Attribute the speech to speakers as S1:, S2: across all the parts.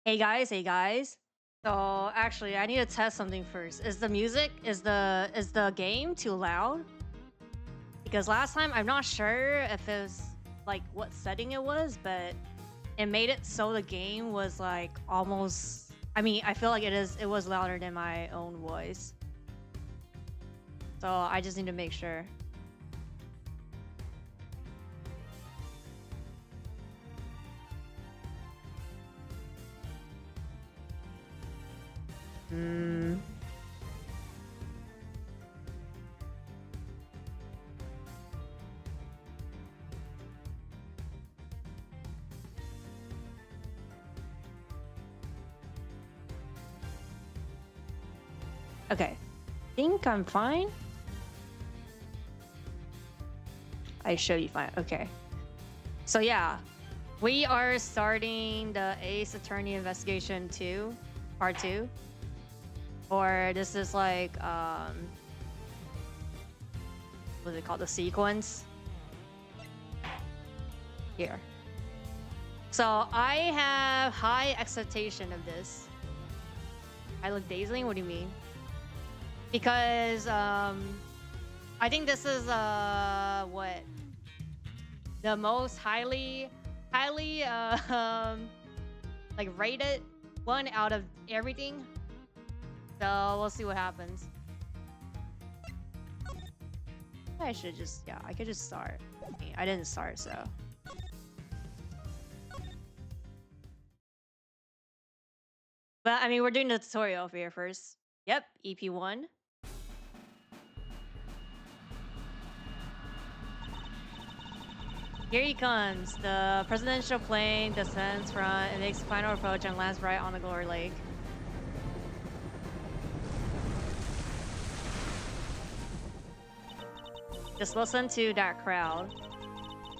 S1: Hey guys. So actually, I need to test something first. Is the music, is the game too loud? Because last time I'm not sure if it was like what setting it was, but it made it so the game was like almost. I mean, I feel like it was louder than my own voice. So I just need to make sure. Hmm. Okay. Think I'm fine. I should be fine. Okay. So yeah, we are starting the Ace Attorney Investigation 2, Part 2. Or this is like what is it called? The sequence. Here. So I have high expectation of this. I look dazzling? What do you mean? Because I think this is what the most highly like rated one out of everything. So we'll see what happens. I should just, yeah, I could just start. I didn't start, so. But I mean, we're doing the tutorial here first. Yep, EP1. Here he comes. The presidential plane descends front and makes final approach and lands right on the Glory Lake. Just listen to that crowd.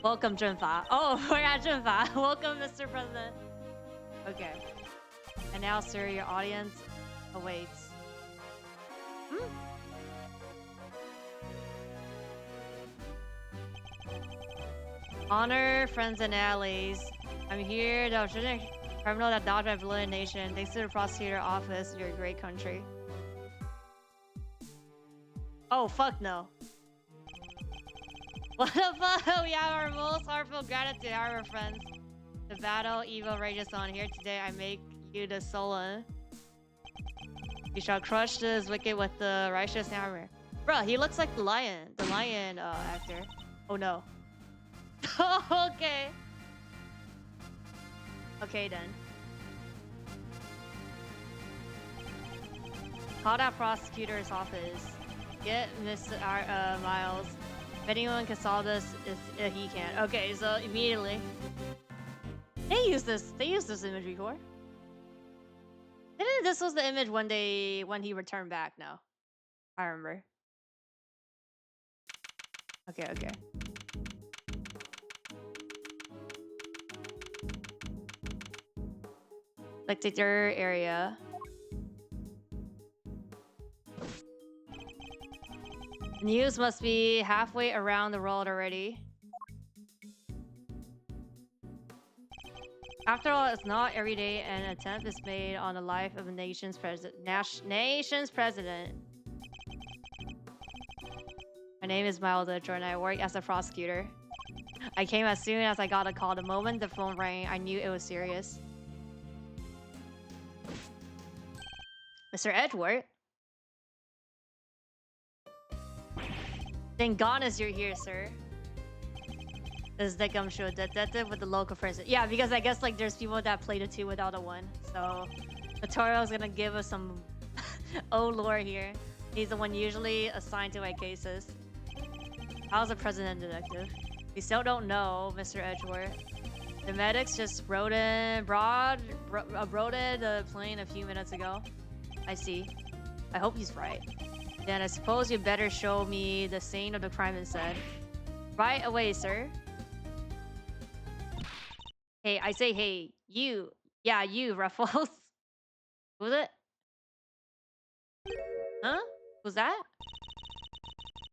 S1: Welcome, Junfa. Oh, we're at Junfa. Welcome, Mr. President. Okay. And now, sir, your audience awaits. Honor, friends, and allies. I'm here, the criminal that dodged my villain nation. Thanks to the prosecutor office, your great country. Oh, fuck no. What the fuck? We have our most heartfelt gratitude, our friends. The battle evil rages on. Here today, I make you the Solon. You shall crush this wicked with the righteous hammer. Bruh, he looks like the lion actor. Oh no. Okay. Okay then. Call that prosecutor's office. Get Mr. Miles. If anyone can solve this, if he can. Okay, so immediately. They used this image before. Didn't this was the image when he returned back? No. I remember. Okay. Spectator area. News must be halfway around the world already. After all, it's not every day an attempt is made on the life of a nation's president. My name is Miles and I work as a prosecutor. I came as soon as I got a call. The moment the phone rang, I knew it was serious. Mr. Edward? Thank goodness you're here, sir. This is the Gumshoe detective with the local president. Yeah, because I guess like there's people that play the 2 without a 1. So tutorial's gonna give us some old lore here. He's the one usually assigned to my cases. How's the president detective? We still don't know, Mr. Edgeworth. The medics just rode in the plane a few minutes ago. I see. I hope he's right. Then I suppose you better show me the scene of the crime instead. Right away, sir. Hey, I say hey. You. Yeah, you, Ruffles. Who's it? Huh? Who's that?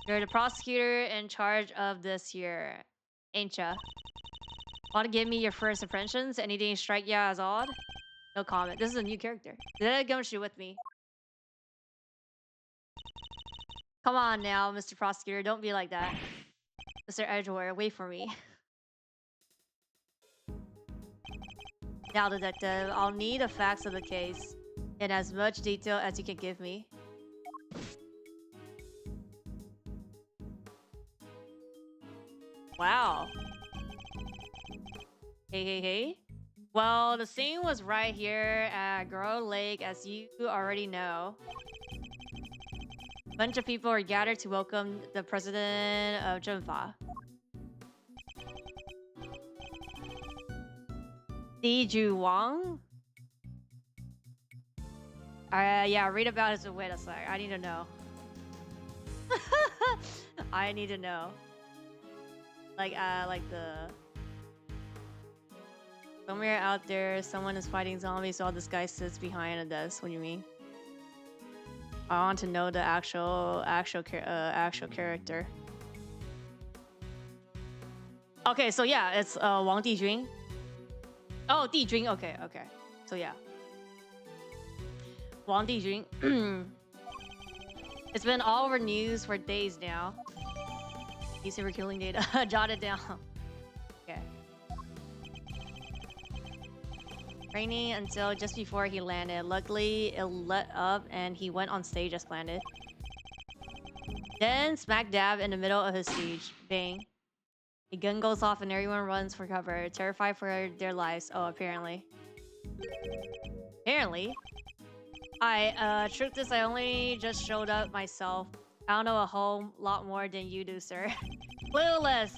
S1: You're the prosecutor in charge of this here, ain't ya? Want to give me your first impressions? Anything strike ya as odd? No comment. This is a new character. Did Gumshoe with me? Come on now, Mr. Prosecutor. Don't be like that. Mr. Edgewater, wait for me. Now, detective, I'll need the facts of the case in as much detail as you can give me. Wow. Hey. Well, the scene was right here at Girl Lake, as you already know. A bunch of people are gathered to welcome the president of Zhenfa. Diju Wang? Yeah, read about his... Wait a sec, I need to know. I need to know. Like the... Somewhere out there, someone is fighting zombies while this guy sits behind a desk. What do you mean? I want to know the actual character. Okay, so yeah, it's Wang Dijun. Oh, Dijun. Okay. So yeah, Wang Dijun. It's been all over news for days now. He's super killing data. Jot it down. Okay. Raining until just before he landed. Luckily, it let up and he went on stage as planned. Then, smack dab in the middle of his speech, bang. A gun goes off and everyone runs for cover, terrified for their lives. Oh, apparently. Truth is, I only just showed up myself. I don't know a whole lot more than you do, sir. Clueless!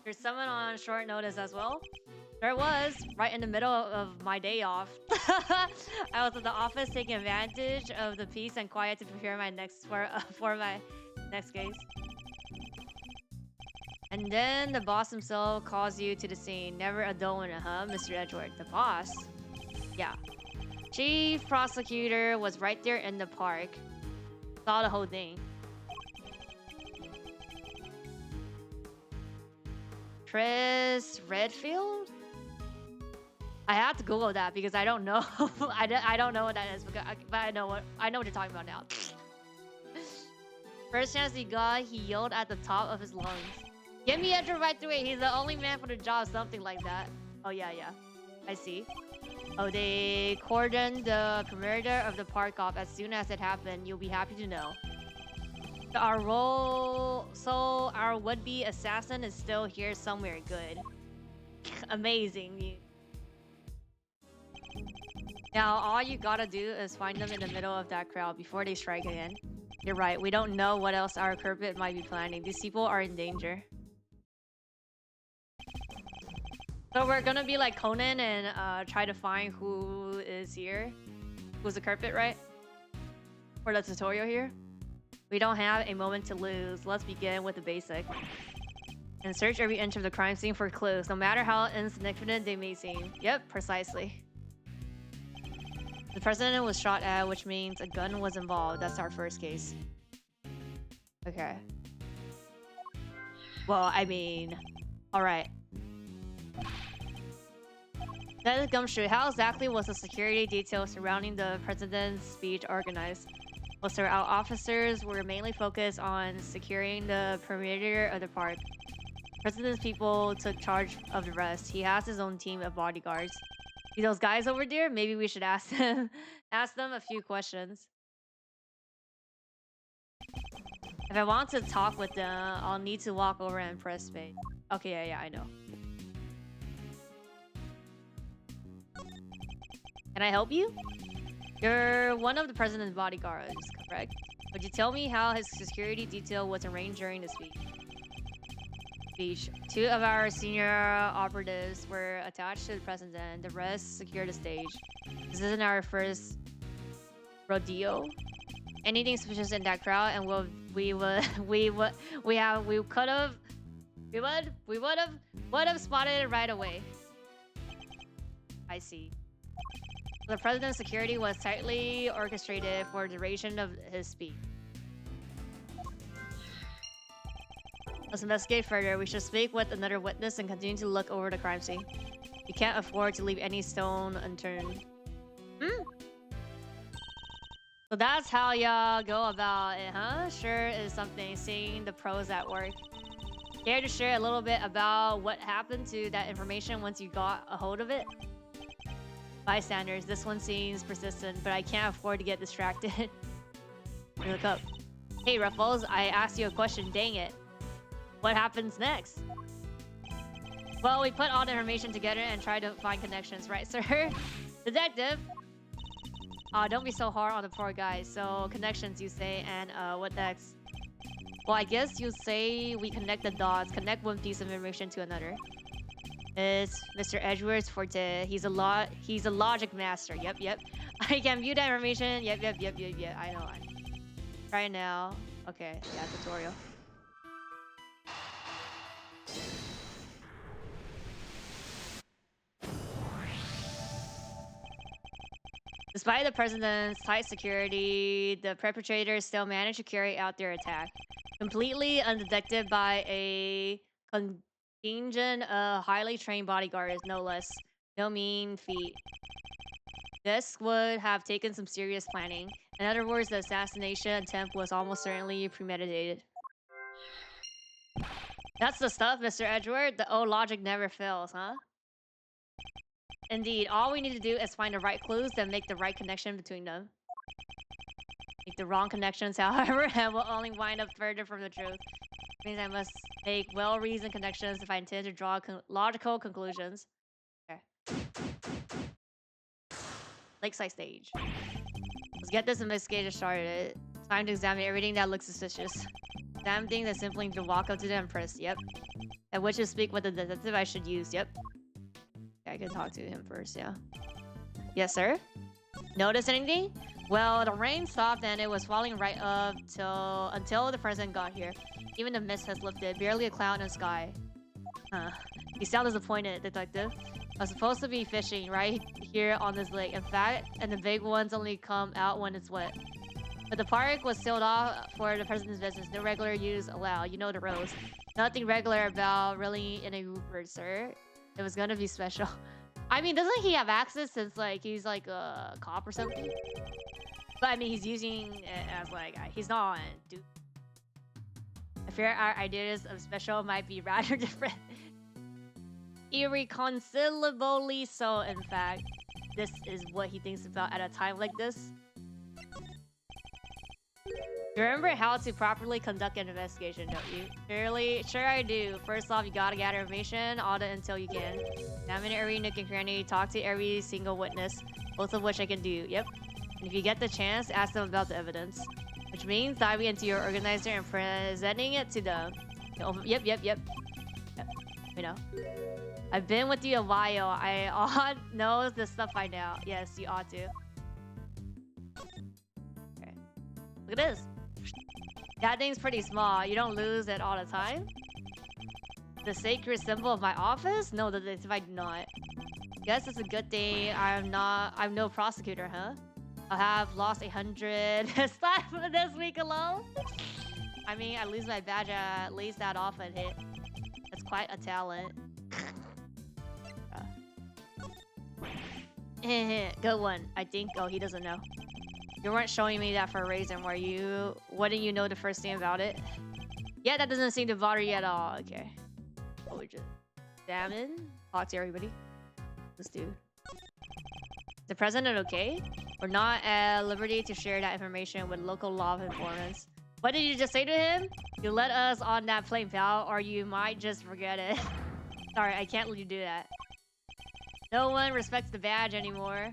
S1: There's someone on short notice as well. There was, right in the middle of my day off. I was at the office taking advantage of the peace and quiet to prepare my for my next case. And then the boss himself calls you to the scene. Never a dull one, huh, Mr. Edgeworth? The boss? Yeah. Chief prosecutor was right there in the park. Saw the whole thing. Chris Redfield? I had to Google that because I don't know. I don't know what that is, but I know what you're talking about now. First chance he got, he yelled at the top of his lungs. Get me Edgeworth right away. He's the only man for the job, something like that. Oh yeah. I see. Oh, they cordoned the perimeter of the park off as soon as it happened. You'll be happy to know. Our would-be assassin is still here somewhere. Good. Amazing. Now, all you gotta do is find them in the middle of that crowd before they strike again. You're right. We don't know what else our culprit might be planning. These people are in danger. So we're gonna be like Conan and try to find who is here. Who's the culprit, right? For the tutorial here. We don't have a moment to lose. Let's begin with the basic. And search every inch of the crime scene for clues, no matter how insignificant they may seem. Yep, precisely. The president was shot at, which means a gun was involved. That's our first case. Okay. Well, I mean... Alright. That is Gumshoe. How exactly was the security detail surrounding the president's speech organized? Well, sir, our officers were mainly focused on securing the perimeter of the park. The president's people took charge of the rest. He has his own team of bodyguards. See those guys over there? Maybe we should ask them a few questions. If I want to talk with them, I'll need to walk over and press space. Okay, yeah, I know. Can I help you? You're one of the president's bodyguards, correct? Would you tell me how his security detail was arranged during the speech? Two of our senior operatives were attached to the president. The rest secured the stage. This isn't our first rodeo. Anything suspicious in that crowd, and we would have spotted it right away. I see. The president's security was tightly orchestrated for the duration of his speech. Let's investigate further. We should speak with another witness and continue to look over the crime scene. We can't afford to leave any stone unturned. Hmm? So that's how y'all go about it, huh? Sure is something, seeing the pros at work. Care to share a little bit about what happened to that information once you got a hold of it? Bystanders, this one seems persistent, but I can't afford to get distracted. You look up. Hey, Ruffles, I asked you a question, dang it. What happens next? Well, we put all the information together and tried to find connections, right, sir? Detective! Don't be so hard on the poor guy. So, connections, you say, and what next? Well, I guess you say we connect the dots, connect one piece of information to another. It's Mr. Edgeworth's forte. He's a logic master. Yep. I can view that information. Yep. I know. Try now. Okay, yeah, tutorial. Despite the president's tight security, the perpetrators still managed to carry out their attack, completely undetected by a contingent of highly trained bodyguards, no less. No mean feat. This would have taken some serious planning. In other words, the assassination attempt was almost certainly premeditated. That's the stuff, Mr. Edgeworth. The old logic never fails, huh? Indeed, all we need to do is find the right clues and make the right connection between them. Make the wrong connections, however, and will only wind up further from the truth. It means I must make well-reasoned connections if I intend to draw logical conclusions. Okay. Lakeside stage. Let's get this investigation started. Time to examine everything that looks suspicious. Damn thing that simply need to walk up to them and press. Yep. And which is speak with the detective I should use. Yep. I can talk to him first, yeah. Yes, sir? Notice anything? Well, the rain stopped and it was falling right up until the president got here. Even the mist has lifted, barely a cloud in the sky. Huh. You sound disappointed, detective. I was supposed to be fishing right here on this lake. In fact, and the big ones only come out when it's wet. But the park was sealed off for the president's business. No regular use allowed. You know the rules. Nothing regular about really in a Rupert, sir. It was gonna be special. I mean, doesn't he have access since like he's like a cop or something? But I mean, he's using it as like he's not dude. I fear our ideas of special might be rather different. Irreconcilably so, in fact. This is what he thinks about at a time like this. You remember how to properly conduct an investigation, don't you? Surely, sure I do. First off, you gotta gather information, audit until you can. Examine every nook and cranny, talk to every single witness, both of which I can do, yep. And if you get the chance, ask them about the evidence. Which means diving into your organizer and presenting it to them. Yep. You know. I've been with you a while. I ought know the stuff by now. Yes, you ought to. Okay. Look at this. That thing's pretty small. You don't lose it all the time. The sacred symbol of my office? No, the detective, I do not. Guess it's a good thing I'm no prosecutor, huh? I have lost 100 staff this week alone. I mean, I lose my badge at least that often hit. That's quite a talent. Good one, I think. Oh, he doesn't know. You weren't showing me that for a reason, were you? Wouldn't you know the first thing about it? Yeah, that doesn't seem to bother you at all. Okay. Oh, we just examine. Talk to everybody. Let's do. Is the president okay? We're not at liberty to share that information with local law informants. What did you just say to him? You let us on that plane, pal, or you might just forget it. Sorry, I can't let you do that. No one respects the badge anymore.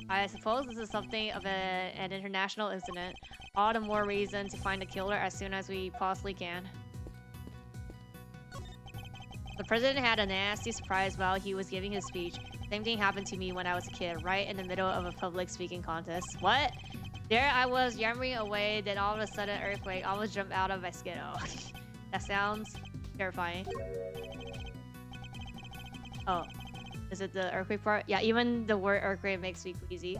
S1: I suppose this is something of an international incident. All the more reason to find the killer as soon as we possibly can. The president had a nasty surprise while he was giving his speech. Same thing happened to me when I was a kid, right in the middle of a public speaking contest. What? There I was yammering away, then all of a sudden earthquake almost jumped out of my skin. Oh, that sounds terrifying. Oh. Is it the earthquake part? Yeah, even the word earthquake makes me queasy.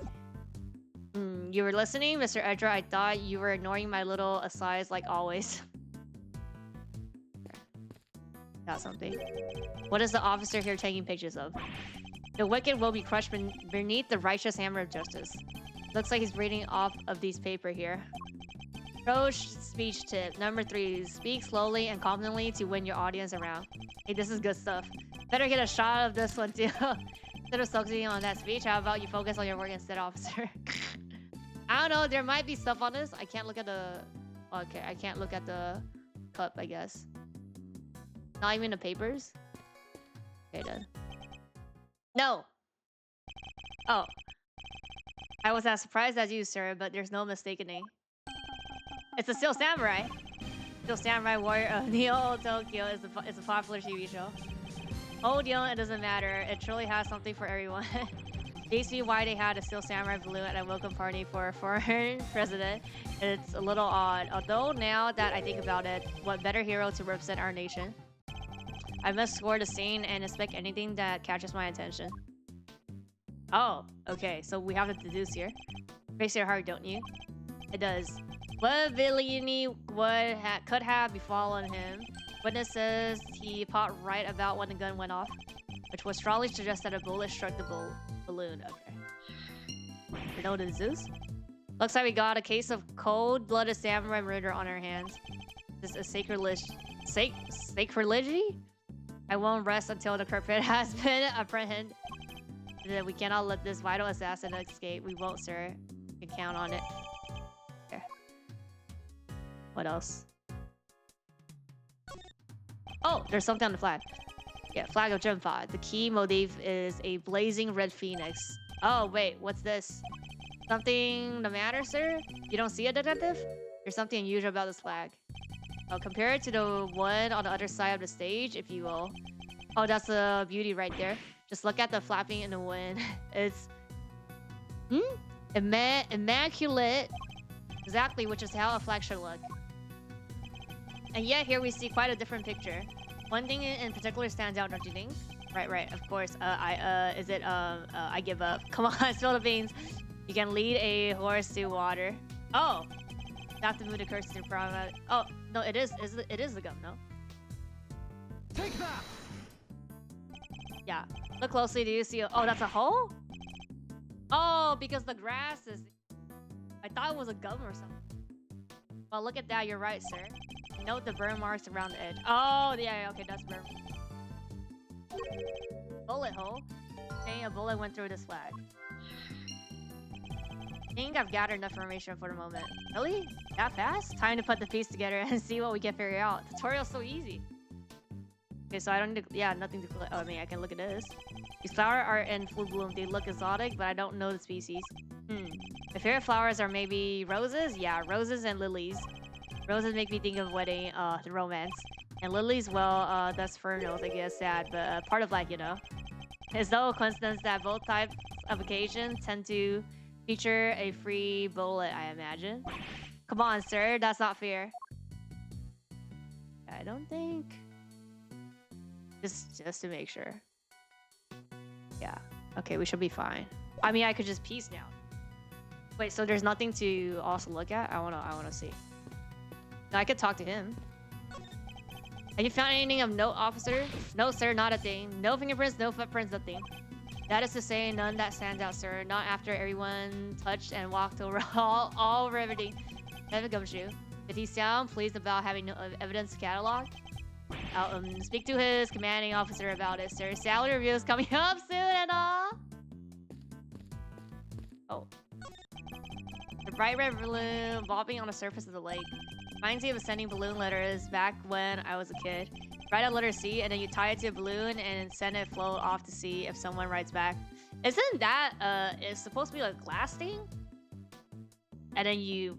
S1: You were listening, Mr. Edger? I thought you were ignoring my little asides like always. Got something. What is the officer here taking pictures of? The wicked will be crushed beneath the righteous hammer of justice. Looks like he's reading off of these paper here. Approach speech tip. Number 3. Speak slowly and confidently to win your audience around. Hey, this is good stuff. Better get a shot of this one too. Instead of focusing on that speech, how about you focus on your work instead, officer? I don't know. There might be stuff on this. I can't look at the... Okay, I can't look at the cup, I guess. Not even the papers? Okay, then. No! Oh. I was as surprised as you, sir, but there's no mistakening. It's a Steel Samurai! Steel Samurai Warrior of Neo Tokyo is a popular TV show. Old, young, it doesn't matter. It truly has something for everyone. They see why they had a Steel Samurai balloon at a welcome party for a foreign president. It's a little odd. Although now that I think about it, what better hero to represent our nation? I must score the scene and inspect anything that catches my attention. Oh, okay. So we have to deduce here. Breaks your heart, don't you? It does. What villainy could have befallen him? Witness says he popped right about when the gun went off, which would strongly suggest that a bullet struck the balloon. Okay. You know the Zeus? Looks like we got a case of cold-blooded samurai murder on our hands. This is sacrilege. Sacrilege? I won't rest until the culprit has been apprehended. We cannot let this vital assassin escape. We won't, sir. You can count on it. Okay. What else? Oh, there's something on the flag. Yeah, flag of Gen 5. The key motif is a blazing red phoenix. Oh, wait, what's this? Something the matter, sir? You don't see a detective? There's something unusual about this flag. Oh, compare it to the one on the other side of the stage, if you will. Oh, that's a beauty right there. Just look at the flapping in the wind. It's... immaculate. Exactly, which is how a flag should look. And yet here we see quite a different picture. One thing in particular stands out, don't you think? Right, of course. I give up. Come on, spill the beans. You can lead a horse to water. Oh! Have to move the cursor from it. Oh, no, it is the gum, no?
S2: Take that!
S1: Yeah. Look closely, do you see oh, that's a hole? Oh, because the grass is... I thought it was a gum or something. Well, look at that, you're right, sir. Note the burn marks around the edge. Oh, yeah, okay, that's burn. Bullet hole. Okay, a bullet went through this flag. I think I've gathered enough information for the moment. Really? That fast? Time to put the piece together and see what we can figure out. Tutorial's so easy. Okay, so I don't need to... Yeah, nothing to... Oh, I mean, I can look at this. These flowers are in full bloom. They look exotic, but I don't know the species. My favorite flowers are maybe roses? Yeah, roses and lilies. Roses make me think of wedding, the romance. And lilies, well, that's fernals, I guess, sad, but part of life, you know. It's no coincidence that both types of occasions tend to feature a free bullet, I imagine. Come on, sir, that's not fair. I don't think... Just to make sure. Yeah. Okay, we should be fine. I mean, I could just piece now. Wait, so there's nothing to also look at? I wanna see. No, I could talk to him. Have you found anything of note, officer? No, sir, not a thing. No fingerprints, no footprints, nothing. That is to say, none that stands out, sir. Not after everyone touched and walked over all over everything. Never Gumshoe. Did he sound pleased about having no evidence catalog? I'll speak to his commanding officer about it, sir. Salary review is coming up soon and all. Oh. The bright red balloon bobbing on the surface of the lake. Reminds me of sending balloon letters back when I was a kid. Write a letter C and then you tie it to a balloon and send it float off to see if someone writes back. Isn't that it's supposed to be like glass thing? And then you...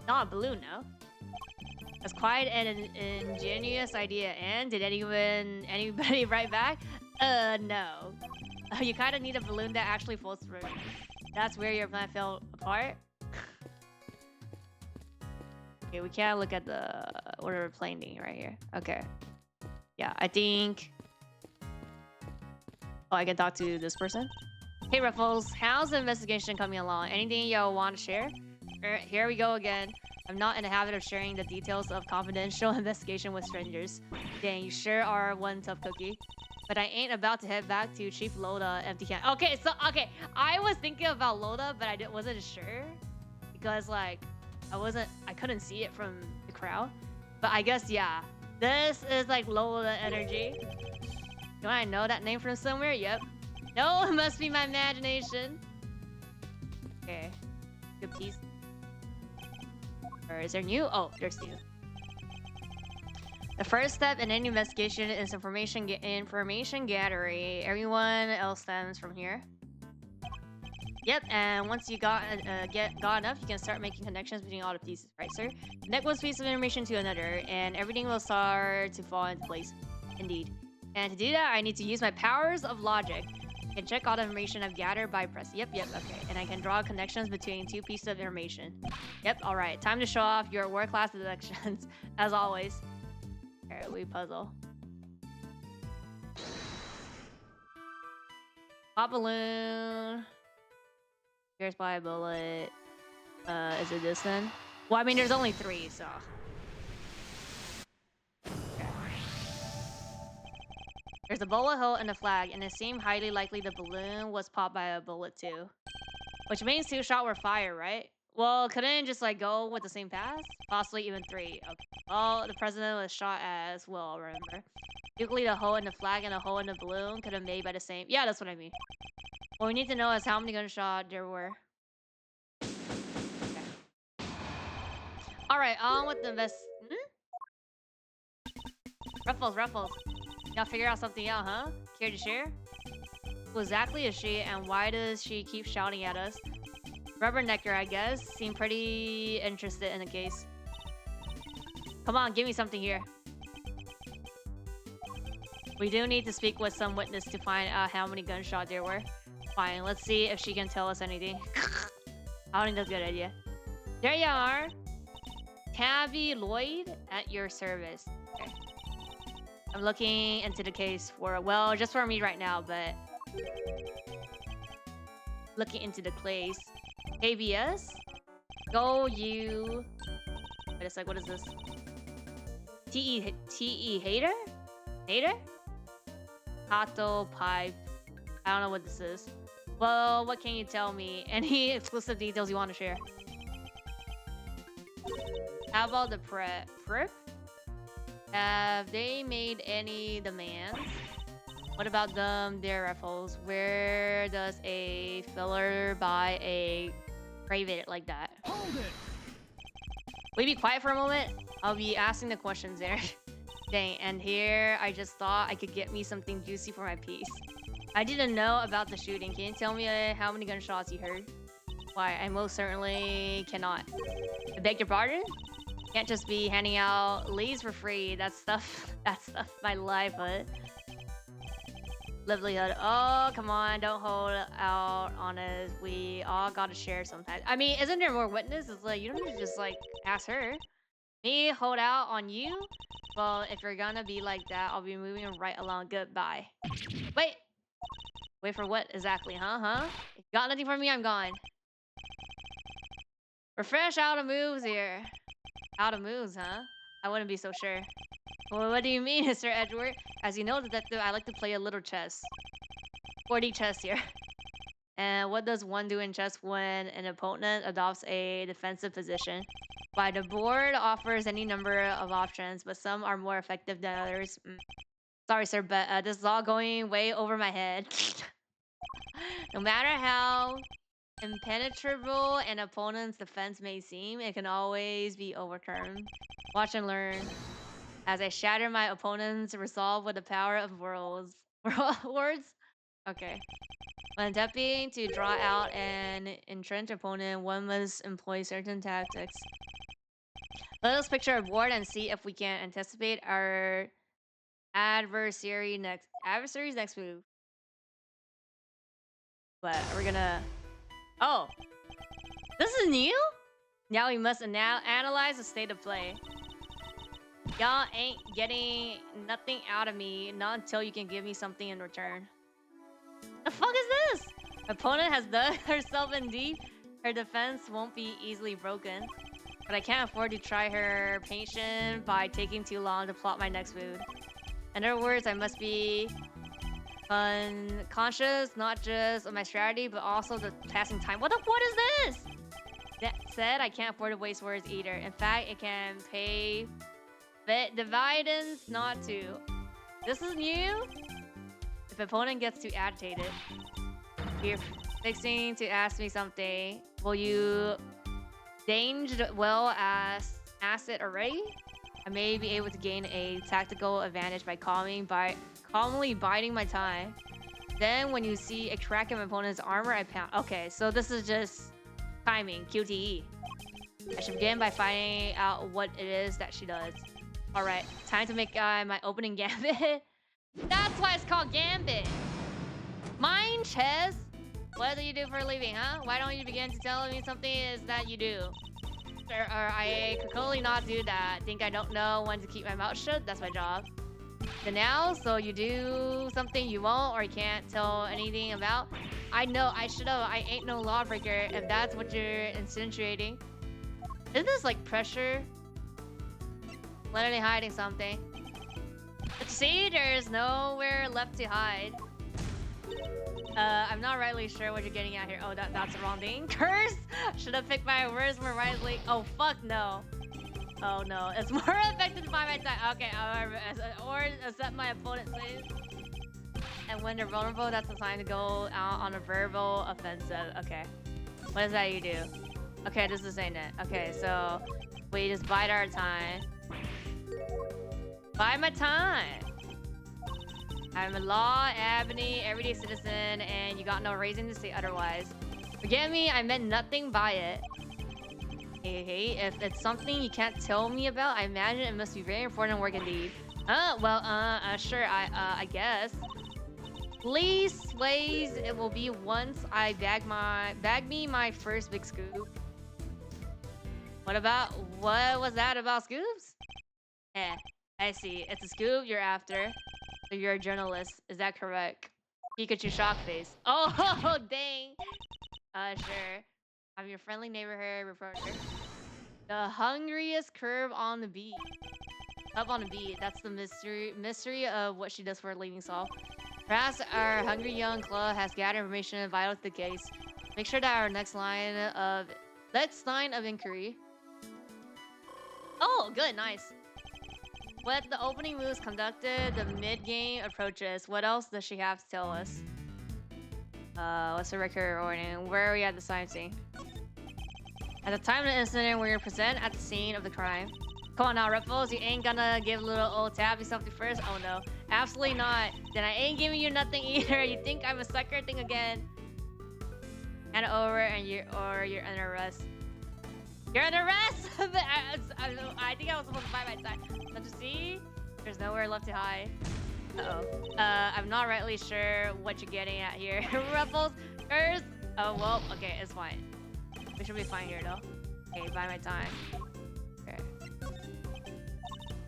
S1: Not a balloon, no? That's quite an ingenious idea. And did anybody write back? No. You kind of need a balloon that actually floats through. That's where your plan fell apart. Okay, we can't look at the order of planing right here. Okay. Yeah, I think... Oh, I can talk to this person? Hey, Ruffles. How's the investigation coming along? Anything y'all want to share? Here we go again. I'm not in the habit of sharing the details of confidential investigation with strangers. Dang, you sure are one tough cookie. But I ain't about to head back to Chief Loda empty can. Okay, so okay, I was thinking about Loda, but wasn't sure because like I couldn't see it from the crowd. But I guess yeah, this is like Loda energy. Do I know that name from somewhere? Yep. No, it must be my imagination. Okay, good piece. Or is there new? Oh, there's new. The first step in any investigation is information gathering. Everyone else stems from here. Yep, and once you got enough, you can start making connections between all the pieces, right, sir? Connect one piece of information to another, and everything will start to fall into place. Indeed. And to do that, I need to use my powers of logic. I can check all the information I've gathered by pressing. Yep, okay. And I can draw connections between two pieces of information. Yep, alright. Time to show off your world-class deductions, as always. Alright, we puzzle. Pop balloon. Here's by a bullet. Is it this then? Well, I mean, there's only 3, so. Okay. There's a bullet hole in the flag, and it seemed highly likely the balloon was popped by a bullet too. Which means 2 shots were fired, right? Well, couldn't it just like go with the same path? Possibly even 3. Okay. Well, the president was shot as well, remember? Usually the hole in the flag and the hole in the balloon could have made by the same. Yeah, that's what I mean. What we need to know is how many gunshots there were. Okay. Alright, on with the Ruffles. Y'all figure out something out, huh? Care to share? Who exactly is she, and why does she keep shouting at us? Rubbernecker, I guess. Seemed pretty interested in the case. Come on, give me something here. We do need to speak with some witness to find out how many gunshots there were. Fine, let's see if she can tell us anything. I don't think that's a good idea. There you are. Tabby Lloyd at your service. Okay. I'm looking into the case for, well, just for me right now, but... Looking into the case. KBS? Go you... Wait a sec, what is this? T.E. Hater? Hater? Hato Pipe. I don't know what this is. Well, what can you tell me? Any exclusive details you want to share? How about the prep? Have they made any demands? What about their rifles? Where does a filler buy a private like that?
S2: Hold it.
S1: Will you be quiet for a moment? I'll be asking the questions there. Dang, and here I just thought I could get me something juicy for my piece. I didn't know about the shooting. Can you tell me how many gunshots you heard? Why, I most certainly cannot. I beg your pardon? Can't just be handing out leads for free. That's stuff my livelihood. Livelihood. Oh, come on, don't hold out on us. We all gotta share sometimes. I mean, isn't there more witnesses? Like, you don't need to just like ask her. Me hold out on you? Well, if you're gonna be like that, I'll be moving right along. Goodbye. Wait for what exactly, huh? If you got nothing for me, I'm gone. We're fresh out of moves here. Out of moves, huh? I wouldn't be so sure. Well, what do you mean, Mr. Edward? As you know, detective, I like to play a little chess. 4D chess here. And what does one do in chess when an opponent adopts a defensive position? Why, the board offers any number of options, but some are more effective than others. Sorry, sir, but this is all going way over my head. No matter how impenetrable an opponent's defense may seem, it can always be overturned. Watch and learn. As I shatter my opponent's resolve with the power of words. Words? Okay. When attempting to draw out an entrenched opponent, one must employ certain tactics. Let us picture a board and see if we can anticipate our adversary's next move. But are we gonna... Oh! This is new? Now we must analyze the state of play. Y'all ain't getting nothing out of me, not until you can give me something in return. The fuck is this? Opponent has dug herself in deep. Her defense won't be easily broken. But I can't afford to try her patience by taking too long to plot my next move. In other words, I must be Conscious not just of my strategy, but also the passing time. What is this? That said, I can't afford to waste words either. In fact, it can pay dividends not to. This is new. If opponent gets too agitated, you're fixing to ask me something. Will you danged well as asked it already? I may be able to gain a tactical advantage by calmly biding my time. Then when you see a crack in my opponent's armor, I pound. Okay, so this is just timing, QTE. I should begin by finding out what it is that she does. Alright, time to make my opening gambit. That's why it's called Gambit. Mind chess? What do you do for a living, huh? Why don't you begin to tell me something is that you do? Or I could totally not do that. Think I don't know when to keep my mouth shut? That's my job. Then now, so you do something you won't or you can't tell anything about? I know, I should have. I ain't no lawbreaker if that's what you're insinuating. Isn't this like pressure? Literally hiding something. But see, there's nowhere left to hide. I'm not rightly sure what you're getting at here. Oh, that's the wrong thing. Curse! Should have picked my words more wisely. Oh, fuck no. Oh no, it's more effective to find my time. Okay, or accept my opponent says. And when they're vulnerable, that's the time to go out on a verbal offensive. Okay. What is that you do? Okay, this is ain't it. Okay, so we just bide our time. Bide my time. I'm a law, ebony, everyday citizen, and you got no reason to say otherwise. Forgive me, I meant nothing by it. Hey, if it's something you can't tell me about, I imagine it must be very important work indeed. Sure, I guess. Least ways it will be once I bag me my first big scoop. What was that about scoops? I see. It's a scoop you're after. So you're a journalist, is that correct? Pikachu shock face. Oh, dang. Sure. I'm your friendly neighborhood reporter. The hungriest curve on the beat. Up on the beat. That's the mystery of what she does for a living solve. Perhaps our hungry young club has gathered information vital to the case. Make sure that our next line of inquiry. Oh, good, nice. What the opening moves conducted, the mid-game approaches. What else does she have to tell us? What's the record warning? Where are we at the crime scene? At the time of the incident, we're present at the scene of the crime. Come on now, Ripples, you ain't gonna give little old Tabby something first? Oh no, absolutely not. Then I ain't giving you nothing either. You think I'm a sucker thing again? Hand it over and you're under arrest. You're under arrest! I think I was supposed to buy my time. Don't you see? There's nowhere left to hide. Uh-oh. I'm not rightly sure what you're getting at here. Ruffles, curse! Oh, well, okay, it's fine. We should be fine here, though. Okay, buy my time. Okay.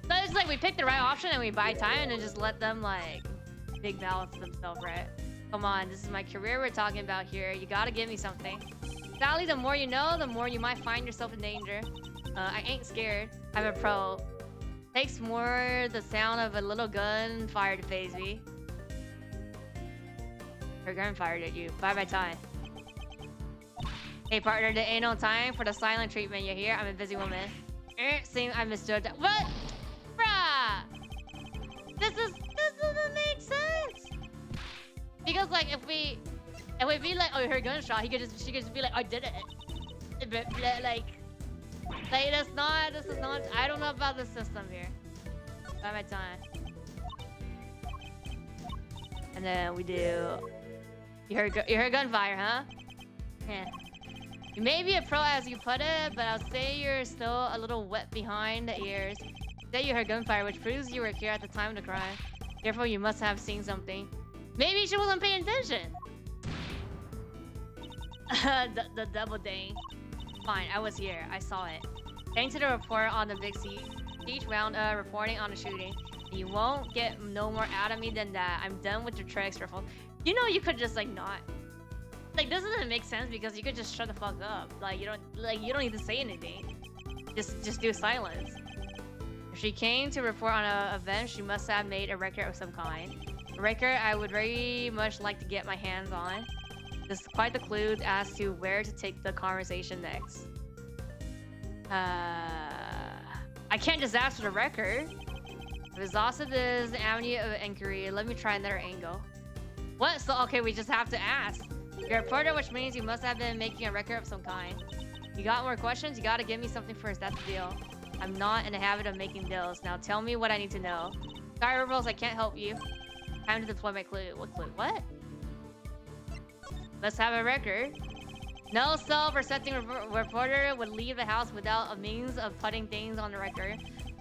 S1: So it's like we pick the right option and we buy time and then just let them, like, big balance themselves, right? Come on, this is my career we're talking about here. You gotta give me something. Sally, the more you know, the more you might find yourself in danger. I ain't scared. I'm a pro. Takes more the sound of a little gun fire to phase me. Her gun fired at you. Bye my time. Hey partner, there ain't no time for the silent treatment. You hear? I'm a busy woman. Seems I mistook that. What? Bruh! This doesn't make sense. Because like if we be like, oh, her gunshot, she could just be like, I did it. Like this is not, I don't know about the system here. By my time. And then we do, you heard gunfire, huh? Yeah. You may be a pro as you put it, but I'll say you're still a little wet behind the ears. Say you heard gunfire, which proves you were here at the time of the crime. Therefore, you must have seen something. Maybe she wasn't paying attention. the double dang. Fine, I was here. I saw it. Thanks to the report on the big seat. Each round reporting on the shooting. You won't get no more out of me than that. I'm done with your tricks, Riffle. You know you could just like not. Like this doesn't make sense because you could just shut the fuck up. Like you don't need to say anything. Just do silence. If she came to report on an event, she must have made a record of some kind. record I would very much like to get my hands on. This is quite the clue as to where to take the conversation next. I can't just ask for the record. If exhausted is the avenue of inquiry, let me try another angle. What? So, okay, we just have to ask. You're a reporter, which means you must have been making a record of some kind. You got more questions? You gotta give me something first, that's the deal. I'm not in the habit of making deals. Now tell me what I need to know. Sorry, Rebels, I can't help you. Time to deploy my clue. What clue? What? Let's have a record. No self-respecting reporter would leave the house without a means of putting things on the record.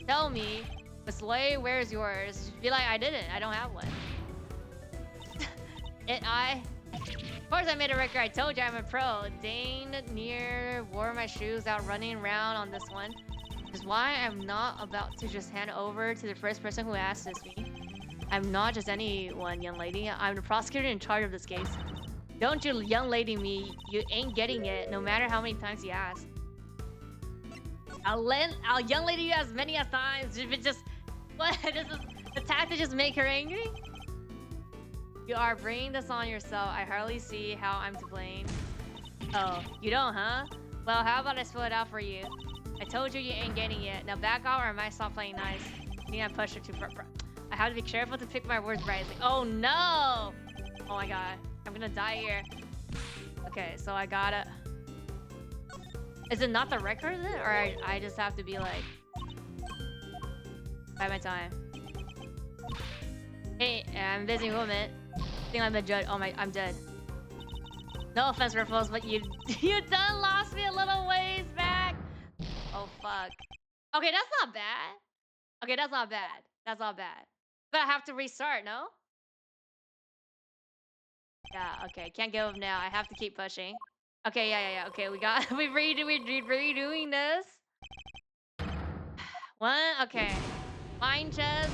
S1: Tell me, Miss Lay, where's yours? Be like, I didn't. I don't have one. Of course I made a record. I told you I'm a pro. Dane near wore my shoes out running around on this one. Which is why I'm not about to just hand over to the first person who asks me. I'm not just anyone, young lady. I'm the prosecutor in charge of this case. Don't you young lady me. You ain't getting it, no matter how many times you ask. I'll young lady you as many as times. If it just... What? This is the tactic to just make her angry? You are bringing this on yourself. I hardly see how I'm to blame. Oh, you don't, huh? Well, how about I spill it out for you? I told you you ain't getting it. Now back off or I might stop playing nice. I think I pushed it too far. I have to be careful to pick my words right. Oh no! Oh my god. I'm gonna die here. Okay, so I gotta... Is it not the record then? Or I just have to be like... By my time. Hey, I'm busy woman. I think I'm the judge. Oh my, I'm dead. No offense, Riffles, but you done lost me a little ways back. Oh fuck. Okay, that's not bad. Okay, that's not bad. That's not bad. But I have to restart, no? Yeah, okay. Can't give up now. I have to keep pushing. Okay, yeah. Okay, we're redoing this. One, okay. Mine chest.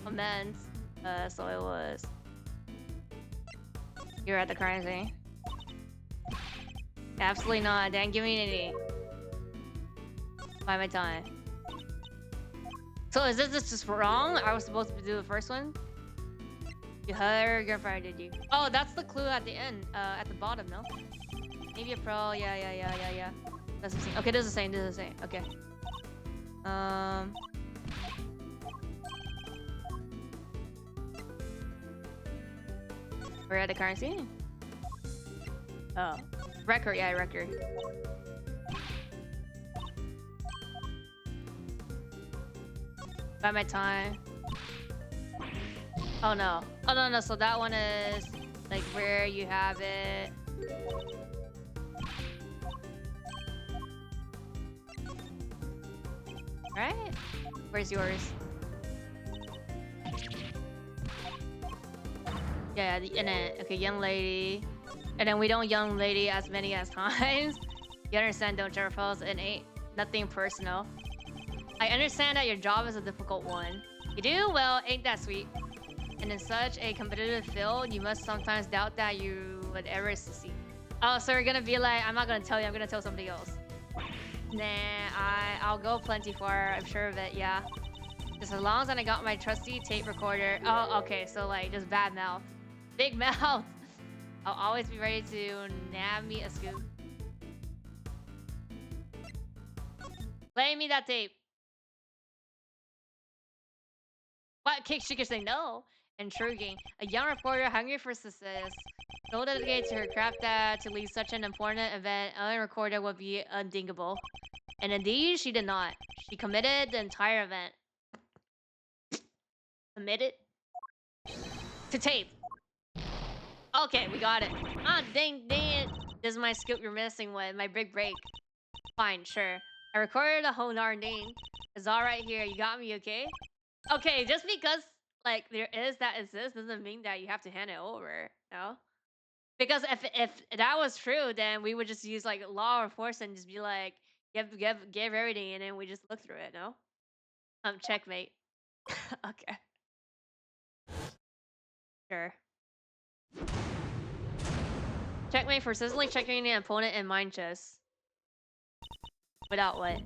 S1: Amends. So it was. You're at the currency. Absolutely not. Didn't give me any. By my time. So is this just wrong? I was supposed to do the first one? You heard your fire, did you? Oh, that's the clue at the end. At the bottom, no? Maybe a pro. Yeah. That's the same. Okay, this is the same. Okay. We're at the currency. Oh, record. Yeah, record. By my time. Oh no. So that one is like where you have it. Right? Where's yours? Yeah, and then okay, young lady. And then we don't young lady as many as times. You understand, don't you, Raffles? It ain't nothing personal. I understand that your job is a difficult one. You do? Well, ain't that sweet? And in such a competitive field, you must sometimes doubt that you would ever succeed. Oh, so you're gonna be like, I'm not gonna tell you, I'm gonna tell somebody else. Nah, I'll go plenty far, I'm sure of it, yeah. Just as long as I got my trusty tape recorder. Oh, okay, so like, just bad mouth. Big mouth! I'll always be ready to nab me a scoop. Play me that tape. What? She could say no. Intriguing. A young reporter hungry for success. So dedicated to her craft that to lead such an important event, unrecorded would be undingable. And indeed, she did not. She committed the entire event. Committed? To tape. Okay, we got it. Ah, dang it. This is my scoop you're missing with. My big break. Fine, sure. I recorded the whole darn thing. It's all right here. You got me, okay? Okay, just because like there is that exists doesn't mean that you have to hand it over, no? Because if that was true, then we would just use like law or force and just be like, give everything, and then we just look through it, no? Checkmate. Okay. Sure. Checkmate for sizzling checking an opponent in mind chess. Without what?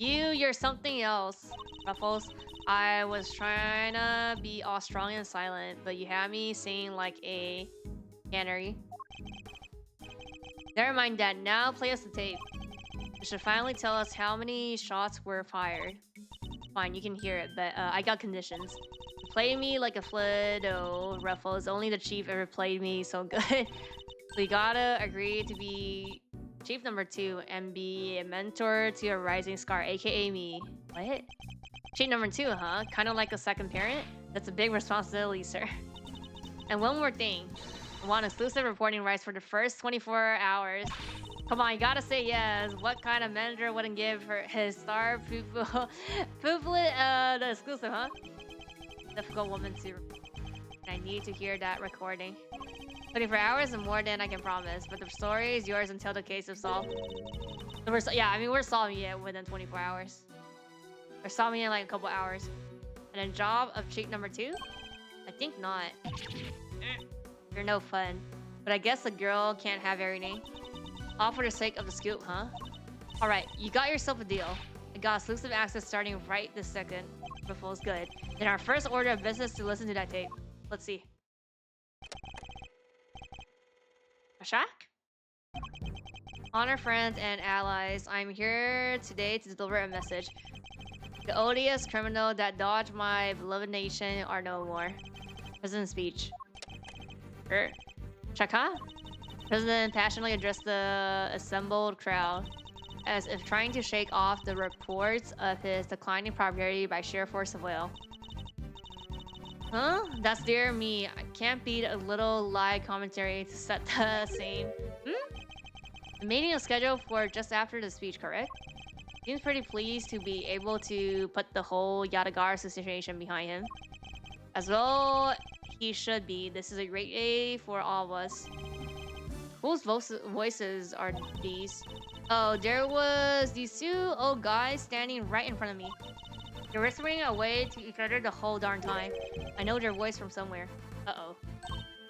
S1: You're something else, Ruffles. I was trying to be all strong and silent, but you had me saying like a cannery. Never mind that. Now play us the tape. You should finally tell us how many shots were fired. Fine, you can hear it, but I got conditions. You played me like a Flitto Ruffles. Only the chief ever played me so good. So you gotta agree to be chief number 2 and be a mentor to a rising star, aka me. What? Chief number 2, huh? Kind of like a second parent? That's a big responsibility, sir. And one more thing. I want exclusive reporting rights for the first 24 hours. Come on, you gotta say yes. What kind of manager wouldn't give her his star pupil the exclusive, huh? Difficult woman to. I need to hear that recording. 24 hours and more than I can promise, but the story is yours until the case is solved. Yeah, I mean, we're solving it within 24 hours. We're solving it in like a couple hours. And then job of cheat number 2? I think not. You're no fun. But I guess a girl can't have everything. All for the sake of the scoop, huh? Alright, you got yourself a deal. I got exclusive access starting right this second. Before good. Then our first order of business to listen to that tape. Let's see. Ashak? Honor friends and allies, I'm here today to deliver a message. The odious criminal that dodged my beloved nation are no more. President's speech. Chaka? President passionately addressed the assembled crowd, as if trying to shake off the reports of his declining popularity by sheer force of will. Huh? That's dear me. I can't beat a little live commentary to set the scene. The meeting is scheduled for just after the speech, correct? Seems pretty pleased to be able to put the whole Yadagara situation behind him. As well, he should be. This is a great day for all of us. Whose voices are these? Oh, there was these 2 old guys standing right in front of me. They're whispering away to each other the whole darn time. I know their voice from somewhere. Uh-oh.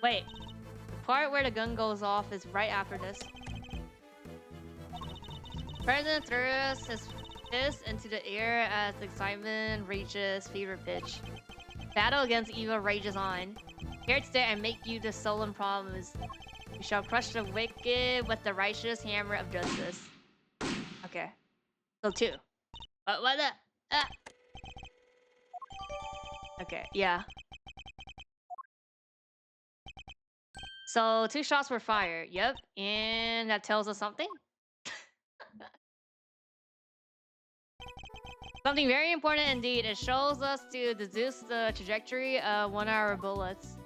S1: Wait. The part where the gun goes off is right after this. President throws his fist into the air as excitement reaches fever pitch. Battle against evil rages on. Here today I make you the solemn promise. We shall crush the wicked with the righteous hammer of justice. Okay. So 2. What the? Okay, yeah. So 2 shots were fired. Yep. And that tells us something. Something very important indeed. It shows us to deduce the trajectory of one of our bullets.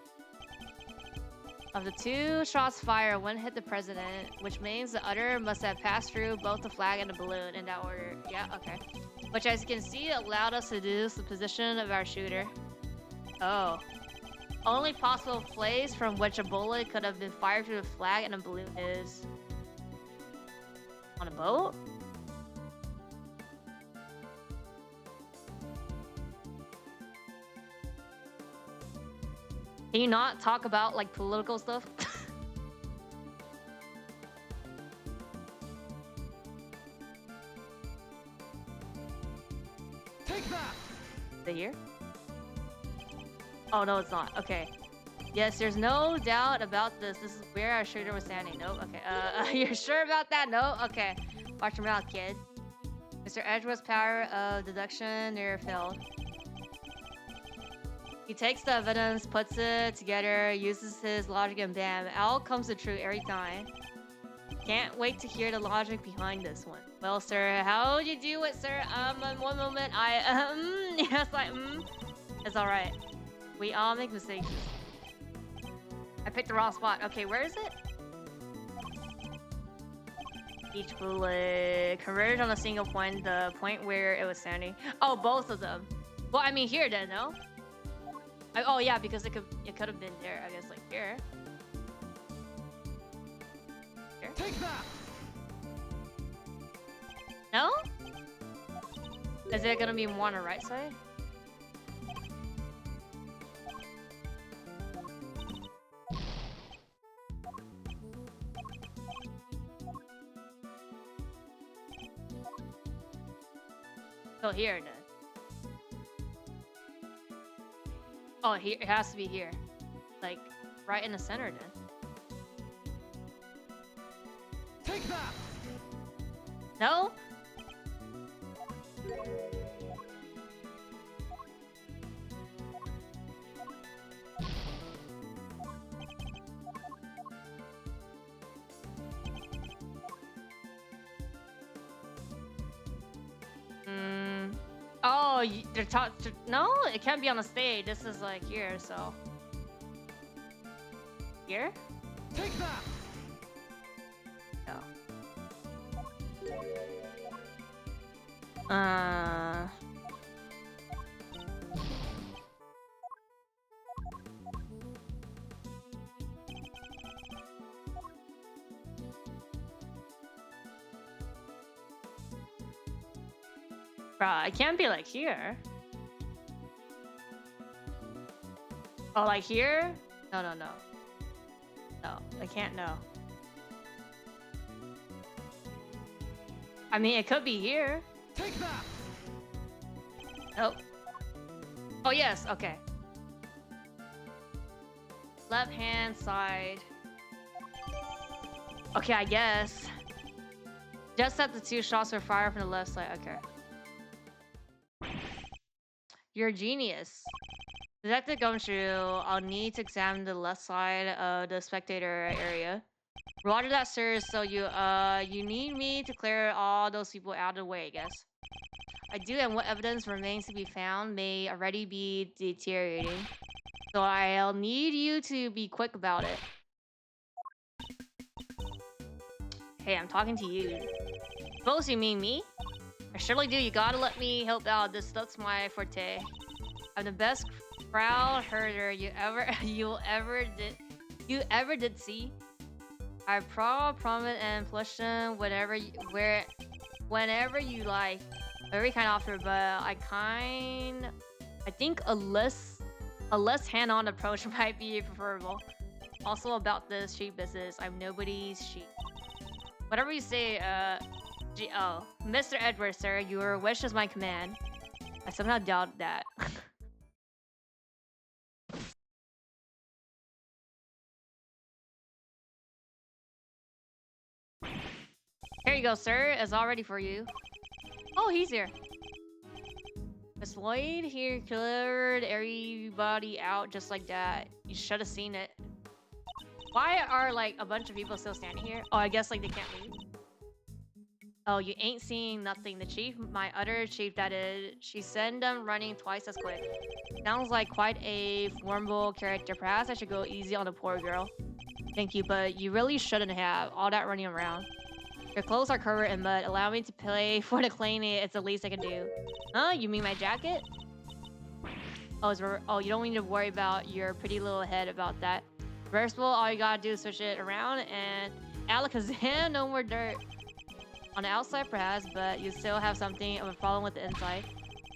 S1: Of the 2 shots fired, one hit the president, which means the other must have passed through both the flag and the balloon in that order. Yeah, okay. Which, as you can see, allowed us to deduce the position of our shooter. Oh. Only possible place from which a bullet could have been fired through the flag and a balloon is... on a boat? Can you not talk about, like, political stuff?
S2: Take that!
S1: Is it here? Oh, no, it's not. Okay. Yes, there's no doubt about this. This is where our shooter was standing. No? Okay. You're sure about that? No? Okay. Watch your mouth, kid. Mr. Edgeworth's power of deduction near failed. He takes the evidence, puts it together, uses his logic, and bam, all comes to true every time. Can't wait to hear the logic behind this one. Well, sir, how would you do it, sir? One moment, yes, it's alright. We all make mistakes. I picked the wrong spot. Okay, where is it? Each bullet converged on a single point, the point where it was standing. Oh, both of them. Well, I mean here then, no? Oh yeah, because it could have been there. I guess like here. Here.
S2: Take that!
S1: No? Is it gonna be more on the right side? So here then. Oh, here it has to be here, like right in the center then.
S2: Take that!
S1: No? Oh, they're no, it can't be on the stage. This is like here, so. Here?
S2: Take that!
S1: No. Bruh, it can't be like here. Oh, like here? No, no, no. No, I can't know. I mean, it could be here.
S2: Take that!
S1: Nope. Oh, yes, okay. Left hand side. Okay, I guess. Just that the 2 shots were fired from the left side. Okay. You're a genius. Detective Gumshoe, I'll need to examine the left side of the spectator area. Roger that, sir. So you need me to clear all those people out of the way, I guess. I do, and what evidence remains to be found may already be deteriorating. So I'll need you to be quick about it. Hey, I'm talking to you. Suppose you mean me? I surely do. You gotta let me help out. That's my forte. I'm the best crowd herder you ever did see. I promise and plushing whenever you like. Very kind offer, but I think a less hand-on approach might be preferable. Also about this sheep business, I'm nobody's sheep. Whatever you say, Mr. Edwards, sir, your wish is my command. I somehow doubt that. Here you go, sir. It's all ready for you. Oh, he's here. Miss Lloyd here cleared everybody out just like that. You should have seen it. Why are like a bunch of people still standing here? Oh, I guess like they can't leave. Oh, you ain't seeing nothing. The chief, my other chief that is, she sent them running twice as quick. Sounds like quite a formidable character. Perhaps I should go easy on the poor girl. Thank you, but you really shouldn't have. All that running around. Your clothes are covered in mud. Allow me to pay for the cleaning. It's the least I can do. Huh? You mean my jacket? Oh, you don't need to worry about your pretty little head about that. First of all you gotta do is switch it around and alakazam, no more dirt. On the outside perhaps, but you still have something of a problem with the inside.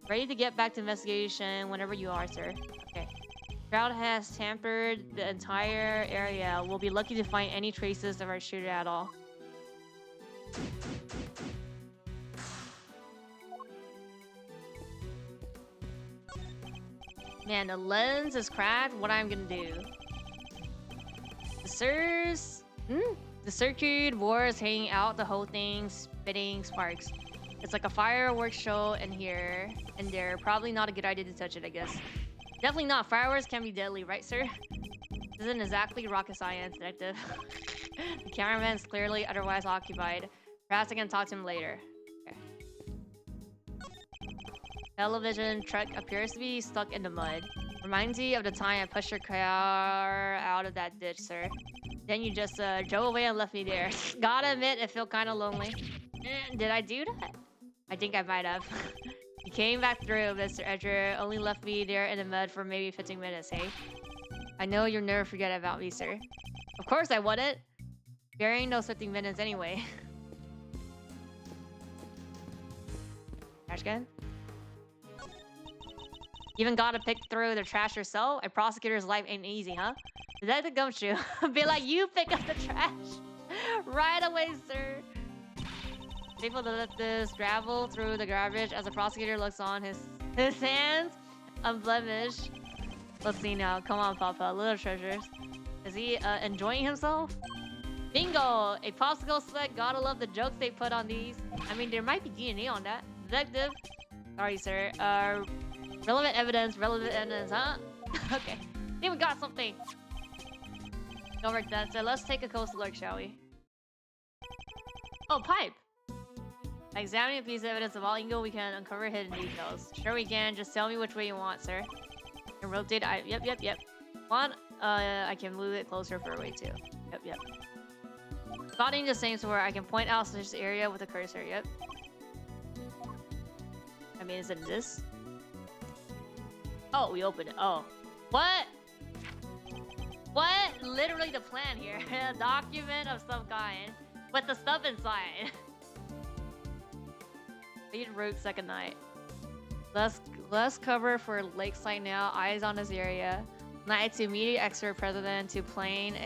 S1: Ready to get back to investigation whenever you are, sir. Okay. Crowd has tampered the entire area. We'll be lucky to find any traces of our shooter at all. Man, the lens is cracked. What I'm gonna do? The circuit board is hanging out. The whole thing spitting sparks. It's like a fireworks show in here and there. Probably not a good idea to touch it, I guess. Definitely not. Fireworks can be deadly, right, sir? This isn't exactly rocket science, detective. The cameraman's clearly otherwise occupied. Perhaps I can talk to him later. Okay. Television truck appears to be stuck in the mud. Reminds me of the time I pushed your car out of that ditch, sir. Then you just drove away and left me there. Gotta admit, it felt kind of lonely. Did I do that? I think I might have. You came back through, Mr. Edger. Only left me there in the mud for maybe 15 minutes, hey? I know you'll never forget about me, sir. Of course I wouldn't. Burying those 15 minutes anyway. Trash can? Even gotta pick through the trash yourself? A prosecutor's life ain't easy, huh? Detective Gumshoe. Be like, you pick up the trash. Right away, sir. People to let this gravel through the garbage as the prosecutor looks on his hands unblemished. Let's see now. Come on, Papa. Little treasures. Is he enjoying himself? Bingo! A popsicle stick. Gotta love the jokes they put on these. I mean, there might be DNA on that. Detective. Sorry, sir. Relevant evidence. Relevant evidence, huh? Okay. I think we got something. Don't work that. So let's take a close look, shall we? Oh, pipe. By examining a piece of evidence of all angle, we can uncover hidden details. Sure we can. Just tell me which way you want, sir. And rotate. Yep. Want? I can move it closer for a way too. Yep. Spotting the same where I can point out this area with a cursor. Yep. I mean, is it this? Oh, we opened it. Oh. What? What? Literally the plan here. A document of some kind with the stuff inside. Lead route second night. Less cover for lakeside now. Eyes on this area. Night to immediate expert president to plane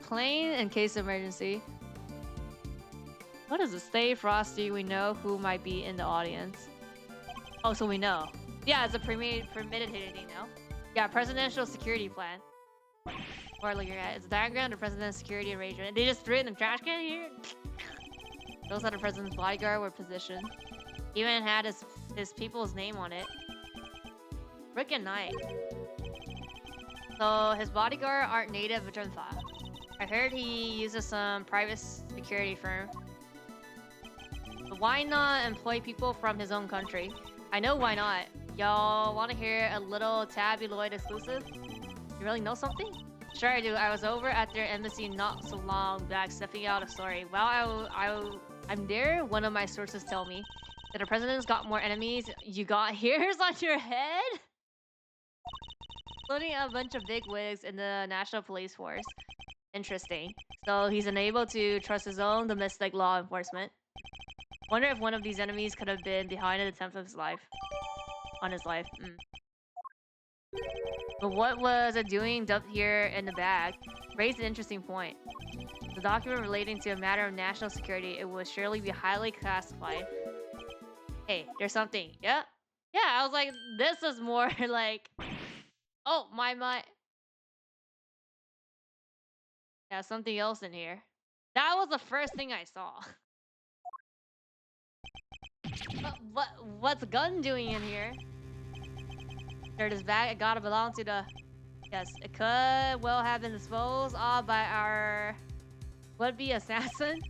S1: in case of emergency. What is it? Stay frosty. We know who might be in the audience. Oh, so we know. Yeah, it's a permitted hidden thing now. Yeah, presidential security plan. Or looking at it's a diagram of the president's security arrangement. They just threw it in the trash can here. Those are the president's bodyguard were positioned. Even had his people's name on it. Frickin' night. So his bodyguard aren't native of Genfa. I heard he uses some private security firm. But why not employ people from his own country? I know why not. Y'all want to hear a little tabloid exclusive? You really know something? Sure I do. I was over at their embassy not so long back, sniffing out a story. While I'm there, one of my sources tell me that the president's got more enemies. You got hairs on your head? Including a bunch of big wigs in the National Police Force. Interesting. So he's unable to trust his own domestic law enforcement. Wonder if one of these enemies could have been behind the attempt of his life. On his life. But what was it doing dumped here in the bag? Raised an interesting point. The document relating to a matter of national security, it would surely be highly classified. Hey, there's something. Yeah? Yeah, I was like, this is more like... Oh, my... Yeah, something else in here. That was the first thing I saw. What's gun doing in here? There's this bag. It gotta belong to the... Yes, it could well have been disposed of by our would-be assassin.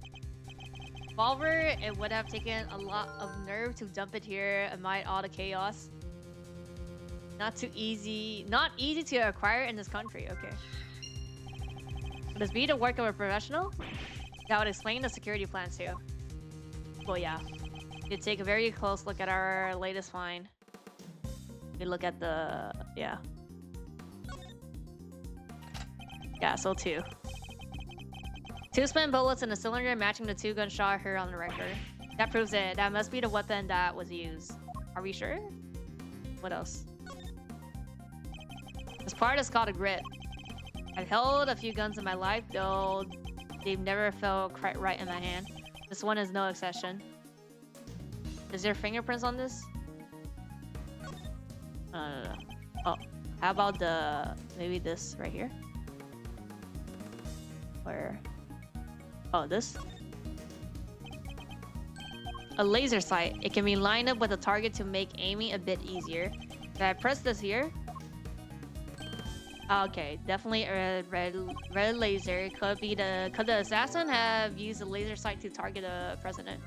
S1: Revolver, it would have taken a lot of nerve to dump it here amid all the chaos. Not easy to acquire in this country. Okay. Would this be the work of a professional? That would explain the security plans too. Well, yeah. You take a very close look at our latest find. We look at the... Yeah. Yeah, so 2. 2 spent bullets in a cylinder matching the 2 gunshot heard on the record. That proves it. That must be the weapon that was used. Are we sure? What else? This part is called a grip. I've held a few guns in my life, though they've never felt quite right in my hand. This one is no exception. Is there fingerprints on this? No. Oh, how about the... Maybe this right here? Or... Oh, this? A laser sight. It can be lined up with a target to make aiming a bit easier. If I press this here... Okay, definitely a red laser. Could the assassin have used a laser sight to target a president?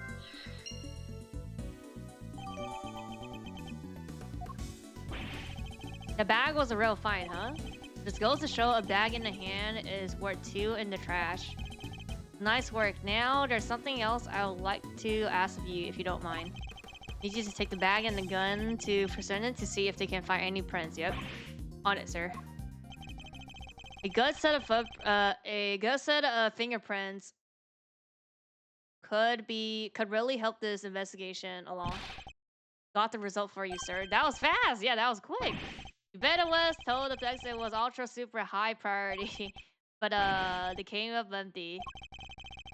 S1: The bag was a real find, huh? This goes to show a bag in the hand is worth 2 in the trash. Nice work. Now, there's something else I would like to ask of you, if you don't mind. Need you to take the bag and the gun to President to see if they can find any prints. Yep. On it, sir. A good set of fingerprints could really help this investigation along. Got the result for you, sir. That was fast. Yeah, that was quick. You bet it was. Told the text it was ultra super high priority. But they came up empty.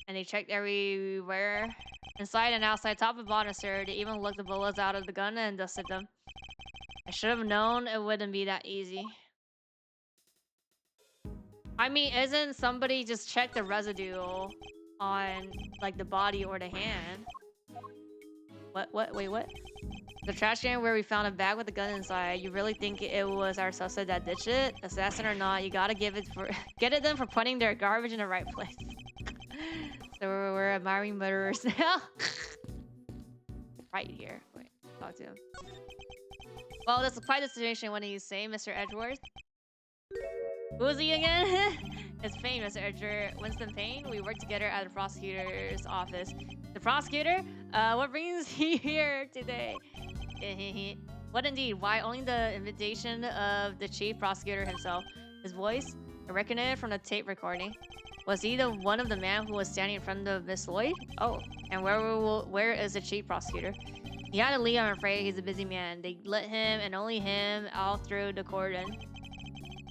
S1: And they checked everywhere. Inside and outside, top and bottom, sir. They even looked the bullets out of the gun and dusted them. I should have known it wouldn't be that easy. I mean, isn't somebody just check the residue on like the body or the hand? What? Wait, what? The trash can where we found a bag with a gun inside. You really think it was our suspect that ditched it? Assassin or not, you gotta give it for get it done for putting their garbage in the right place. So we're admiring murderers now. Right here. Wait, talk to him. Well, that's quite the situation. What do you say, Mr. Edgeworth? Who's he again? It's Payne, Mr. Edger. Winston Payne. We work together at the prosecutor's office. The prosecutor? What brings you here today? What indeed? Why only the invitation of the chief prosecutor himself? His voice? I recognize it from the tape recording. Was he the one of the man who was standing in front of Miss Lloyd? Oh, and where is the chief prosecutor? He had to leave, I'm afraid. He's a busy man. They let him and only him out through the cordon.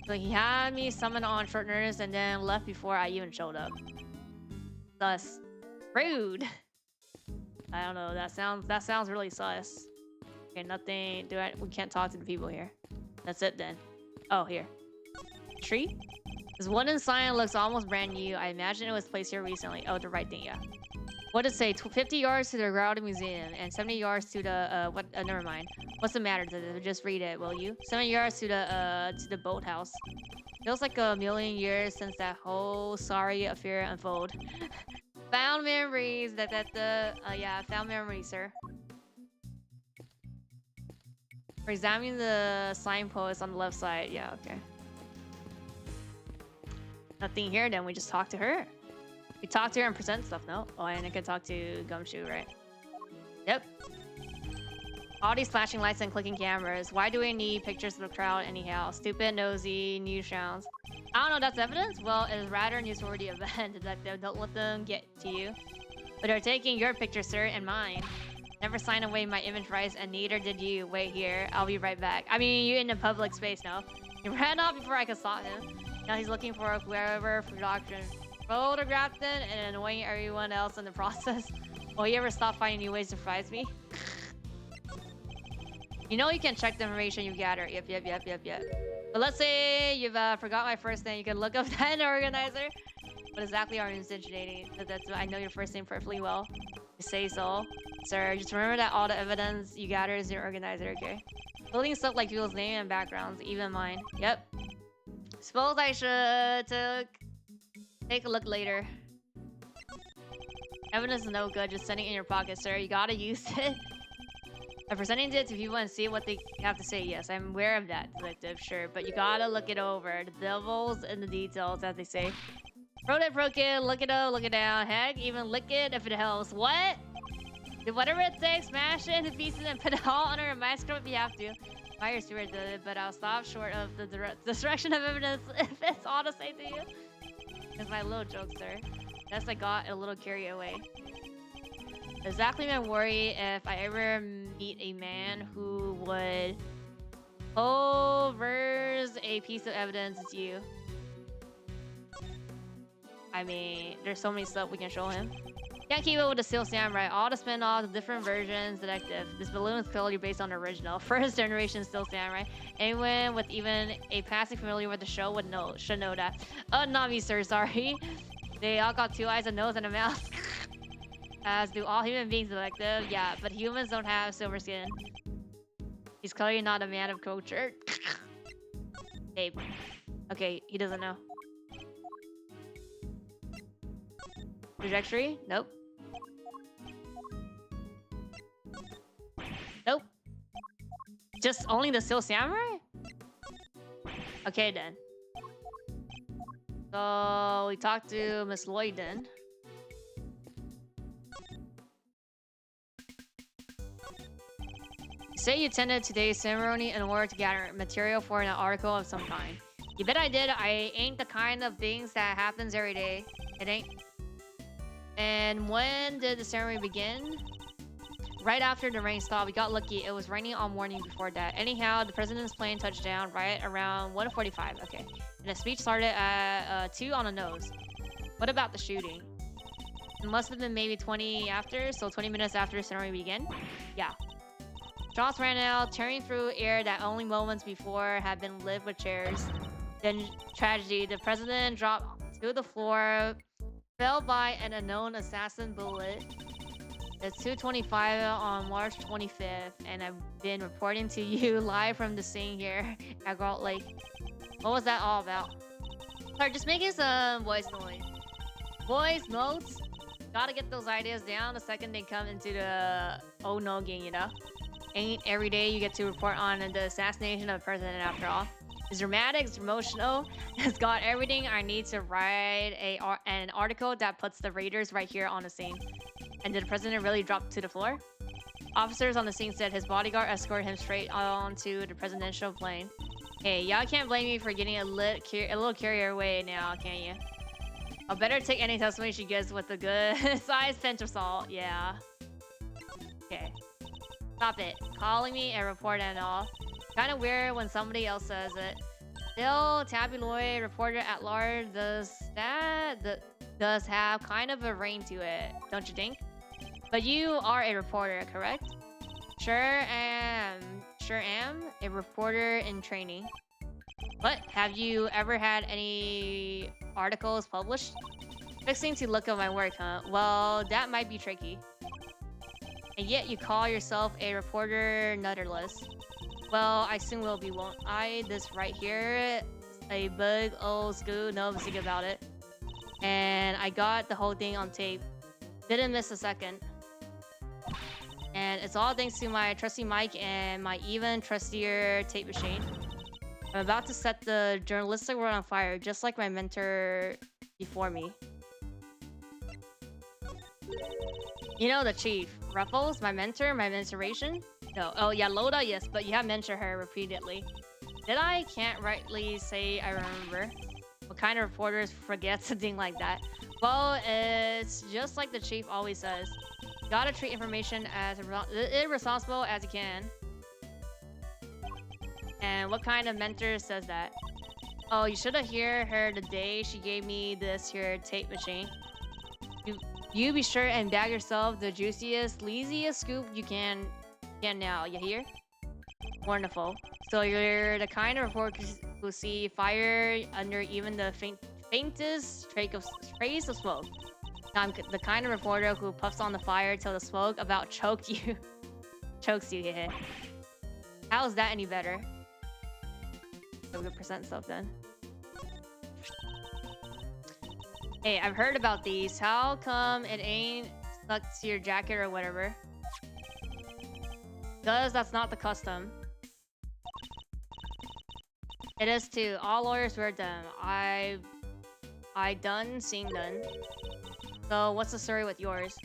S1: So he had me summoned on short notice and then left before I even showed up. Thus, rude. I don't know. That sounds really sus. Okay, nothing. We can't talk to the people here. That's it then. Oh, here. Tree? This wooden sign looks almost brand new. I imagine it was placed here recently. Oh, the right thing, yeah. What did it say? 50 yards to the Ground Museum and 70 yards to the never mind. What's the matter? Just read it, will you? 70 yards to the boathouse. Feels like a million years since that whole sorry affair unfolded. Found memories. Yeah, found memories, sir. We're examining the signpost on the left side. Yeah, okay. Nothing here. Then we just talk to her. We talk to her and present stuff, no? Oh, and I can talk to Gumshoe, right? Yep. All these flashing lights and clicking cameras. Why do we need pictures of the crowd anyhow? Stupid, nosy, news sounds. I don't know, that's evidence? Well, it is rather newsworthy event, detective. Don't let them get to you. But they're taking your picture, sir, and mine. Never signed away my image rights, and neither did you. Wait here, I'll be right back. I mean, you're in a public space now. He ran off before I could stop him. Now he's looking for whoever for doctrine. Photographed it and annoying everyone else in the process. Will you ever stop finding new ways to surprise me? You know you can check the information you gather. Yep. But let's say you've forgot my first name. You can look up that organizer. What exactly are you insinuating? I know your first name perfectly well. You say so. Sir, just remember that all the evidence you gather is your organizer, okay? Building stuff like people's name and backgrounds, even mine. Yep. Suppose I should take a look later. Evidence is no good, just sending it in your pocket, sir. You gotta use it. I'm presenting it to people and see what they have to say. Yes, I'm aware of that, detective, sure. But you gotta look it over. The devil's in the details, as they say. Broke it, look it up, look it down. Heck, even lick it if it helps. What? Do whatever it takes, smash it into pieces and put it all under a microscope if you have to. Fire Stewart did it, but I'll stop short of the destruction of evidence if it's all to say to you. It's my little joke, sir. Guess I got a little carried away. Exactly my worry if I ever meet a man who would pulverize a piece of evidence, it's you. I mean, there's so many stuff we can show him. Can't keep it with the Steel Samurai. All to spin off the different versions, detective. This balloon is clearly based on the original, first generation Steel Samurai. Anyone with even a passing familiar with the show should know that. Not me, sir. Sorry. They all got 2 eyes, a nose, and a mouth. As do all human beings, detective. Yeah, but humans don't have silver skin. He's clearly not a man of culture. Babe. Okay, he doesn't know. Trajectory? Nope. Nope. Just only the Steel Samurai? Okay then. So we talked to Miss Lloyd then. You say you attended today's ceremony in order to gather material for an article of some kind. You bet I did. I ain't the kind of things that happens every day. It ain't. And when did the ceremony begin? Right after the rain stopped. We got lucky. It was raining all morning before that. Anyhow, the president's plane touched down right around 1:45. Okay. And the speech started at 2 on the nose. What about the shooting? It must have been maybe 20 after, so 20 minutes after the ceremony began? Yeah. Shots rang out, tearing through air that only moments before had been lit with chairs. Then tragedy, the president dropped to the floor, fell by an unknown assassin bullet. It's 2:25 on March 25th, and I've been reporting to you live from the scene here at Galt Lake. What was that all about? Sorry, just making some voice noise. Voice notes. Gotta get those ideas down the second they come into the oh no game, you know? Ain't every day you get to report on the assassination of the president after all. It's dramatic, it's emotional. It's got everything I need to write an article that puts the raiders right here on the scene. And did the president really drop to the floor? Officers on the scene said his bodyguard escorted him straight onto the presidential plane. Hey, y'all can't blame me for getting a little carried away now, can you? I'll better take any testimony she gives with a good sized pinch of salt. Yeah. Okay. Stop it. Calling me a reporter and all. Kind of weird when somebody else says it. Still, tabloid reporter at large does have kind of a ring to it, don't you think? But you are a reporter, correct? Sure am a reporter in training. What? Have you ever had any articles published? Fixing to look at my work, huh? Well, that might be tricky. And yet you call yourself a reporter nutterless. Well, I soon will be, won't I? This right here, a big old school nosy about it. And I got the whole thing on tape. Didn't miss a second. And it's all thanks to my trusty mic and my even trustier tape machine. I'm about to set the journalistic world on fire, just like my mentor before me. You know the chief. Ruffles, my mentor, my mentoration? No. Oh yeah, Loda, yes, but you have mentioned her repeatedly. Did I? Can't rightly say I remember. What kind of reporters forget something like that? Well, it's just like the chief always says. You gotta treat information as irresponsible as you can. And what kind of mentor says that? Oh, you should have heard her the day she gave me this here tape machine. You be sure and bag yourself the juiciest, laziest scoop you can now, you hear? Wonderful. So you're the kind of reporter who see fire under even the faintest trace of smoke. I'm the kind of reporter who puffs on the fire till the smoke about chokes you, yeah. How is that any better? So we present stuff then. Hey, I've heard about these. How come it ain't stuck to your jacket or whatever? Because that's not the custom. It is too. All lawyers wear them. I done, seen done. So what's the story with yours?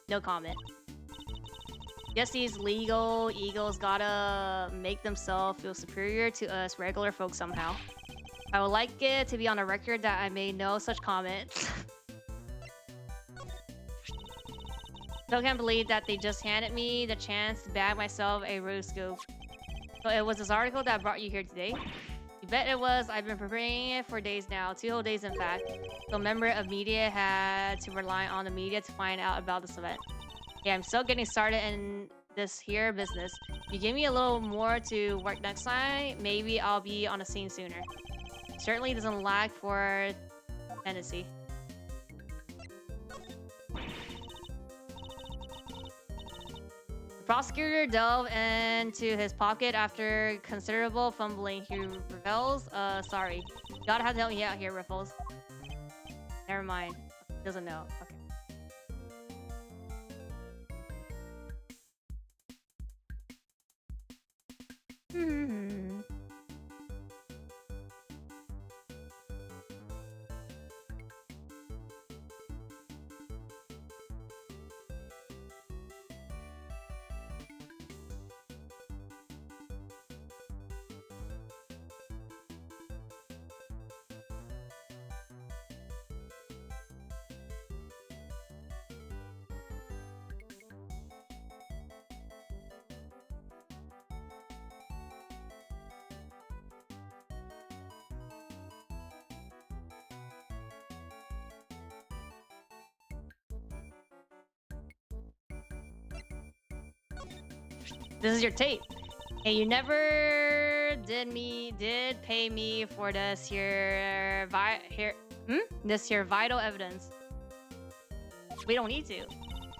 S1: No comment. Guess these legal eagles gotta make themselves feel superior to us regular folks somehow. I would like it to be on a record that I made no such comments. Still can't believe that they just handed me the chance to bag myself a rude scoop. So it was this article that brought you here today? You bet it was. I've been preparing it for days now. 2 whole days in fact. So a member of media had to rely on the media to find out about this event. Yeah, I'm still getting started in this here business. If you give me a little more to work next time, maybe I'll be on a scene sooner. Certainly doesn't lack for tendency. The prosecutor delved into his pocket after considerable fumbling. He reveals, sorry. You gotta have to help me out here, Riffles. Never mind. Doesn't know. Okay. This is your tape. And you never did pay me for this here this here vital evidence. We don't need to.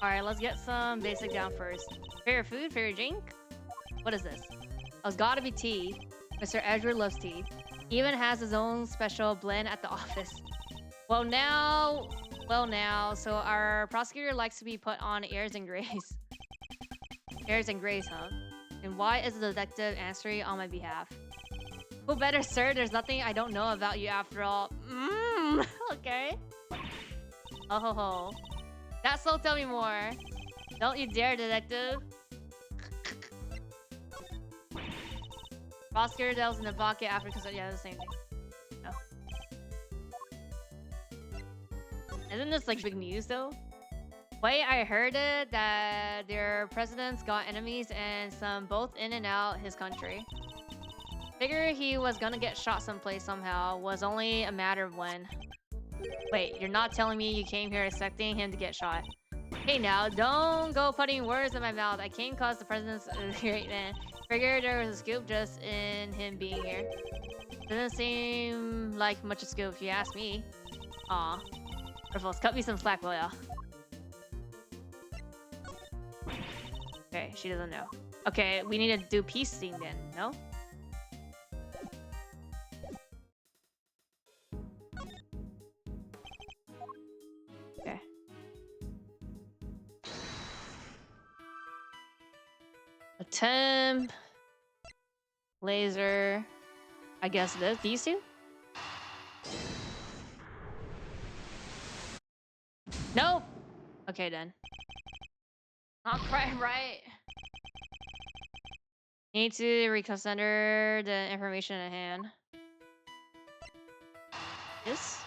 S1: Alright, let's get some basic down first. Favorite food, favorite drink? What is this? Oh, it's gotta be tea. Mr. Edward loves tea. Even has his own special blend at the office. Well now, so our prosecutor likes to be put on airs and grays. Airs and grays, huh? And why is the detective answering on my behalf? Who better, sir? There's nothing I don't know about you after all. Okay. Oh ho ho. That's so, tell me more. Don't you dare, detective. Prosecutor delves in the bucket after, because yeah, the same thing. No. Isn't this like big news though? Wait, I heard it that their president's got enemies and some both in and out his country. Figure he was gonna get shot someplace somehow. Was only a matter of when. Wait, you're not telling me you came here expecting him to get shot? Hey now, don't go putting words in my mouth. I came cause the president's a great man. Figured there was a scoop just in him being here. Doesn't seem like much a scoop if you ask me. Aw. Riffles, cut me some slack, will ya? Okay, she doesn't know. Okay, we need to do peace thing then, no? Okay. Attempt. Laser. I guess these two? Nope! Okay then. Not quite right. Need to reconsider the information at hand. This?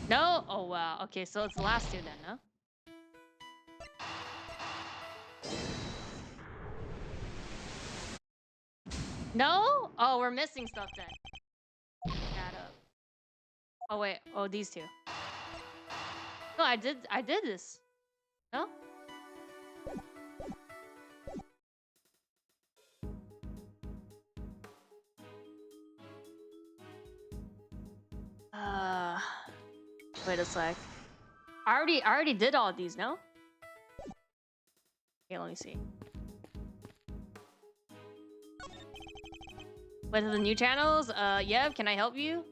S1: No? Oh wow. Okay, so it's the last two then, no? No? Oh, we're missing stuff then. Add up. Oh wait. Oh, these two. No, I did this. No? Wait a sec. I already did all of these, no? Okay, let me see. Wait, the new channels? Yeah, can I help you?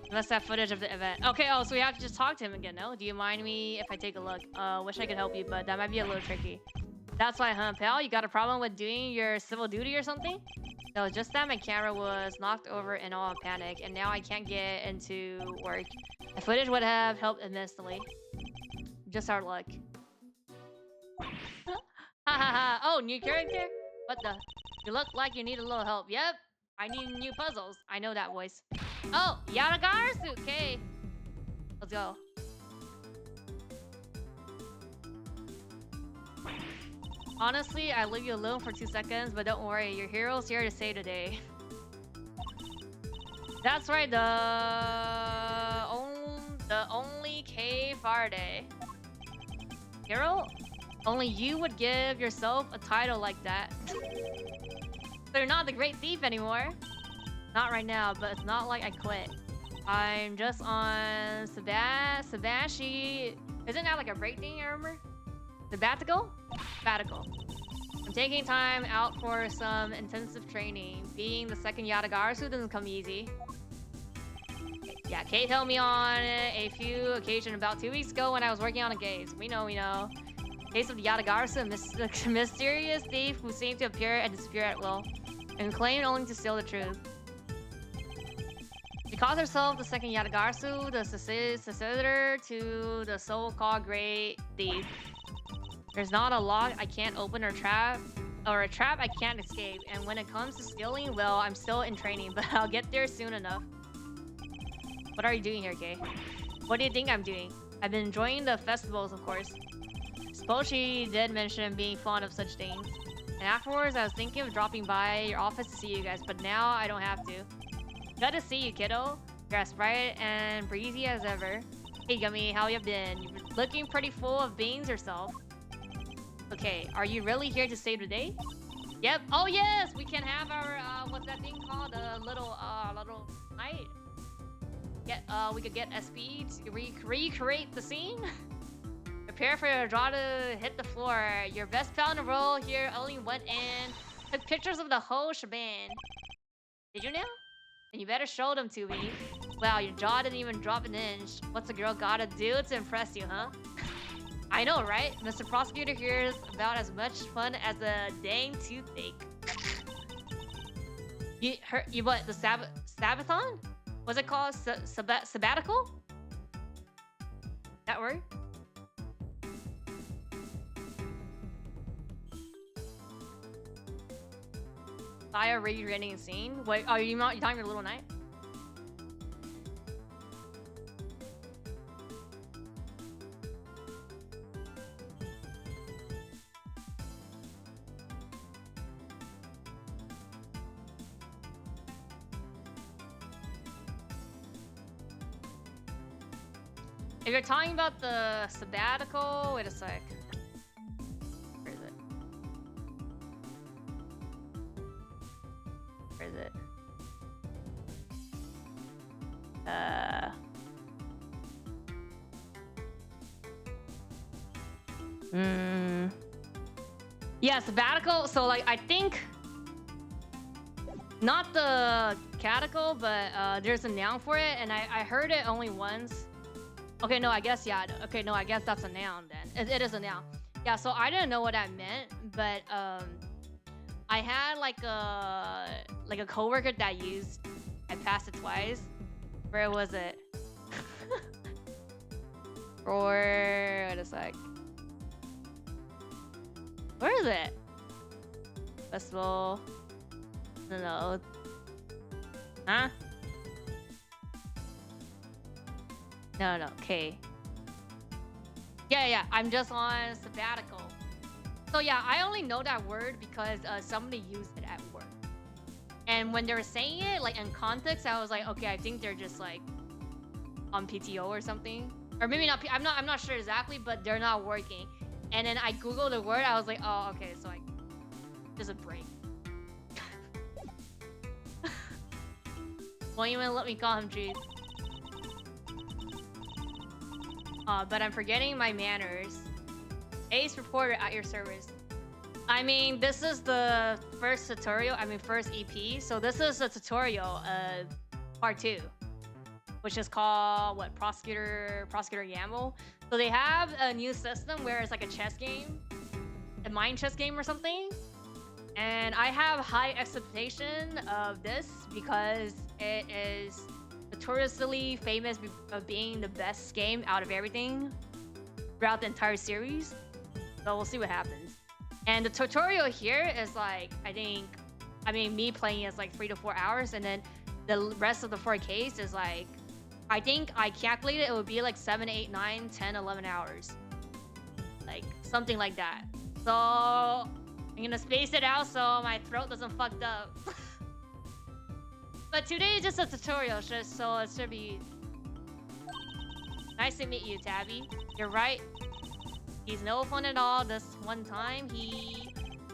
S1: Unless that footage of the event. Okay, oh, so we have to just talk to him again, no? Do you mind me if I take a look? Wish I could help you, but that might be a little tricky. That's why, huh, pal? You got a problem with doing your civil duty or something? No, just that my camera was knocked over in all panic, and now I can't get into work. The footage would have helped immensely. Just our luck. Ha ha ha. Oh, new character? What the? You look like you need a little help. Yep. I need new puzzles. I know that voice. Oh, Yadagarasu. Okay. Let's go. Honestly, I leave you alone for 2 seconds, but don't worry. Your hero's here to save the day. That's right. The only K Faraday. Hero? Only you would give yourself a title like that. So you're not the great thief anymore. Not right now, but it's not like I quit. I'm just on Sabashi. Isn't that like a break thing, I remember? Sabbatical? Sabbatical. I'm taking time out for some intensive training. Being the second Yadagarasu doesn't come easy. Yeah, Kate helped me on a few occasions about 2 weeks ago when I was working on a case. We know. Case of the Yadagarasu, a mysterious thief who seemed to appear and disappear at will, and claimed only to steal the truth. She calls herself the second Yadagarasu, the successor to the so-called great thief. There's not a lock I can't open or a trap I can't escape. And when it comes to stealing, well, I'm still in training, but I'll get there soon enough. What are you doing here, Kay? What do you think I'm doing? I've been enjoying the festivals, of course. Suppose she did mention being fond of such things. And afterwards, I was thinking of dropping by your office to see you guys, but now I don't have to. Glad to see you, kiddo. You're as bright and breezy as ever. Hey, Gummy, how you been? You've been looking pretty full of beans yourself. Okay, are you really here to save the day? Yep. Oh yes, we can have our what's that thing called? Little night. We could get SP to recreate the scene. Prepare for your draw to hit the floor. Your best pal in the roll here only went in. Took pictures of the whole shebang. Did you now? And you better show them to me. Wow, your jaw didn't even drop an inch. What's a girl gotta do to impress you, huh? I know, right? Mr. Prosecutor here is about as much fun as a dang toothache. You what? The Sabathon? What's it called? Sabbatical? That word? Fire re-renting scene? Wait, are you talking about Little Night? If you're talking about the sabbatical, wait a sec. Where is it? Where is it? Yeah, sabbatical. So like, I think not the catechol, but there's a noun for it, and I heard it only once. Okay, no, I guess, yeah. Okay, no, I guess that's a noun then. It is a noun. Yeah, so I didn't know what that meant, but I had like a coworker that used, I passed it twice. Where was it? Or, wait a sec. Where is it? Festival. No. Huh? No. Okay. Yeah. I'm just on sabbatical. So yeah, I only know that word because somebody used it at work. And when they were saying it, like in context, I was like, okay, I think they're just like on PTO or something, or maybe not. I'm not sure exactly, but they're not working. And then I googled the word. I was like, oh, okay, so like, there's a break. Won't even let me call him Jude. But I'm forgetting my manners. Ace reporter at your service. I mean, this is the first tutorial. I mean, first EP. So this is a tutorial of part 2, which is called what? Prosecutor Gamble. So they have a new system where it's like a chess game, a mind chess game or something. And I have high expectation of this because it is notoriously famous of being the best game out of everything throughout the entire series. So we'll see what happens. And the tutorial here is like, I mean, me playing is like 3 to 4 hours, and then the rest of the 4Ks is like, I think I calculated it would be like 7, 8, 9, 10, 11 hours. Like something like that. So I'm gonna space it out so my throat doesn't fucked up. But today is just a tutorial, so it should be nice to meet you, Tabby. You're right. He's no fun at all. This one time, we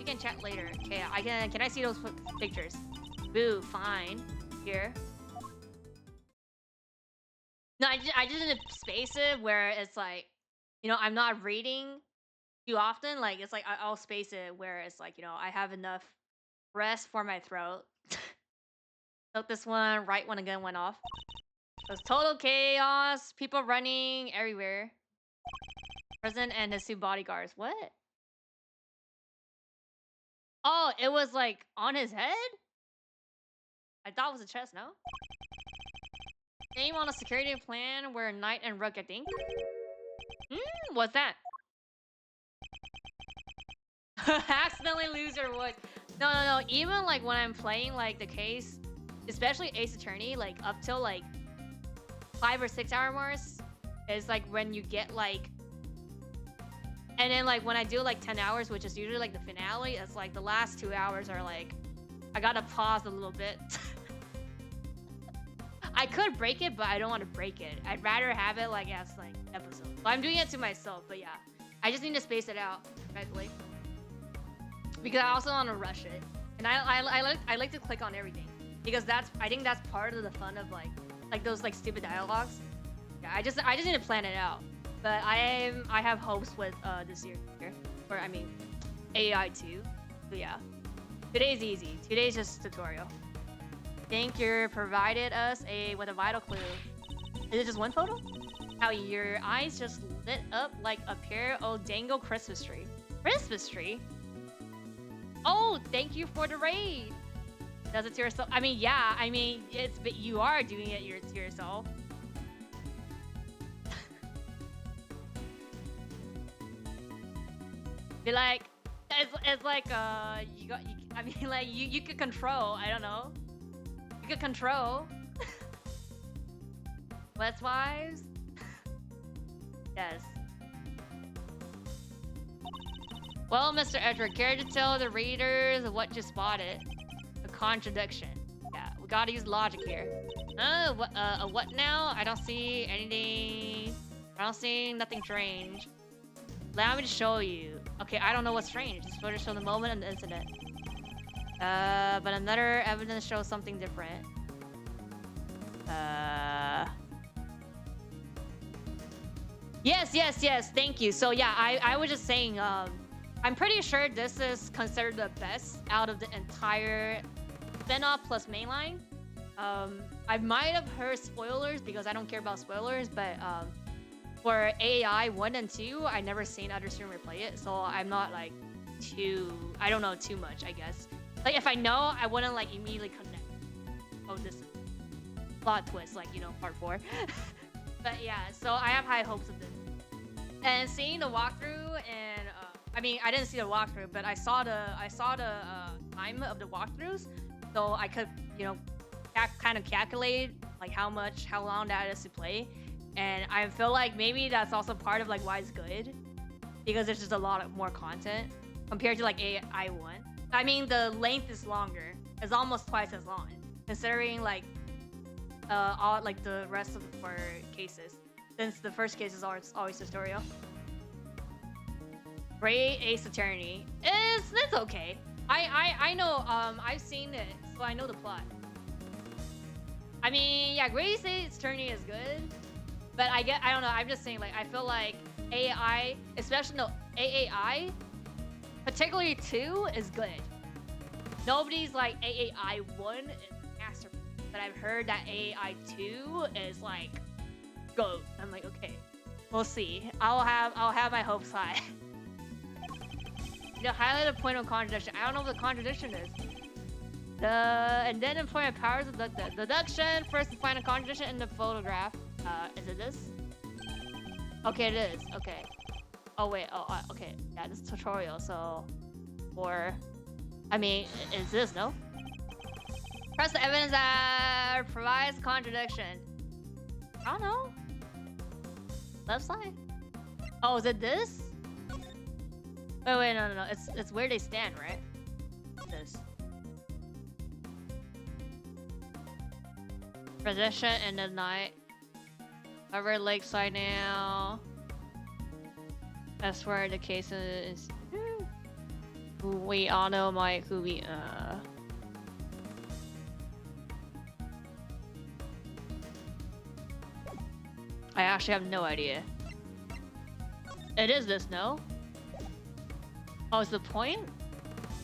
S1: can chat later. Okay, can I see those pictures? Boo, fine. Here. No, I just didn't space it where it's like, you know, I'm not reading too often. Like, it's like I'll space it where it's like, you know, I have enough rest for my throat. Took this one right when a gun went off. It was total chaos. People running everywhere. President and his 2 bodyguards. What? Oh, it was like on his head? I thought it was a chest, no? Game on a security plan where Knight and Rook, I think. What's that? Accidentally lose your wood. No. Even like when I'm playing like the case, especially Ace Attorney, like up till like 5 or 6 hour marks, is like when you get like, and then like when I do like 10 hours, which is usually like the finale, it's like the last 2 hours are like, I gotta pause a little bit. I could break it, but I don't want to break it. I'd rather have it like as like episode. So I'm doing it to myself, but yeah. I just need to space it out, rightfully. because I also want to rush it, and I like to click on everything because I think that's part of the fun of like those like stupid dialogues. Yeah, I just need to plan it out, but I have hopes with this year, or I mean AI 2. So yeah, today's easy. Today's just tutorial. Think you provided us with a vital clue. Is it just one photo? How your eyes just lit up like a pair of dango Christmas tree. Christmas tree? Oh, thank you for the raid. Does it to yourself? I mean, yeah. I mean, but you are doing it to yourself. Be like, it's like I mean, like you could control. I don't know. You could control. West wives. Yes. Well, Mr. Edward, care to tell the readers what you spotted? A contradiction. Yeah, we gotta use logic here. What now? I don't see anything. I don't see nothing strange. Allow me to show you. Okay, I don't know what's strange. This photo shows the moment and the incident. But another evidence shows something different. Yes. Thank you. So yeah, I was just saying. I'm pretty sure this is considered the best out of the entire spin-off plus mainline. I might have heard spoilers because I don't care about spoilers, but for AI 1 and 2, I never seen other streamer play it, so I'm not like I don't know too much, I guess. Like if I know, I wouldn't like immediately connect. Oh, this plot twist, like part 4. But yeah, so I have high hopes of this. And seeing the walkthrough, and I mean, I didn't see the walkthrough, but I saw the time of the walkthroughs, so I could kind of calculate like how long that is to play. And I feel like maybe that's also part of like why it's good, because there's just a lot of more content compared to like AI 1. I mean, the length is longer. It's almost twice as long, considering like all like the rest of the 4 cases, since the first case is always tutorial. Great Ace Attorney. It's okay. I know. I've seen it, so I know the plot. I mean, yeah, Great Ace Attorney is good. But I don't know, I'm just saying, like, I feel like AI, especially, AAI, particularly 2, is good. Nobody's like AAI 1 is masterful, but I've heard that AAI 2 is like, GOAT. I'm like, okay, we'll see. I'll have my hopes high. Highlight a point of contradiction. I don't know what the contradiction is. And then employment powers deducted. Deduction, first to find a contradiction in the photograph. Is it this? Okay, it is. Okay. Oh wait. Oh, okay. Yeah, this is tutorial. So, I mean, is this no? Press the evidence that provides contradiction. I don't know. Left side. Oh, is it this? Wait, no. It's where they stand, right? This. Possession in the night. Over lakeside now. That's where the case is. We all know who we I actually have no idea. It is this, no? Oh, it's the point?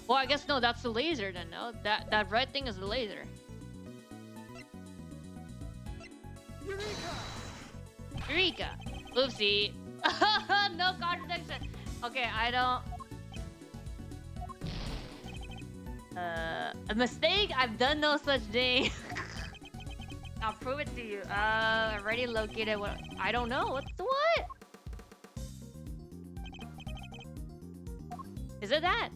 S1: Well, I guess no, that's the laser then, no? That red thing is the laser. Eureka! Oopsie. No contradiction. Okay, I don't. A mistake? I've done no such thing. I'll prove it to you. Already located what? I don't know. What's the what? Is it that?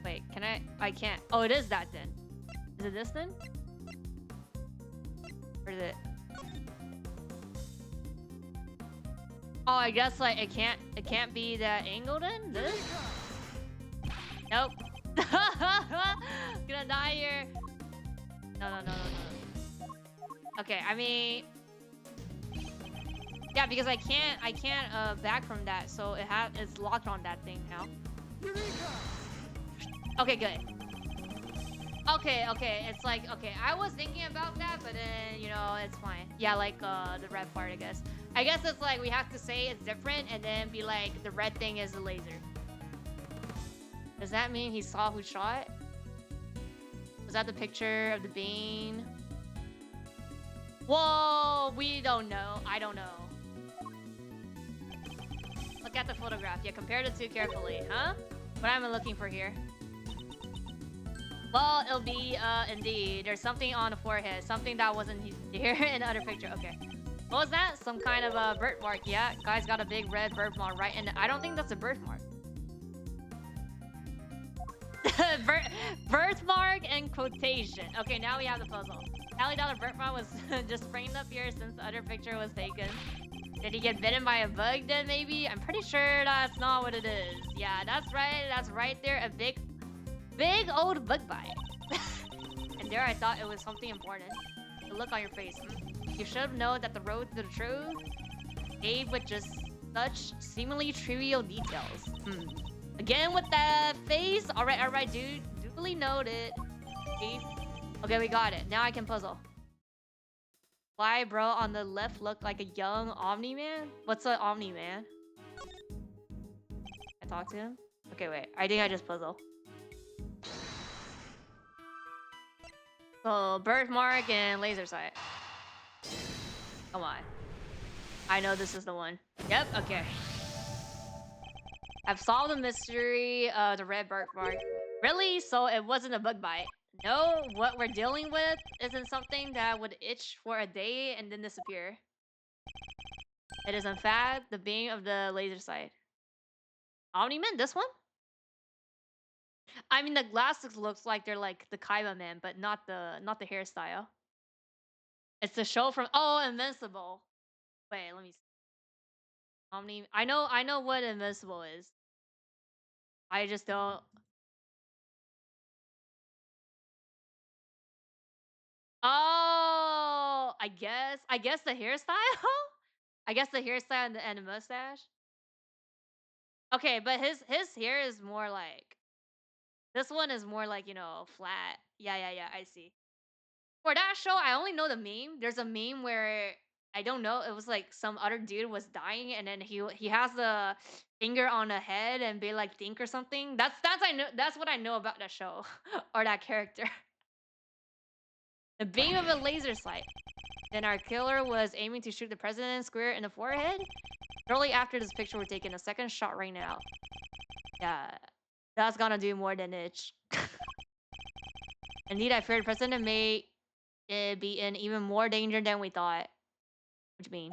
S1: Wait, can I can't. Oh, it is that then. Is it this then? Or is it? Oh, I guess like it can't be that angle then? This? Nope. Gonna die here. No. Okay, I mean, yeah, because I can't back from that, so it's locked on that thing now. Okay, good. Okay, okay. It's like, okay, I was thinking about that, but then, you know, it's fine. Yeah, like the red part, I guess. I guess it's like we have to say it's different and then be like, the red thing is the laser. Does that mean he saw who shot? Was that the picture of the bean? Whoa, we don't know. I don't know. Look at the photograph. Yeah, compare the two carefully, huh? What am I looking for here? Well, it'll be, indeed. There's something on the forehead. Something that wasn't here in the other picture. Okay. What was that? Some kind of a birthmark. Yeah, guy's got a big red birthmark right in the... I don't think that's a birthmark. Birthmark and quotation. Okay, now we have the puzzle. Tally dollar birthmark was just framed up here since the other picture was taken. Did he get bitten by a bug then, maybe? I'm pretty sure that's not what it is. Yeah, that's right. That's right there. A big old bug bite. And there I thought it was something important. The look on your face. You should have known that the road to the truth gave with just such seemingly trivial details. Again with that face. Alright, dude. Duly noted. Okay, we got it. Now I can puzzle. Why, bro, on the left look like a young Omni-Man? What's an Omni-Man? I talk to him? Okay, wait. I think I just puzzle. So, birthmark and laser sight. Come on. I know this is the one. Yep, okay. I've solved the mystery of the red birthmark. Really? So it wasn't a bug bite? No, what we're dealing with isn't something that would itch for a day and then disappear. It is in fact the beam of the laser sight. Omni-Man, this one? I mean, the glasses looks like they're like the Kaiba Man, but not the hairstyle. It's the show from Invincible. Wait, let me see. Omni. I know what Invincible is. I just don't. Oh, I guess the hairstyle. I guess the hairstyle and the mustache. Okay, but his hair is more like. This one is more like, you know, flat. Yeah, I see. For that show, I only know the meme. There's a meme where I don't know. It was like some other dude was dying, and then he has the finger on the head and be like think or something. That's I know. That's what I know about that show or that character. The beam of a laser sight. Then our killer was aiming to shoot the president square in the forehead. Shortly after this picture was taken, a second shot rang out. Yeah, that's gonna do more than itch. Indeed, I feared the president may be in even more danger than we thought. What do you mean?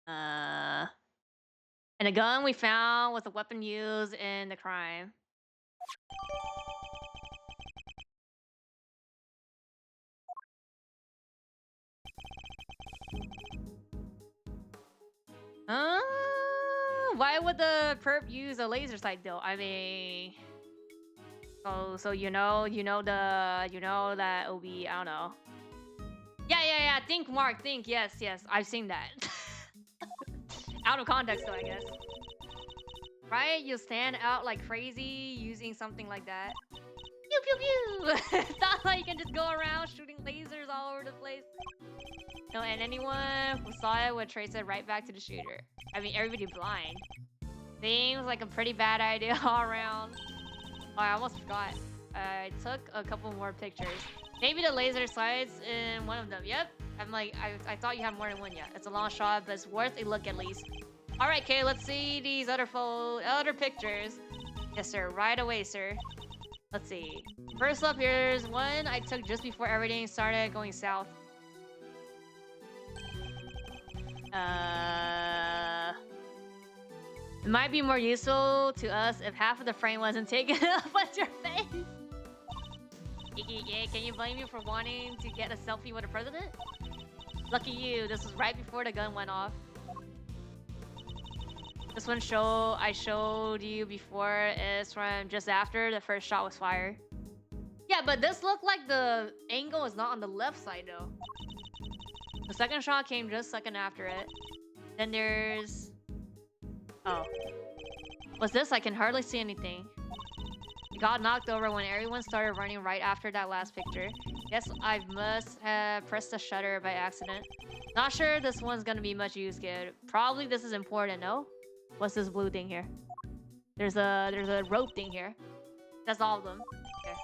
S1: And the gun we found was a weapon used in the crime. Why would the perp use a laser sight though? I mean, so you know that OB. I don't know. Yeah. Think, Mark. Think. Yes. I've seen that. Out of context, though, I guess. Right? You stand out like crazy using something like that. Pew pew pew. It's not like you can just go around shooting lasers all over the place. No, and anyone who saw it would trace it right back to the shooter. I mean, everybody blind. Seems like a pretty bad idea all around. Oh, I almost forgot. I took a couple more pictures. Maybe the laser sights in one of them. Yep. I'm like, I thought you had more than one yet. It's a long shot, but it's worth a look at least. All right, Kay, let's see these other pictures. Yes, sir. Right away, sir. Let's see. First up, here's one I took just before everything started going south. It might be more useful to us if half of the frame wasn't taken up with your face. Yeah, can you blame me for wanting to get a selfie with the president? Lucky you, this was right before the gun went off. This one I showed you before is from just after the first shot was fired. Yeah, but this looked like the angle is not on the left side though. The second shot came just a second after it. Then there's... Oh. What's this? I can hardly see anything. It got knocked over when everyone started running right after that last picture. Guess I must have pressed the shutter by accident. Not sure this one's gonna be much use, kid. Probably this is important, no? What's this blue thing here? There's a rope thing here. That's all of them. Okay.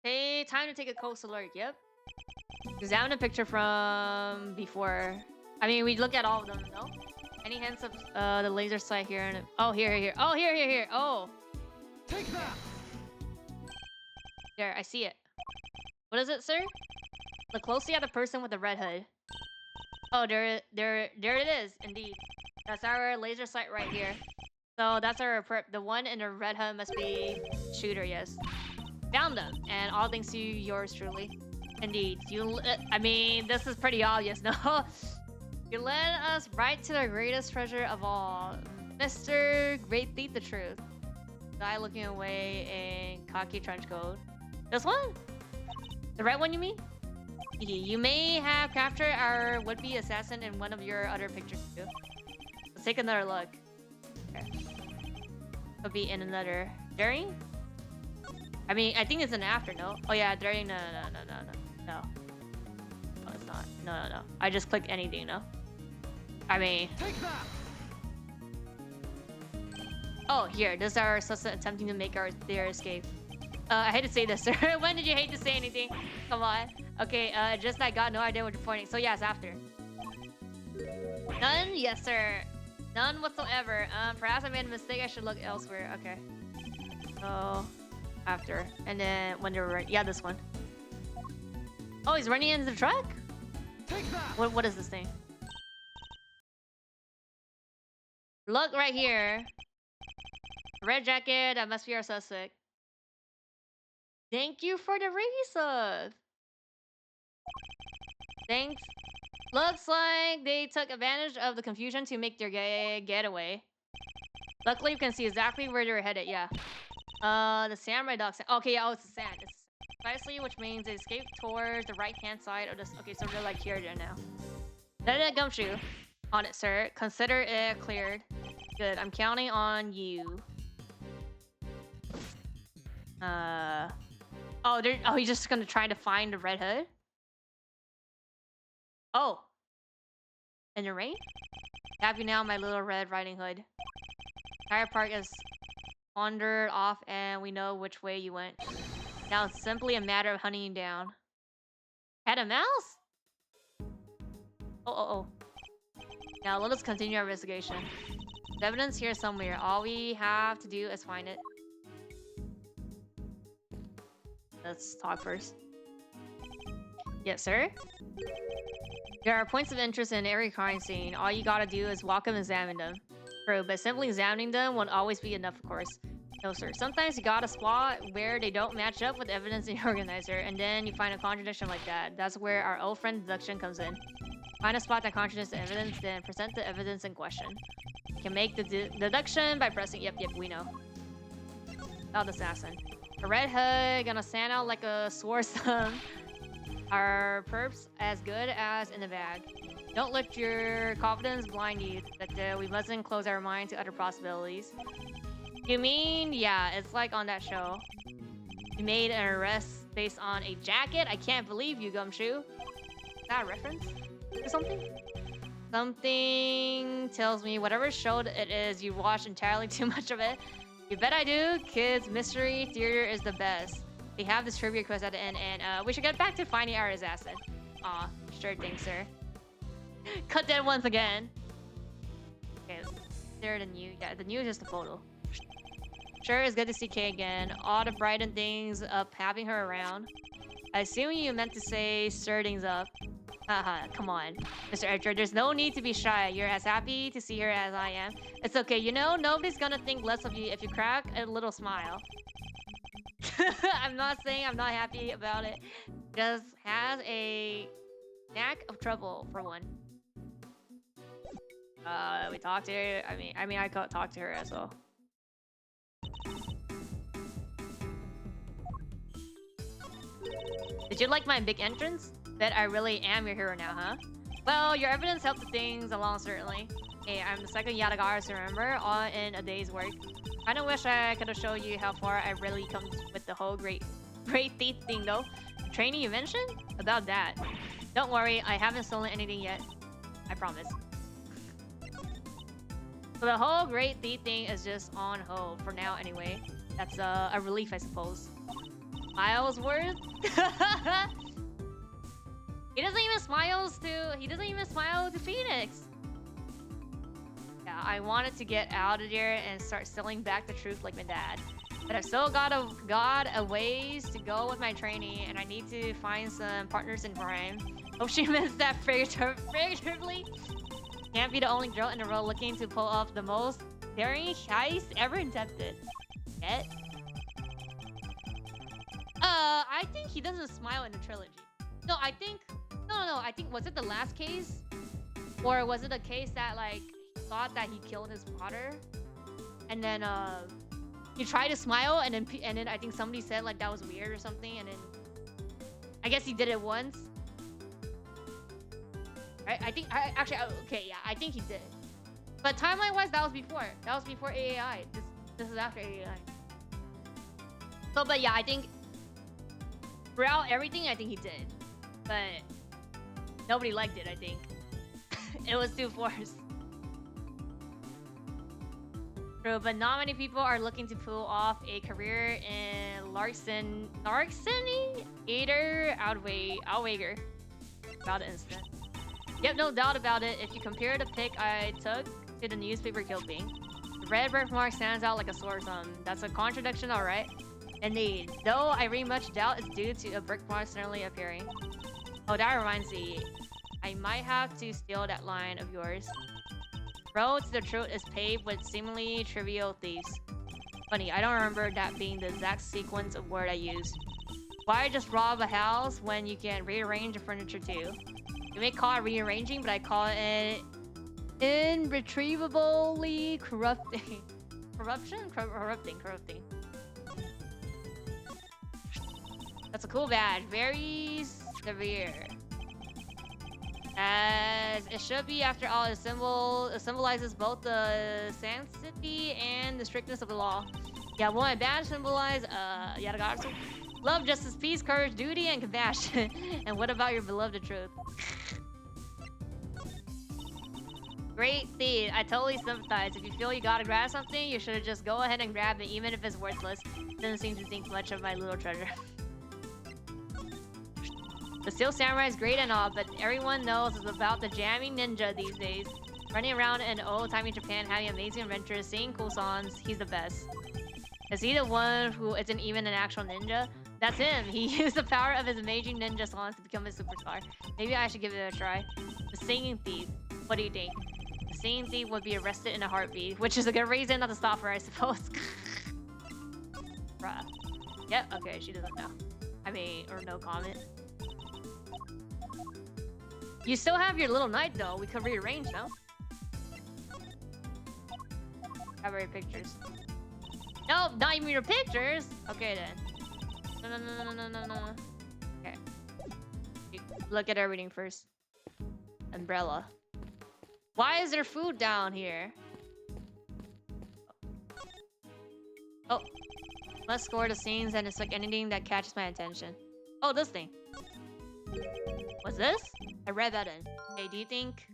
S1: Hey, time to take a close alert. Yep. Examine a picture from before. I mean, we look at all of them, no? Any hints of the laser sight here? And oh, here. Oh, here. Oh.
S2: Take that.
S1: There, I see it. What is it, sir? Look closely at the person with the red hood. Oh, there it is. Indeed, that's our laser sight right here. So that's our the one in the red hood must be shooter. Yes, found them, and all thanks to yours truly. Indeed, I mean, this is pretty obvious, no? You led us right to the greatest treasure of all, Mr. Great Thief, the Truth. Guy looking away in khaki trench coat. This one? The red one, you mean? You may have captured our would-be assassin in one of your other pictures too. Let's take another look. Okay. Could be in another. During? I mean, I think it's an after, no? Oh yeah, during. No. No, it's not. No. I just click anything, no? I mean.
S2: Take that.
S1: Oh, here. This is our suspect attempting to make their escape. I hate to say this, sir. When did you hate to say anything? Come on. Okay, just I got no idea what you're pointing. So yeah, it's after. None? Yes, sir. None whatsoever. Perhaps I made a mistake. I should look elsewhere. Okay. So, after. And then when they're running. Yeah, this one. Oh, he's running into the truck?
S2: Take that.
S1: What is this thing? Look right here. Red jacket. That must be our suspect. Thank you for the resub. Thanks. Looks like they took advantage of the confusion to make their getaway. Luckily, you can see exactly where they're headed. Yeah. The samurai dog. Okay, oh, it's the sand. It's precisely, which means they escaped towards the right-hand side of this. Okay, so they're like here now. That gumshoe. On it, sir. Consider it cleared. Good. I'm counting on you. Oh, he's just gonna try to find the red hood. Oh. In the rain? Happy now, my little Red Riding Hood. Tire park is wandered off, and we know which way you went. Now it's simply a matter of hunting you down. Had a mouse? Oh. Now let us continue our investigation. There's evidence here somewhere. All we have to do is find it. Let's talk first. Yes, sir? There are points of interest in every crime scene. All you gotta do is walk and examine them. True, but simply examining them won't always be enough, of course. No, sir. Sometimes you gotta spot where they don't match up with evidence in the organizer, and then you find a contradiction like that. That's where our old friend deduction comes in. Find a spot that contradicts the evidence, then present the evidence in question. You can make the deduction by pressing... Yep, we know. About the assassin. A red hood gonna stand out like a sore thumb. Our perps as good as in the bag. Don't let your confidence blind you, but we mustn't close our mind to other possibilities. You mean, yeah, it's like on that show. You made an arrest based on a jacket? I can't believe you, Gumshoe. Is that a reference or something? Something tells me whatever show it is, you watch entirely too much of it. You bet I do. Kids, mystery theater is the best. They have this trivia quiz at the end, and we should get back to finding our assassin. Aw, sure thing, sir. Cut that once again. Okay, there the new. Yeah, the new is just a photo. Sure, it's good to see Kay again. All the brighten things up having her around. I assume you meant to say stir things up. Haha, come on. Mr. Edgar, there's no need to be shy. You're as happy to see her as I am. It's okay, you know, nobody's gonna think less of you if you crack a little smile. I'm not saying I'm not happy about it. Just has a knack of trouble, for one. We talked to her. I mean, I talked to her as well. Did you like my big entrance? Bet I really am your hero now, huh? Well, your evidence helped the things along, certainly. Hey, I'm the second Yatagarasu, remember? All in a day's work. Kinda wish I could have showed you how far I really come with the whole great thief thing though. Training you mentioned? About that. Don't worry, I haven't stolen anything yet. I promise. So the whole great thief thing is just on hold for now anyway. That's a relief, I suppose. Miles worth? He doesn't even smile to Phoenix. Yeah, I wanted to get out of there and start selling back the truth like my dad. But I've still got a ways to go with my training, and I need to find some partners in crime. Hope she meant that figuratively. Can't be the only girl in the row looking to pull off the most daring heist ever attempted. Yet? I think he doesn't smile in the trilogy. No, I think... No. I think... Was it the last case? Or was it a case that, like, thought that he killed his father? And then, he tried to smile, and then I think somebody said, like, that was weird or something, and then... I guess he did it once. Right? I think... okay, yeah, I think he did. But timeline-wise, that was before. That was before AAI. This is after AAI. So, but yeah, I think... Throughout everything, I think he did. But... Nobody liked it, I think. It was too forced. True, but not many people are looking to pull off a career in larceny? Outwager. About the incident. Yep, no doubt about it. If you compare the pic I took to the newspaper clipping, the red birthmark stands out like a sore thumb. That's a contradiction, alright? Indeed. Though I very much doubt it's due to a birthmark suddenly appearing. Oh, that reminds me. I might have to steal that line of yours. Road to the truth is paved with seemingly trivial thieves. Funny, I don't remember that being the exact sequence of word I used. Why just rob a house when you can rearrange the furniture too? You may call it rearranging, but I call it irretrievably corrupting. Corrupting. That's a cool badge. Very severe. As it should be, after all, it symbolizes both the sanctity and the strictness of the law. Yeah, well, my badge symbolize Yatagarasu. Love, justice, peace, courage, duty, and compassion. And what about your beloved truth? Great thief. I totally sympathize. If you feel you gotta grab something, you should just go ahead and grab it, even if it's worthless. Doesn't seem to think much of my little treasure. The Steel Samurai is great and all, but everyone knows it's about the jamming ninja these days. Running around in old-timey Japan, having amazing adventures, singing cool songs, he's the best. Is he the one who isn't even an actual ninja? That's him! He used the power of his amazing ninja songs to become a superstar. Maybe I should give it a try. The Singing Thief. What do you think? The Singing Thief would be arrested in a heartbeat, which is a good reason not to stop her, I suppose. Bruh. Yep, okay, she doesn't know. I mean, or no comment. You still have your little knight though. We could rearrange, no? Cover your pictures. Nope, not even your pictures. Okay then. No. Okay. Look at everything first. Umbrella. Why is there food down here? Oh. Let's score the scenes and it's like anything that catches my attention. Oh, this thing. What's this? I read that in. Hey, do you think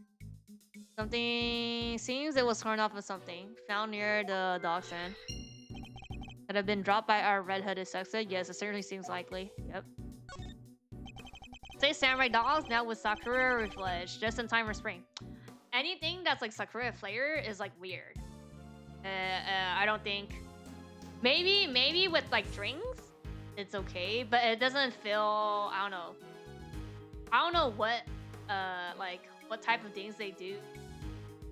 S1: something seems it was torn off of something found near the dog stand? That have been dropped by our red-hooded suspect? Yes, it certainly seems likely. Yep. Say samurai dogs now with Sakura refledged, just in time for spring. Anything that's like Sakura flavor is like weird. I don't think. Maybe with like drinks, it's okay, but it doesn't feel. I don't know what what type of things they do.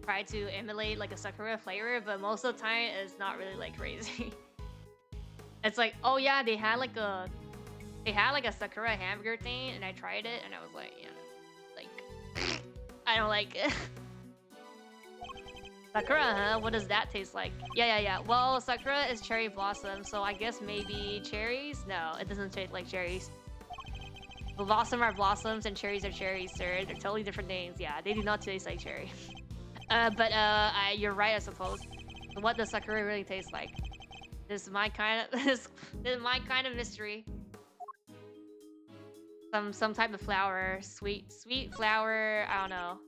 S1: Try to emulate like a Sakura flavor, but most of the time it's not really like crazy. It's like, oh yeah, they had like a Sakura hamburger thing, and I tried it, and I was like, yeah, like I don't like it. Sakura, huh? What does that taste like? Yeah. Well, Sakura is cherry blossom, so I guess maybe cherries? No, it doesn't taste like cherries. Blossom are blossoms and cherries are cherries, sir. They're totally different things. Yeah, they do not taste like cherry. You're right, I suppose. What does sakura really taste like? This is my kind of this is my kind of mystery. Some type of flower, sweet flower. I don't know.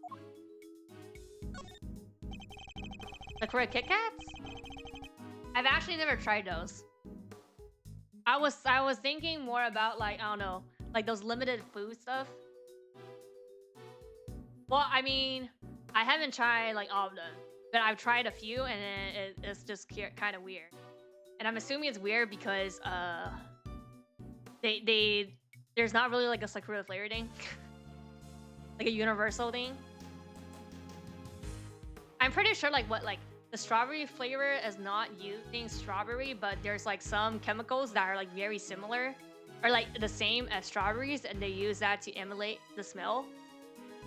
S1: Sakura Kit Kats? I've actually never tried those. I was thinking more about like I don't know, like those limited food stuff. Well, I mean, I haven't tried like all of them, but I've tried a few, and it's just kind of weird. And I'm assuming it's weird because they there's not really like a sakura flavor thing, like a universal thing. I'm pretty sure like the strawberry flavor is not using strawberry, but there's like some chemicals that are like very similar or like the same as strawberries, and they use that to emulate the smell.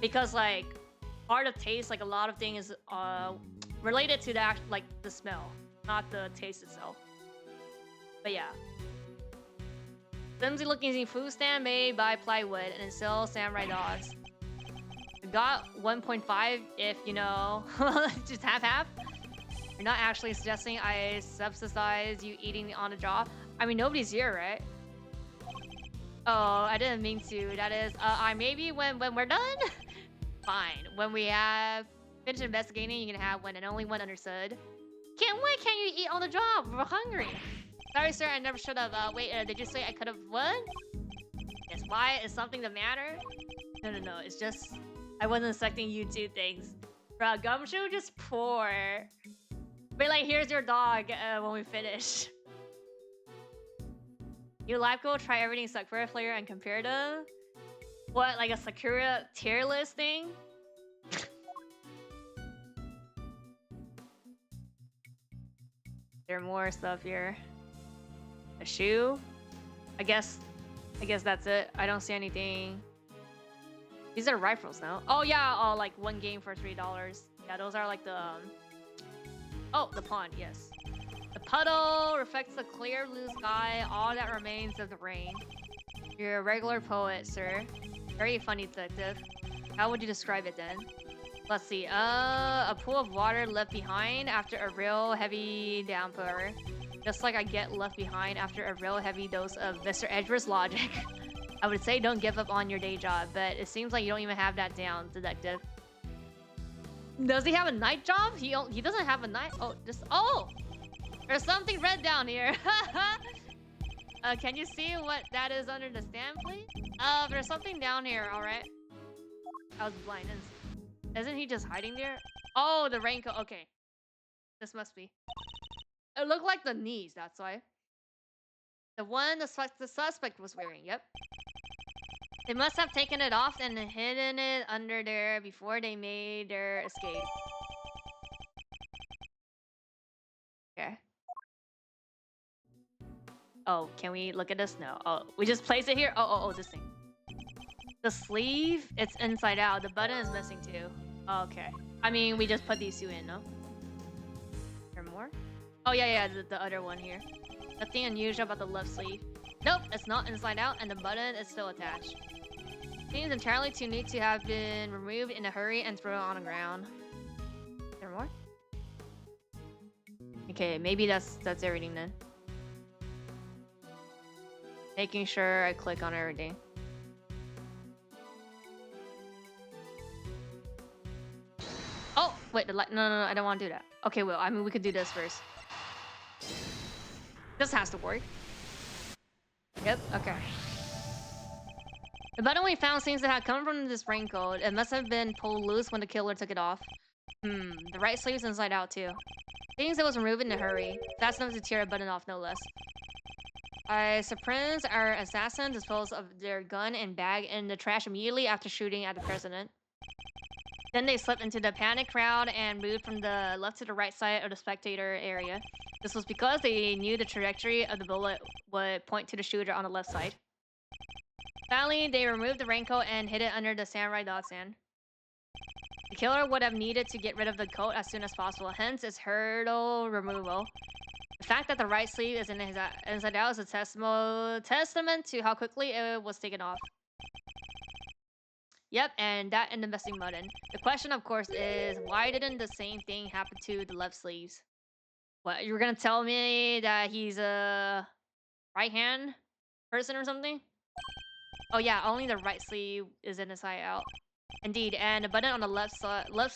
S1: Because like part of taste, like a lot of things related to that, like the smell, not the taste itself. But yeah. Flimsy looking food stand made by plywood and sells samurai dogs. Got 1.5 if you know, just half. You're not actually suggesting I subsidize you eating on the job. I mean, nobody's here, right? Oh, I didn't mean to. That is, I maybe when we're done. Fine. When we have finished investigating, you can have one and only one understood. Why can't you eat on the job? We're hungry. Sorry, sir. I never should have. Wait. Did you say I could have won? Yes. Why? Is something the matter? No. It's just I wasn't expecting you to things. Bro, Gumshoe just poor. But like, here's your dog when we finish. You life goal, try everything Sakura flavor and compare them. What, like a Sakura tier list thing? There are more stuff here. A shoe? I guess that's it. I don't see anything. These are rifles now. Oh yeah, oh like one game for $3. Yeah, those are like the oh, the pond, yes. The puddle reflects the clear blue sky, all that remains of the rain. You're a regular poet, sir. Very funny detective. How would you describe it then? Let's see. A pool of water left behind after a real heavy downpour. Just like I get left behind after a real heavy dose of Mr. Edgeworth's logic. I would say don't give up on your day job, but it seems like you don't even have that down, detective. Does he have a night job? He doesn't have a night. Oh, there's something red down here. Can you see what that is under the stand, please? There's something down here. All right. I was blind. Isn't he just hiding there? Oh, the raincoat. Okay, this must be. It looked like the knees. That's why. The one the suspect was wearing. Yep. They must have taken it off and hidden it under there before they made their escape. Okay. Oh, can we look at this? No. Oh, we just place it here? Oh, this thing. The sleeve, it's inside out. The button is missing too. Oh, okay. I mean, we just put these two in, no? There more? Oh, yeah, the other one here. Nothing unusual about the left sleeve. Nope, it's not inside out and the button is still attached. Seems entirely too neat to have been removed in a hurry and thrown on the ground. There more? Okay, maybe that's everything then. Making sure I click on everything. Oh, wait, the light. No, I don't want to do that. Okay, well, I mean, we could do this first. This has to work. Yep, okay. The button we found seems to have come from this raincoat. It must have been pulled loose when the killer took it off. The right sleeve's inside out too. Things it was removed in a hurry. Fast enough to tear a button off, no less. I suppose our assassin disposed of their gun and bag in the trash immediately after shooting at the president. Then they slipped into the panicked crowd and moved from the left to the right side of the spectator area. This was because they knew the trajectory of the bullet would point to the shooter on the left side. Finally, they removed the raincoat and hid it under the samurai dog stand. The killer would have needed to get rid of the coat as soon as possible, hence its hurdle removal. The fact that the right sleeve is inside out is a testament to how quickly it was taken off. Yep, and that and the missing button. The question, of course, is why didn't the same thing happen to the left sleeves? What, you were gonna tell me that he's a right hand person or something? Oh yeah, only the right sleeve is in inside out. Indeed, and the button on the left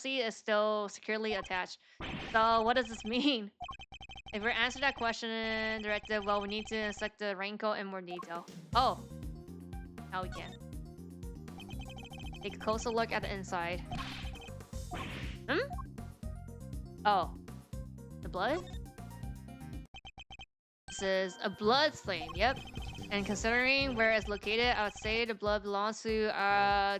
S1: sleeve is still securely attached. So what does this mean? If we answer that question directed, well, we need to inspect the raincoat in more detail. Oh, now we can. Take a closer look at the inside. Hmm? Oh, the blood? This is a blood stain, yep. And considering where it's located, I would say the blood belongs to our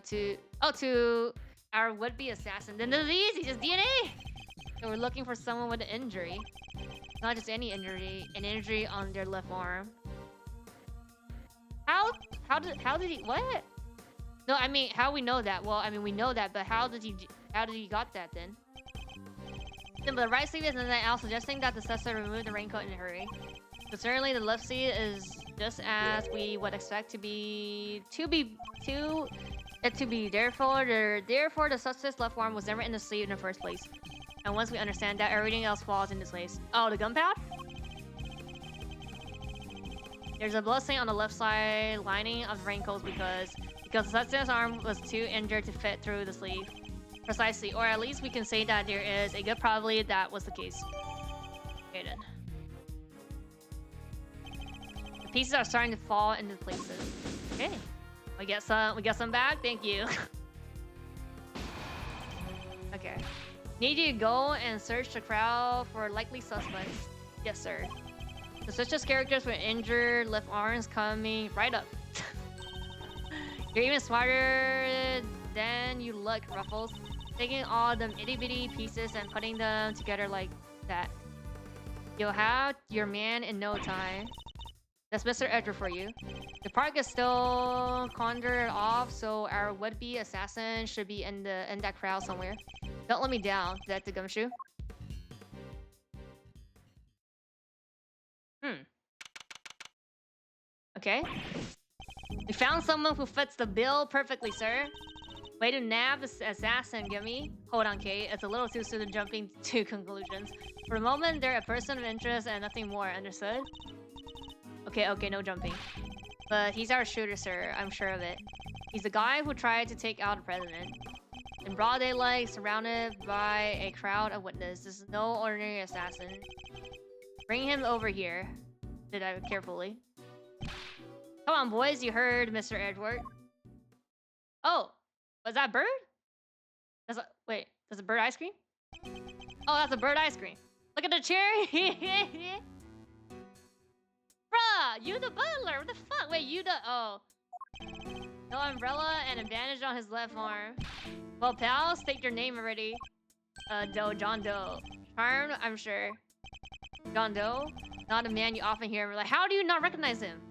S1: would-be assassin. Then it's easy, just DNA. So we're looking for someone with an injury. Not just any injury, an injury on their left arm. How did he what? No, I mean, how we know that? Well, I mean, we know that, but how did he got that then? But the right sleeve is in the out, suggesting that the suspect removed the raincoat in a hurry. But certainly the left sleeve is just as we would expect to be. Therefore, the suspect's left arm was never in the sleeve in the first place. And once we understand that, everything else falls into place. Oh, the gunpowder? There's a blood stain on the left side lining of the raincoat because the suspect's arm was too injured to fit through the sleeve. Precisely, or at least we can say that there is a good probability that was the case. Okay then. The pieces are starting to fall into places. Okay. We get some back, thank you. Okay. Need you to go and search the crowd for likely suspects. Yes, sir. The suspicious characters with injured left arms coming right up. You're even smarter than you look, Ruffles. Taking all them itty-bitty pieces and putting them together like that. You'll have your man in no time. That's Mr. Edgar for you. The park is still conjured off, so our would-be assassin should be in that crowd somewhere. Don't let me down, Detective Gumshoe. Okay. We found someone who fits the bill perfectly, sir. Way to nab the assassin, Gimme. Hold on, Kate. It's a little too soon to jumping to conclusions. For a moment, they're a person of interest and nothing more. Understood? Okay, no jumping. But he's our shooter, sir. I'm sure of it. He's the guy who tried to take out the president. In broad daylight, surrounded by a crowd of witnesses. This is no ordinary assassin. Bring him over here. Did I carefully? Come on, boys. You heard Mr. Edward. Oh, was that bird? Wait, that's a bird ice cream? Oh, that's a bird ice cream. Look at the chair. Bruh, you the butler. What the fuck? Wait, you the... Oh. No umbrella and a bandage on his left arm. Well, pals, state your name already. John Doe. Charmed, I'm sure. John Doe? Not a man you often hear. Like, how do you not recognize him?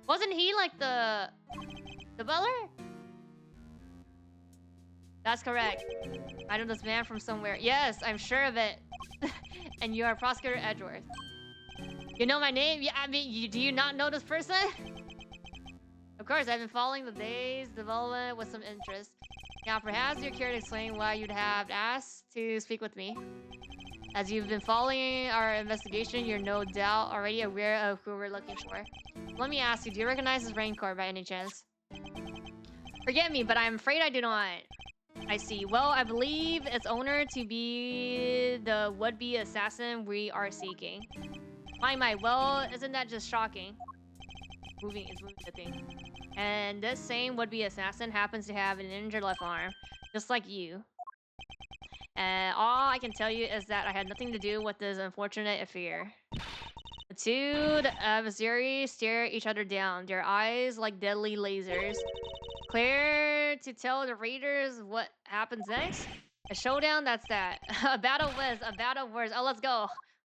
S1: Wasn't he like the butler? That's correct. I know this man from somewhere. Yes, I'm sure of it. And you are Prosecutor Edgeworth. You know my name? Yeah, I mean, do you not know this person? Of course, I've been following the day's development with some interest. Now, perhaps you're curious to explain why you'd have asked to speak with me. As you've been following our investigation, you're no doubt already aware of who we're looking for. Let me ask you, do you recognize this raincoat by any chance? Forget me, but I'm afraid I do not. I see. Well, I believe its owner to be the would-be assassin we are seeking. My, well, isn't that just shocking? It's moving the thing. And this same would-be assassin happens to have an injured left arm, just like you. And all I can tell you is that I had nothing to do with this unfortunate affair. The two adversaries stare each other down, their eyes like deadly lasers. Clear to tell the readers what happens next? A showdown, that's that. A battle of words. Oh, let's go.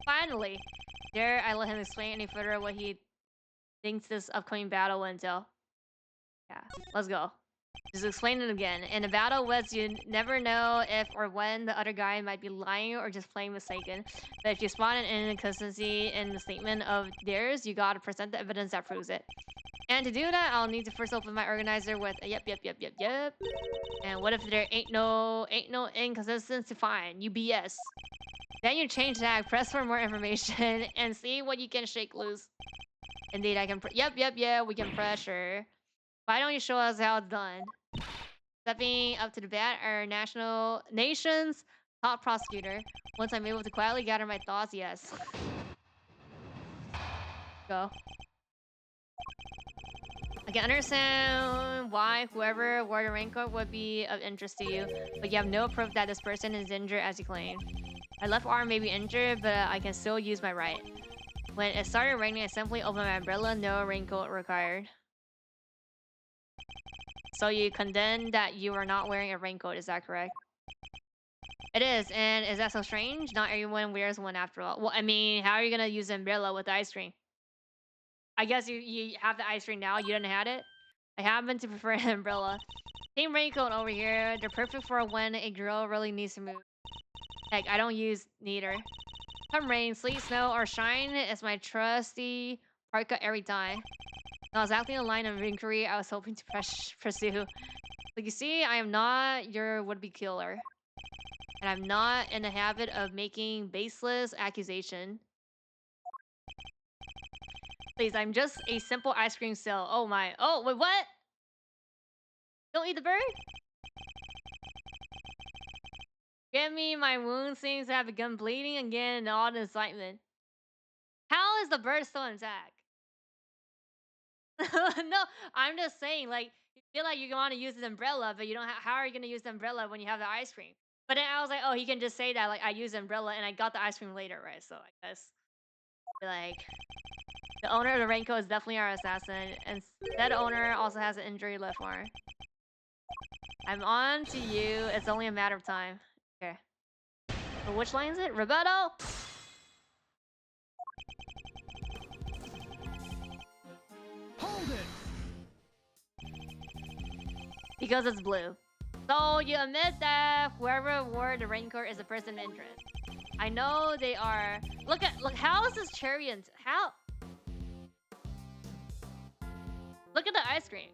S1: Finally. Dare I let him explain any further what he thinks this upcoming battle will entail? Yeah, let's go. Just explain it again. In a battle with you never know if or when the other guy might be lying or just plain mistaken. But if you spot an inconsistency in the statement of theirs, you gotta present the evidence that proves it. And to do that, I'll need to first open my organizer with a yep. And what if there ain't no inconsistency? Fine, UBS. Then you change tag, press for more information, and see what you can shake loose. Indeed, I can. Yeah, we can pressure. Why don't you show us how it's done? Stepping up to the bat, our nation's top prosecutor. Once I'm able to quietly gather my thoughts, yes. Go. I can understand why whoever wore the raincoat would be of interest to you, but you have no proof that this person is injured as you claim. My left arm may be injured, but I can still use my right. When it started raining, I simply opened my umbrella, no raincoat required. So you condemn that you are not wearing a raincoat, is that correct? It is, and is that so strange? Not everyone wears one after all. Well, I mean, how are you gonna use an umbrella with the ice cream? I guess you have the ice cream now, you didn't have it? I happen to prefer an umbrella. Team raincoat over here, they're perfect for when a girl really needs to move. Heck, I don't use neither. Come rain, sleet, snow, or shine, it's my trusty parka every time. Not exactly the line of inquiry I was hoping to pursue. Like you see, I am not your would-be killer. And I'm not in the habit of making baseless accusation. Please, I'm just a simple ice cream sale. Oh my. Oh, wait, what? Don't eat the bird? Get me, my wound seems to have begun bleeding again in all the excitement. How is the bird still intact? No, I'm just saying, like, you feel like you want to use the umbrella, but you don't have. How are you going to use the umbrella when you have the ice cream? But then I was like, oh, he can just say that, like, I use the umbrella and I got the ice cream later, right? So I guess, like, the owner of the raincoat is definitely our assassin, and that owner also has an injury left arm. I'm on to you. It's only a matter of time. Okay. So which line is it? Rebuttal?
S2: Hold it!
S1: Because it's blue. So you admit that whoever wore the raincoat is a person of interest. I know they are. Look, how is this chariot? How? Look at the ice cream.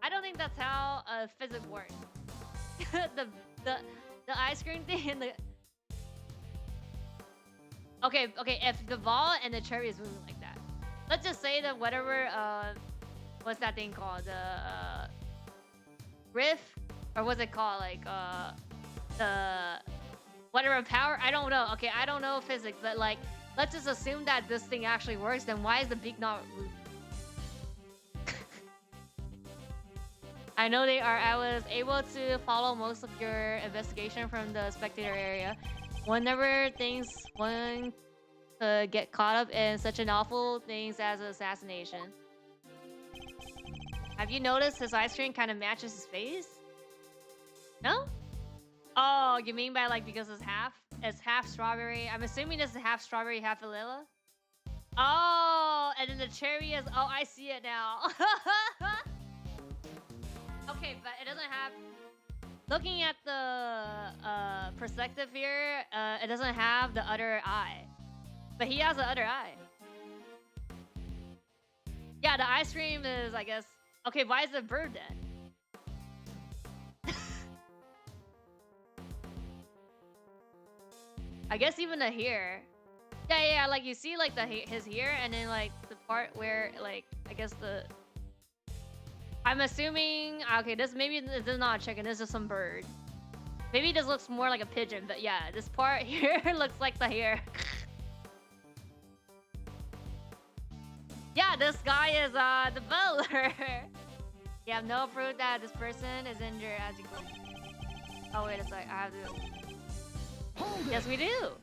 S1: I don't think that's how physics works. the the ice cream thing and the. Okay, if the ball and the cherry is moving like that. Let's just say that whatever what's that thing called? The riff? Or what's it called? Like the whatever power? I don't know. Okay, I don't know physics, but like let's just assume that this thing actually works, then why is the beak not moving? I know they are. I was able to follow most of your investigation from the spectator area. Whenever one could get caught up in such an awful things as an assassination. Have you noticed his ice cream kind of matches his face? No? Oh, you mean by like because it's half strawberry? I'm assuming this is half strawberry, half vanilla. Oh, and then the cherry is. Oh, I see it now. Okay, but it doesn't have. Looking at the perspective here, it doesn't have the other eye. But he has the other eye. Yeah, the ice cream is, I guess... Okay, why is the bird then? I guess even the hair. Yeah, like you see like his hair and then like the part where like, I guess the... I'm assuming... Okay, this is not a chicken, this is some bird. Maybe this looks more like a pigeon, but yeah, this part here looks like the hair. Yeah, this guy is the butler. You have no proof that this person is injured as you claim. Oh, wait a sec, I have to... Yes, we do.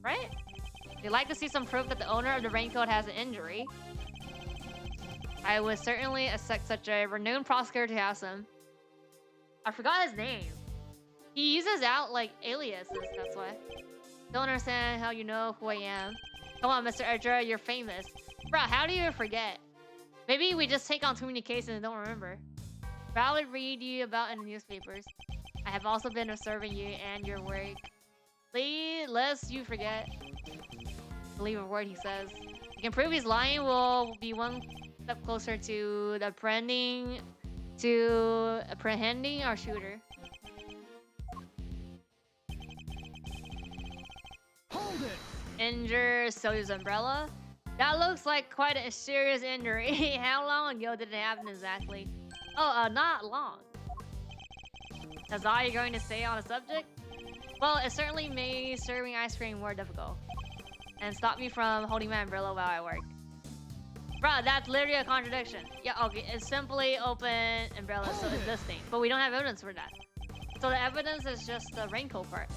S1: Right? We'd like to see some proof that the owner of the raincoat has an injury. I would certainly accept such a renowned prosecutor to have some. I forgot his name. He uses out like aliases, that's why. Don't understand how you know who I am. Come on, Mr. Edger, you're famous. Bro, how do you forget? Maybe we just take on too many cases and don't remember. Probably read you about in the newspapers. I have also been observing you and your work. Lest you forget. Believe a word he says. You can prove he's lying, we'll be one step closer to apprehending our shooter.
S2: Hold it.
S1: Injure Soyu's umbrella. That looks like quite a serious injury. How long ago did it happen exactly? Oh, not long. That's all you're going to say on the subject? Well, it certainly made serving ice cream more difficult. And stopped me from holding my umbrella while I work. Bruh, that's literally a contradiction. Yeah, okay, it's simply open umbrella, so it's this thing. But we don't have evidence for that. So the evidence is just the raincoat part.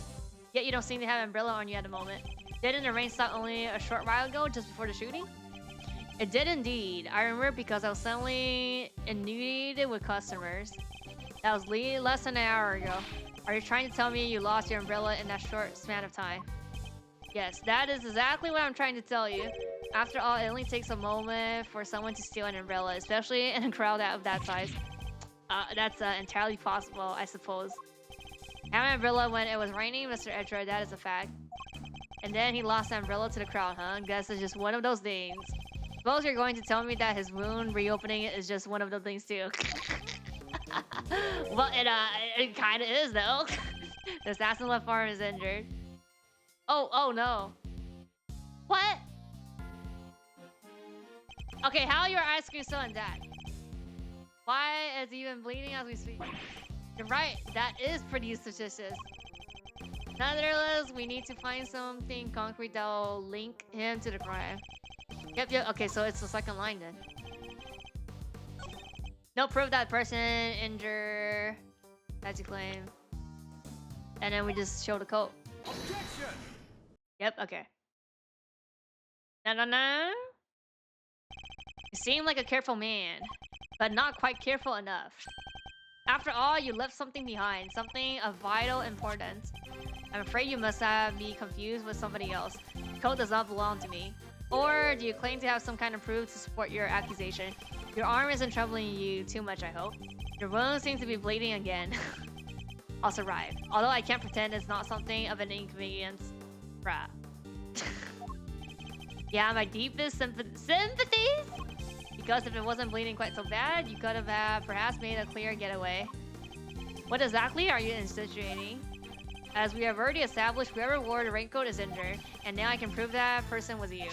S1: Yet you don't seem to have an umbrella on you at the moment. Didn't the rain stop only a short while ago, just before the shooting? It did indeed. I remember because I was suddenly inundated with customers. That was less than an hour ago. Are you trying to tell me you lost your umbrella in that short span of time? Yes, that is exactly what I'm trying to tell you. After all, it only takes a moment for someone to steal an umbrella, especially in a crowd of that size. That's entirely possible, I suppose. I had an umbrella when it was raining, Mr. Edra, that is a fact. And then he lost the umbrella to the crowd, huh? Guess it's just one of those things. Suppose you're going to tell me that his wound reopening is just one of those things too. Well, it kind of is though. The assassin left arm is injured. Oh no. What? Okay, how are your ice cream still intact? Why is he even bleeding as we speak? You're right, that is pretty suspicious. Nonetheless, we need to find something concrete that will link him to the crime. Yep. Okay, so it's the second line then. No proof that person injured, as you claim. And then we just show the code.
S2: Objection.
S1: Yep, okay. No. You seem like a careful man, but not quite careful enough. After all, you left something behind, something of vital importance. I'm afraid you must have me confused with somebody else. The code does not belong to me. Or do you claim to have some kind of proof to support your accusation? Your arm isn't troubling you too much, I hope. Your wound seems to be bleeding again. I'll survive. Although I can't pretend it's not something of an inconvenience. Bruh. Yeah, my deepest sympathies? Because if it wasn't bleeding quite so bad, you could have perhaps made a clear getaway. What exactly are you insinuating? As we have already established, whoever wore the raincoat is injured, and now I can prove that person was you.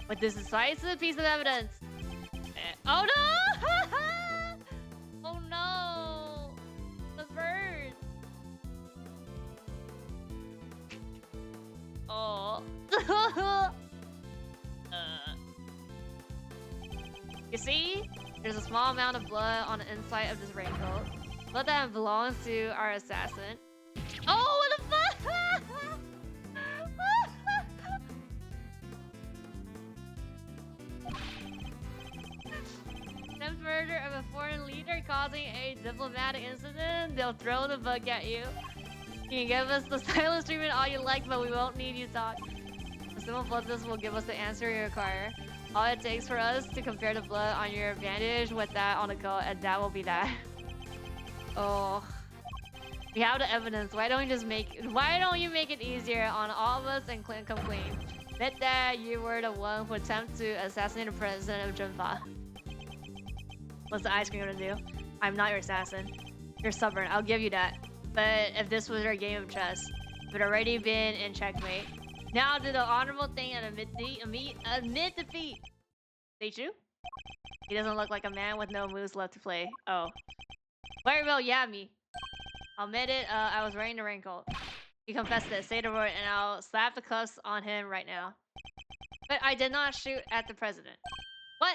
S1: With this decisive piece of evidence. Oh no! Oh no! The bird! Oh. You see? There's a small amount of blood on the inside of this raincoat. Blood that belongs to our assassin. Oh, what the fuck? Attempted murder of a foreign leader causing a diplomatic incident. They'll throw the book at you. You can give us the silence treatment all you like, but we won't need you to talk. The simple blood test will give us the answer you require. All it takes for us to compare the blood on your bandage with that on the coat, and that will be that. Oh. We have the evidence. Why don't you make it easier on all of us and come clean? Admit that you were the one who attempted to assassinate the president of Junfa. What's the ice cream gonna do? I'm not your assassin. You're stubborn, I'll give you that. But if this was your game of chess, it would already been in checkmate. Now do the honorable thing and admit defeat. Say true? He doesn't look like a man with no moves left to play. Oh. Very well, yeah, me. I'll admit it, I was wearing the raincoat. You confess this, say the word, and I'll slap the cuffs on him right now. But I did not shoot at the president. What?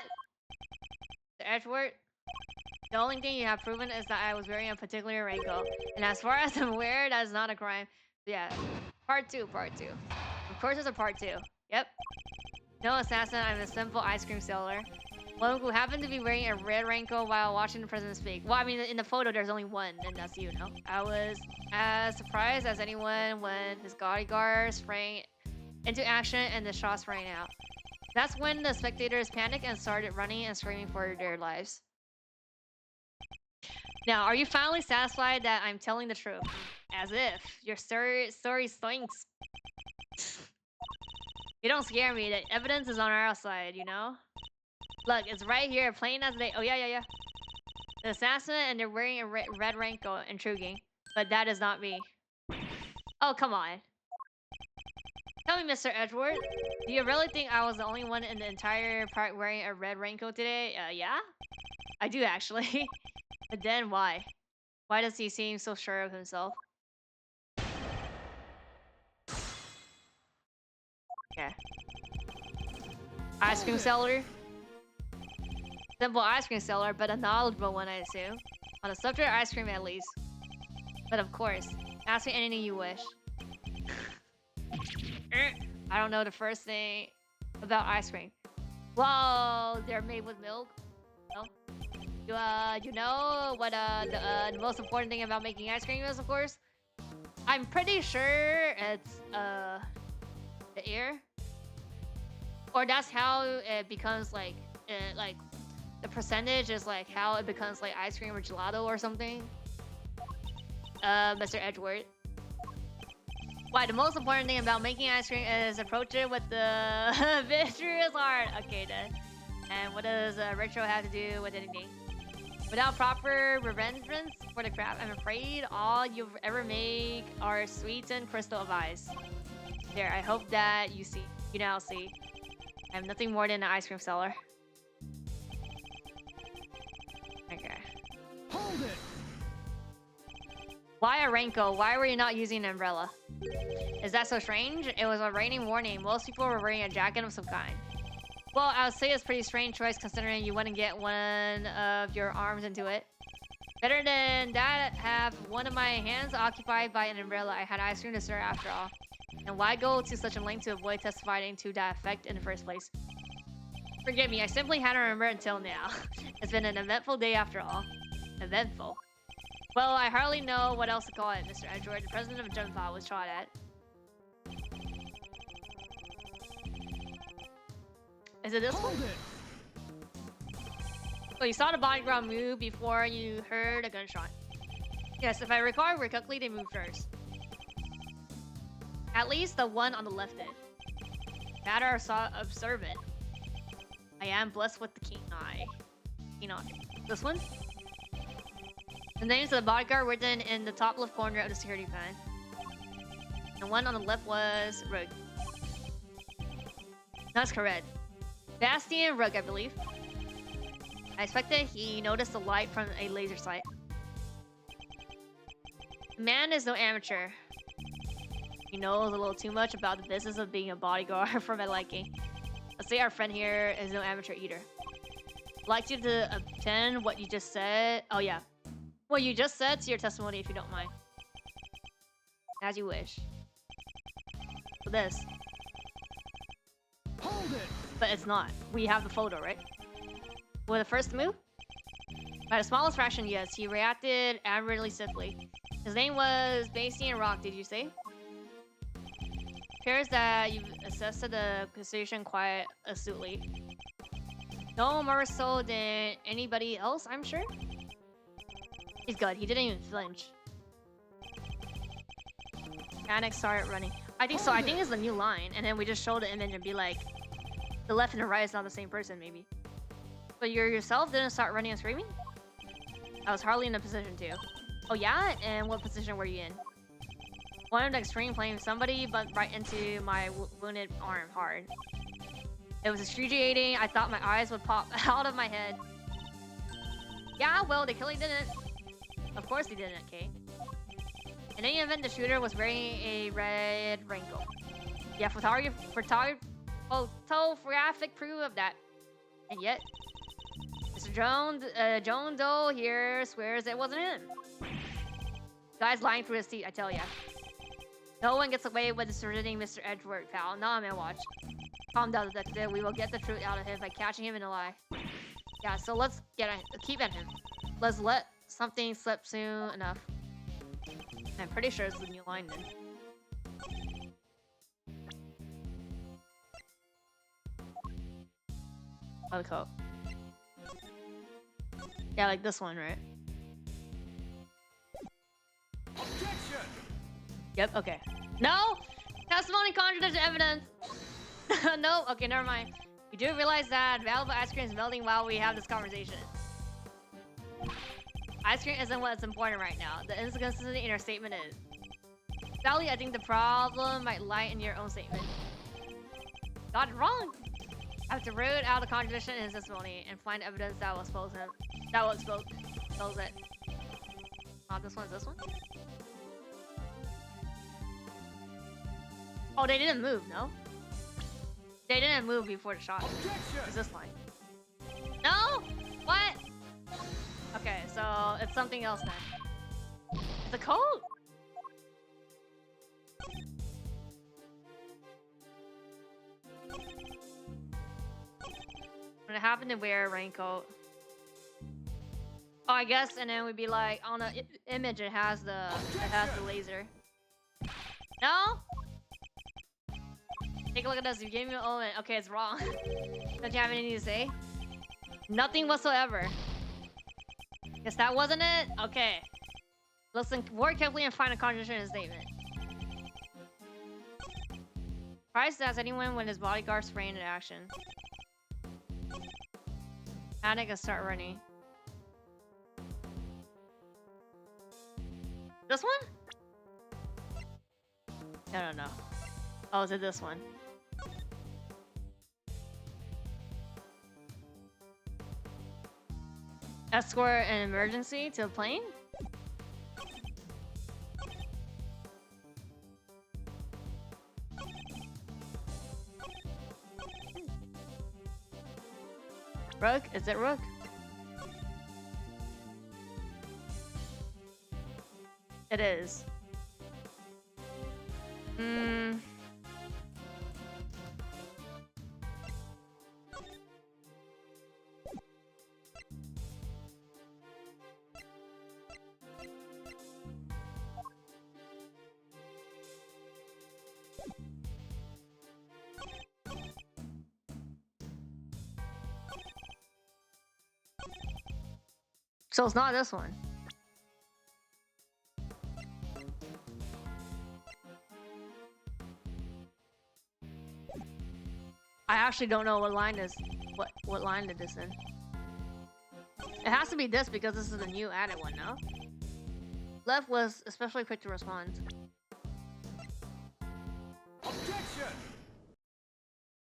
S1: The Edgeworth? The only thing you have proven is that I was wearing a particular raincoat. And as far as I'm aware, that is not a crime. Yeah. Part 2. Of course there's a part 2. Yep. No assassin, I'm a simple ice cream seller. One who happened to be wearing a red raincoat while watching the president speak. Well, I mean, in the photo, there's only one, and that's you, no? I was as surprised as anyone when his bodyguard sprang into action and the shots rang out. That's when the spectators panicked and started running and screaming for their lives. Now, are you finally satisfied that I'm telling the truth? As if. Your story stinks. You don't scare me. The evidence is on our side, you know? Look, it's right here, plain as day. Oh, yeah, yeah, yeah. The assassin and they're wearing a red raincoat. Intriguing. But that is not me. Oh, come on. Tell me, Mr. Edward, do you really think I was the only one in the entire park wearing a red raincoat today? Yeah? I do, actually. But then why? Why does he seem so sure of himself? Okay. Ice cream seller? Simple ice cream seller, but a knowledgeable one, I assume. On the subject of ice cream, at least. But of course, ask me anything you wish. I don't know the first thing about ice cream. Well, they're made with milk. No? You know what the most important thing about making ice cream is, of course? I'm pretty sure it's the air. Or that's how it becomes like the percentage is like how it becomes like ice cream or gelato or something. Mr. Edward. Why, the most important thing about making ice cream is approach it with the vitreous heart. Okay then. And what does retro have to do with anything? Without proper remembrance for the craft, I'm afraid all you've ever make are sweetened crystal of ice. There, I hope that you see. You now see. I have nothing more than an ice cream seller. Okay.
S2: Hold it.
S1: Why a raincoat? Why were you not using an umbrella? Is that so strange? It was a raining warning. Most people were wearing a jacket of some kind. Well, I would say it's a pretty strange choice considering you wouldn't get one of your arms into it. Better than that, have one of my hands occupied by an umbrella. I had ice cream to serve after all. And why go to such a length to avoid testifying to that effect in the first place? Forgive me, I simply hadn't remembered until now. It's been an eventful day after all. Eventful. Well, I hardly know what else to call it, Mr. Edward. The president of Genmu was shot at. Is it this one? Oh, you saw the bodyguard move before you heard a gunshot. Yes, if I recall correctly, they moved first. At least the one on the left did. Matter observant. I am blessed with the keen eye. Keen eye. This one? The names of the bodyguard written in the top left corner of the security pan. The one on the left was Rug. That's correct. Bastian Rug, I believe. I expected he noticed the light from a laser sight. The man is no amateur. He knows a little too much about the business of being a bodyguard for my liking. Let's say our friend here is no amateur either. I'd like you to attend what you just said. Oh yeah. What you just said to your testimony if you don't mind. As you wish. So this.
S2: Hold it.
S1: But it's not. We have the photo, right? With the first move? By the smallest fraction, yes. He reacted admirably simply. His name was Bastian Rock, did you say? Appears that you've assessed the position quite astutely. No more so than anybody else, I'm sure? He's good. He didn't even flinch. Panic started running. I think so. I think it's the new line. And then we just show the image and be like, the left and the right is not the same person, maybe. But you yourself didn't start running and screaming? I was hardly in a position to. Oh yeah? And what position were you in? One of the extreme flames, somebody bumped right into my wounded arm hard. It was excruciating. I thought my eyes would pop out of my head. Yeah, well, they clearly didn't. Of course they didn't, okay? In any event, the shooter was wearing a red raincoat. Yeah, photographic proof of that. And yet, Mr. Joan Doe here swears it wasn't him. Guy's lying through his teeth, I tell ya. No one gets away with discerning Mr. Edward, pal. Nah, man, watch. Calm down, detective. We will get the truth out of him by catching him in a lie. Yeah, so let's keep at him. Let's let something slip soon enough. I'm pretty sure it's the new line then. Oh, the coat. Yeah, like this one, right?
S2: Objection!
S1: Yep, okay. No! Testimony contradicts evidence! No, okay, never mind. We do realize that valuable ice cream is melting while we have this conversation. Ice cream isn't what's important right now. The inconsistency in our statement is. Sally, I think the problem might lie in your own statement. Got it wrong. I have to root out the contradiction in his testimony and find evidence that will expose him. That will expose it. Oh, this one's this one? Oh, they didn't move, no? They didn't move before the shot. It's this line. No? What? Okay, so it's something else then. It's a code? When it happened to wear a raincoat. Oh, I guess, and then we'd be like, on the image it has the laser. No? Take a look at this. You gave me an omen. Okay, it's wrong. Don't you have anything to say? Nothing whatsoever. Guess that wasn't it? Okay. Listen more carefully and find a contradiction in his statement. Price asks anyone when his bodyguard spraying into action. Panic and start running. This one? I don't know. Oh, is it this one? Escort an emergency to a plane? Rook? Is it Rook? It is. So it's not this one. I actually don't know what line is. What line did this in? It has to be this because this is the new added one, no? Left was especially quick to respond.
S2: Objection!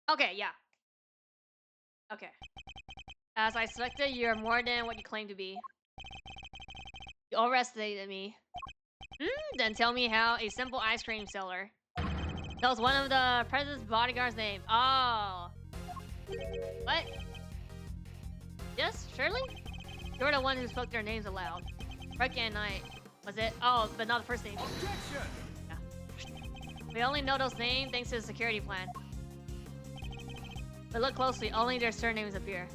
S1: Okay, yeah. Okay. As I suspected, you're more than what you claim to be. You overestimated me. Then tell me how a simple ice cream seller. That was one of the president's bodyguard's name. Oh. What? Yes, Shirley? You're the one who spoke their names aloud. Rick and Knight. Was it? Oh, but not the first name.
S2: Objection!
S1: Yeah. We only know those names thanks to the security plan. But look closely, only their surnames appear.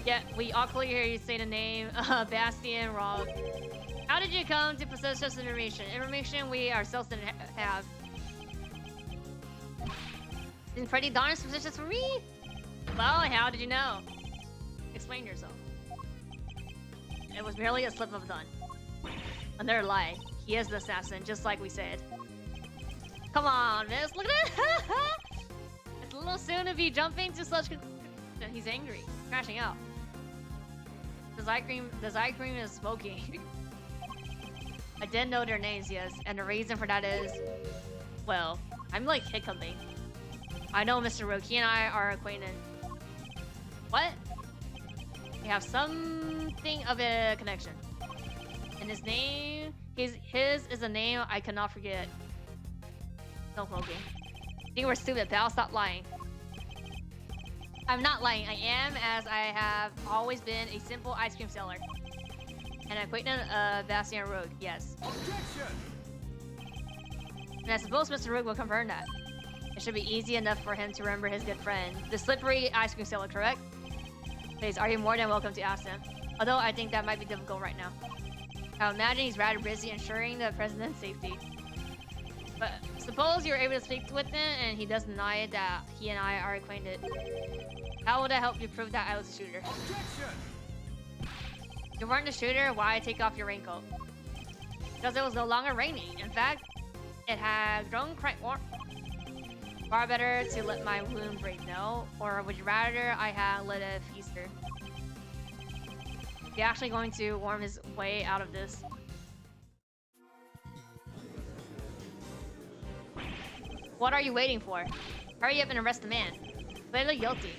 S1: Yeah, we all clearly hear you say the name, Bastian Rob. How did you come to possess such information? Information we ourselves didn't have. It's pretty darn suspicious for me. Well, how did you know? Explain yourself. It was merely a slip of the tongue. Another lie. He is the assassin, just like we said. Come on, miss. Look at it. It's a little soon to be jumping to such. He's angry, crashing out. The eye cream is smoking. I didn't know their names, yes, and the reason for that is, well, I'm like hiccuping. I know Mr. Rook, he and I are acquainted. What? We have something of a connection. And his name, his is a name I cannot forget. No smoking. I think we're stupid, but I'll stop lying. I'm not lying. I am, as I have always been, a simple ice cream seller. And acquaintance of Bastian Rogue, yes.
S2: Objection!
S1: And I suppose Mr. Rogue will confirm that. It should be easy enough for him to remember his good friend, the slippery ice cream seller, correct? Please, are you more than welcome to ask him? Although I think that might be difficult right now. I imagine he's rather busy ensuring the president's safety. But suppose you're able to speak with him and he doesn't deny it that he and I are acquainted. How would that help you prove that I was the shooter?
S2: Objection!
S1: You weren't the shooter, why take off your raincoat? Because it was no longer raining. In fact, it had grown quite warm. Far better to let my wound break, no? Or would you rather I had let a feaster? He actually going to worm his way out of this. What are you waiting for? Hurry up and arrest the man. Clearly guilty.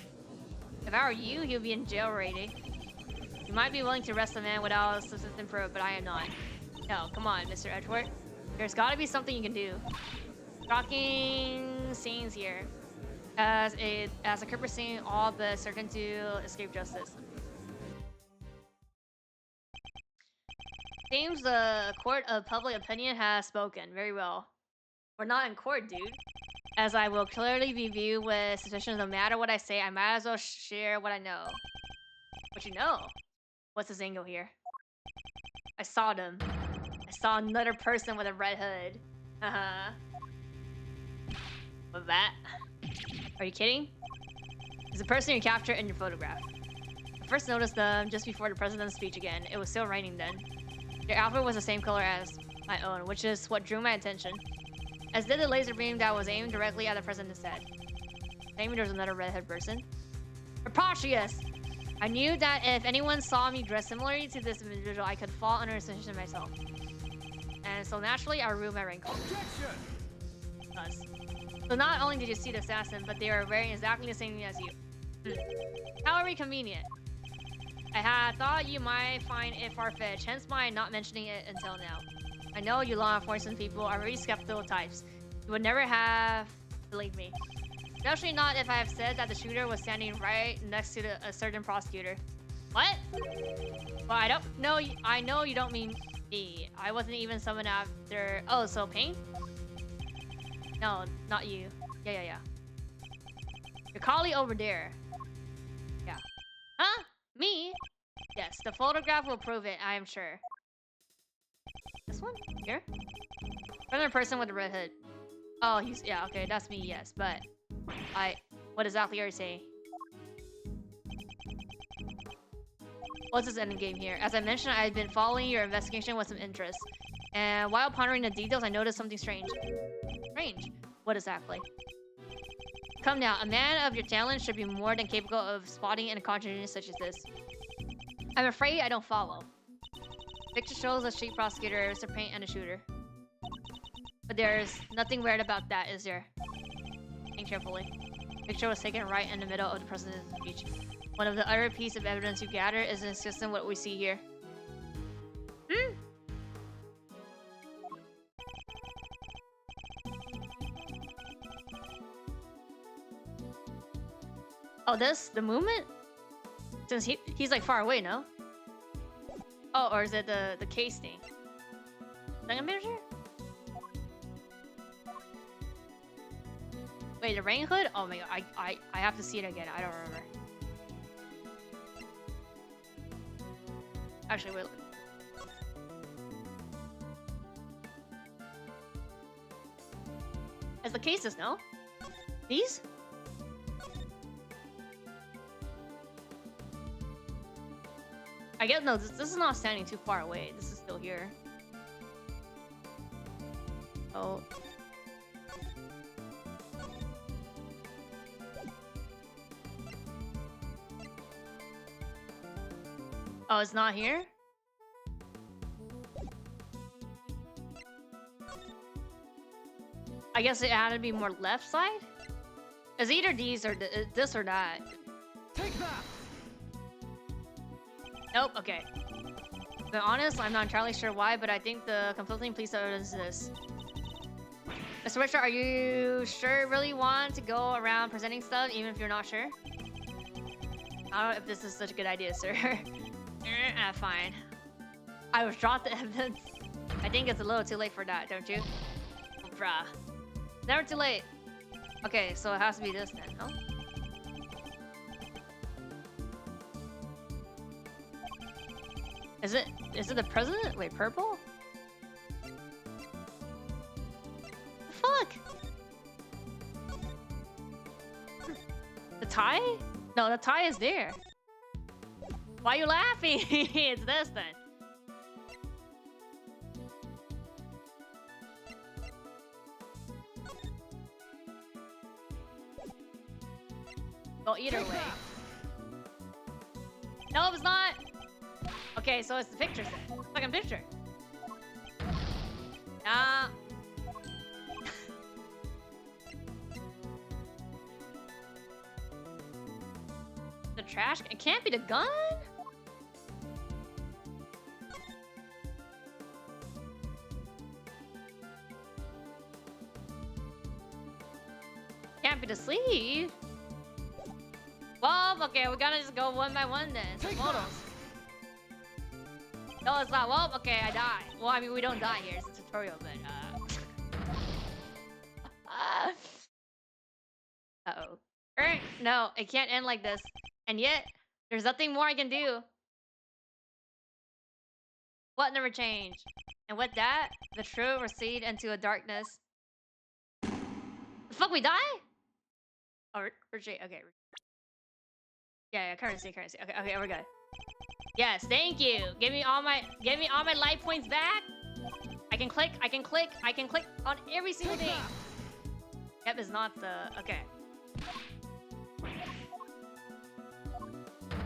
S1: If I were you, he'll be in jail already. You might be willing to arrest the man without substantive proof, but I am not. No, come on, Mr. Edgeworth. There's gotta be something you can do. Shocking scenes here. As a Cooper scene, all but certain to escape justice. Seems the court of public opinion has spoken. Very well. We're not in court, dude. As I will clearly be viewed with suspicion, no matter what I say, I might as well share what I know. What you know? What's this angle here? I saw them. I saw another person with a red hood. What's that? Are you kidding? It's the person you captured in your photograph. I first noticed them just before the president's speech again. It was still raining then. Their outfit was the same color as my own, which is what drew my attention. As did the laser beam that was aimed directly at the president's head. Maybe there's another redhead person. Preposterous! I knew that if anyone saw me dressed similarly to this individual, I could fall under suspicion myself. And so naturally, I removed my raincoat.
S2: Objection!
S1: Us. So not only did you see the assassin, but they are wearing exactly the same thing as you. How very convenient. I had thought you might find it far-fetched, hence my not mentioning it until now. I know you law enforcement people are very skeptical types. You would never have believed me. Especially not if I have said that the shooter was standing right next to a certain prosecutor. What? Well, I don't know. I know you don't mean me. I wasn't even summoned after. Oh, so Pain? No, not you. Yeah. Your colleague over there. Yeah. Huh? Me? Yes, the photograph will prove it, I am sure. This one? Here? Another person with a red hood. Oh, yeah, okay, that's me, yes, but... What exactly are you saying? What's this ending game here? As I mentioned, I've been following your investigation with some interest. And while pondering the details, I noticed something strange. Strange? What exactly? Come now, a man of your talent should be more than capable of spotting an contradiction such as this. I'm afraid I don't follow. Picture shows a street prosecutor, Mr. Paint, and a shooter. But there's nothing weird about that, is there? Think carefully. Picture was taken right in the middle of the president's speech. One of the other pieces of evidence you gather is consistent with what we see here. Oh, the movement? Since he's like far away, no? Oh, or is it the case thing? Second measure? Wait, the rain hood? Oh my god, I have to see it again. I don't remember. Actually, wait. As the cases, no? These? I guess no, this is not standing too far away. This is still here. Oh. Oh, it's not here? I guess it had to be more left side? It's either these or this or that.
S2: Take that!
S1: Nope, okay. To be honest, I'm not entirely sure why, but I think the conflicting police evidence is this. Mr. Richard, are you sure you really want to go around presenting stuff, even if you're not sure? I don't know if this is such a good idea, sir. Fine. I withdraw the evidence. I think it's a little too late for that, don't you? Oh, bruh. Never too late. Okay, so it has to be this then, huh? Is it the president? Wait, purple? Fuck! The tie? No, the tie is there. Why are you laughing? It's this then. either way. No, it's not. Okay, so it's the picture set. Fucking picture. Nah. The trash? It can't be the gun? Can't be the sleeve. Well, okay, we're gonna just go one by one then. Some photos. No, it's not. Well, okay, I die. Well, I mean, we don't die here. It's a tutorial, but uh-oh. No, it can't end like this. And yet, there's nothing more I can do. What never changed? And with that, the truth recede into a darkness. The fuck, we die? Oh, retreat. Okay. Yeah, currency. Okay, we're good. Yes, thank you. Give me all my life points back. I can click on every single thing. Yep, is not the okay.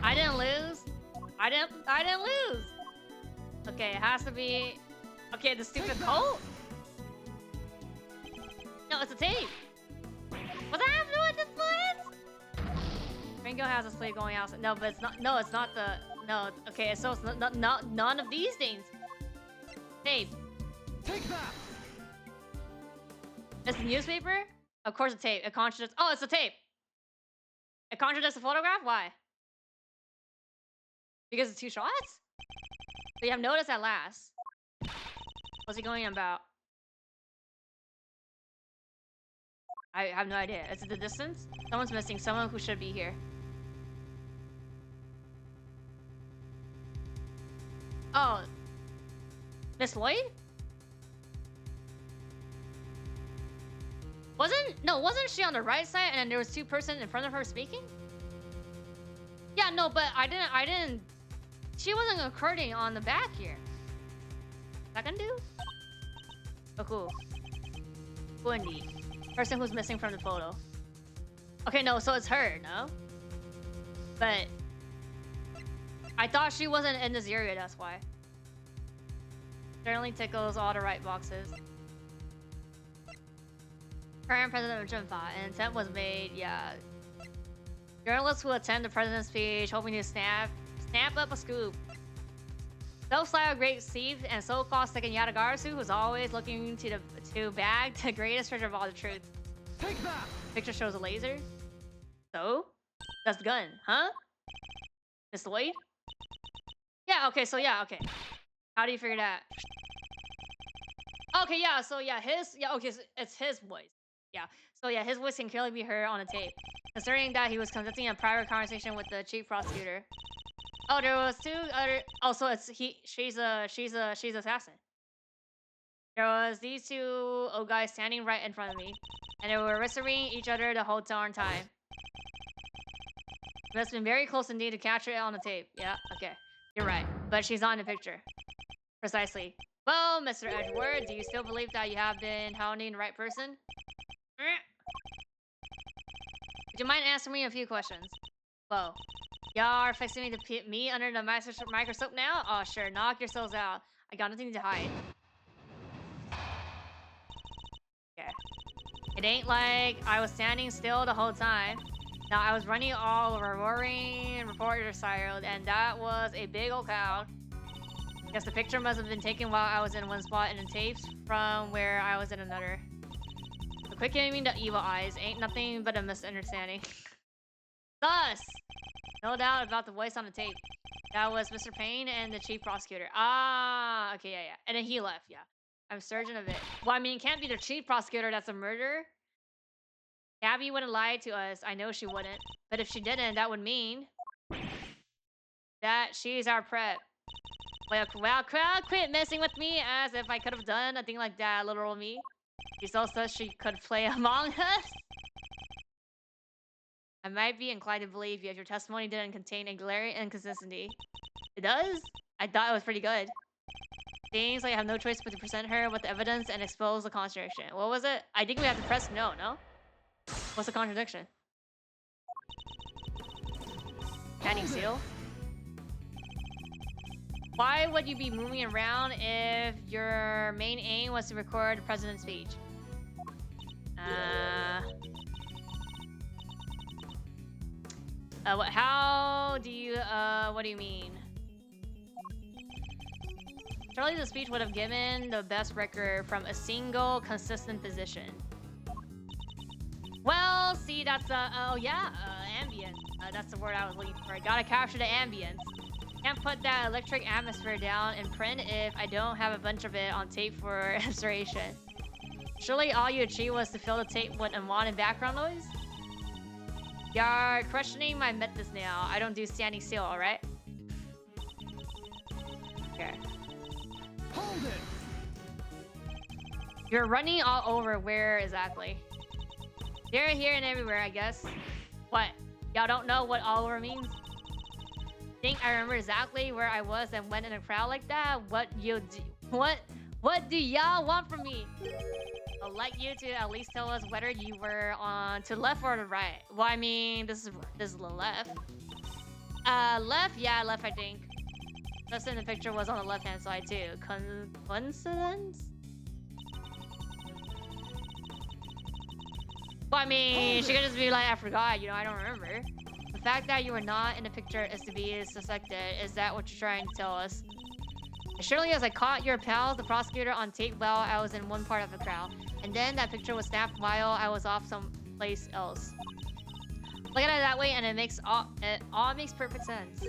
S1: I didn't lose. I didn't lose. Okay, it has to be. Okay, the stupid coat. No, it's a tape. What's happening with this place? Ringo has a sleeve going out. No, but it's not. No, it's not the. No. Okay, so it's not none of these things. Tape.
S2: Take that.
S1: It's the newspaper. Of course, a tape. It contradicts. Oh, it's a tape. It contradicts the photograph. Why? Because it's two shots. But you have noticed at last. What's he going about? I have no idea. It's the distance. Someone's missing. Someone who should be here. Oh, Miss Lloyd? Wasn't she on the right side and then there was two persons in front of her speaking? Yeah, no, but I didn't. She wasn't occurring on the back here. Second dude? Oh, cool. Cool indeed. Person who's missing from the photo. Okay, no, so it's her, no? But I thought she wasn't in this area, that's why. Certainly tickles all the right boxes. Current president of Genfa, an attempt was made, yeah. Journalists who attend the president's speech hoping to snap up a scoop. Self-styled Great Steve and so-called second Yatagarasu who's always looking to bag the greatest treasure of all the truth.
S2: Take that.
S1: Picture shows a laser. So? That's the gun, huh? Miss Lloyd? Yeah, okay, so yeah, okay. How do you figure that? Okay, yeah, so yeah, okay, so it's his voice. Yeah, so yeah, his voice can clearly be heard on a tape. Considering that he was conducting a private conversation with the chief prosecutor. Oh, there was two other. Oh, so she's assassin. There was these two old guys standing right in front of me, and they were whispering each other the whole darn time. It must have been very close indeed to capture it on the tape. Yeah, okay, you're right, but she's not in the picture. Precisely. Well, Mr. Edgeworth, do you still believe that you have been hounding the right person? Would you mind answering me a few questions? Whoa. Y'all are fixing me to put me under the microscope now? Oh, sure. Knock yourselves out. I got nothing to hide. Okay. It ain't like I was standing still the whole time. Now, I was running all over, roaring reporter siren, and that was a big old crowd. Guess the picture must have been taken while I was in one spot and the tapes from where I was in another. The quick aiming the evil eyes ain't nothing but a misunderstanding. Thus, no doubt about the voice on the tape. That was Mr. Payne and the chief prosecutor. Ah, okay, yeah. And then he left, yeah. I'm certain of it. Well, I mean, it can't be the chief prosecutor that's a murderer. Gabby wouldn't lie to us. I know she wouldn't. But if she didn't, that would mean that she's our prep. Well, crowd, quit messing with me as if I could have done a thing like that, literal me. She still says she could play Among Us. I might be inclined to believe you if your testimony didn't contain a glaring inconsistency. It does? I thought it was pretty good. Seems like I have no choice but to present her with the evidence and expose the contradiction. What was it? I think we have to press no? What's the contradiction? Standing still. Why would you be moving around if your main aim was to record the president's speech? How do you, what do you mean? Surely the speech would have given the best record from a single consistent position. Well, see, that's, ambient. That's the word I was looking for. Gotta capture the ambience. Can't put that electric atmosphere down in print if I don't have a bunch of it on tape for illustration. Surely all you achieved was to fill the tape with unwanted background noise? You're questioning my methods now. I don't do standing still, alright? Okay.
S2: Hold it.
S1: You're running all over where exactly? Here, here, and everywhere, I guess. What? Y'all don't know what all over means? Think I remember exactly where I was and went in a crowd like that? What do y'all want from me? I'd like you to at least tell us whether you were on to the left or the right. Well, I mean, this is the left. Left? Yeah, left, I think. Just in the picture was on the left-hand side too. Coincidence? Well, I mean, she could just be like, I forgot, you know, I don't remember. The fact that you were not in the picture is to be suspected. Is that what you're trying to tell us? As surely as I caught your pal, the prosecutor, on tape while I was in one part of the crowd. And then that picture was snapped while I was off someplace else. Look at it that way and it all makes perfect sense.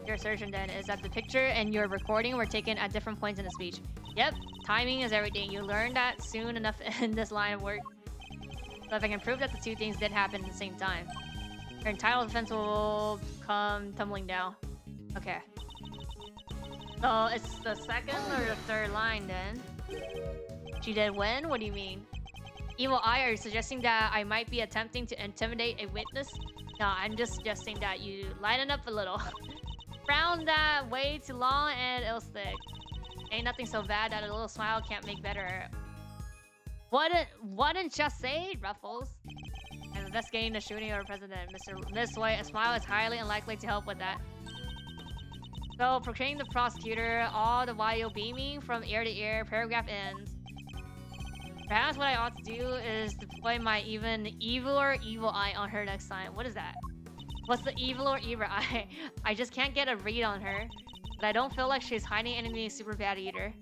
S1: Your assertion then is that the picture and your recording were taken at different points in the speech. Yep, timing is everything. You learned that soon enough in this line of work. So if I can prove that the two things did happen at the same time, your entire defense will come tumbling down. Okay. So it's the second or the third line then. She did when? What do you mean? Evil Eye, are you suggesting that I might be attempting to intimidate a witness? No, I'm just suggesting that you lighten up a little. Frown that way too long and it'll stick. Ain't nothing so bad that a little smile can't make better. Wouldn't just say, Ruffles? I'm investigating the shooting of our president, Miss White. A smile is highly unlikely to help with that. So, proclaim the prosecutor, all the while beaming from ear to ear, paragraph ends. Perhaps what I ought to do is deploy my even evil eye on her next time. What is that? What's the evil or evil eye? I just can't get a read on her. But I don't feel like she's hiding anything super bad either.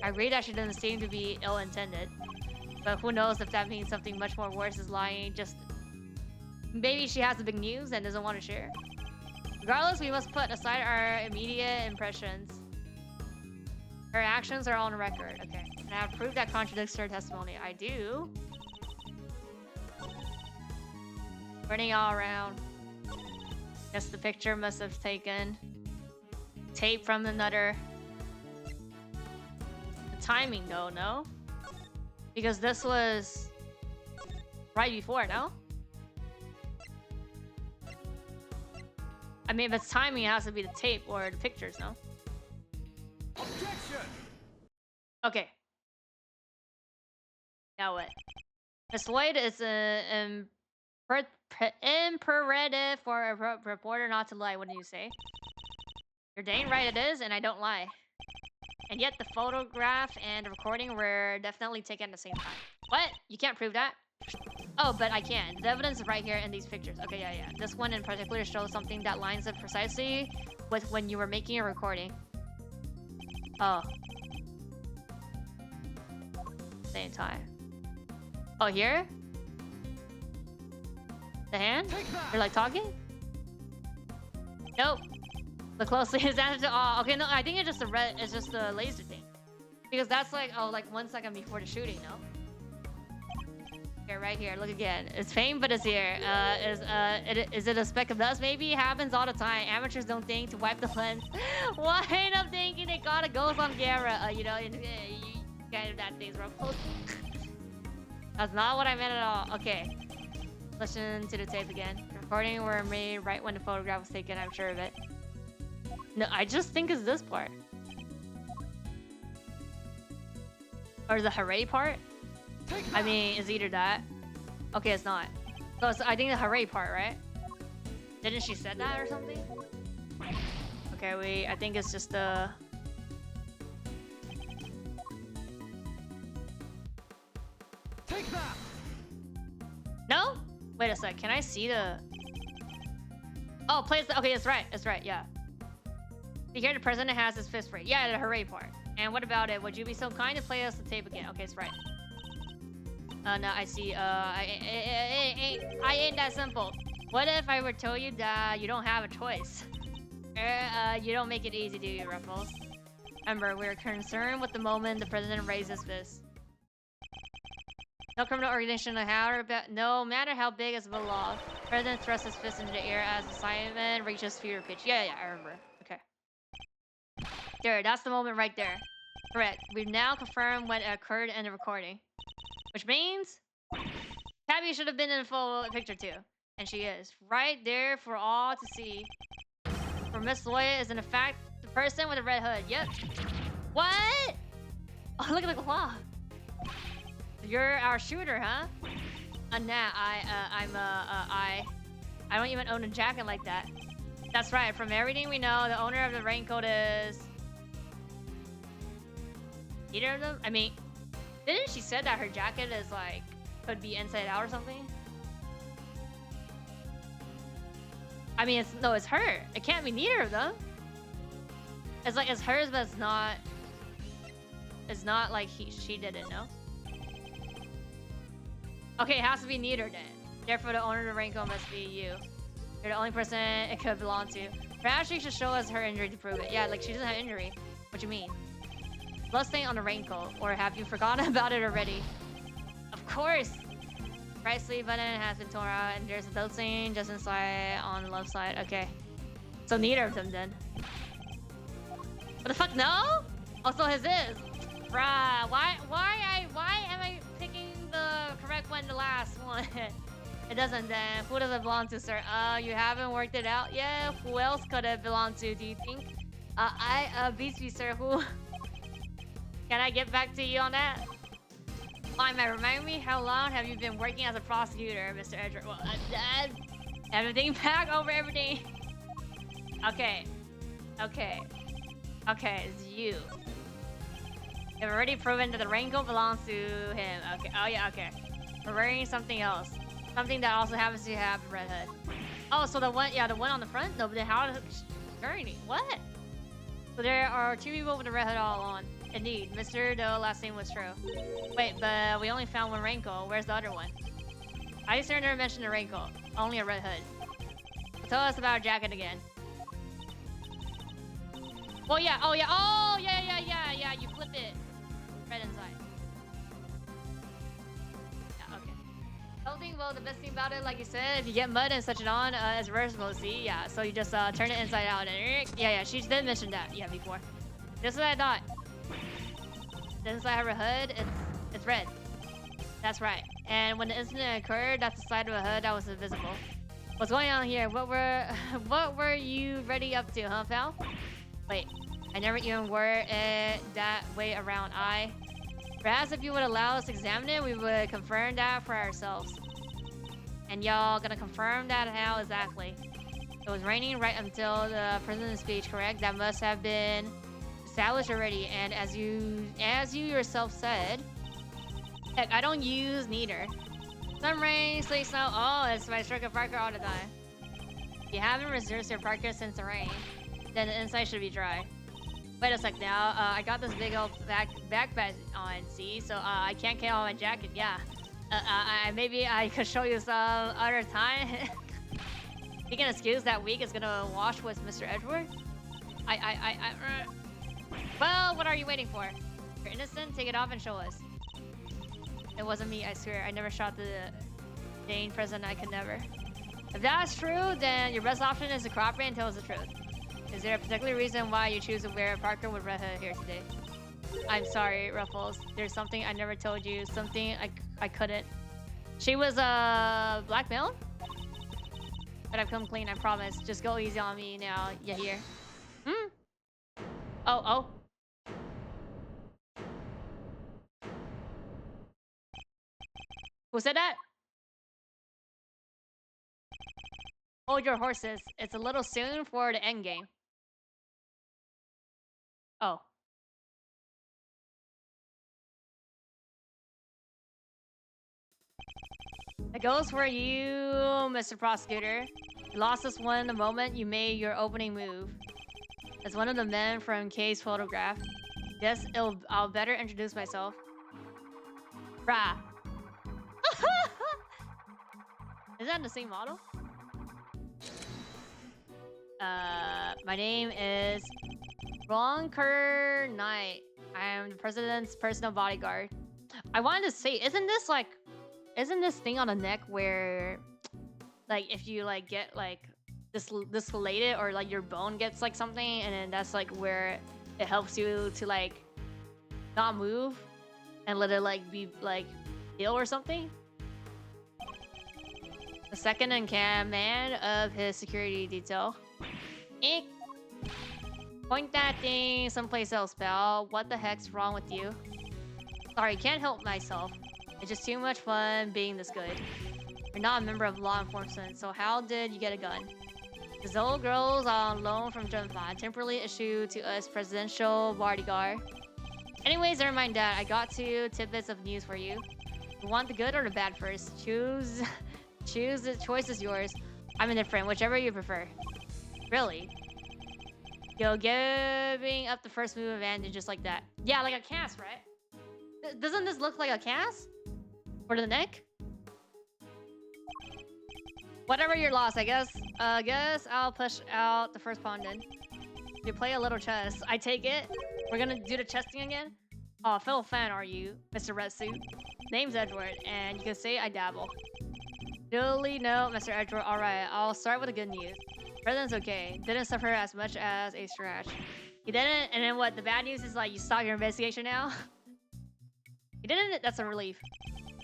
S1: I agree that she doesn't seem to be ill-intended. But who knows if that means something much more worse is lying. Just maybe she has the big news and doesn't want to share. Regardless, we must put aside our immediate impressions. Her actions are on record. Okay. And I have proof that contradicts her testimony. I do. Running all around. Guess the picture must have taken tape from the nutter. The timing though, no? Because this was right before, no? I mean, if it's timing, it has to be the tape or the pictures, no?
S2: Objection!
S1: Okay. Now what? Miss White is an imperative for a reporter not to lie. What do you say? You're dang right it is, and I don't lie. And yet the photograph and the recording were definitely taken at the same time. What? You can't prove that? Oh, but I can. The evidence is right here in these pictures. Okay, yeah. This one in particular shows something that lines up precisely with when you were making a recording. Oh. Same time. Oh, here? The hand? You're like talking? Nope. Look closely. Is that okay, no, I think it's just the red. It's just the laser thing, because that's like 1 second before the shooting. No. Here, right here. Look again. It's faint, but it's here. Is it a speck of dust? Maybe it happens all the time. Amateurs don't think to wipe the lens. Why end up thinking they got a ghost on camera? You know, you kind of that thing's real close. That's not what I meant at all. Okay. Listen to the tape again. The recording were made right when the photograph was taken. I'm sure of it. No, I just think it's this part. Or the hooray part? I mean, it's either that. Okay, it's not. So it's, I think the hooray part, right? Didn't she said that or something? Okay, wait. I think it's just the.
S2: Take that.
S1: No? Wait a sec. Can I see the? Oh, place. Okay, it's right. It's right. Yeah. See here, the president has his fist free. Yeah, the hooray part. And what about it? Would you be so kind to play us the tape again? Okay, it's right. No, I see. I ain't that simple. What if I were to tell you that you don't have a choice? You don't make it easy, do you, Ruffles? Remember, we're concerned with the moment the president raises fist. No criminal organization, no matter how big it's a law, the president thrusts his fist into the air as assignment reaches fever pitch. Yeah, I remember. Okay. There, that's the moment right there. Correct. We've now confirmed what occurred in the recording. Which means Tabby should have been in the full picture too. And she is. Right there for all to see. For Miss Loya is in fact the person with the red hood. Yep. What? Oh, look at the claw. You're our shooter, huh? Nah, I don't even own a jacket like that. That's right. From everything we know, the owner of the raincoat is either of them. I mean, didn't she said that her jacket is like could be inside out or something? I mean, it's her. It can't be neither of them. It's like it's hers, but it's not. It's not like she did it. No. Okay, it has to be neither then. Therefore, the owner of the raincoat must be you. You're the only person it could belong to. Perhaps she should show us her injury to prove it. Yeah, like she doesn't have injury. What do you mean? Blood stain on the raincoat, or have you forgotten about it already? Of course. Right sleeve button has been torn out, and there's a blood stain just inside on the left side. Okay, so neither of them then. What the fuck? No. Also, his is. Bruh, why am I picking the correct one, the last one? It doesn't then. Who does it belong to, sir? You haven't worked it out yet? Who else could it belong to, do you think? Beats me, sir. Who? Can I get back to you on that? Remind me, how long have you been working as a prosecutor, Mr. Edward? Well, everything back over everything. Okay. Okay, it's you. You've already proven that the raincoat belongs to him. Okay. Oh yeah. Okay. We're wearing something else. Something that also happens to have a red hood. Oh, so the one on the front? No, but then how is it what? So there are two people with a red hood all on. Indeed, Mr. Doe last name was true. Wait, but we only found one raincoat. Where's the other one? I just never mentioned a raincoat. Only a red hood. So tell us about a jacket again. Well, yeah. Oh, yeah. Oh, yeah. You flip it. Red inside. Yeah, okay. Something, well, the best thing about it, like you said, if you get mud and such it on, it's reversible, see? Yeah, so you just turn it inside out. And yeah, she did mention that, yeah, before. Just what I thought. The inside of her hood, it's red. That's right. And when the incident occurred, that's the side of the hood that was invisible. What's going on here? What were you ready up to, huh, pal? Wait, I never even wore it that way around. Perhaps if you would allow us to examine it, we would confirm that for ourselves. And y'all gonna confirm that how exactly? It was raining right until the president's speech, correct? That must have been established already. And as you yourself said, heck, I don't use neither. Some rain, sleet, snow. Oh, it's my circuit parker all the time. If you haven't reserved your parker since the rain, then the inside should be dry. Wait a sec now. I got this big old backpack on, see? So I can't get on my jacket. Yeah. Maybe I could show you some other time. You can excuse that week is gonna wash with Mr. Edward. Well, what are you waiting for? You're innocent. Take it off and show us. It wasn't me. I swear. I never shot the Dane president. I could never. If that's true, then your best option is to cooperate and tell us the truth. Is there a particular reason why you choose to wear a parker with red hood here today? I'm sorry, Ruffles. There's something I never told you. Something I couldn't. She was blackmailed? But I've come clean, I promise. Just go easy on me now. You hear? Hmm? Oh. Who said that? Hold your horses. It's a little soon for the end game. Oh. It goes for you, Mr. Prosecutor. You lost this one the moment you made your opening move. As one of the men from Kay's photograph. Yes, I'll better introduce myself. Brah. Is that the same model? My name is Ronker Knight. I am the president's personal bodyguard. I wanted to say, isn't this thing on the neck where, like, if you like get like dislocated or like your bone gets like something, and then that's like where it helps you to like not move and let it like be like heal or something? The second in command of his security detail. Eek. Point that thing someplace else, pal. What the heck's wrong with you? Sorry, can't help myself. It's just too much fun being this good. You're not a member of law enforcement, so how did you get a gun? This old girl's on loan from Genmu, temporarily issued to us presidential bodyguard. Anyways, never mind that. I got 2 tidbits of news for you. You want the good or the bad first? Choose. The choice is yours. I'm indifferent, whichever you prefer. Really? Yo, giving up the first move advantage just like that. Yeah, like a cast, right? Doesn't this look like a cast? For the neck? Whatever your loss, I guess. Guess I'll push out the first pawn then. You play a little chess. I take it. We're gonna do the chess thing again? Oh, fellow fan are you, Mr. Red Suit? Name's Edward, and you can say I dabble. Really? No, Mr. Edward. Alright, I'll start with the good news. President's okay. Didn't suffer as much as a scratch. He didn't, and then what? The bad news is like you stop your investigation now? He didn't? That's a relief.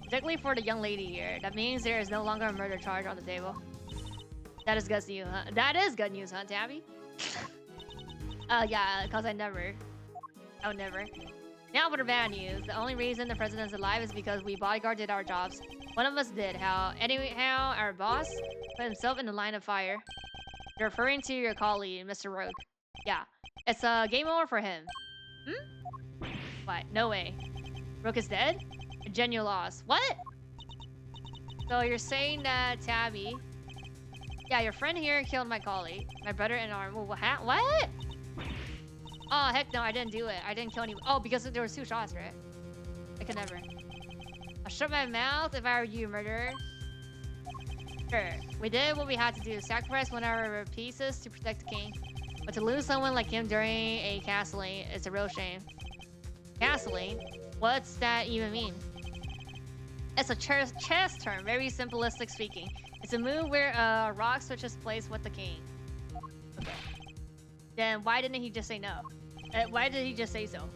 S1: Particularly for the young lady here. That means there is no longer a murder charge on the table. That is good news, huh? That is good news, huh, Tabby? Yeah, because I would never. Now for the bad news. The only reason the president's alive is because we bodyguard did our jobs. One of us did. Anyhow, our boss put himself in the line of fire. You're referring to your colleague, Mr. Rogue. Yeah. It's a game over for him. Hmm? What? No way. Rogue is dead? A genuine loss. What? So you're saying that Tabby... Yeah, your friend here killed my colleague. My brother in arm. What? Oh, heck no, I didn't do it. I didn't kill anyone. Oh, because there was 2 shots, right? I could never. I'll shut my mouth if I were you, murderer. Sure, we did what we had to do. Sacrifice one of our pieces to protect the king. But to lose someone like him during a castling is a real shame. Castling? What's that even mean? It's a chess term, very simplistic speaking. It's a move where a rock switches place with the king. Okay. Then why didn't he just say no? Why did he just say so?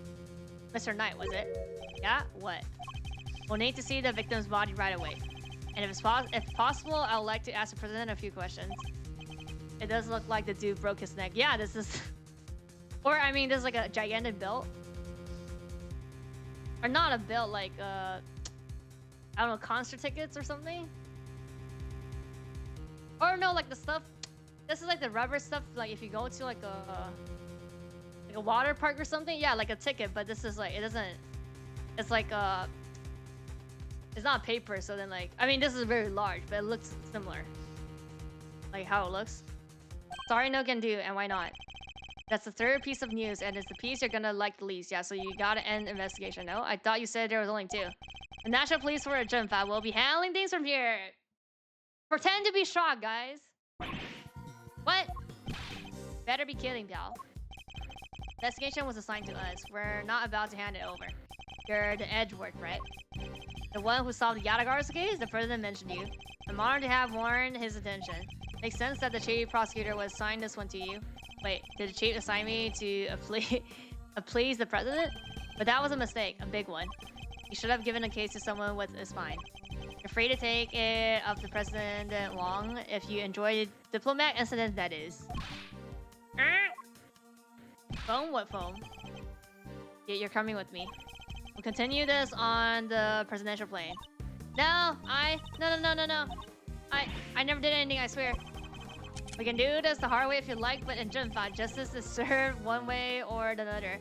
S1: Mr. Knight, was it? Yeah? What? We'll need to see the victim's body right away. And if possible, I would like to ask the president a few questions. It does look like the dude broke his neck. Yeah, this is... Or, I mean, this is like a gigantic belt. Or not a belt, like, I don't know, concert tickets or something? Or no, like the stuff... This is like the rubber stuff, like if you go to like a water park or something. Yeah, like a ticket, but this is like, it doesn't... It's like, it's not paper, so then like... I mean, this is very large, but it looks similar. Like how it looks. Sorry, no can do, and why not? That's the 3rd piece of news, and it's the piece you're gonna like the least. Yeah, so you gotta end investigation. No, I thought you said there was only 2. The National Police for a Genmu will be handling things from here. Pretend to be shocked, guys. What? Better be kidding, pal. Investigation was assigned to us. We're not about to hand it over. You're the Edgeworth, right? The one who solved the Yadaga's case? The president mentioned you. I'm honored to have warned his attention. Makes sense that the chief prosecutor would assign this one to you. Wait, did the chief assign me to please the president? But that was a mistake, a big one. You should have given the case to someone with a spine. You're free to take it up to President Wong if you enjoy the diplomat incident, that is. Phone? What phone? Yeah, you're coming with me. We'll continue this on the presidential plane. No. I never did anything, I swear. We can do this the hard way if you like, but in Gen 5, justice is served one way or another.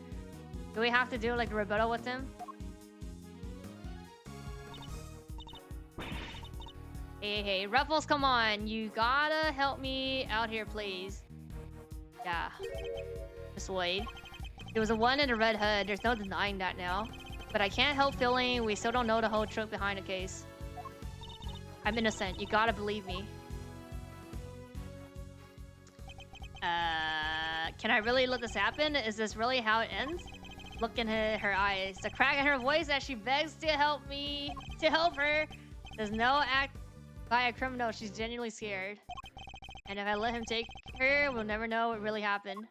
S1: Do we have to do like a rebuttal with him? Hey, Ruffles, come on. You gotta help me out here, please. Yeah. Just wait. There was a one in a red hood. There's no denying that now. But I can't help feeling we still don't know the whole truth behind the case. I'm innocent. You gotta believe me. Can I really let this happen? Is this really how it ends? Look in her eyes. The crack in her voice as she begs to help me. To help her. There's no act by a criminal. She's genuinely scared. And if I let him take her, we'll never know what really happened.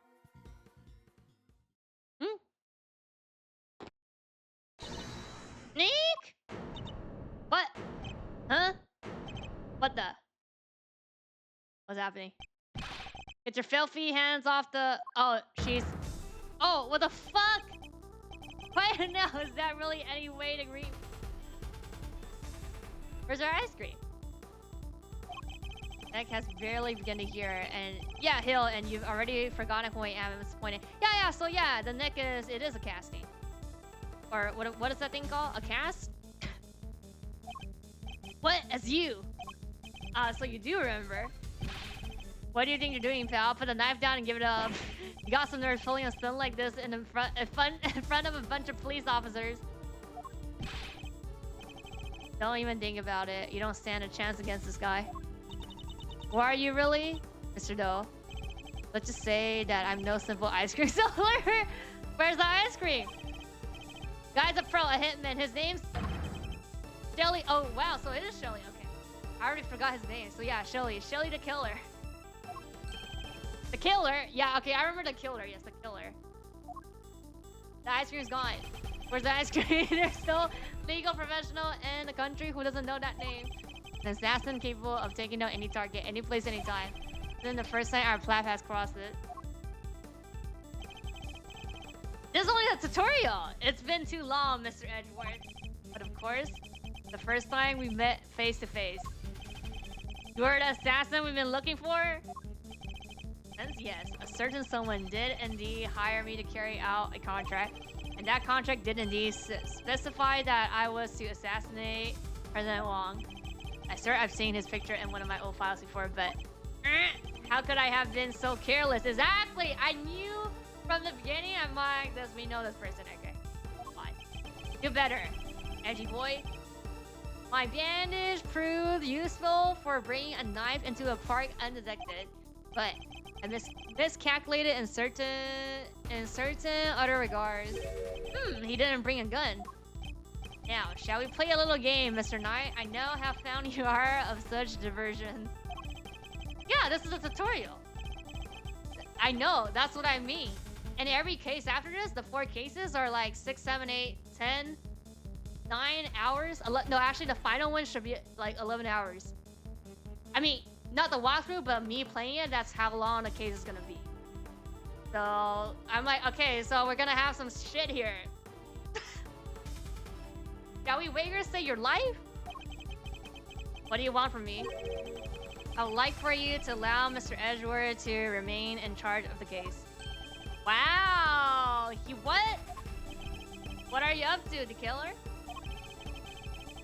S1: Nick? What? Huh? What the? What's happening? Get your filthy hands off the... Oh, she's... Oh, what the fuck? Wait, no, is that really any way to greet? Where's our ice cream? Nick has barely begun to hear, and yeah, Hill, and you've already forgotten who I am. I'm disappointed. Yeah, so yeah, the Nick is... It is a casting. Or what is that thing called? A cast? What? As you? So you do remember. What do you think you're doing, pal? Put the knife down and give it up. You got some nerves pulling a stunt like this in front of a bunch of police officers. Don't even think about it. You don't stand a chance against this guy. Who are you really? Mr. Doe. Let's just say that I'm no simple ice cream seller. Where's the ice cream? Guy's a pro, a hitman. His name's... Shelly. Oh, wow. So it is Shelly. Okay. I already forgot his name. So yeah, Shelly. Shelly the killer. The killer? Yeah, okay. I remember the killer. Yes, the killer. The ice cream's gone. Where's the ice cream? There's no legal professional in the country who doesn't know that name. An assassin capable of taking down any target, any place, anytime. Then the first time our path has crossed it. This is only a tutorial. It's been too long, Mr. Edgeworth. But of course, the first time we met face to face. You are the assassin we've been looking for? Since yes, a certain someone did indeed hire me to carry out a contract. And that contract did indeed specify that I was to assassinate President Wong. I swear I've seen his picture in one of my old files before, but... how could I have been so careless? Exactly! I knew from the beginning. I'm like, does we know this person? Okay. Fine. Do better, edgy boy. My bandage proved useful for bringing a knife into a park undetected, but I miscalculated in certain other regards. He didn't bring a gun. Now, shall we play a little game, Mr. Knight? I know how fond you are of such diversions. Yeah, this is a tutorial. I know, that's what I mean. And every case after this, the 4 cases are like 6, 7, 8, 10, 9 hours. No, actually, the final one should be like 11 hours. I mean, not the walkthrough, but me playing it, that's how long the case is gonna be. So, I'm like, okay, so we're gonna have some shit here. Shall we wager say your life? What do you want from me? I would like for you to allow Mr. Edgeworth to remain in charge of the case. Wow! What? What are you up to, the killer?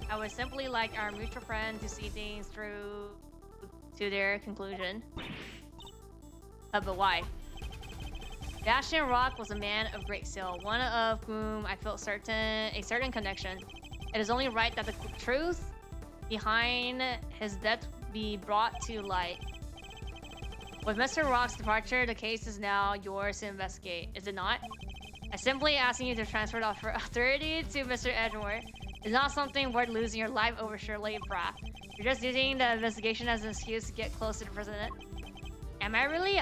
S1: I would simply like our mutual friend to see things through to their conclusion. But why? Bastion Rock was a man of great skill, one of whom I felt a certain connection. It is only right that the truth behind his death be brought to light. With Mr. Rock's departure, the case is now yours to investigate, is it not? I'm simply asking you to transfer the authority to Mr. Edgeworth. It's not something worth losing your life over, surely, brah. You're just using the investigation as an excuse to get close to the president. Am I really?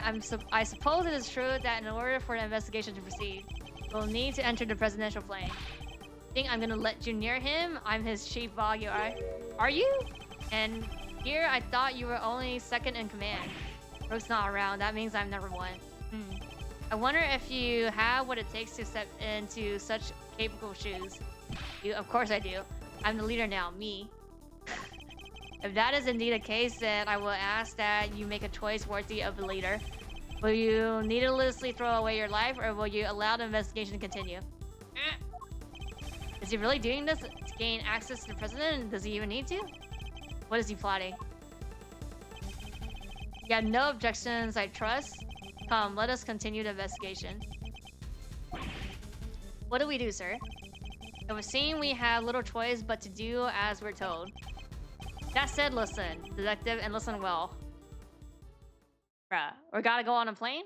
S1: I suppose it is true that in order for the investigation to proceed, we'll need to enter the presidential plane. Think I'm gonna let you near him? I'm his chief bodyguard. Are you? And here I thought you were only second in command. Rook's not around. That means I'm number 1. I wonder if you have what it takes to step into such capable shoes. Of course I do. I'm the leader now. Me. If that is indeed the case, then I will ask that you make a choice worthy of the leader. Will you needlessly throw away your life, or will you allow the investigation to continue? Is he really doing this to gain access to the president? Does he even need to? What is he plotting? You have no objections, I trust. Come, let us continue the investigation. What do we do, sir? It would seem we have little choice but to do as we're told. That said, listen, detective, and listen well. Bruh, we gotta go on a plane?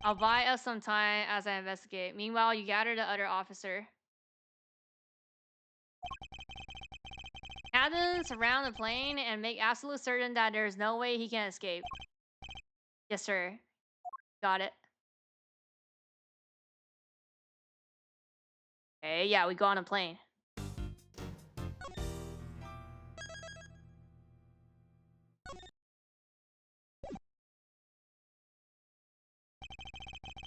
S1: I'll buy us some time as I investigate. Meanwhile, you gather the other officer. Captain, surround the plane and make absolute certain that there's no way he can escape. Yes, sir. Got it. Okay, yeah, we go on a plane.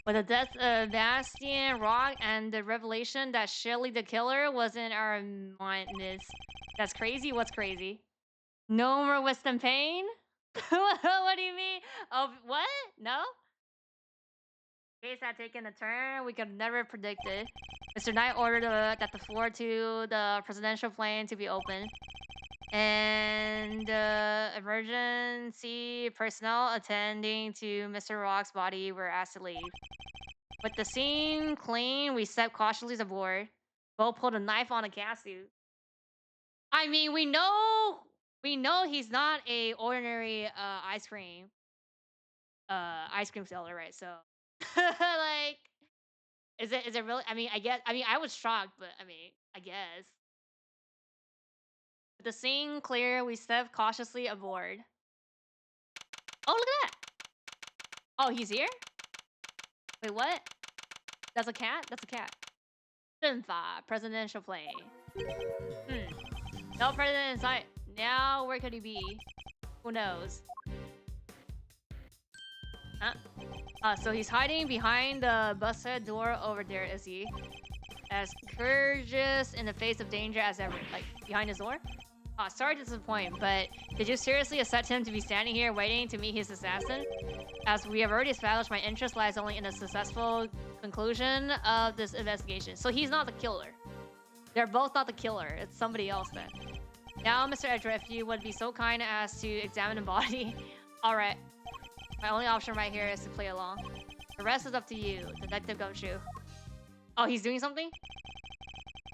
S1: With the death of Bastian Rock and the revelation that Shelly the killer wasn't our mindness. That's crazy? What's crazy? No more Western pain? What do you mean? Oh, what? No? Case had taken a turn we could never predicted. Mr. Knight ordered that the floor to the presidential plane to be open. And emergency personnel attending to Mr. Rock's body were asked to leave. With the scene clean, we stepped cautiously aboard. Bo pulled a knife on a catsuit. I mean, we know he's not a ordinary ice cream seller, right? So like is it really? I mean I was shocked, but I mean, I guess. With the scene clear, we stepped cautiously aboard. Oh, look at that. Oh, he's here? Wait, what? That's a cat? That's a cat. Shinfa, presidential plane. No president in sight. Now, where could he be? Who knows? Huh? So he's hiding behind the bus head door over there, is he? As courageous in the face of danger as ever. Like, behind his door? Sorry to disappoint, but did you seriously accept him to be standing here waiting to meet his assassin? As we have already established, my interest lies only in the successful conclusion of this investigation. So he's not the killer. They're both not the killer. It's somebody else then. Now, Mr. Edra, if you would be so kind as to examine the body. Alright. My only option right here is to play along. The rest is up to you, Detective Gumshoe. Oh, he's doing something?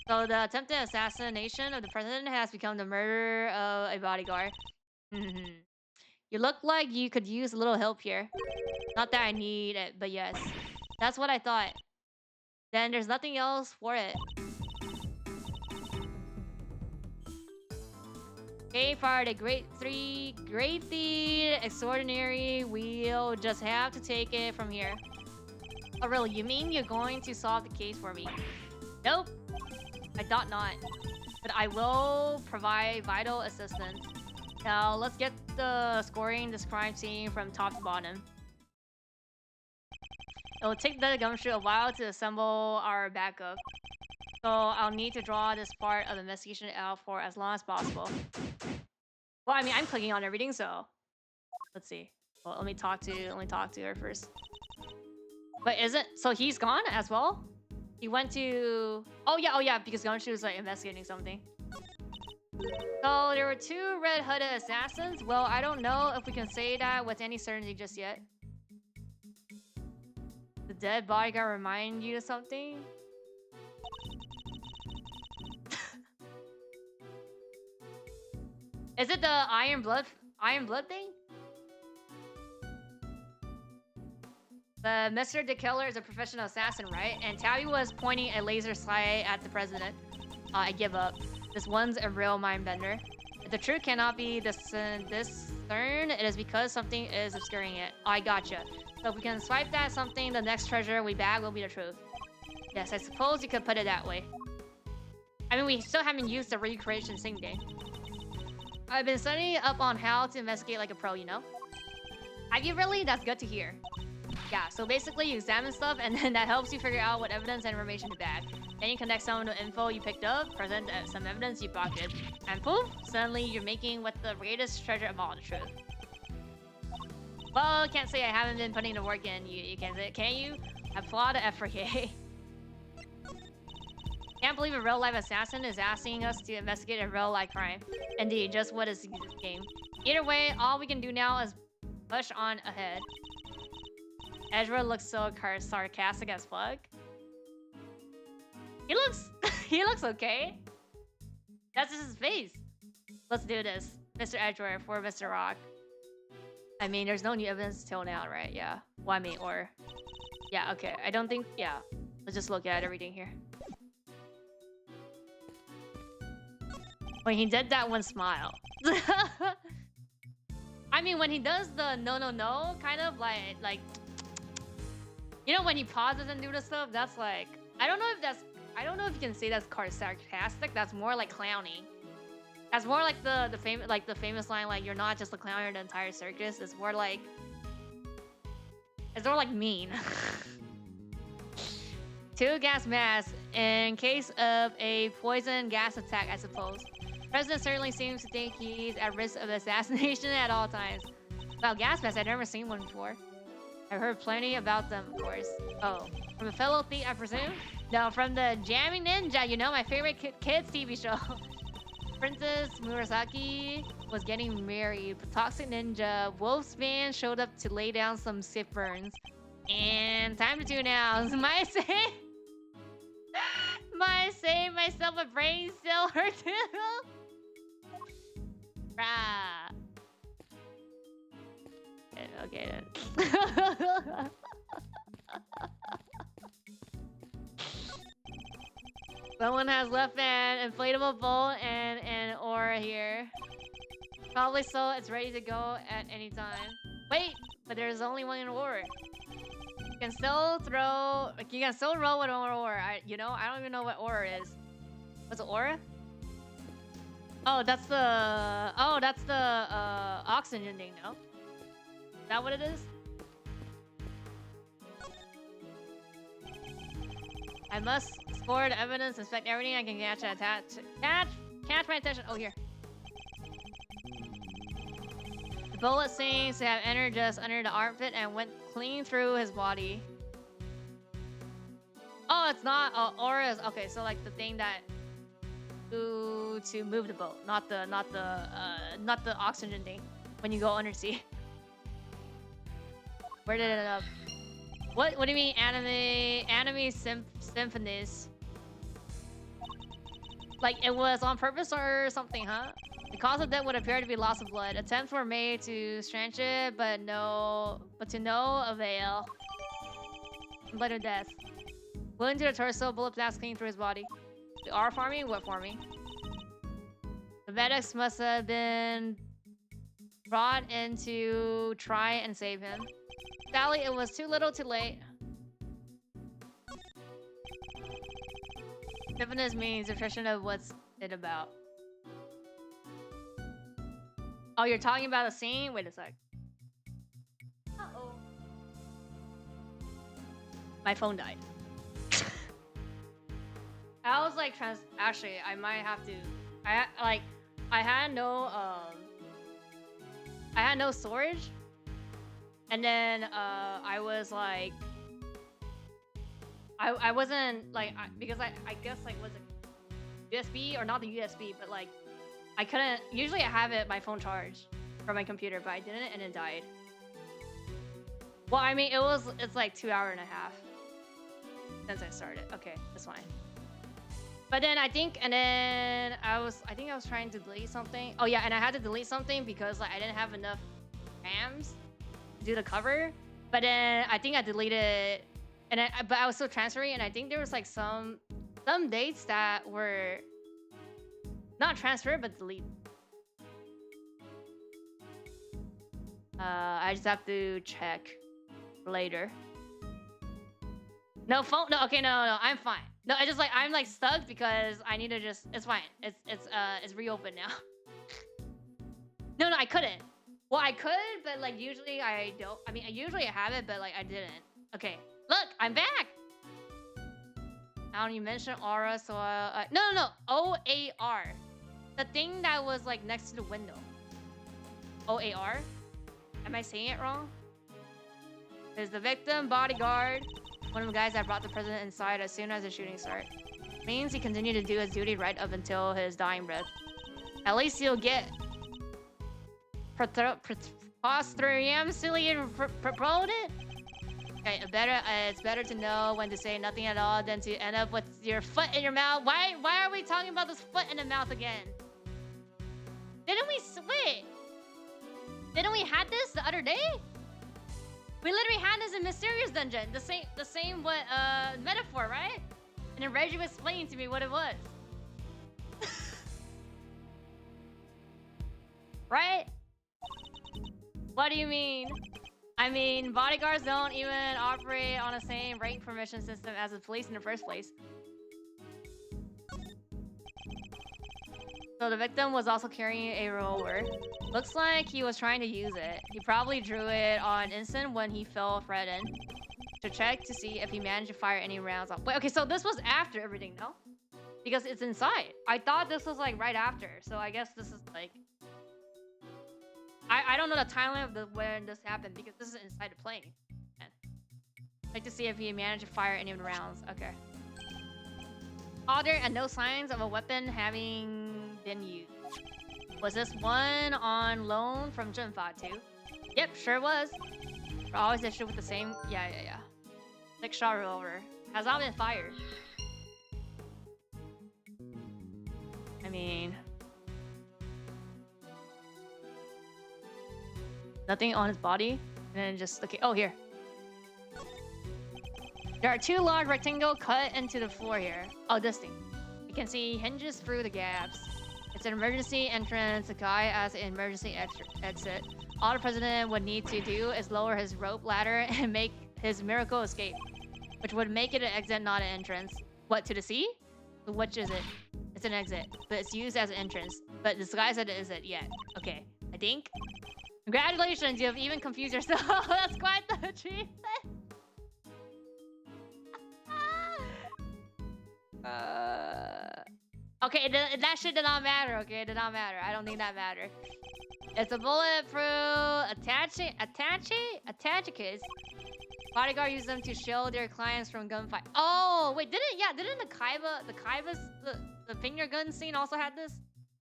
S1: So the attempted assassination of the president has become the murder of a bodyguard. You look like you could use a little help here. Not that I need it, but yes. That's what I thought. Then there's nothing else for it. Okay, for the great deed, extraordinary, we'll just have to take it from here. Oh really, you mean you're going to solve the case for me? Nope. I thought not. But I will provide vital assistance. Now, let's get the scoring this crime scene from top to bottom. It will take the Gumshoe a while to assemble our backup. So I'll need to draw this part of the investigation out for as long as possible. Well, I mean, I'm clicking on everything, so... Let's see. Well, let me talk to her first. But is it... So he's gone as well? He went to... Oh yeah, because Gumshoe was like investigating something. So there were two red-hooded assassins. Well, I don't know if we can say that with any certainty just yet. The dead bodyguard remind you of something? Is it the Iron Blood thing? Mr. the Killer is a professional assassin, right? And Tabby was pointing a laser sight at the president. I give up. This one's a real mind bender. If the truth cannot be discerned, it is because something is obscuring it. I gotcha. So if we can swipe that something, the next treasure we bag will be the truth. Yes, I suppose you could put it that way. I mean, we still haven't used the recreation sync thing. I've been studying up on how to investigate like a pro, you know? Have you really? That's good to hear. Yeah, so basically you examine stuff and then that helps you figure out what evidence and information to bag. Then you connect some of the info you picked up, present some evidence you pocketed, and poof, suddenly you're making what the greatest treasure of all, the truth. Well, can't say I haven't been putting the work in. You can say, can you? I applaud the effort, hey. Can't believe a real-life assassin is asking us to investigate a real-life crime. Indeed, just what is this game? Either way, all we can do now is push on ahead. Ezra looks so sarcastic as fuck. He looks... he looks okay. That's just his face. Let's do this. Mr. Edgeworth for Mr. Rock. I mean, there's no new evidence till now, right? Yeah. Well, I mean, or... Yeah, okay. I don't think... Yeah. Let's just look at everything here. When he did that one smile. I mean, when he does the no, kind of like... You know, when he pauses and do the stuff, that's like... I don't know if you can say that's sarcastic. That's more like clowny. That's more like the famous line, like, you're not just a clown, you're the entire circus. It's more like mean. 2 gas masks in case of a poison gas attack, I suppose. The president certainly seems to think he's at risk of assassination at all times. Wow, gas masks, I've never seen one before. I've heard plenty about them, of course. Oh, from a fellow thief, I presume? No, from the Jamming Ninja, you know, my favorite kids TV show. Princess Murasaki was getting married, but Toxic Ninja Wolfsman showed up to lay down some sick burns. And time to tune out. Might save myself a brain cell or two. Rah. Okay then. Someone has left an inflatable bolt and an aura here. Probably so it's ready to go at any time. Wait, but there's only one in aura. You can still roll with an aura. I don't even know what aura is. What's an aura? Oh, that's the oxygen thing, no? Is that what it is? I must explore the evidence, inspect everything I can catch my attention. Oh, here. The bullet seems to have entered just under the armpit and went clean through his body. Oh, it's not auras. Okay, so like the thing that to move the boat, not the oxygen thing when you go undersea. Where did it end up? What do you mean anime symphonies? Like it was on purpose or something, huh? The cause of death would appear to be loss of blood. Attempts were made to strange it, but to no avail. Blood or death. Wound to the torso, bullet blast clean through his body. The R farming? What farming? The medics must have been brought in to try and save him. Sally, it was too little too late. Symphonis means description of what's it about. Oh, you're talking about a scene? Wait a sec. Uh-oh. My phone died. I was like actually, I might have to... I had no storage. And then I was like, I wasn't like, because I guess like was it USB or not the USB, but like I couldn't. Usually I have my phone charged from my computer, but I didn't, and it died. Well, I mean it's like 2.5 hours since I started. Okay, that's fine. But then I think I was trying to delete something. Oh yeah, and I had to delete something because like I didn't have enough RAMs. Do the cover, but then I think I deleted, but I was still transferring, and I think there was like some dates that were not transferred but deleted. I just have to check later. No phone. No, okay, no, I'm fine. No, I just like I'm like stuck because I need to just. It's fine. It's reopened now. No, I couldn't. Well, I could, but like usually I don't. I mean, usually I have it, but like I didn't. Okay, look, I'm back. How you mentioned aura, so no, OAR. The thing that was like next to the window. OAR? Am I saying it wrong? Is the victim bodyguard one of the guys that brought the president inside as soon as the shooting started? Means he continued to do his duty right up until his dying breath. At least he'll get posthumously promoted. Okay, it's better to know when to say nothing at all than to end up with your foot in your mouth. Why are we talking about this foot in the mouth again? Didn't we wait? Didn't we had this the other day? We literally had this in Mysterious Dungeon. The same metaphor, right? And then Reggie was explaining to me what it was. Right? What do you mean? I mean, bodyguards don't even operate on the same rank permission system as the police in the first place. So the victim was also carrying a revolver. Looks like he was trying to use it. He probably drew it on instant when he felt threatened. To check to see if he managed to fire any rounds off. Wait, okay, so this was after everything, no? Because it's inside. I thought this was like right after. So I guess this is like... I don't know the timeline of when this happened because this is inside the plane. Like to see if he managed to fire any of the rounds. Okay. Other and no signs of a weapon having been used. Was this one on loan from Junfa too? Yep, sure was. We're always issued with the same... Yeah. 6-shot revolver. Has not been fired. I mean... Nothing on his body? And then just... Okay, oh, here. There are 2 large rectangles cut into the floor here. Oh, this thing. You can see hinges through the gaps. It's an emergency entrance. The guy as an emergency exit. All the president would need to do is lower his rope ladder and make his miracle escape. Which would make it an exit, not an entrance. What, to the sea? Which is it? It's an exit, but it's used as an entrance. But this guy said it isn't yet. Okay, I think. Congratulations, you have even confused yourself. That's quite the achievement. Okay, that shit did not matter, okay? It did not matter. I don't think that mattered. It's a bulletproof attaches. Bodyguard use them to shield their clients from gunfight. Oh, wait, didn't the finger gun scene also had this?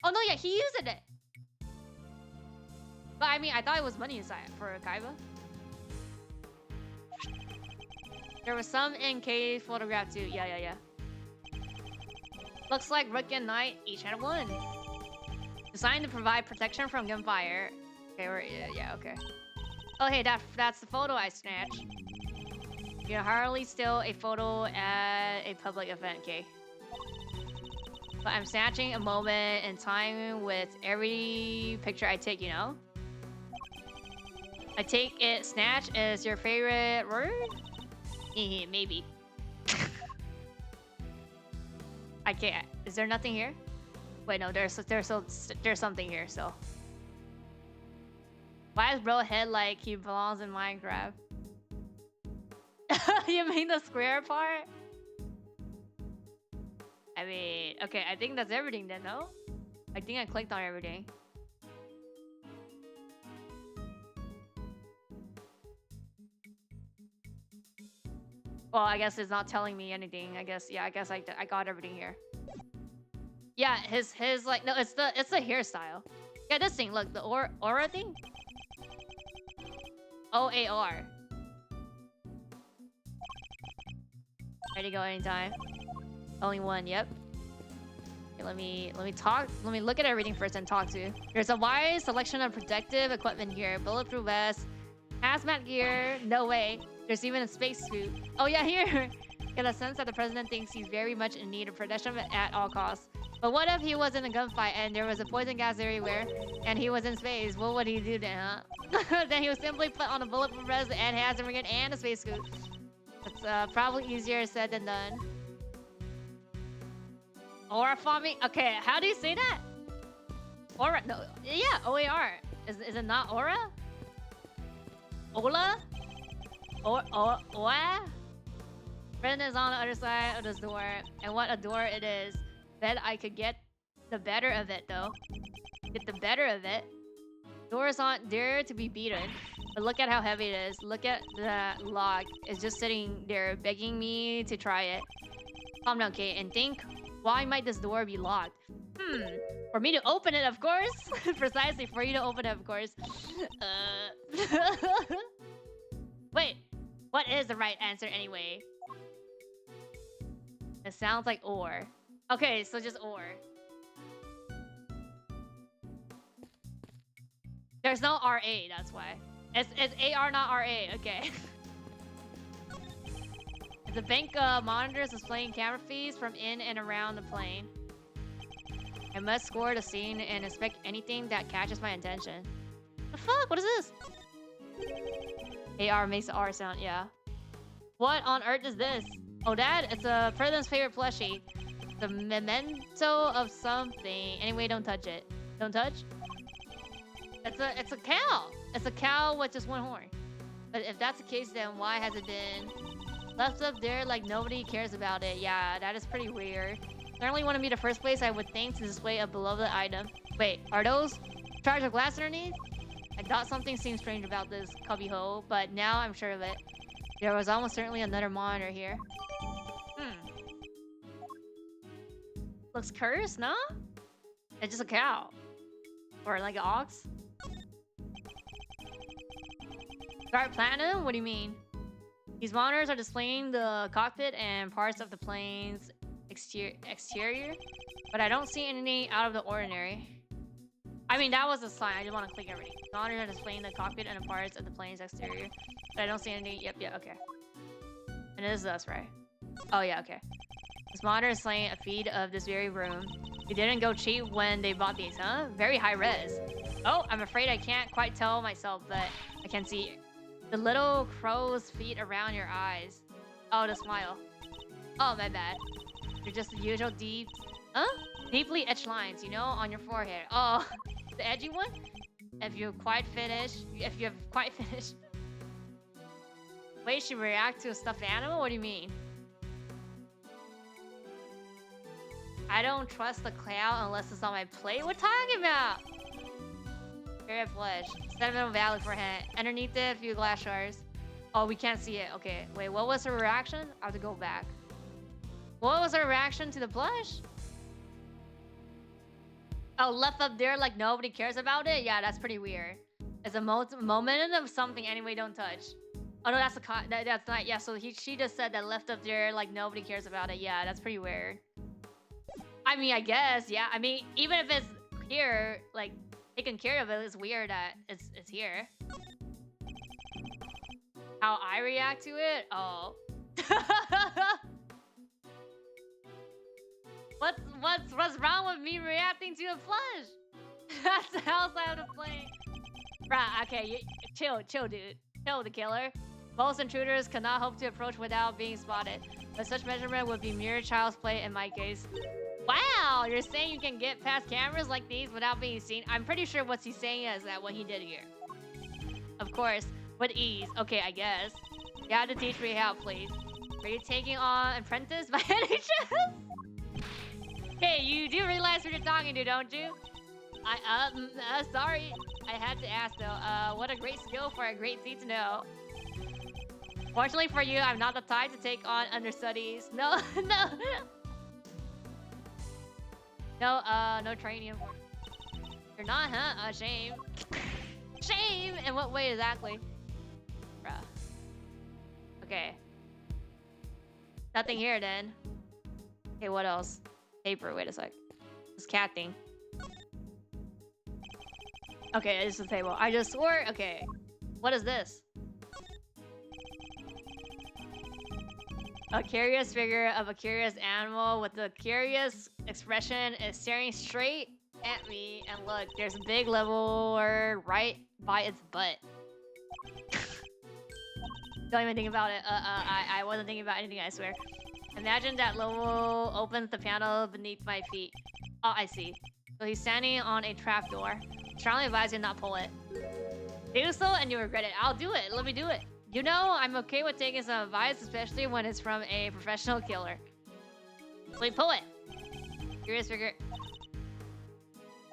S1: Oh no, yeah, he used it. But I mean, I thought it was money inside for Kaiba. There was some in case photograph too. Yeah. Looks like Rook and Knight each had one. Designed to provide protection from gunfire. Okay, okay. Oh hey, that's the photo I snatched. You can hardly steal a photo at a public event, okay? But I'm snatching a moment in time with every picture I take, you know? I take it snatch is your favorite word? Maybe. I can't. Is there nothing here? Wait, no, there's something here, so. Why is bro head like he belongs in Minecraft? You mean the square part? I mean, okay, I think that's everything then, no? I think I clicked on everything. Well, I guess it's not telling me anything. I guess I got everything here. Yeah, his like no, it's the hairstyle. Yeah, this thing, look, the aura thing. OAR. Ready to go anytime. Only one, yep. Okay, let me look at everything first and talk to you. There's a wide selection of protective equipment here. Bulletproof vest, hazmat gear, no way. There's even a spacesuit. Oh yeah, here. Get a sense that the president thinks he's very much in need of protection at all costs. But what if he was in a gunfight and there was a poison gas everywhere and he was in space? What would he do then, huh? Then he would simply put on a bulletproof vest and hazmat gear and a spacesuit. It's probably easier said than done. Aura farming? Okay, how do you say that? Aura? No, yeah, OAR. Is it not aura? Ola? Oa? Friend is on the other side of this door, and what a door it is. Bet I could get the better of it though. Get the better of it. Doors aren't there to be beaten, but look at how heavy it is. Look at that lock. It's just sitting there begging me to try it. Calm down, Kate, and think, why might this door be locked? For me to open it, of course. Precisely, for you to open it, of course. Wait, what is the right answer anyway? It sounds like or. Okay, so just or. There's no RA, that's why. It's AR, not RA, okay. The bank monitors displaying camera feeds from in and around the plane. I must score the scene and inspect anything that catches my attention. The fuck? What is this? AR makes the R sound, yeah. What on earth is this? Oh, Dad, it's a president's favorite plushie. The memento of something. Anyway, don't touch it. Don't touch? It's a cow. It's a cow with just one horn. But if that's the case, then why has it been left up there like nobody cares about it? Yeah, that is pretty weird. Certainly wouldn't be the first place I would think to display a beloved item. Wait, are those shards of glass underneath? I thought something seemed strange about this cubbyhole, but now I'm sure of it. There was almost certainly another monitor here. Looks cursed, no? It's just a cow. Or like an ox. Dark platinum? What do you mean? These monitors are displaying the cockpit and parts of the plane's exterior, but I don't see anything out of the ordinary. I mean, that was a sign. I just want to click everything. Monitors are displaying the cockpit and the parts of the plane's exterior, but I don't see anything. Yep, okay. And it is us, right? Oh, yeah, okay. This monitor is displaying a feed of this very room. They didn't go cheap when they bought these, huh? Very high res. Oh, I'm afraid I can't quite tell myself, but I can see the little crow's feet around your eyes. Oh, the smile. Oh, my bad. They're just the usual deeply etched lines, you know, on your forehead. Oh, the edgy one? If you've quite finished. Wait, she react to a stuffed animal? What do you mean? I don't trust the clown unless it's on my plate. What talking about? Very flesh. Sentimental value for hand. Underneath it, a few glass shards. Oh, we can't see it. Okay, wait, what was her reaction? I have to go back. What was her reaction to the blush? Oh, left up there like nobody cares about it? Yeah, that's pretty weird. It's a moment of something anyway, don't touch. Oh no, that's a that's not. Yeah, so she just said that left up there like nobody cares about it. Yeah, that's pretty weird. I mean, I guess, yeah. I mean, even if it's here, like taken care of, it's weird that it's here. How I react to it? Oh. What's wrong with me reacting to a flush? That's the outside of the plane. Right, okay, chill, dude. Chill, the killer. Most intruders cannot hope to approach without being spotted, but such measurement would be mere child's play in my case. Wow, you're saying you can get past cameras like these without being seen? I'm pretty sure what he's saying is that what he did here. Of course, with ease. Okay, I guess. You have to teach me how, please. Are you taking on apprentice by any chance? Hey, you do realize who you're talking to, don't you? Sorry. I had to ask though. What a great skill for a great feat to know. Fortunately for you, I'm not the type to take on understudies. No. No training. You're not, huh? Shame. Shame? In what way exactly? Bruh. Okay. Nothing here then. Okay, what else? Paper, wait a sec. This cat thing. Okay, this is the table. I just swore. Okay. What is this? A curious figure of a curious animal with a curious expression is staring straight at me. And look, there's a big leveler right by its butt. Don't even think about it. I wasn't thinking about anything, I swear. Imagine that level opens the panel beneath my feet. Oh, I see. So he's standing on a trapdoor. Strongly advise you not pull it. Do so and you regret it. I'll do it. Let me do it. You know, I'm okay with taking some advice, especially when it's from a professional killer. Wait, pull it. Curious figure.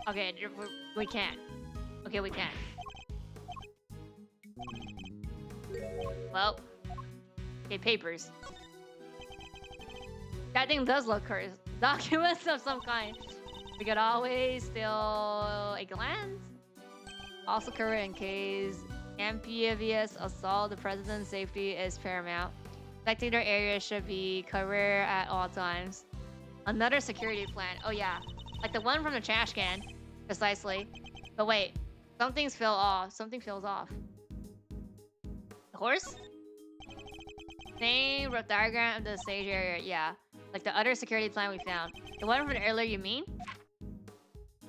S1: Okay, we can't. Okay, we can't. Well. Okay, papers. That thing does look cursed. Documents of some kind. We could always steal a glance. Also cover in case amphibious assault. The president's safety is paramount. Spectator area should be covered at all times. Another security plan. Oh yeah, like the one from the trash can, precisely. But wait, something's fell off. Something feels off. The horse? Same rough diagram of the stage area. Yeah, like the other security plan we found. The one from earlier, you mean?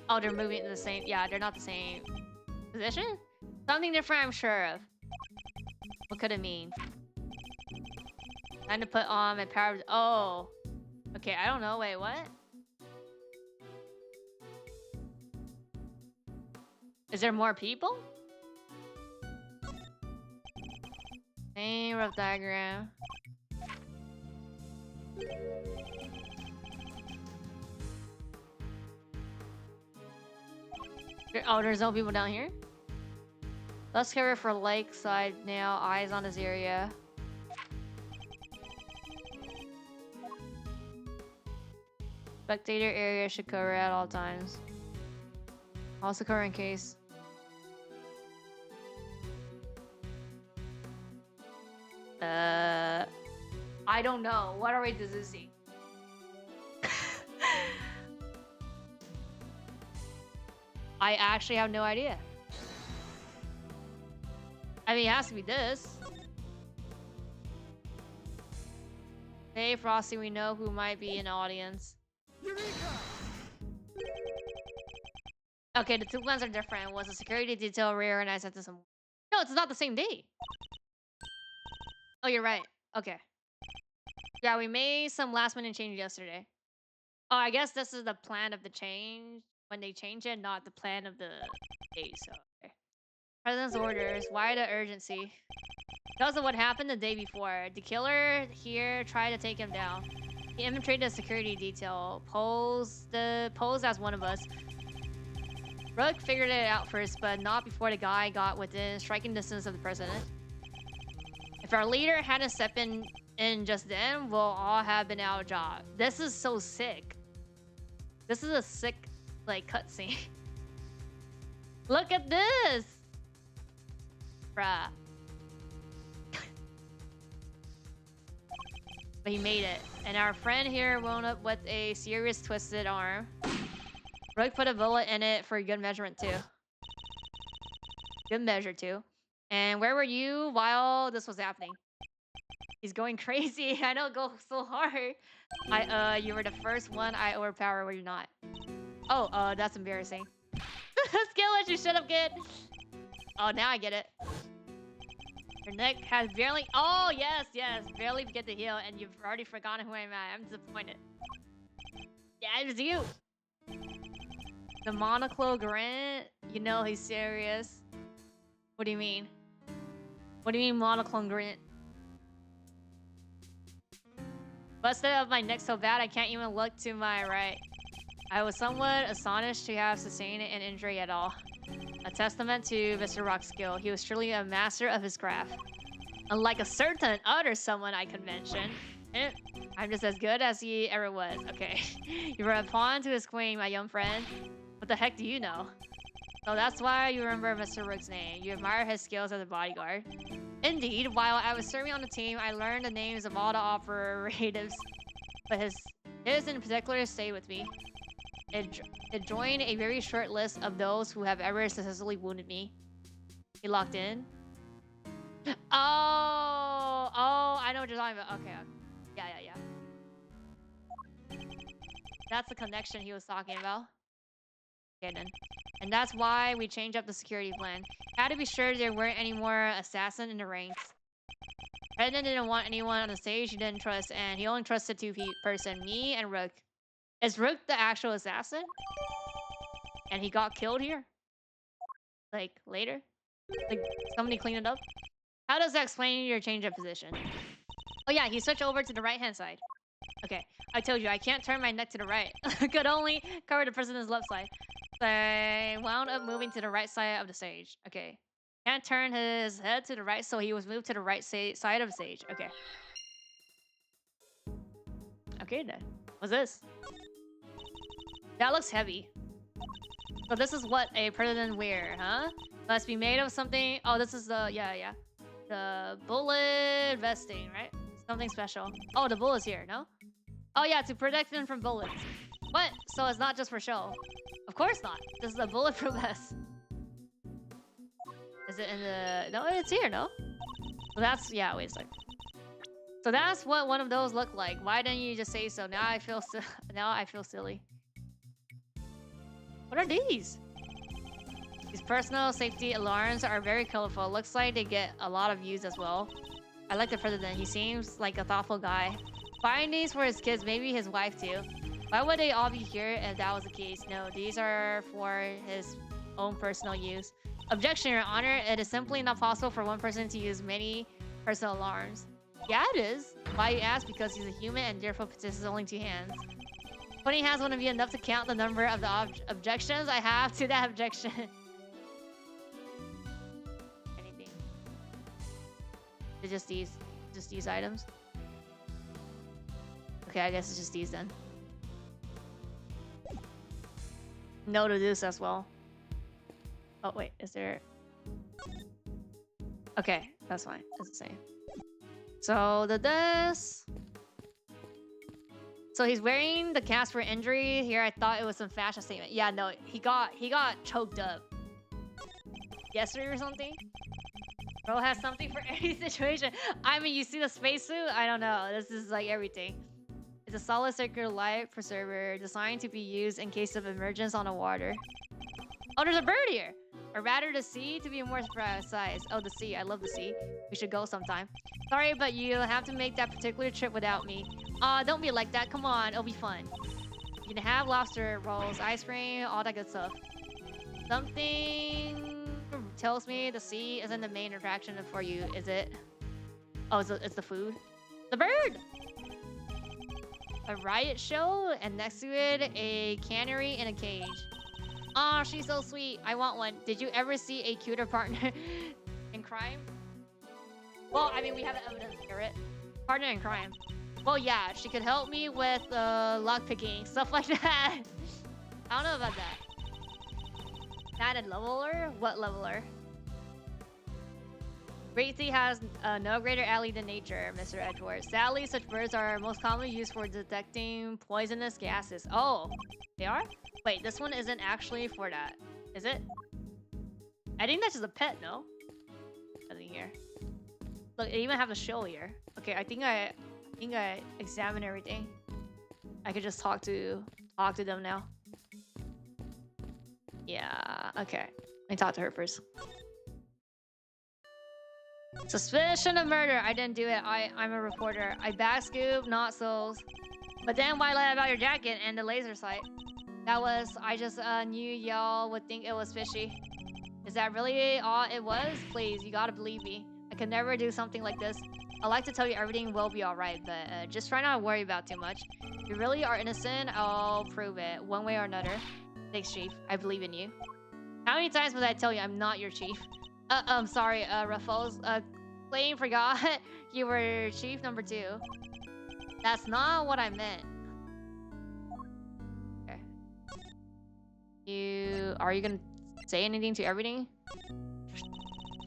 S1: Oh, they're moving in the same. Yeah, they're not the same position. Something different, I'm sure of. What could it mean? Time to put on my power. Oh. Okay, I don't know. Wait, what? Is there more people? Same rough diagram. Oh, there's no people down here? Let's cover for lakeside now. Eyes on this area. Spectator area should cover at all times. Also cover in case. I don't know. What are we deducing? I actually have no idea. I mean, it has to be this. Hey, Frosty, we know who might be in the audience.
S2: Eureka!
S1: Okay, the two plans are different. Was a security detail reorganized into some... No, it's not the same day. Oh, you're right. Okay. Yeah, we made some last minute change yesterday. Oh, I guess this is the plan of the change. When they change it, not the plan of the day, so... Okay. President's orders. Why the urgency? Because of what happened the day before. The killer here tried to take him down. He infiltrated the security detail. Posed as one of us. Rook figured it out first, but not before the guy got within striking distance of the president. If our leader hadn't stepped in just then, we'll all have been out of job. This is so sick. This is a sick, like, cutscene. Look at this! Bruh. But he made it. And our friend here wound up with a serious twisted arm. Rook put a bullet in it for good measurement too. Good measure too. And where were you while this was happening? He's going crazy. I know, go so hard. You were the first one I overpowered, were you not? Oh, that's embarrassing. Skillet, you shut up, kid. Oh, now I get it. Your neck has barely... Oh, yes, yes. Barely get to heal, and you've already forgotten who I am. I'm disappointed. Yeah, it was you. The monoclo Grant? You know he's serious. What do you mean? What do you mean monoclone Grant? Busted up my neck so bad I can't even look to my right. I was somewhat astonished to have sustained an injury at all. A testament to Mr. Rock's skill. He was truly a master of his craft. Unlike a certain other someone I could mention. I'm just as good as he ever was. Okay. You were a pawn to his queen, my young friend. What the heck do you know? So that's why you remember Mr. Rook's name. You admire his skills as a bodyguard. Indeed, while I was serving on the team, I learned the names of all the operatives. But his in particular stayed with me. It joined a very short list of those who have ever successfully wounded me. He locked in. Oh, I know what you're talking about. Okay. Yeah. That's the connection he was talking about. Okay, then. And that's why we changed up the security plan. Had to be sure there weren't any more assassins in the ranks. President didn't want anyone on the stage he didn't trust, and he only trusted two person, me and Rook. Is Rook the actual assassin? And he got killed here? Like, later? Like, somebody cleaned it up? How does that explain your change of position? Oh yeah, he switched over to the right-hand side. Okay, I told you, I can't turn my neck to the right. Could only cover the person's left side. So I wound up moving to the right side of the stage. Okay. Can't turn his head to the right, so he was moved to the right side of the stage. Okay. Okay then. What's this? That looks heavy. So this is what a president wear, huh? Must be made of something. Oh, this is the yeah. The bullet vesting, right? Something special. Oh, the bullet's here, no? Oh yeah, to protect him from bullets. What? So it's not just for show? Of course not. This is a bulletproof vest. Is it in the... No, it's here, no? So that's... Yeah, wait a sec. So that's what one of those look like. Why didn't you just say so? Now I feel now I feel silly. What are these? These personal safety alarms are very colorful. Looks like they get a lot of views as well. I like the president. He seems like a thoughtful guy. Buying these for his kids, maybe his wife too. Why would they all be here if that was the case? No, these are for his own personal use. Objection, Your Honor. It is simply not possible for one person to use many personal alarms. Yeah, it is. Why you ask? Because he's a human and therefore possesses only 2 hands. 20 hands wouldn't be enough to count the number of the objections I have to that objection. Anything. It's just these items. Okay, I guess it's just these then. No to this as well. Oh wait, is there... Okay, that's fine. It's the same. So this... So he's wearing the cast for injury. Here I thought it was some fashion statement. Yeah, no, he got choked up. Yesterday or something? Bro has something for any situation. I mean, you see the spacesuit? I don't know. This is like everything. It's a solid circular light preserver designed to be used in case of emergence on the water. Oh, there's a bird here! Or rather the sea, to be more precise. Oh, the sea. I love the sea. We should go sometime. Sorry, but you'll have to make that particular trip without me. Don't be like that. Come on, it'll be fun. You can have lobster rolls, ice cream, all that good stuff. Something tells me the sea isn't the main attraction for you, is it? Oh, it's the food? The bird! A riot show, and next to it, a cannery in a cage. Aw, she's so sweet. I want one. Did you ever see a cuter partner in crime? Well, I mean, we have evidence for it. Partner in crime. Well, yeah, she could help me with lockpicking, stuff like that. I don't know about that. Not a leveler? What leveler? Great Sea has no greater ally than nature, Mr. Edward. Sadly, such birds are most commonly used for detecting poisonous gases. Oh, they are? Wait, this one isn't actually for that, is it? I think that's just a pet, no? Nothing here. Look, they even have a show here. Okay, I think I examined everything. I could just talk to them now. Yeah, okay. Let me talk to her first. Suspicion of murder. I didn't do it. I'm a reporter. I backscoop, not souls. But then why lie about your jacket and the laser sight? That was... I just knew y'all would think it was fishy. Is that really all it was? Please, you gotta believe me. I could never do something like this. I like to tell you everything will be alright, but just try not to worry about too much. If you really are innocent, I'll prove it, one way or another. Thanks, Chief. I believe in you. How many times must I tell you I'm not your chief? Sorry, Ruffles. Claim forgot you were Chief number 2. That's not what I meant. Okay. Are you gonna say anything to everything?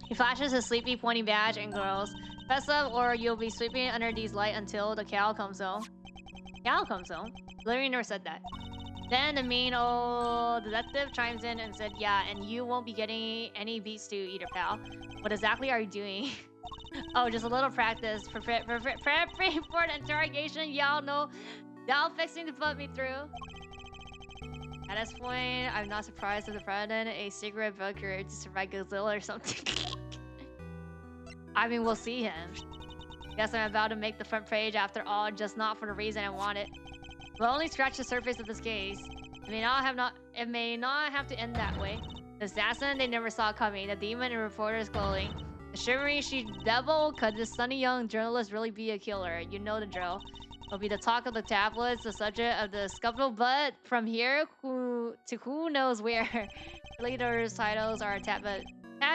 S1: He flashes his sleepy pointy badge and growls. Fess up or you'll be sweeping under these lights until the cow comes home. Cow comes home? Literally never said that. Then the mean old detective chimes in and said, yeah, and you won't be getting any beats to either, pal. What exactly are you doing? Oh, just a little practice. Preparing for the interrogation. Y'all know. Y'all fixing to put me through. At this point, I'm not surprised that the president, a cigarette broker to survive Godzilla or something. I mean, we'll see him. Guess I'm about to make the front page after all, just not for the reason I wanted. We'll only scratch the surface of this case. It may not have to end that way. The assassin they never saw coming. The demon in reporter's clothing. The shimmery she devil, could this sunny young journalist really be a killer? You know the drill. It'll be the talk of the tabloids, the subject of the scufflebutt from here who knows where. Leaders' titles are a tad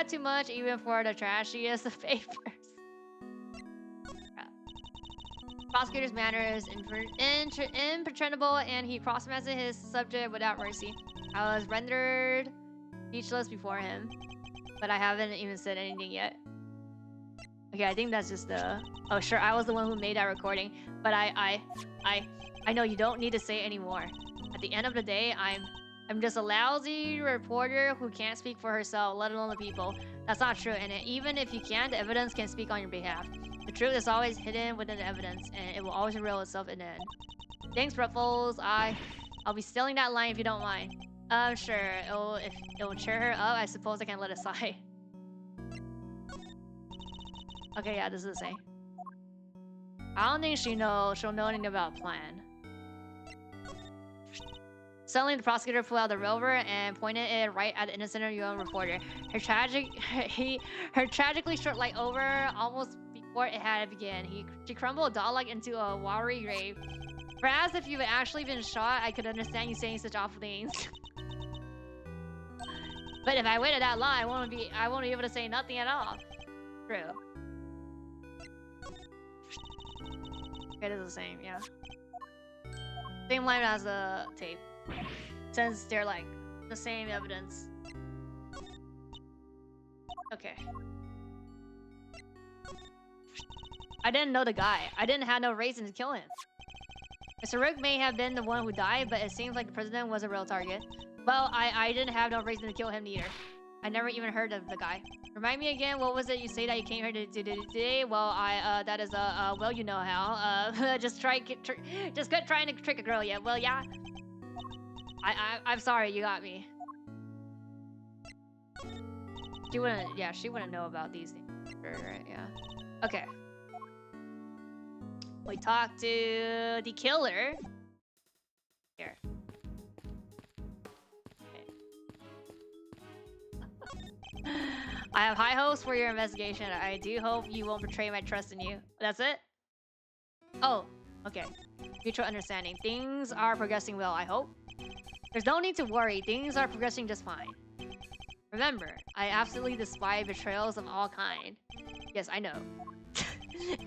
S1: too much even for the trashiest of papers. Prosecutor's manner is impenetrable, and he cross-messes his subject without mercy. I was rendered speechless before him, but I haven't even said anything yet. Okay, I think that's just the... Oh, sure, I was the one who made that recording, but I know you don't need to say any more. At the end of the day, I'm just a lousy reporter who can't speak for herself, let alone the people. That's not true, and even if you can, the evidence can speak on your behalf. The truth is always hidden within the evidence, and it will always reveal itself in the end. Thanks, Ruffles. I'll be stealing that line if you don't mind. Sure. If it'll cheer her up, I suppose I can let it slide. Okay, yeah, this is the same. I don't think she'll know anything about plan. Suddenly, the prosecutor pulled out the revolver and pointed it right at the innocent young reporter. Her tragically short light over almost before it had begun. She crumbled dog-like into a watery grave. Perhaps if you've actually been shot, I could understand you saying such awful things. But if I waited that long, I won't be able to say nothing at all. True. It is the same, yeah. Same line as the tape. Since they're like the same evidence. Okay. I didn't know the guy. I didn't have no reason to kill him. Mr. Rook may have been the one who died, but it seems like the president was a real target. Well, I didn't have no reason to kill him neither. I never even heard of the guy. Remind me again, what was it you say that you came here to do today? Well, that is, well, you know how. Just quit trying to trick a girl, yeah. Well, yeah. I'm sorry, you got me. She wouldn't know about these things. Right, yeah. Okay. We talked to the killer. Here. I have high hopes for your investigation. I do hope you won't betray my trust in you. That's it? Oh, okay. Mutual understanding. Things are progressing well, I hope. There's no need to worry. Things are progressing just fine. Remember, I absolutely despise betrayals of all kind. Yes, I know.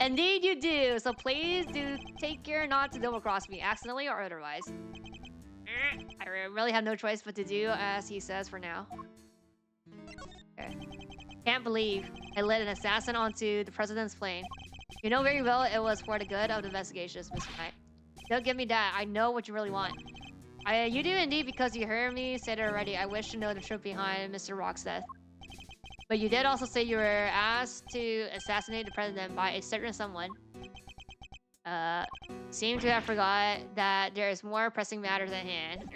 S1: Indeed you do. So please do take care not to double-cross me, accidentally or otherwise. I really have no choice but to do as he says for now. Okay. Can't believe I led an assassin onto the president's plane. You know very well it was for the good of the investigations, Mr. Knight. Don't give me that. I know what you really want. You do indeed, because you heard me say it already. I wish to know the truth behind Mr. Rock's death. But you did also say you were asked to assassinate the president by a certain someone. Seem to have forgot that there is more pressing matters at hand.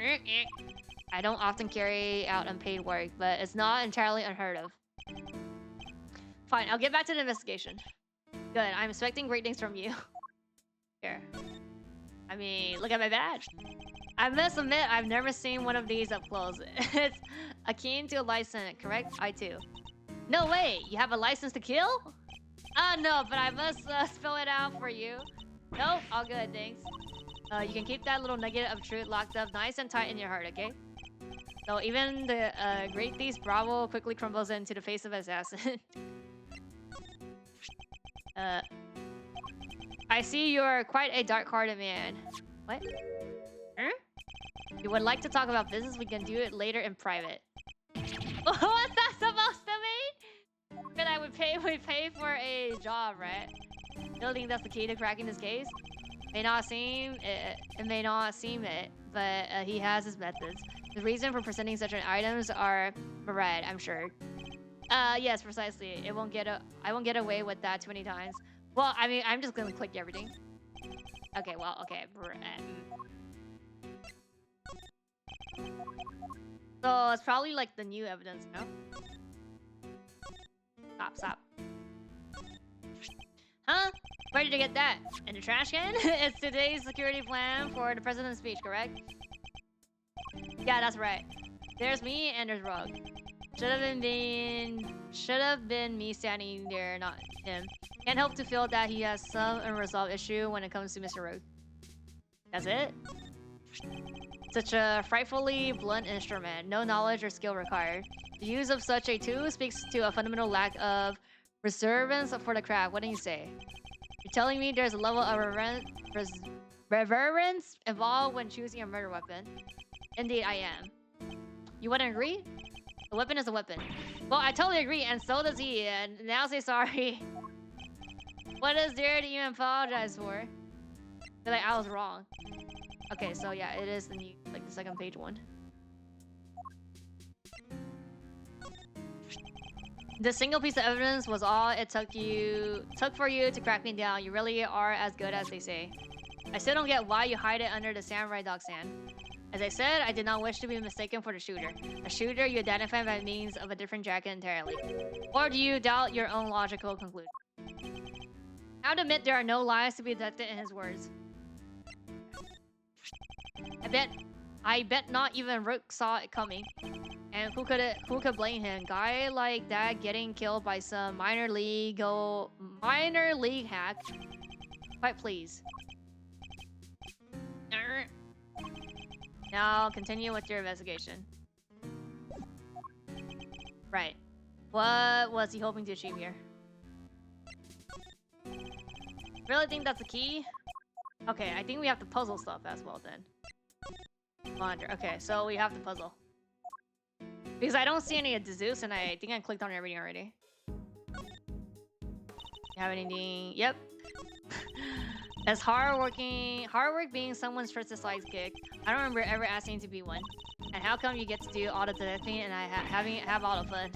S1: I don't often carry out unpaid work, but it's not entirely unheard of. Fine, I'll get back to the investigation. Good, I'm expecting great things from you. Here. I mean, look at my badge. I must admit, I've never seen one of these up close. It's akin to a license, correct? I too. No way! You have a license to kill? No, but I must spell it out for you. Nope, all good, thanks. You can keep that little nugget of truth locked up nice and tight in your heart, okay? So even the great thief's bravo quickly crumbles into the face of assassin. I see you're quite a dark-hearted man. What? Huh? You would like to talk about business? We can do it later in private. What's that supposed to mean? But I would pay for a job, right? You don't think that's the key to cracking this case? It may not seem it, but he has his methods. The reason for presenting such items are bread, I'm sure. Yes, precisely. I won't get away with that too many times. Well, I mean, I'm just gonna click everything. Okay, well, okay. So it's probably like the new evidence, no? Stop. Huh? Where did you get that? In the trash can? It's today's security plan for the president's speech, correct? Yeah, that's right. There's me and there's Rogue. Should have been me standing there, not him. Can't help to feel that he has some unresolved issue when it comes to Mr. Rogue. That's it? Such a frightfully blunt instrument, no knowledge or skill required. The use of such a tool speaks to a fundamental lack of reverence for the craft. What do you say? You're telling me there's a level of reverence involved when choosing a murder weapon? Indeed, I am. You wouldn't agree? A weapon is a weapon. Well, I totally agree, and so does he, and now say sorry. What is there to even apologize for? Feel like I was wrong. Okay, so yeah, it is the new, like the second page one. The single piece of evidence was all it took for you to crack me down. You really are as good as they say. I still don't get why you hide it under the samurai dog stand. As I said, I did not wish to be mistaken for the shooter. A shooter you identify by means of a different jacket entirely. Or do you doubt your own logical conclusion? I would admit there are no lies to be detected in his words. I bet not even Rook saw it coming. And who could blame him? Guy like that getting killed by some minor league hack. Quite please. Now continue with your investigation. Right. What was he hoping to achieve here? Really think that's the key? Okay, I think we have to puzzle stuff as well then. Okay, so we have to puzzle. Because I don't see any of the Zeus and I think I clicked on everything already. You have anything? Yep. As hard work being someone's first sidekick, I don't remember ever asking to be one. And how come you get to do all the detecting and I have all the fun?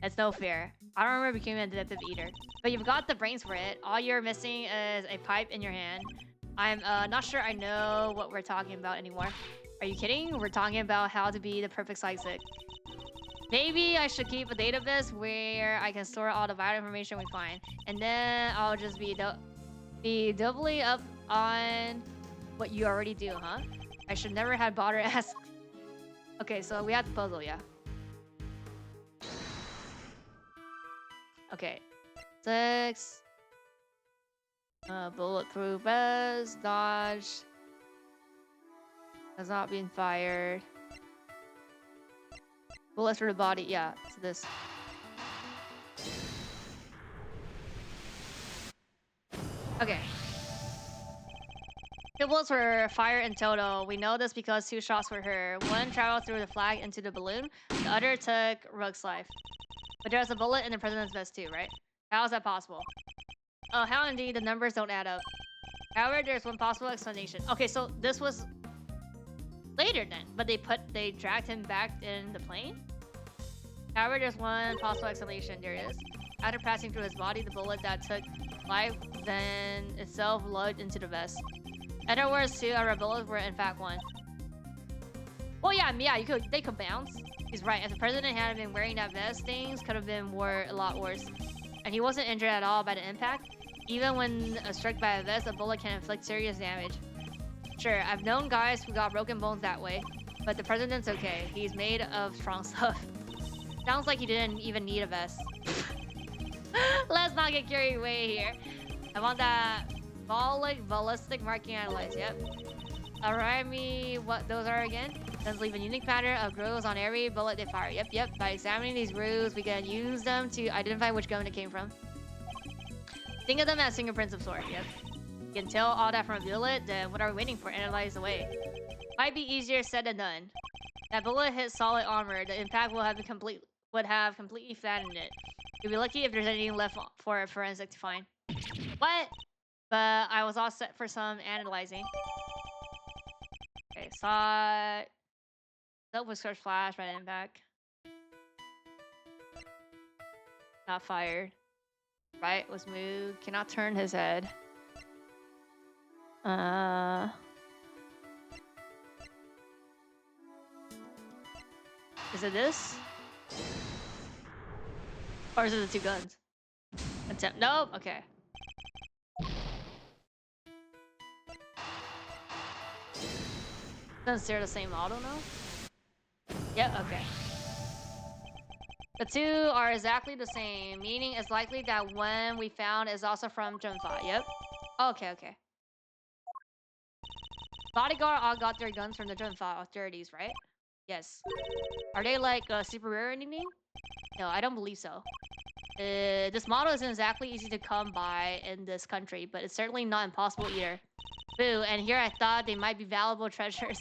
S1: It's no fair. I don't remember becoming a detective either. But you've got the brains for it. All you're missing is a pipe in your hand. I'm not sure I know what we're talking about anymore. Are you kidding? We're talking about how to be the perfect sidekick. Maybe I should keep a database where I can store all the vital information we find. And then I'll just be doubly up on what you already do, huh? I should never have bothered ask. Okay, so we have the puzzle, yeah. Okay. 6. Bulletproof vest, dodge. Has not been fired. Bullets for the body, yeah, it's this. Okay. 2 bullets were fired in total. We know this because 2 shots were her. One traveled through the flag into the balloon. The other took Rook's life. But there's a bullet in the president's vest too, right? How is that possible? Oh, how indeed, the numbers don't add up. However, there's one possible explanation. Okay, so this was later then, but they dragged him back in the plane? However, there's one possible explanation. There is. After passing through his body, the bullet that took life then itself lugged into the vest. In other words, 2 other bullets were in fact 1. Well, yeah, they could bounce. He's right. If the president hadn't been wearing that vest, things could have been a lot worse. And he wasn't injured at all by the impact. Even when struck by a vest, a bullet can inflict serious damage. Sure, I've known guys who got broken bones that way, but the president's okay. He's made of strong stuff. Sounds like he didn't even need a vest. Let's not get carried away here. I want that ballistic marking analyzed. Yep. Remind me what those are again. Guns leave a unique pattern of grooves on every bullet they fire. Yep. By examining these grooves, we can use them to identify which gun it came from. Think of them as fingerprints of sort. Yep. You can tell all that from a bullet, then what are we waiting for? Analyze away. Might be easier said than done. That bullet hit solid armor. The impact would have completely flattened it. You'll be lucky if there's anything left for a forensic to find. What? But I was all set for some analyzing. Okay, saw that was first flash by the impact. Not fired. Right was moved. Cannot turn his head. Is it this? Or is it the 2 guns? Attempt. Nope. Okay. Doesn't share the same auto now? Yep, okay. The two are exactly the same, meaning it's likely that one we found is also from Junfa. Yep. Okay, okay. Bodyguard all got their guns from the Junfa authorities, right? Yes. Are they like super rare or anything? No, I don't believe so. This model isn't exactly easy to come by in this country, but it's certainly not impossible either. Boo, and here I thought they might be valuable treasures.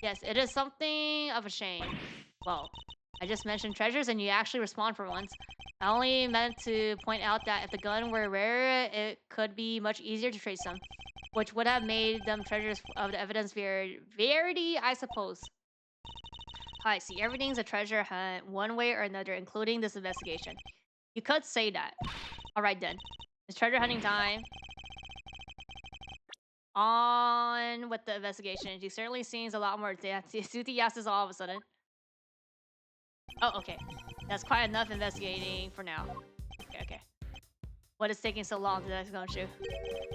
S1: Yes, it is something of a shame. Well, I just mentioned treasures and you actually respond for once. I only meant to point out that if the gun were rare, it could be much easier to trace them, which would have made them treasures of the evidence verity, I suppose. I see, everything's a treasure hunt one way or another, including this investigation. You could say that. Alright then. It's treasure hunting time. On with the investigation. She certainly seems a lot more enthusiastic all of a sudden. Oh, okay. That's quite enough investigating for now. Okay, okay. What is taking so long to Gumshoe?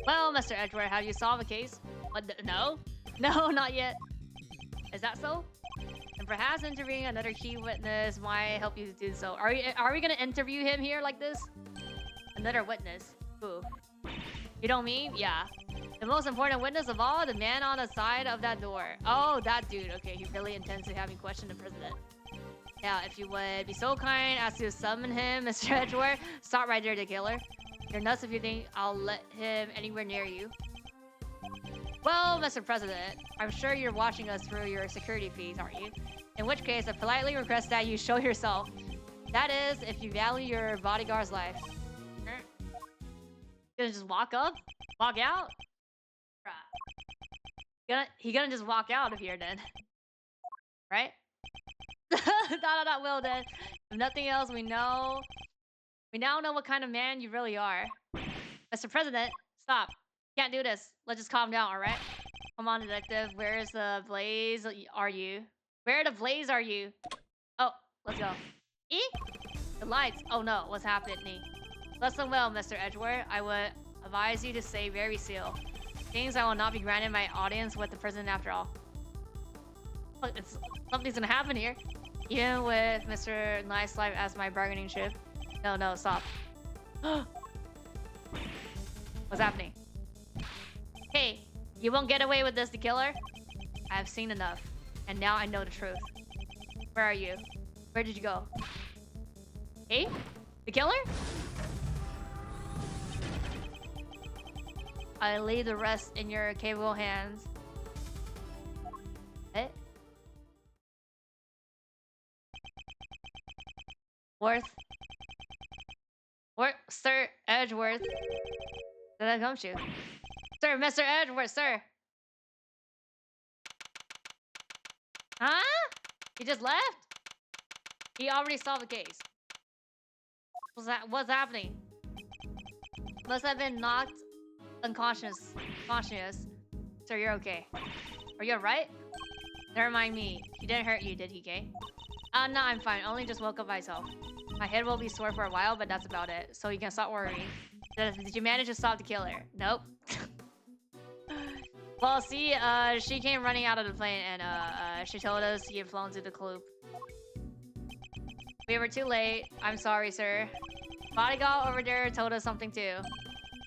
S1: Well, Mr. Edgeworth, have you solved the case? What? No? No, not yet. Is that so? And perhaps interviewing another key witness might help you do so. Are we gonna interview him here like this? Another witness? Who? You don't mean? Yeah. The most important witness of all, the man on the side of that door. Oh, that dude. Okay, he really intends to have me question the president. Now, if you would be so kind as to summon him, Mr. Edgeworth, stop right there, the killer. You're nuts if you think I'll let him anywhere near you. Well, Mr. President, I'm sure you're watching us through your security feeds, aren't you? In which case, I politely request that you show yourself. That is, if you value your bodyguard's life. Gonna just walk up? Walk out? He gonna just walk out of here then. Right? Not Will then. If nothing else, we now know what kind of man you really are. Mr. President, stop. Can't do this. Let's just calm down, alright? Come on, detective. Where's the blaze are you? Where the blaze are you? Oh, let's go. The lights. Oh no, what's happening? Listen well, Mr. Edgeworth. I would advise you to stay very still. Things I will not be granted my audience with the president after all. Look, something's gonna happen here. Even with Mr. Nice Life as my bargaining chip. No, stop. What's happening? Hey, you won't get away with this, the killer. I've seen enough, and now I know the truth. Where are you? Where did you go? Hey? The killer? I leave the rest in your capable hands. What? Sir Edgeworth. Did that come to you? Sir, Mr. Edgeworth, sir. Huh? He just left? He already solved the case. What's happening? Must have been knocked unconscious. Sir, you're okay. Are you alright? Never mind me. He didn't hurt you, did he, Kay? No, I'm fine. Only just woke up myself. My head will be sore for a while, but that's about it. So you can stop worrying. Did you manage to stop the killer? Nope. Well, see, she came running out of the plane and she told us to get flown to the club. We were too late. I'm sorry, sir. Bodyguard over there told us something too.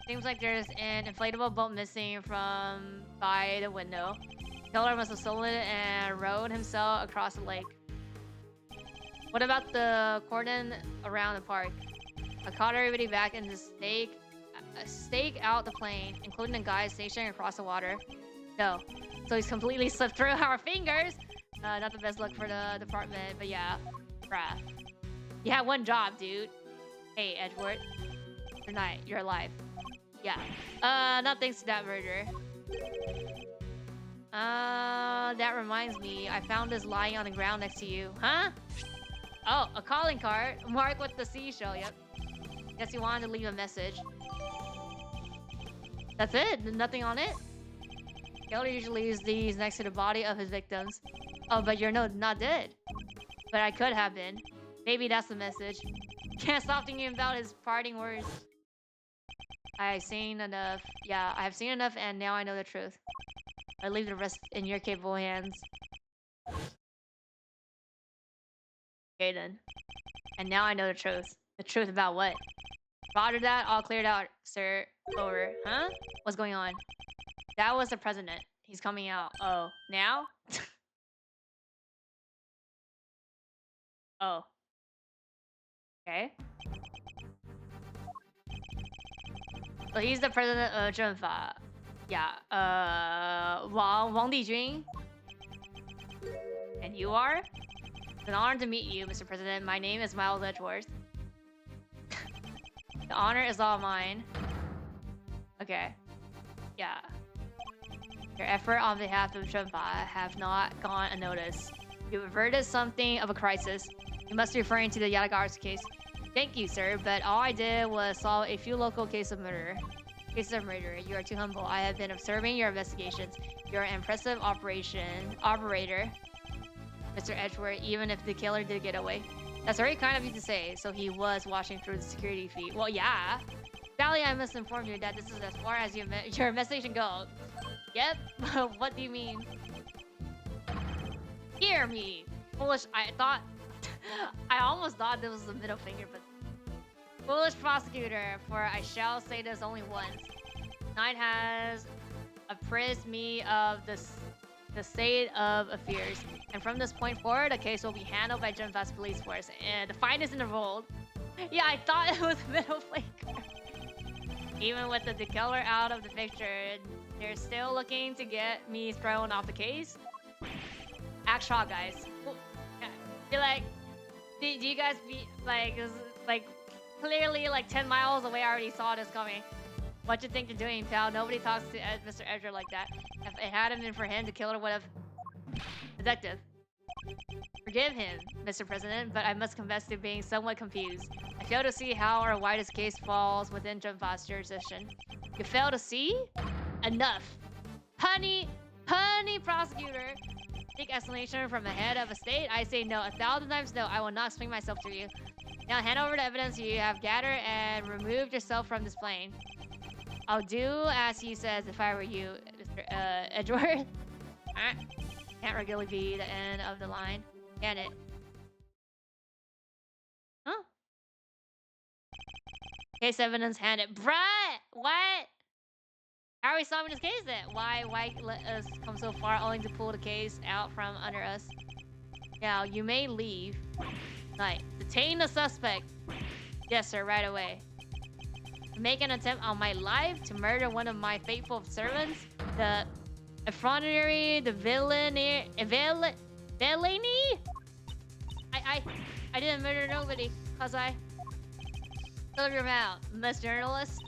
S1: Seems like there's an inflatable boat missing from by the window. Killer must have stolen it and rowed himself across the lake. What about the cordon around the park? I caught everybody back in the stake out the plane, including the guy stationed across the water. No. So he's completely slipped through our fingers. Not the best luck for the department, but yeah. Bruh. You had one job, dude. Hey, Edgeworth. Tonight, you're alive. Yeah. Not thanks to that murder. That reminds me. I found this lying on the ground next to you. Huh? Oh, a calling card. Marked with the seashell, yep. Guess you wanted to leave a message. That's it? Nothing on it? Killer usually leaves these next to the body of his victims. Oh, but you're not dead. But I could have been. Maybe that's the message. Can't stop thinking about his parting words. I've seen enough. Yeah, I have seen enough and now I know the truth. I leave the rest in your capable hands. Okay then. And now I know the truth. The truth about what? Roger that. All cleared out, sir. Over. Huh? What's going on? That was the president. He's coming out. Oh, now? Oh. Okay. So he's the president of Zhenfa. Yeah. Wang Dijun. And you are? It's an honor to meet you, Mr. President. My name is Miles Edgeworth. The honor is all mine. Okay. Yeah. Your effort on behalf of Zhenfa have not gone unnoticed. You averted something of a crisis. You must be referring to the Yadaga's case. Thank you, sir, but all I did was solve a few local cases of murder. You are too humble. I have been observing your investigations. You're an impressive operator, Mr. Edgeworth, even if the killer did get away. That's very kind of you to say, so he was watching through the security feed. Well, yeah. Sadly, I must inform you that this is as far as your investigation goes. Yep, what do you mean? Hear me! Foolish, I almost thought this was a middle finger, but... Foolish prosecutor, for I shall say this only once. Knight has apprised me of the state of affairs, and from this point forward, the case will be handled by Genfa's police force, and the fight is enrolled. Yeah, I thought it was middle finger. Even with the killer out of the picture, they're still looking to get me thrown off the case. Act shocked, guys. Be like, do you guys be like clearly like 10 miles away? I already saw this coming. What you think you're doing, pal? Nobody talks to Mr. Edger like that. If it hadn't been for him, the killer would have. Detective. Forgive him, Mr. President, but I must confess to being somewhat confused. I fail to see how or why this case falls within Genfa's jurisdiction. You fail to see? Enough. Honey prosecutor. Seek explanation from the head of a state? I say no. 1,000 times no. I will not swing myself to you. Now hand over the evidence you have gathered and removed yourself from this plane. I'll do as he says if I were you, Mr. Edgeworth. Can't regularly be the end of the line, can it? Huh? Case evidence handed. Bruh! What? How are we solving this case then? Why let us come so far only to pull the case out from under us? Now, you may leave. Knight. Detain the suspect. Yes, sir, right away. To make an attempt on my life to murder one of my faithful servants? The effrontery, the villainy... I didn't murder nobody, cause I... Fill your mouth, Miss Journalist.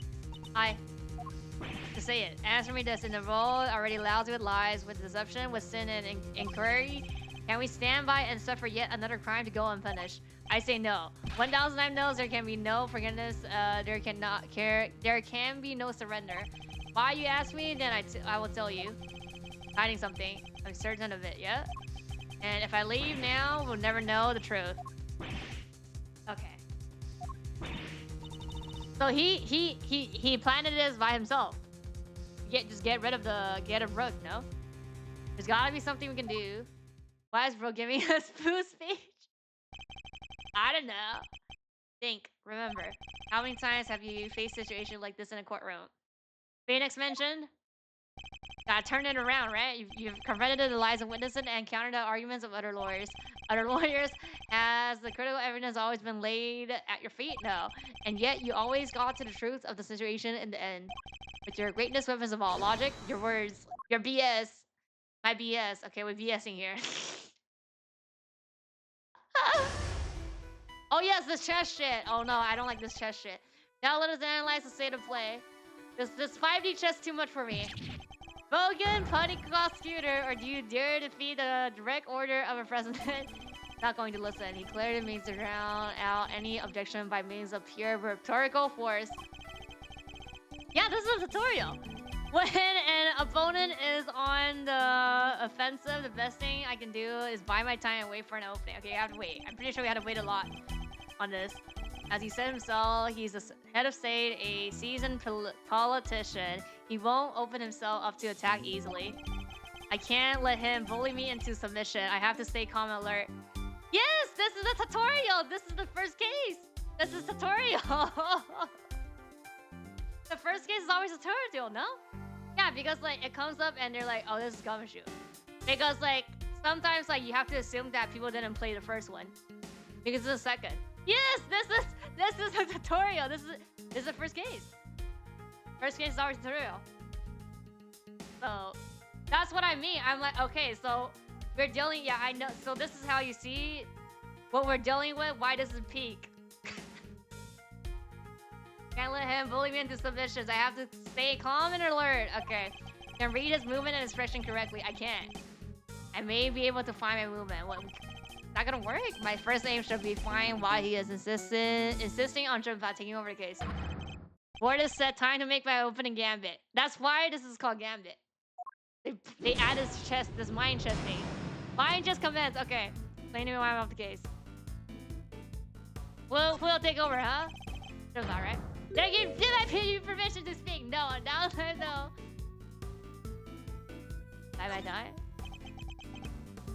S1: To say it. Answer me this. In the world already lousy with lies, with deception, with sin and inquiry, can we stand by and suffer yet another crime to go unpunished? I say no. 1,000 times no. There can be no forgiveness. There can be no surrender. Why you ask me? Then I will tell you. Hiding something. I'm certain of it. Yeah. And if I leave now, we'll never know the truth. Okay. So he planted this by himself. Just get rid of Brooke, no? There's gotta be something we can do. Why is Brooke giving us boo speech? I don't know. Think, remember, how many times have you faced a situation like this in a courtroom? Phoenix mentioned? Gotta turn it around, right? You've confronted the lies of witnesses and countered the arguments of other lawyers. Other lawyers, has the critical evidence always been laid at your feet? No. And yet you always got to the truth of the situation in the end. With your greatness weapons of all, logic, your words, your BS. My BS. Okay, we're BSing here. Oh yes, this chess shit. Oh no, I don't like this chess shit. Now let us analyze the state of play. This 5D chess too much for me. Bogan, putty prosecutor, or do you dare defeat the direct order of a president? Not going to listen. He clearly means to drown out any objection by means of pure rhetorical force. Yeah, this is a tutorial. When an opponent is on the offensive, the best thing I can do is buy my time and wait for an opening. Okay, I have to wait. I'm pretty sure we had to wait a lot on this. As he said himself, he's the head of state, a seasoned politician. He won't open himself up to attack easily. I can't let him bully me into submission. I have to stay calm and alert. Yes! this is a tutorial. This is the first case. This is tutorial. The first case is always a tutorial, no? Yeah, because like it comes up and they're like, oh, this is Gumshoe. Because like sometimes like you have to assume that people didn't play the first one because it's the second. Yes, this is a tutorial. This is the first case. First case is always a tutorial. So that's what I mean. I'm like, okay, so we're dealing. Yeah, I know. So this is how you see what we're dealing with. Why does it peak? Can't let him bully me into submissions. I have to stay calm and alert. Okay. Can read his movement and expression correctly. I can't. I may be able to find my movement. What? Not gonna work. My first aim should be fine while he is insisting on Junpei taking over the case. Board is set. Time to make my opening gambit. That's why this is called gambit. They add this chest, this mind chest thing. Mind just commence. Okay. Explain to me why I'm off the case. Who'll take over, huh? Junpei, right? Did I give you permission to speak? No, no. Bye die.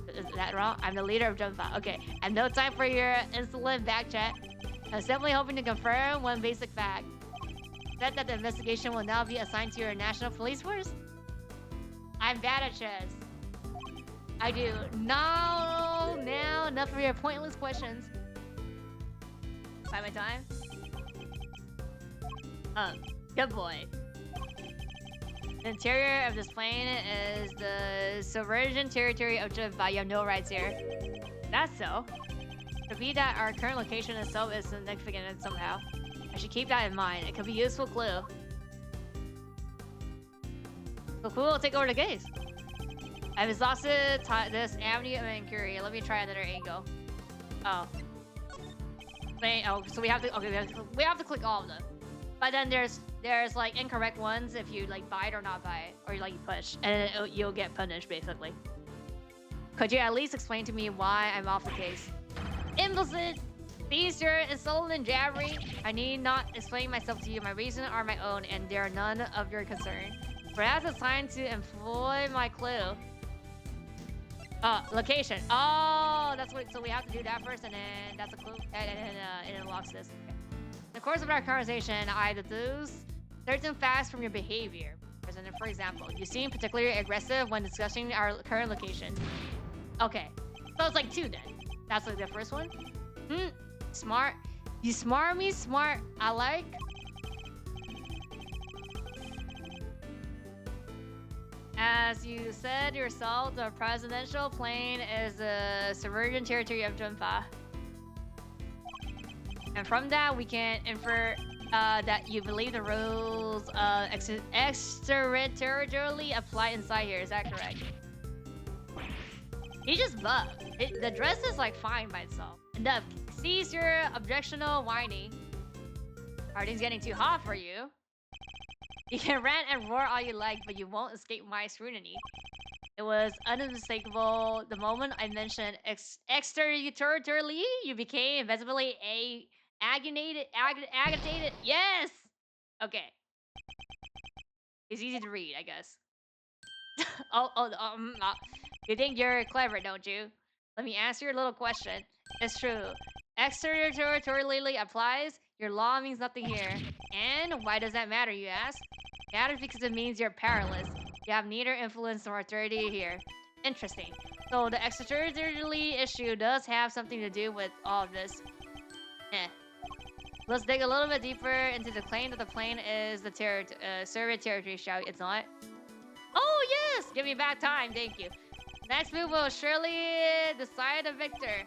S1: Is that wrong? I'm the leader of Junpei. Okay. And no time for your insolent back chat. I'm simply hoping to confirm one basic fact. Said that the investigation will now be assigned to your national police force? I'm bad at chess. I do. Now, enough of your pointless questions. Bye my time. Good boy. The interior of this plane is the sovereign territory of Junpei. You have no rights here. That's so. Could be that our current location itself is significant somehow. I should keep that in mind. It could be a useful clue. So who will take over the case? I've exhausted this avenue of inquiry. Let me try another angle. Oh. So we have to. Okay, we have to click all of them. But then there's like incorrect ones if you like buy it or not buy it, or like you push, and you'll get punished basically. Could you at least explain to me why I'm off the case? Implicit, these are insulting and jabbery. I need not explain myself to you. My reasons are my own, and they are none of your concern. Perhaps it's time to employ my clue. Location. Oh, that's what. So we have to do that first, and then that's a clue, and it unlocks this. Okay. In the course of our conversation, I deduce certain facts from your behavior. For example, you seem particularly aggressive when discussing our current location. Okay, so it's like two then. That's like the first one. Smart. You smart me, smart. I like. As you said yourself, the presidential plane is the sovereign territory of Junpei. And from that, we can infer that you believe the rules extraterritorially apply inside here. Is that correct? He just bugged. The dress is like fine by itself. Enough. Cease your objectional whining. Party's getting too hot for you. You can rant and roar all you like, but you won't escape my scrutiny. It was unmistakable. The moment I mentioned extraterritorially, you became visibly agitated. Yes! Okay. It's easy to read, I guess. You think you're clever, don't you? Let me answer your little question. It's true. Extraterritorially applies. Your law means nothing here. And why does that matter, you ask? It matters because it means you're powerless. You have neither influence nor authority here. Interesting. So the extraterritorially issue does have something to do with all of this. Let's dig a little bit deeper into the claim that the plane is the Soviet territory, shall we? It's not? Oh, yes! Give me back time, thank you. Next move will surely decide the victor.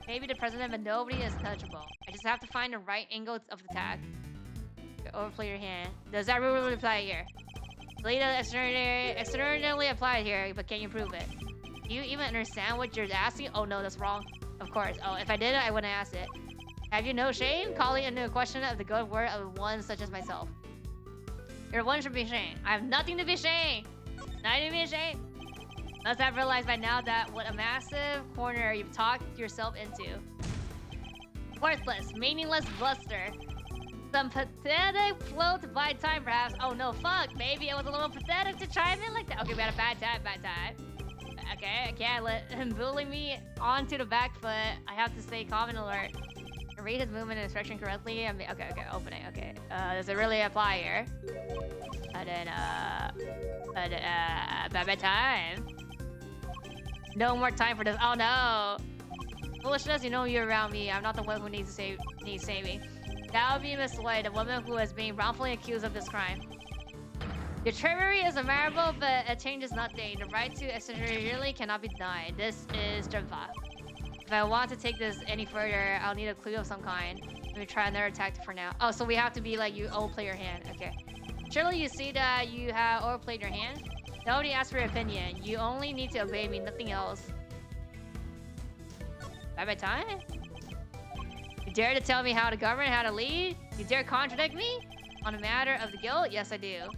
S1: Maybe the president, but nobody is touchable. I just have to find the right angle of attack. Overplay your hand. Does that rule apply here? Data externally applied here, but can you prove it? Do you even understand what you're asking? Oh no, that's wrong. Of course. Oh, if I did it, I wouldn't ask it. Have you no shame? Calling into question of the good word of one such as myself. Your one should be ashamed. I have nothing to be ashamed. Nothing to be ashamed. Must have realized by now that what a massive corner you've talked yourself into. Worthless, meaningless bluster. Some pathetic float by time, perhaps. Oh no, fuck. Maybe it was a little pathetic to chime in like that. Okay, we had a bad time. Okay, I can't let him bully me onto the back foot. I have to stay calm and alert. Read his movement and instruction correctly. Okay, opening. Okay, does it really apply here? And then, bye time. No more time for this. Oh no! Foolishness, you know you're around me. I'm not the one who needs saving. That would be Miss Lloyd, the woman who is being wrongfully accused of this crime. Your treasury is admirable, but a change is nothing. The right to exteriorly cannot be denied. This is Genmu. If I want to take this any further, I'll need a clue of some kind. Let me try another tactic for now. Oh, so we have to be like, you overplay your hand. Okay. Surely you see that you have overplayed your hand? Nobody asked for your opinion. You only need to obey me, nothing else. Bye time? You dare to tell me how to govern, how to lead? You dare contradict me? On a matter of the guilt? Yes, I do.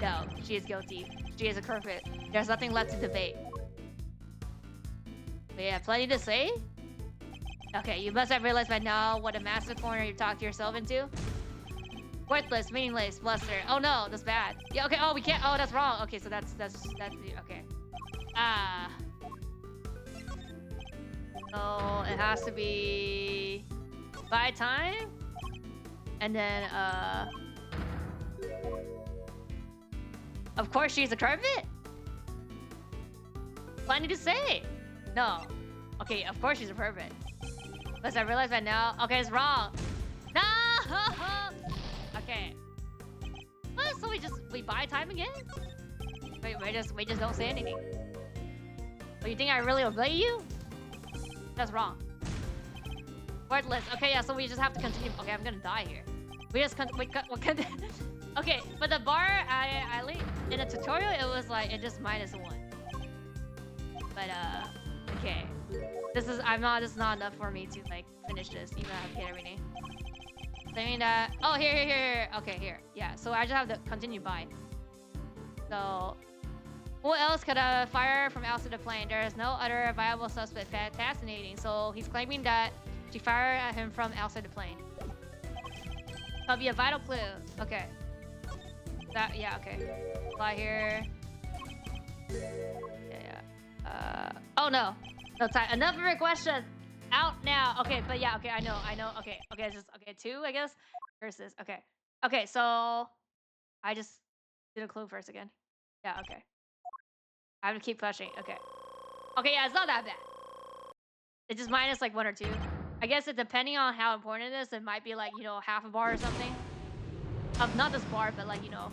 S1: No, she is guilty. She is a culprit. There's nothing left to debate. We have plenty to say? Okay, you must have realized by now what a massive corner you talked yourself into. Worthless, meaningless, bluster. Oh no, that's bad. Yeah, okay, oh, we can't. Oh, that's wrong. Okay, so that's okay. So it has to be by time. And then, of course she's a carpet? Plenty to say. No. Okay, of course she's a pervert. Unless I realize that now. Okay, it's wrong. No! Okay. What? So we buy time again? Wait, we just don't say anything. Oh, you think I really obey you? That's wrong. Worthless. Okay, yeah, so we just have to continue. Okay, I'm gonna die here. We just okay, but the bar, I in a tutorial, it was like, it just -1. But, okay. This is not enough for me to, like, finish this, even though I have to get everything. Saying that, oh, here. Okay, here. Yeah, so I just have to continue by. So, who else could fire from outside the plane? There is no other viable suspect. Fascinating. So, he's claiming that she fired at him from outside the plane. That'll be a vital clue. Okay. Yeah, okay. Fly here. Yeah. Oh no. No time. Enough of your questions. Out now. Okay, but yeah, okay, I know. Okay, it's just, okay, 2, I guess. Versus, okay. Okay, so I just did a clue first again. Yeah, okay. I have to keep pushing. Okay. Okay, yeah, it's not that bad. It's just minus like 1 or 2. I guess it, depending on how important it is, it might be like, you know, half a bar or something. Not this bar, but like, you know,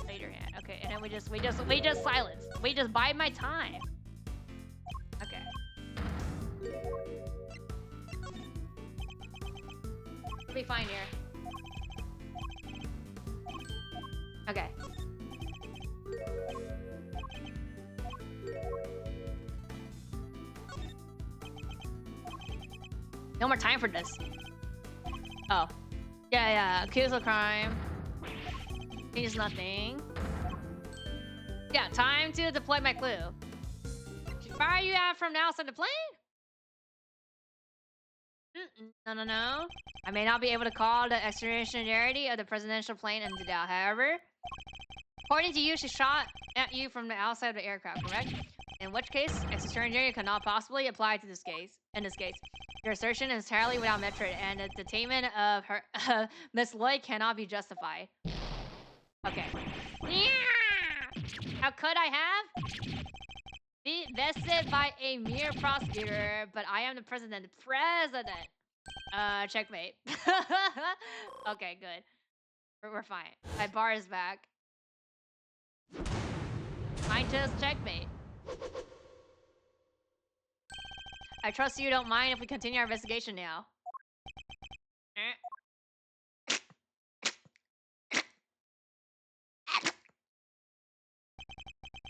S1: later hand. Okay, and then we just silence. We just bide my time. Okay. We'll be fine here. Okay. No more time for this. Oh. Yeah. Accused of crime. Means nothing. Yeah, time to deploy my clue. Fire you out from outside the plane? No. I may not be able to call the extraordinarity of the presidential plane into doubt. However, according to you, she shot at you from the outside of the aircraft, correct? In which case, extraordinary cannot possibly apply to this case. In this case, your assertion is entirely without merit, and the detainment of her Miss Lloyd cannot be justified. Okay. How could I have? Be vested by a mere prosecutor, but I am the president. Checkmate. Okay, good. We're fine. My bar is back. Mine just checkmate. I trust you don't mind if we continue our investigation now.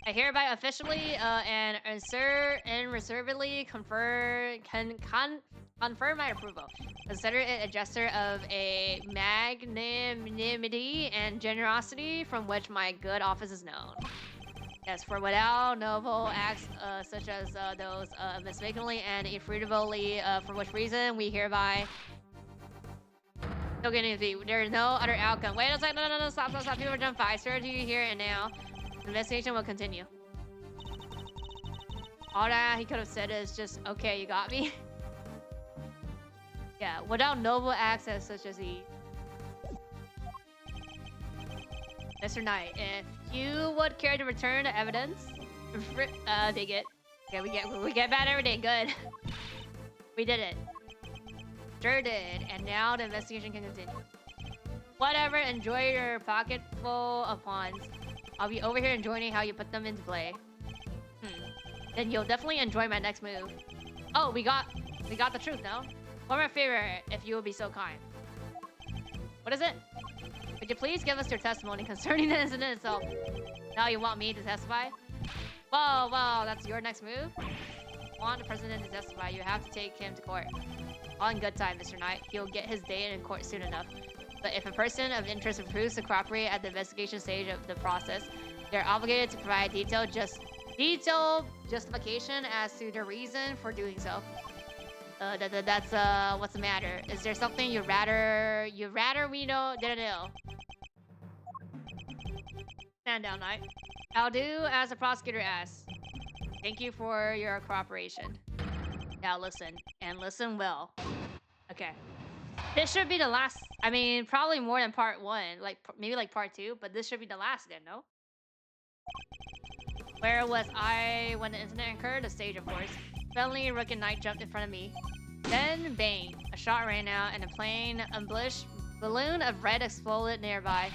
S1: I hereby officially and reservedly confirm my approval. Consider it a gesture of a magnanimity and generosity from which my good office is known. Yes, for without noble acts such as those mistakenly and irrefutably, for which reason we hereby... There is no other outcome. Wait a second, no, stop. People are done 5. Sir, to you here and now. The investigation will continue. All that he could have said is just, okay, you got me. Yeah, without noble access such as he. Mr. Knight, if you would care to return the evidence, dig it. Yeah, we get bad every day. Good. We did it. Sure did, and now the investigation can continue. Whatever, enjoy your pocket full of pawns. I'll be over here enjoying how you put them into play. Then you'll definitely enjoy my next move. Oh, we got the truth now. One more favor, if you would be so kind. What is it? Would you please give us your testimony concerning the incident itself? Now you want me to testify? Whoa, that's your next move? Want the president to testify, you have to take him to court. All in good time, Mr. Knight. He'll get his day in court soon enough. But if a person of interest refuses to cooperate at the investigation stage of the process, they're obligated to provide detailed justification as to the reason for doing so. That's what's the matter? Is there something you'd rather we didn't know? Stand down, Knight. I'll do as the prosecutor asks. Thank you for your cooperation. Now listen, and listen well. Okay. This should be the last. I mean, probably more than part 1. Like, maybe like part 2, but this should be the last then, no? Where was I when the incident occurred? The stage, of course. Suddenly, Rook and Knight jumped in front of me. Then, bang! A shot rang out, and a plain, unblushed balloon of red exploded nearby.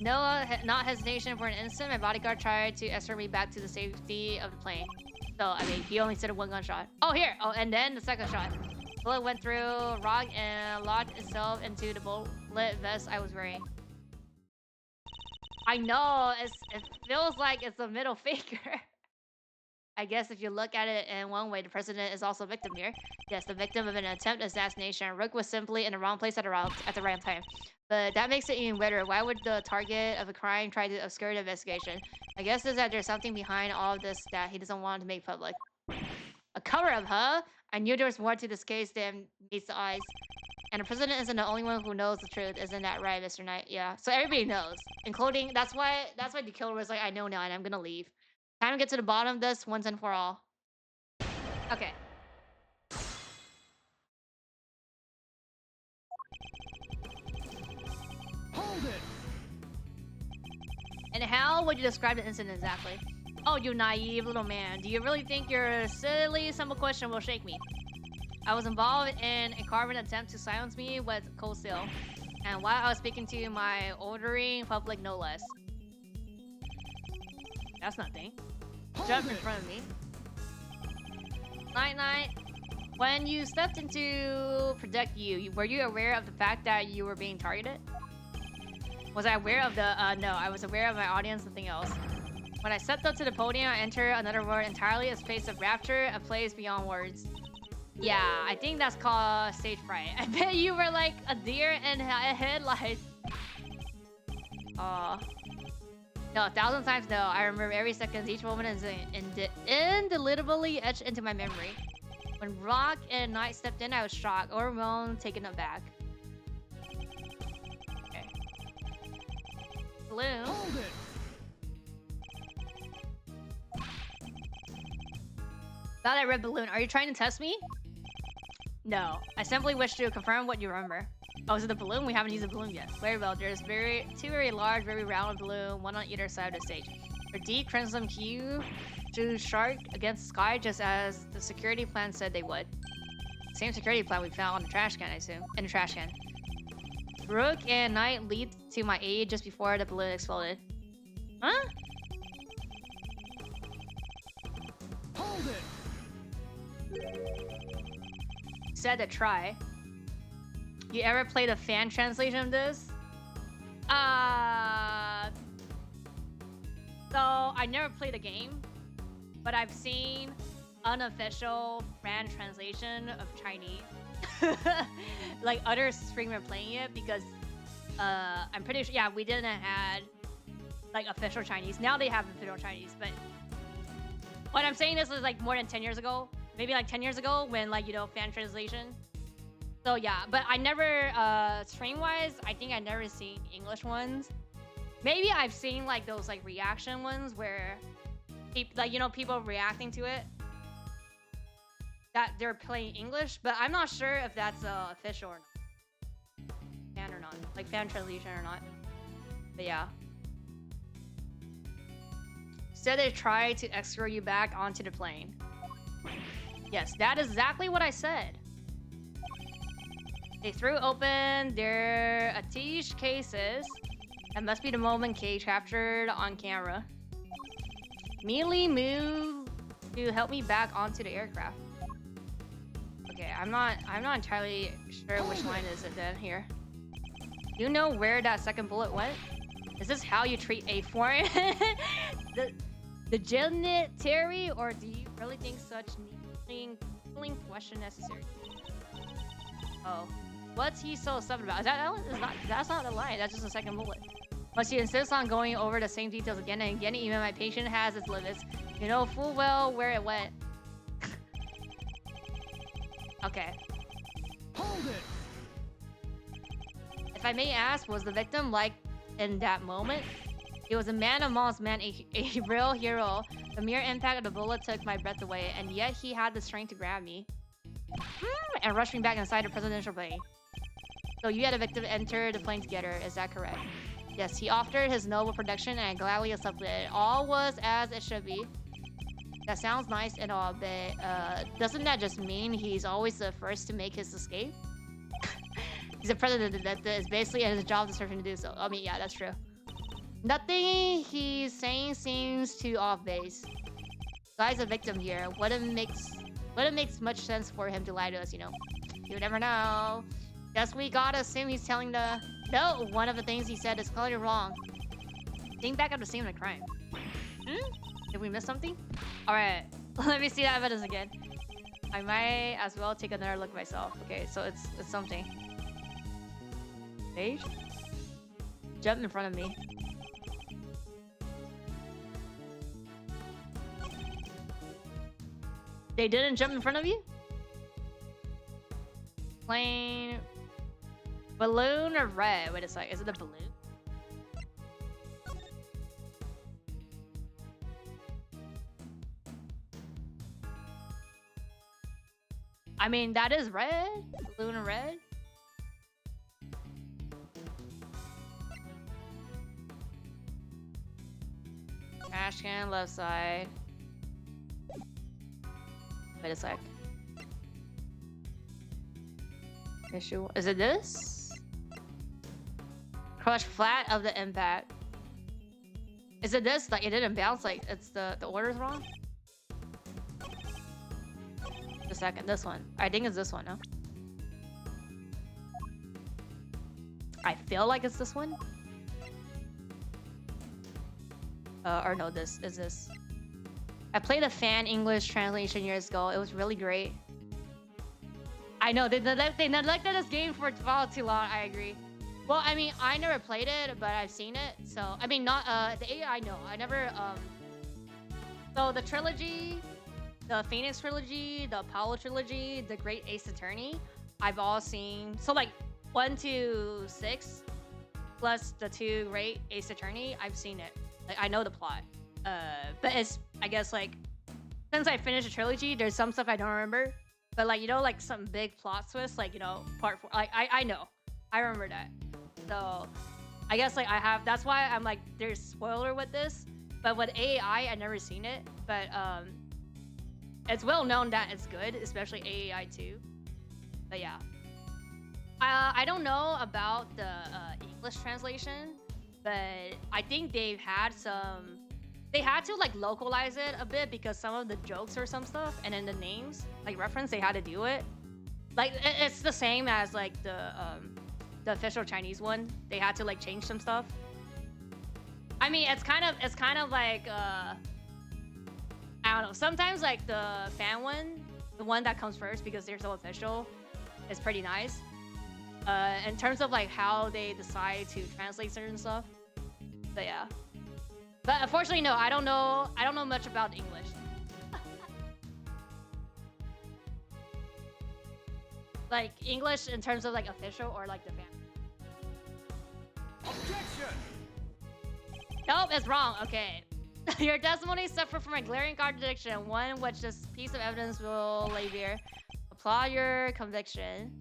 S1: Not hesitation for an instant, my bodyguard tried to escort me back to the safety of the plane. So, I mean, he only said a 1 gunshot. Oh, here! Oh, and then the second shot. Bullet went through rock and locked itself into the bullet vest I was wearing. I know, it feels like it's a middle finger. I guess if you look at it in one way, the president is also a victim here. Yes, the victim of an attempt assassination. Rook was simply in the wrong place at the wrong time. But that makes it even better. Why would the target of a crime try to obscure the investigation? I guess is that there's something behind all of this that he doesn't want to make public. A cover-up, huh? I knew there was more to this case than meets the eyes. And the president isn't the only one who knows the truth, isn't that right, Mr. Knight? Yeah. So everybody knows, including that's why the killer was like, I know now, and I'm gonna leave. Time to get to the bottom of this once and for all. Okay.
S2: Hold it.
S1: And how would you describe the incident exactly? Oh, you naive little man. Do you really think your silly, simple question will shake me? I was involved in a carbon attempt to silence me with cold steel. And while I was speaking to my ordering public, no less. That's nothing. Jump in front of me. Night. When you stepped in to protect you, were you aware of the fact that you were being targeted? Was I aware of the, no, I was aware of my audience, nothing else. When I stepped up to the podium, I entered another world entirely, a space of rapture, a place beyond words. Yeah, I think that's called stage fright. I bet you were like a deer in headlights. No, 1,000 times no. I remember every second. Each moment is indelibly etched into my memory. When Rock and Knight stepped in, I was shocked, overwhelmed, taken aback. Okay. Balloon.
S2: Hold it.
S1: Got that red balloon. Are you trying to test me? No. I simply wish to confirm what you remember. Oh, is it the balloon? We haven't used the balloon yet. Very well. There's two very large, very round balloon, one on either side of the stage. A deep crimson hue to shark against the sky, just as the security plan said they would. Same security plan we found on the trash can, I assume. In the trash can. Rook and Knight leaped to my aid just before the balloon exploded. Huh?
S2: Hold it.
S1: Said to try. You ever played a fan translation of this? So I never played the game, but I've seen unofficial fan translation of Chinese. Like other streamer playing it because I'm pretty sure, yeah, we didn't have like official Chinese. Now they have official Chinese, but what I'm saying this is like more than 10 years ago. Maybe like 10 years ago when like, you know, fan translation. So yeah, but I never, stream-wise, I think I never seen English ones. Maybe I've seen like those like reaction ones where, like, you know, people reacting to it. that they're playing English, but I'm not sure if that's official or not. Fan or not. Like fan translation or not. But yeah. Said they tried to escort you back onto the plane. Yes, that is exactly what I said. They threw open their attache cases. That must be the moment Kay captured on camera. Immediately moved to help me back onto the aircraft. Okay, I'm not entirely sure which line is it then here. Do you know where that second bullet went? Is this how you treat a foreign the GenmuONAIR, or do you really think such needling question necessary? Oh, what's he so upset about? That's not the line. That's just a second bullet. But she insists on going over the same details again and again. Even my patient has its limits. You know full well where it went. Okay.
S2: Hold it.
S1: If I may ask, was the victim like in that moment? He was a man amongst men, a real hero. The mere impact of the bullet took my breath away, and yet he had the strength to grab me and rush me back inside the presidential plane. So you had a victim enter the plane together, is that correct? Yes, he offered his noble protection and I gladly accepted it. All was as it should be. That sounds nice and all, but doesn't that just mean he's always the first to make his escape? He's a president that is basically his job description to do so. I mean, yeah, that's true. Nothing he's saying seems too off base. Guy's a victim here. What it makes much sense for him to lie to us, you know. You never know. Guess we gotta assume he's telling the... No, one of the things he said is clearly wrong. Think back at the scene of the crime. Did we miss something? Alright, let me see that evidence again. I might as well take another look myself. Okay, so it's something. Page? Jump in front of me. They didn't jump in front of you? Plane... Balloon or red? Wait a sec, is it the balloon? I mean, that is red. Balloon or red. Trash can left side. Wait a sec. Issue. Is it this? Crush flat of the impact. Is it this? Like it didn't bounce, like it's the order's wrong? Just a second, this one. I think it's this one, no? I feel like it's this one. Or no, this is this. I played a fan English translation years ago. It was really great. I know, they neglected this game for far too long, I agree. Well, I mean, I never played it, but I've seen it. So, I mean, not, the AI, no. I never, So, the trilogy, the Phoenix trilogy, the Apollo trilogy, the Great Ace Attorney, I've all seen. So, like, 1 to 6, plus the 2 Great Ace Attorney, I've seen it. Like, I know the plot. But it's, I guess, like, since I finished the trilogy, there's some stuff I don't remember. But, like, you know, like, some big plot twists, like, you know, part 4, like, I know. I remember that. So, I guess, like, I have, that's why I'm, like, there's spoiler with this. But with AI, I've never seen it. But, it's well known that it's good, especially AI 2. But, yeah. I don't know about the English translation, but I think they've had some... They had to like localize it a bit because some of the jokes or some stuff, and then the names, like reference, they had to do it. Like it's the same as like the official Chinese one. They had to like change some stuff. I mean, it's kind of like I don't know. Sometimes like the fan one, the one that comes first because they're so official, is pretty nice. In terms of like how they decide to translate certain stuff. But yeah. But unfortunately, no, I don't know much about English. Like English in terms of like official or like the fan.
S2: Objection!
S1: Nope, it's wrong. Okay. Your testimony suffered from a glaring contradiction, one which this piece of evidence will lay bare. Applaud your conviction.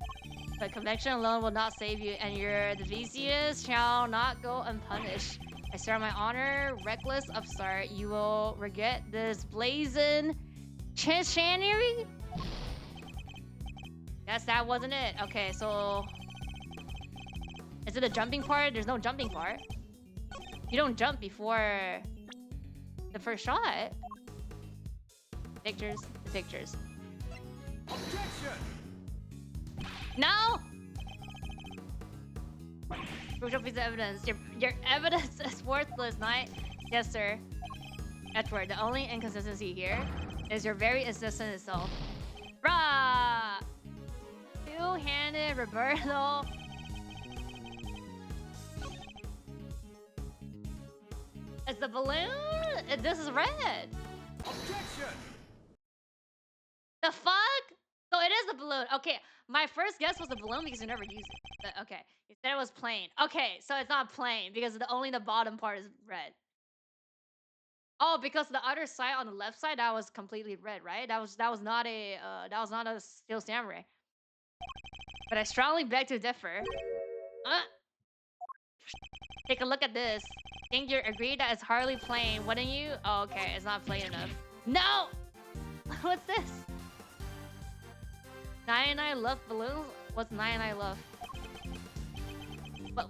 S1: But conviction alone will not save you, and your devices shall not go unpunished. I swear on my honor, reckless upstart, you will regret this blazing chicanery. Guess that wasn't it. Okay, so is it a jumping part? There's no jumping part. You don't jump before the first shot. Pictures, the pictures.
S2: Objection!
S1: No! Crucial piece of evidence. Your evidence is worthless, knight. Yes, sir. Edward, the only inconsistency here is your very existence itself. Bruh! Two-handed Roberto. It's the balloon? This is red.
S2: Objection!
S1: The fuck? So it is the balloon. Okay, my first guess was the balloon because you never use it. But okay, you said it was plain. Okay, so it's not plain because only the bottom part is red. Oh, because the other side on the left side that was completely red, right? That was not a steel samurai. But I strongly beg to differ. Take a look at this. Think you agree that it's hardly plain, wouldn't you? Oh, okay, it's not plain enough. No! What's this? 99 love balloons? What's 99 love?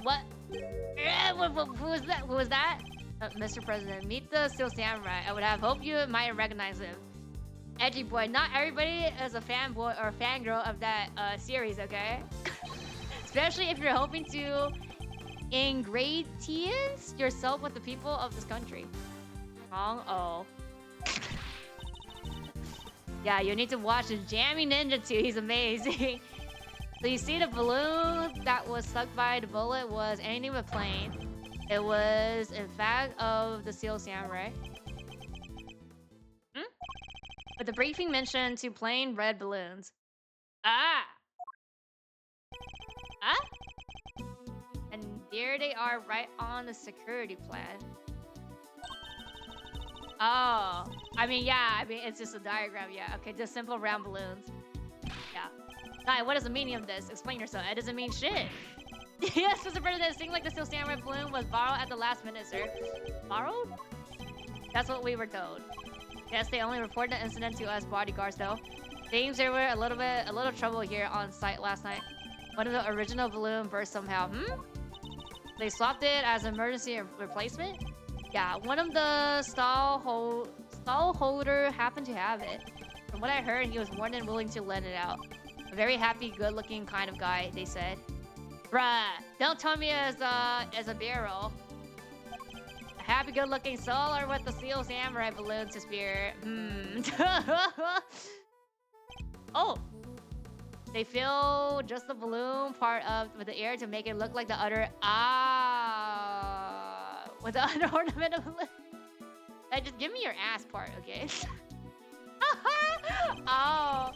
S1: What? Who was that? Who was that? Mr. President, meet the Steel Samurai. I would have hoped you might recognize him. Edgy boy. Not everybody is a fanboy or fangirl of that series, okay? Especially if you're hoping to ingratiate yourself with the people of this country. Wrong. Oh. Yeah, you need to watch the Jammy Ninja too. He's amazing. So you see the balloon that was stuck by the bullet was anything but plain. It was, in fact, of the Steel Samurai. But the briefing mentioned two plain red balloons. Ah! And there they are right on the security plan. Oh. I mean, it's just a diagram, yeah. Okay, just simple round balloons. Yeah. Alright, what is the meaning of this? Explain yourself. It doesn't mean shit. Yes, Mr. President, it seemed like the Steel Samurai balloon was borrowed at the last minute, sir. Borrowed? That's what we were told. Yes, they only reported the incident to us bodyguards, though. Seems there were a little trouble here on site last night. One of the original balloon burst somehow. They swapped it as an emergency replacement? Yeah, one of the stall holder happened to have it. From what I heard, he was more than willing to lend it out. A very happy, good-looking kind of guy, they said. Bruh, don't tell me as a barrel. A happy, good-looking soul or with the Steel Samurai balloon to spear. Oh. They fill just the balloon part up with the air to make it look like the other with the other ornament of balloon. Just give me your ass part, okay? Oh.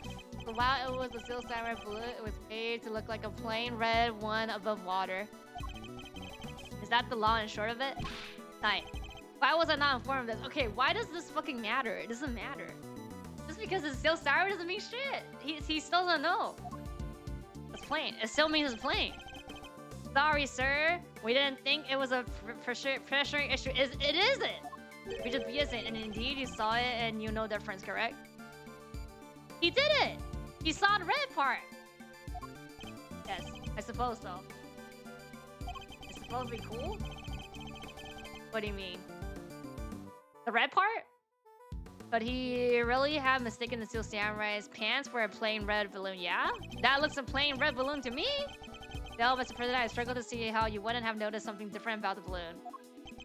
S1: So while it was a Steel Samurai balloon, it was made to look like a plain red one above water. Is that the long and short of it? Nice. Why was I not informed of this? Okay, why does this fucking matter? It doesn't matter. Just because it's Steel Samurai doesn't mean shit. He still doesn't know. It's plain. It still means it's plain. Sorry, sir. We didn't think it was a pressuring issue. It isn't. We just isn't. And indeed, you saw it and you know the difference, correct? He did it. He saw the red part. Yes, I suppose so. It's supposed to be cool? What do you mean? The red part? But he really had mistaken the Steel Samurai's pants for a plain red balloon, yeah? That looks a plain red balloon to me! No, Mr. President, I struggle to see how you wouldn't have noticed something different about the balloon.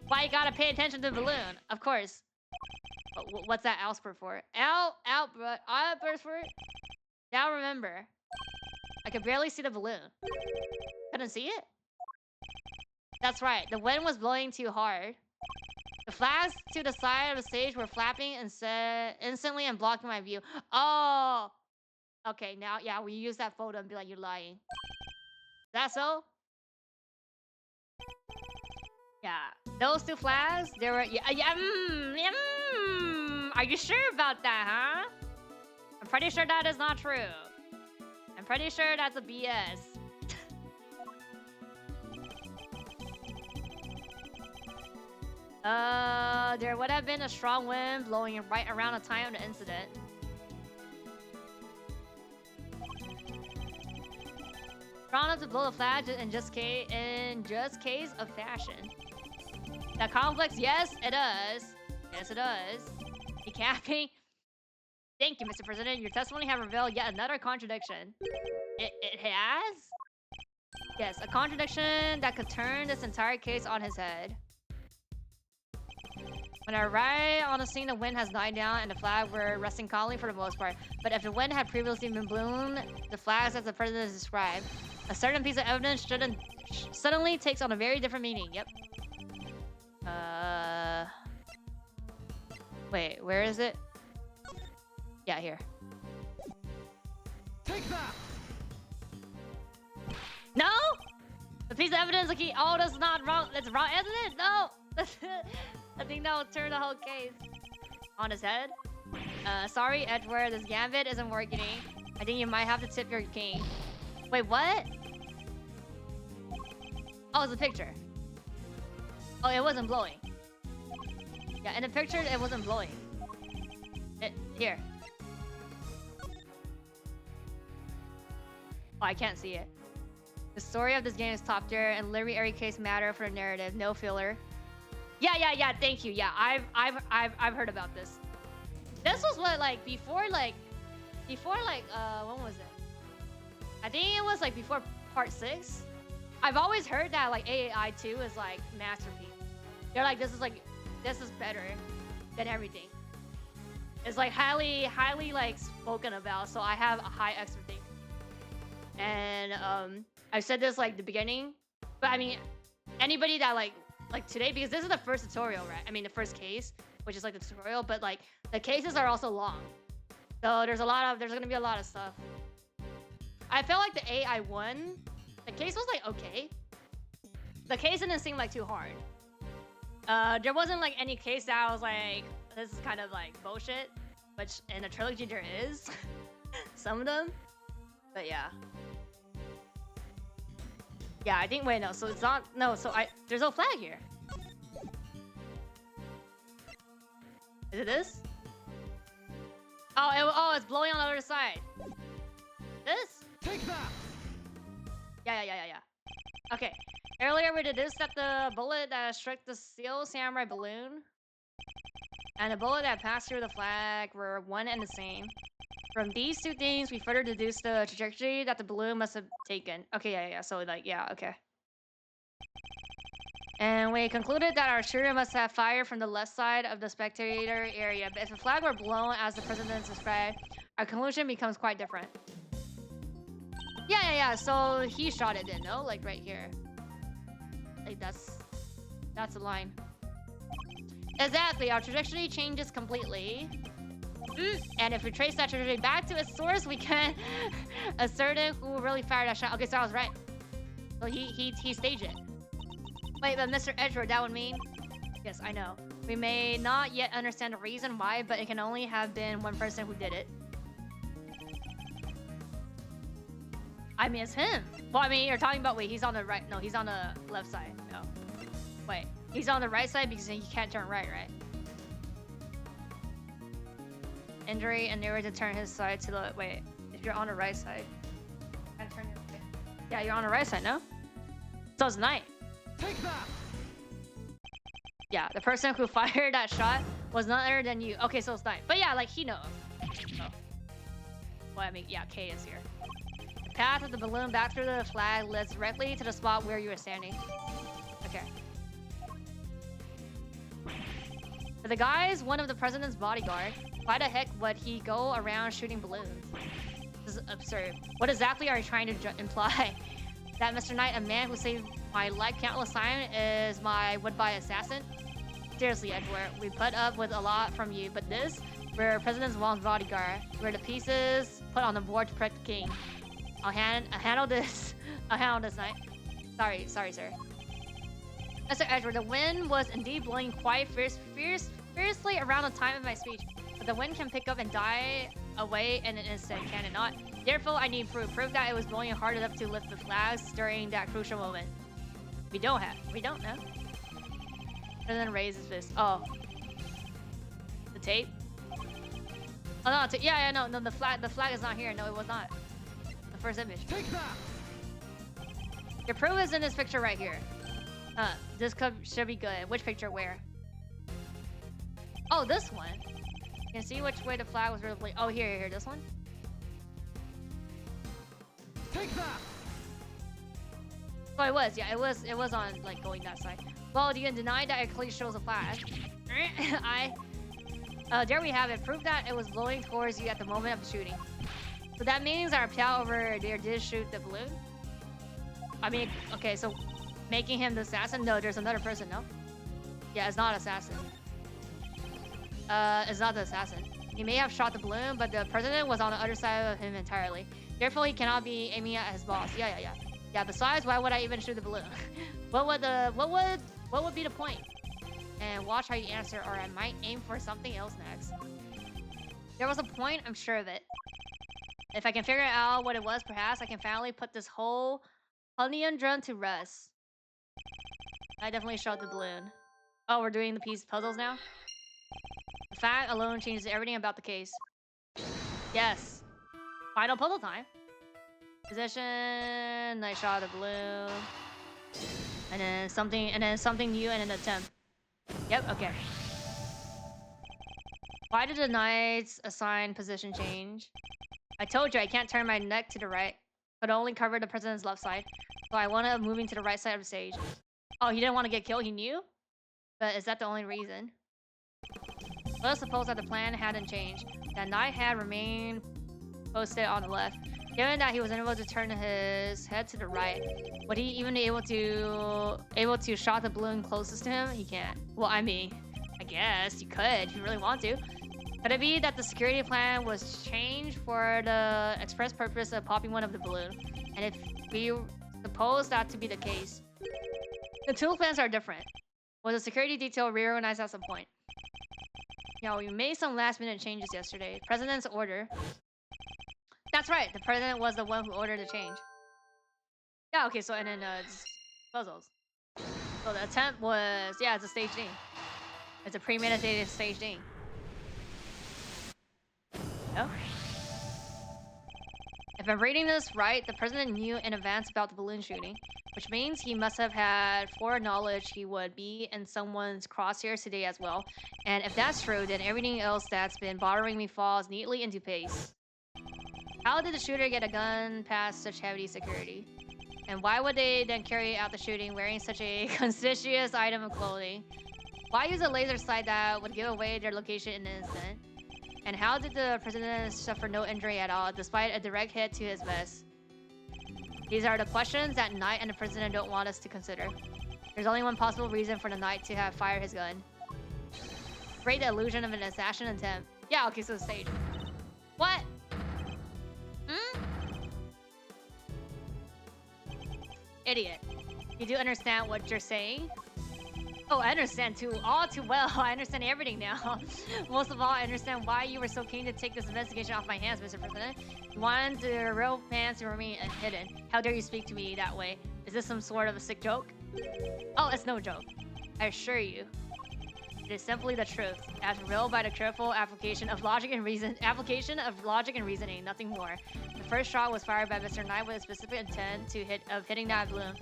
S1: Why you gotta pay attention to the balloon? Of course. What's that Albert for? Albert for it? Now remember. I could barely see the balloon. Couldn't see it? That's right, the wind was blowing too hard. The flags to the side of the stage were flapping instantly and blocking my view. Oh! Okay, now, yeah, we use that photo and be like, you're lying. Is that so? Yeah. Those two flags, they were Are you sure about that, huh? I'm pretty sure that is not true. I'm pretty sure that's a BS. There would have been a strong wind blowing right around the time of the incident. Strong enough to blow the flag in just case of fashion. That conflicts, yes, it does. Yes, it does. Be capping. Thank you, Mr. President. Your testimony have revealed yet another contradiction. It has? Yes, a contradiction that could turn this entire case on his head. When I arrived on the scene, the wind has died down and the flag were resting calmly for the most part. But if the wind had previously been blown, the flags as the president described, a certain piece of evidence suddenly takes on a very different meaning. Yep. Wait, where is it? Yeah, here.
S2: Take that!
S1: No! The piece of evidence, like, oh, that's not wrong. That's wrong, isn't it? No! I think that will turn the whole case on his head. Sorry, Edward, this gambit isn't working. I think you might have to tip your king. Wait, what? Oh, it's a picture. Oh, it wasn't blowing. Yeah, in the picture, it wasn't blowing. Here. Oh, I can't see it. The story of this game is top tier, and literally every case matter for the narrative. No filler. Yeah. Thank you. Yeah, I've heard about this. This was what, like, before when was it? I think it was like before part 6. I've always heard that like AAI 2 is like masterpiece. They're like, this is better than everything. It's like highly like spoken about, so I have a high expectation. And I said this like the beginning, but I mean, anybody that like today, because this is the first tutorial, right? I mean, the first case, which is like the tutorial, but like the cases are also long, so there's gonna be a lot of stuff. I felt like the AI one, the case was like okay. The case didn't seem like too hard. There wasn't like any case that I was like, this is kind of like bullshit, which in the trilogy there is some of them, but yeah. Yeah, I think, wait, no, so it's not, no, so there's no flag here. Is it this? Oh, it's blowing on the other side. This?
S2: Take that!
S1: Yeah. Okay, earlier we did this, that the bullet that struck the steel samurai balloon and the bullet that passed through the flag were one and the same. From these two things, we further deduced the trajectory that the balloon must have taken. Okay, yeah. So, like, yeah, okay. And we concluded that our shooter must have fired from the left side of the spectator area. But if the flag were blown as the president described, our conclusion becomes quite different. Yeah. So he shot it then, no? Like right here. Like that's the line. Exactly. Our trajectory changes completely. And if we trace that trajectory back to its source, we can ascertain who really fired that shot. Okay, so I was right. So he staged it. Wait, but Mr. Edward, that would mean? Yes, I know. We may not yet understand the reason why, but it can only have been one person who did it. I mean, it's him. Well, I mean, you're talking about, wait, he's on the right. No, he's on the left side. No. Wait, he's on the right side because he can't turn right? Injury and nowhere to turn his side to the, wait, if you're on the right side, and turn your way. Yeah, you're on the right side, no? So it's night.
S2: Take that!
S1: Yeah, the person who fired that shot was none other than you. Okay, so it's night. But yeah, like, he knows. So. Well, I mean, yeah, K is here. The path of the balloon back through the flag leads directly to the spot where you were standing. Okay. But the guy is one of the president's bodyguard. Why the heck would he go around shooting balloons? This is absurd. What exactly are you trying to imply? That Mr. Knight, a man who saved my life countless times, is my would-be assassin? Seriously, Edward, we put up with a lot from you, but this, we're President Wong's bodyguard. We're the pieces put on the board to protect the king. I'll handle this. I'll handle this, Knight. Sorry, sir. Mr. Edward, the wind was indeed blowing quite fiercely around the time of my speech. But the wind can pick up and die away in an instant, can it not? Therefore, I need proof that it was blowing hard enough to lift the flags during that crucial moment. We don't know. And then raise his fist. Oh. The tape? Oh no, no, the flag is not here. No, it was not. The first image.
S2: Take that!
S1: Your proof is in this picture right here. This should be good. Which picture where? Oh, this one. You can see which way the flag was really. Oh, here, this one.
S2: Take that!
S1: Oh, it was. Yeah, it was on like going that side. Well, you can deny that it clearly shows a flag. There we have it. Proof that it was blowing towards you at the moment of the shooting. So that means our pal over there did shoot the balloon. I mean, okay, so making him the assassin? No, there's another person, no? Yeah, it's not assassin. It's not the assassin. He may have shot the balloon, but the president was on the other side of him entirely. Therefore, he cannot be aiming at his boss. Yeah, besides, why would I even shoot the balloon? what would be the point? And watch how you answer, or I might aim for something else next. There was a point, I'm sure of it. If I can figure out what it was, perhaps I can finally put this whole conundrum to rest. I definitely shot the balloon. Oh, we're doing the piece puzzles now? The fact alone changes everything about the case. Yes. Final puzzle time. Position, I shot a balloon. And then something new and an attempt. Yep, okay. Why did the knight's assigned position change? I told you I can't turn my neck to the right, but only cover the president's left side. So I wanted moving to the right side of the stage. Oh, he didn't want to get killed, he knew? But is that the only reason? Let us suppose that the plan hadn't changed. That knight had remained posted on the left. Given that he was unable to turn his head to the right, would he even be able to shot the balloon closest to him? He can't. Well, I mean, I guess you could if you really want to. Could it be that the security plan was changed for the express purpose of popping one of the balloon? And if we suppose that to be the case, the two plans are different. Was the security detail reorganized at some point? Yeah, we made some last-minute changes yesterday. President's order. That's right. The president was the one who ordered the change. Yeah. Okay. So and then puzzles. So the attempt was it's a stage ding. It's a premeditated stage ding. No. If I'm reading this right, the president knew in advance about the balloon shooting, which means he must have had foreknowledge he would be in someone's crosshairs today as well. And if that's true, then everything else that's been bothering me falls neatly into place. How did the shooter get a gun past such heavy security? And why would they then carry out the shooting wearing such a conspicuous item of clothing? Why use a laser sight that would give away their location in an instant? And how did the president suffer no injury at all, despite a direct hit to his vest? These are the questions that Knight and the president don't want us to consider. There's only one possible reason for the Knight to have fired his gun. Create the illusion of an assassin attempt. Yeah, okay, so the stage. What? Idiot. You do understand what you're saying? Oh, I understand too. All too well. I understand everything now. Most of all, I understand why you were so keen to take this investigation off my hands, Mr. President. You wanted the real plans to remain hidden. How dare you speak to me that way? Is this some sort of a sick joke? Oh, it's no joke. I assure you. It is simply the truth, as revealed by the careful application of logic and reasoning, nothing more. The first shot was fired by Mr. Knight with a specific intent of hitting that balloon.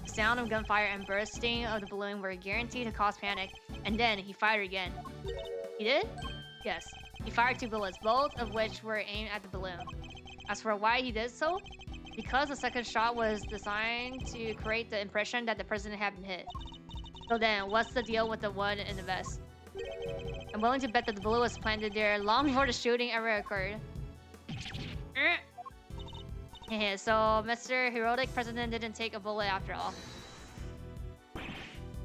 S1: The sound of gunfire and bursting of the balloon were guaranteed to cause panic, and then he fired again. He did? Yes. He fired 2 bullets, both of which were aimed at the balloon. As for why he did so, because the second shot was designed to create the impression that the president had been hit. So then, what's the deal with the one in the vest? I'm willing to bet that the balloon was planted there long before the shooting ever occurred. So, Mr. Heroic President didn't take a bullet after all.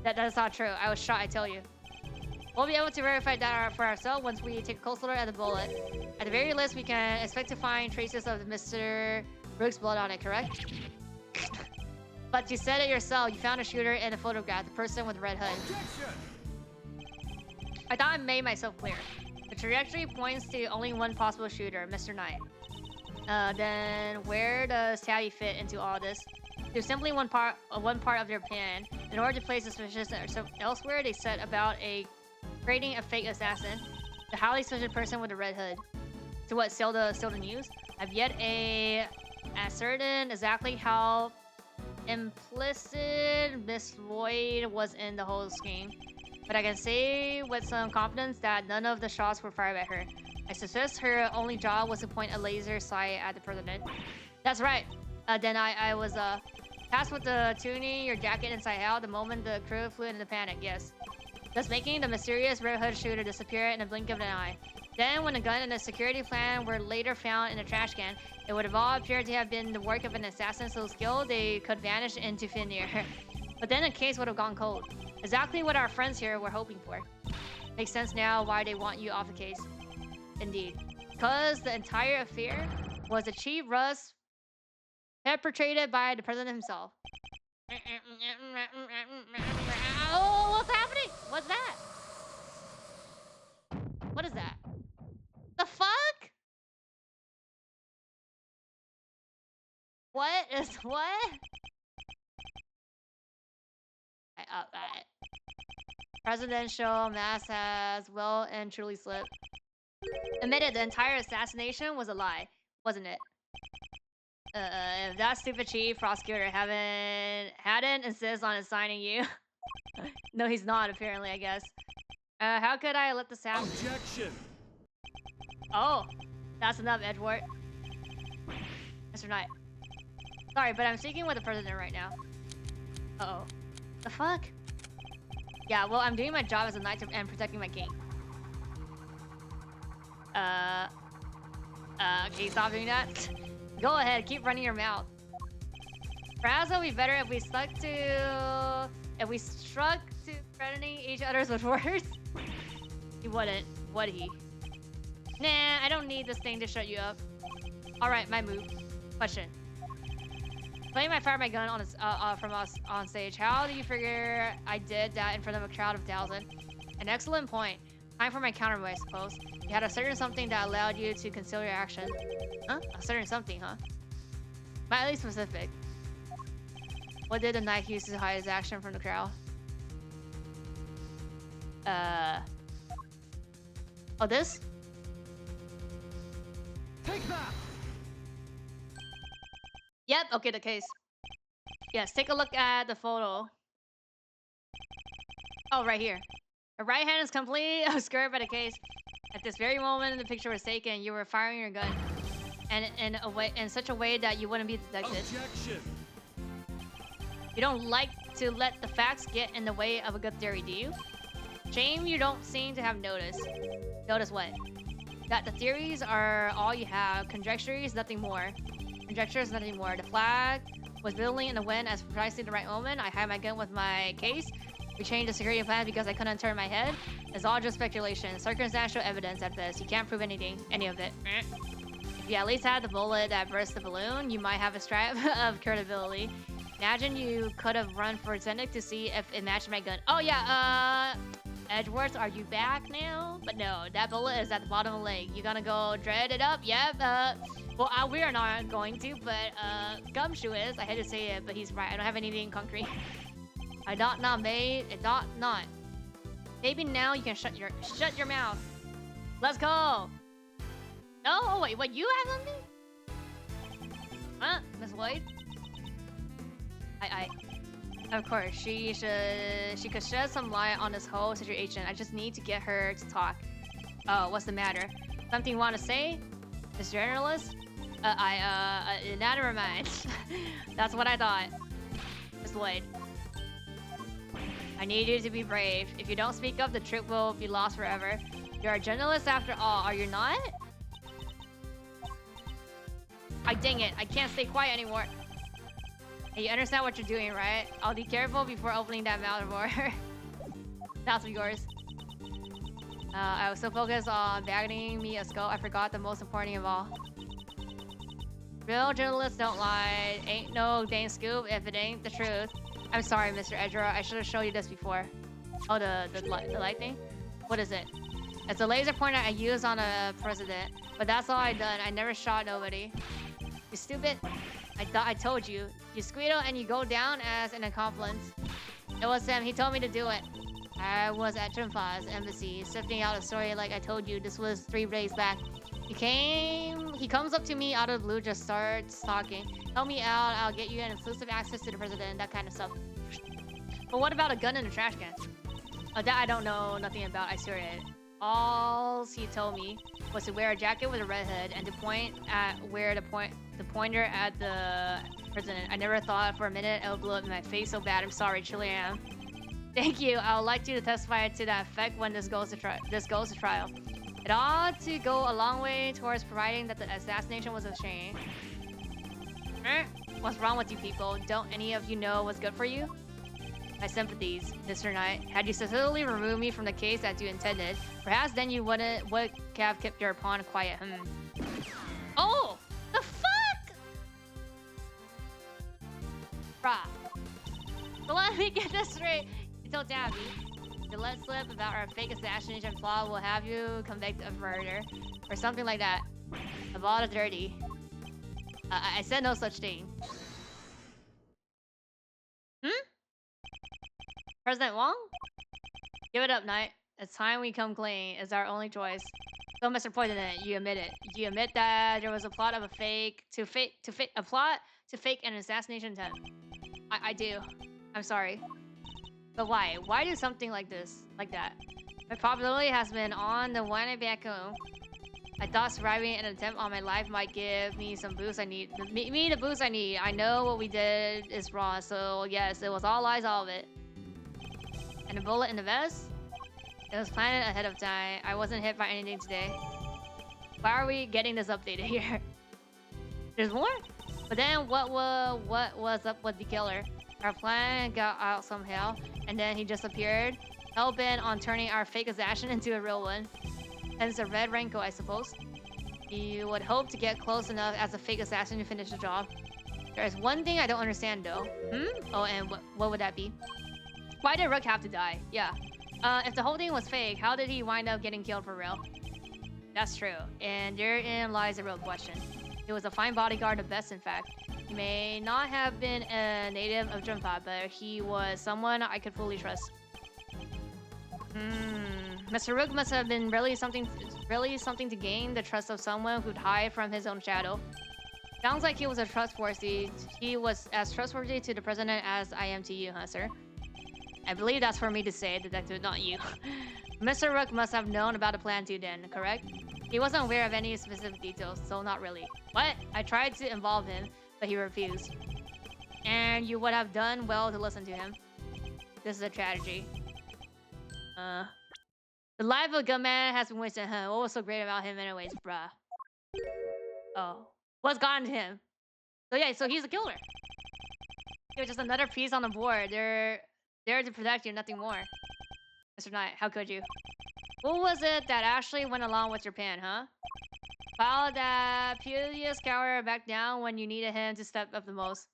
S1: That's not true. I was shot, I tell you. We'll be able to verify that for ourselves once we take a closer look at the bullet. At the very least, we can expect to find traces of Mr. Brooks' blood on it, correct? But you said it yourself. You found a shooter in a photograph. The person with red hood.
S2: Objection!
S1: I thought I made myself clear. The trajectory points to only one possible shooter, Mr. Knight. Then where does Tabby fit into all this? There's simply one part of their plan. In order to place suspicious elsewhere, they set about creating a fake assassin, the highly suspicious person with the red hood. To what? Sell the news? I've yet ascertain exactly how implicit Miss Lloyd was in the whole scheme. But I can say with some confidence that none of the shots were fired at her. I suspect her only job was to point a laser sight at the president. That's right. Then I was tasked with tuning your jacket inside out the moment the crew flew into panic, yes. Thus making the mysterious red hood shooter disappear in a blink of an eye. Then when the gun and the security plan were later found in a trash can, it would have all appeared to have been the work of an assassin so skilled they could vanish into thin air. But then the case would have gone cold. Exactly what our friends here were hoping for. Makes sense now why they want you off the case. Indeed. Because the entire affair was a cheap ruse perpetrated by the president himself. Oh, what's happening? What's that? What is that? The fuck? What is what? Presidential mask has well and truly slipped. Admitted the entire assassination was a lie, wasn't it? If that stupid chief prosecutor hadn't insist on assigning you. No, he's not, apparently, I guess. How could I let this happen?
S2: Objection!
S1: Oh, that's enough, Edward. Mr. Knight. Sorry, but I'm speaking with the president right now. Uh-oh. The fuck? Yeah, well, I'm doing my job as a knight and protecting my king. Okay, stop doing that. Go ahead, keep running your mouth. Perhaps it would be better if we struck to threatening each other's with words. He wouldn't, would he? Nah, I don't need this thing to shut you up. Alright, my move. Question. Claim I fired my gun from us on stage. How do you figure I did that in front of a crowd of 1,000? An excellent point. Time for my countermove, I suppose. You had a certain something that allowed you to conceal your action. Huh? A certain something, huh? Mildly specific. What did the knight use to hide his action from the crowd? Oh, this?
S2: Take that!
S1: Yep, okay, the case. Yes, take a look at the photo. Oh, right here. Her right hand is completely obscured by the case. At this very moment the picture was taken, you were firing your gun. And in such a way that you wouldn't be detected.
S2: Objection!
S1: You don't like to let the facts get in the way of a good theory, do you? Shame you don't seem to have noticed. Notice what? That the theories are all you have. Conjecture is nothing more. Conjecture is nothing more. The flag was billowing in the wind at precisely the right moment. I had my gun with my case. We changed the security plan because I couldn't turn my head. It's all just speculation. Circumstantial evidence at best. You can't prove any of it. If you at least had the bullet that burst the balloon, you might have a strap of credibility. Imagine you could have run for Zenith to see if it matched my gun. Oh yeah, Edgeworth, are you back now? But no, that bullet is at the bottom of the leg. You gonna go dread it up? Yep, well, we are not going to, but, Gumshoe is. I hate to say it, but he's right. I don't have anything concrete. I thought not made. I thought not. Maybe now you can shut your mouth. Let's go. Oh, wait, what, you have something? Huh, Miss Lloyd? Of course, she could shed some light on this whole situation. I just need to get her to talk. Oh, what's the matter? Something you want to say? This journalist? Never mind. That's what I thought. Miss Lloyd. I need you to be brave. If you don't speak up, the truth will be lost forever. You're a journalist after all, are you not? Dang it, I can't stay quiet anymore. Hey, you understand what you're doing, right? I'll be careful before opening that mouth more. That's yours. I was so focused on bagging me a skull, I forgot the most important of all. Real journalists don't lie. Ain't no dang scoop if it ain't the truth. I'm sorry, Mr. Edra. I should have shown you this before. Oh, the light thing? What is it? It's a laser pointer I used on a president. But that's all I done. I never shot nobody. You stupid. I thought I told you. You squeal and you go down as an accomplice. It was him. He told me to do it. I was at Junfa's embassy, sifting out a story like I told you. This was 3 days back. He comes up to me out of the blue, just starts talking. Help me out, I'll get you an exclusive access to the president, that kind of stuff. But what about a gun in a trash can? Oh, that I don't know nothing about, I swear it. All he told me was to wear a jacket with a red hood and to point at where the pointer at the president. I never thought for a minute it would blow up in my face so bad. I'm sorry, truly am. Thank you. I would like you to testify to that effect when this goes to trial. It ought to go a long way towards providing that the assassination was a shame. What's wrong with you people? Don't any of you know what's good for you? My sympathies, Mr. Knight. Had you successfully removed me from the case as you intended, perhaps then you would have kept your pawn quiet. Oh! The fuck? Bruh. So let me get this straight. You told Dabby. You let slip about our fake assassination plot will have you convicted of murder. Or something like that. Of all the dirty. I said no such thing. President Wong? Give it up, Knight. It's time we come clean. It's our only choice. So, Mr. President, you admit it. You admit that there was a plot of a fake an assassination attempt. I do. I'm sorry. But why? Why do something like that? My probability has been on the one back home. I thought surviving an attempt on my life might give me some boost I need. The boost I need. I know what we did is wrong, so yes, it was all lies, all of it. And a bullet in the vest? It was planned ahead of time. I wasn't hit by anything today. Why are we getting this updated here? There's more? But then what was up with the killer? Our plan got out somehow, and then he just appeared, hell-bent on turning our fake assassin into a real one. Hence the red raincoat, I suppose. You would hope to get close enough as a fake assassin to finish the job. There's one thing I don't understand though. Oh, and what would that be? Why did Rook have to die? Yeah. If the whole thing was fake, how did he wind up getting killed for real? That's true, and therein lies the real question. He was a fine bodyguard, the best in fact. He may not have been a native of Junfa, but he was someone I could fully trust. Mr. Rook must have been really something to gain the trust of someone who'd hide from his own shadow. Sounds like he was as trustworthy to the president as I am to you, huh, sir? I believe that's for me to say, detective, not you. Mr. Rook must have known about the plan too then, correct? He wasn't aware of any specific details, so not really. What? I tried to involve him, but he refused. And you would have done well to listen to him. This is a tragedy. The life of a good man has been wasted, huh? What was so great about him anyways, bruh? Oh. What's gotten to him? So yeah, so he's a killer. You're just another piece on the board. They're there to protect you, nothing more. Mr. Knight, how could you? What was it that actually went along with your plan, huh? File that Peleus coward back down when you needed him to step up the most.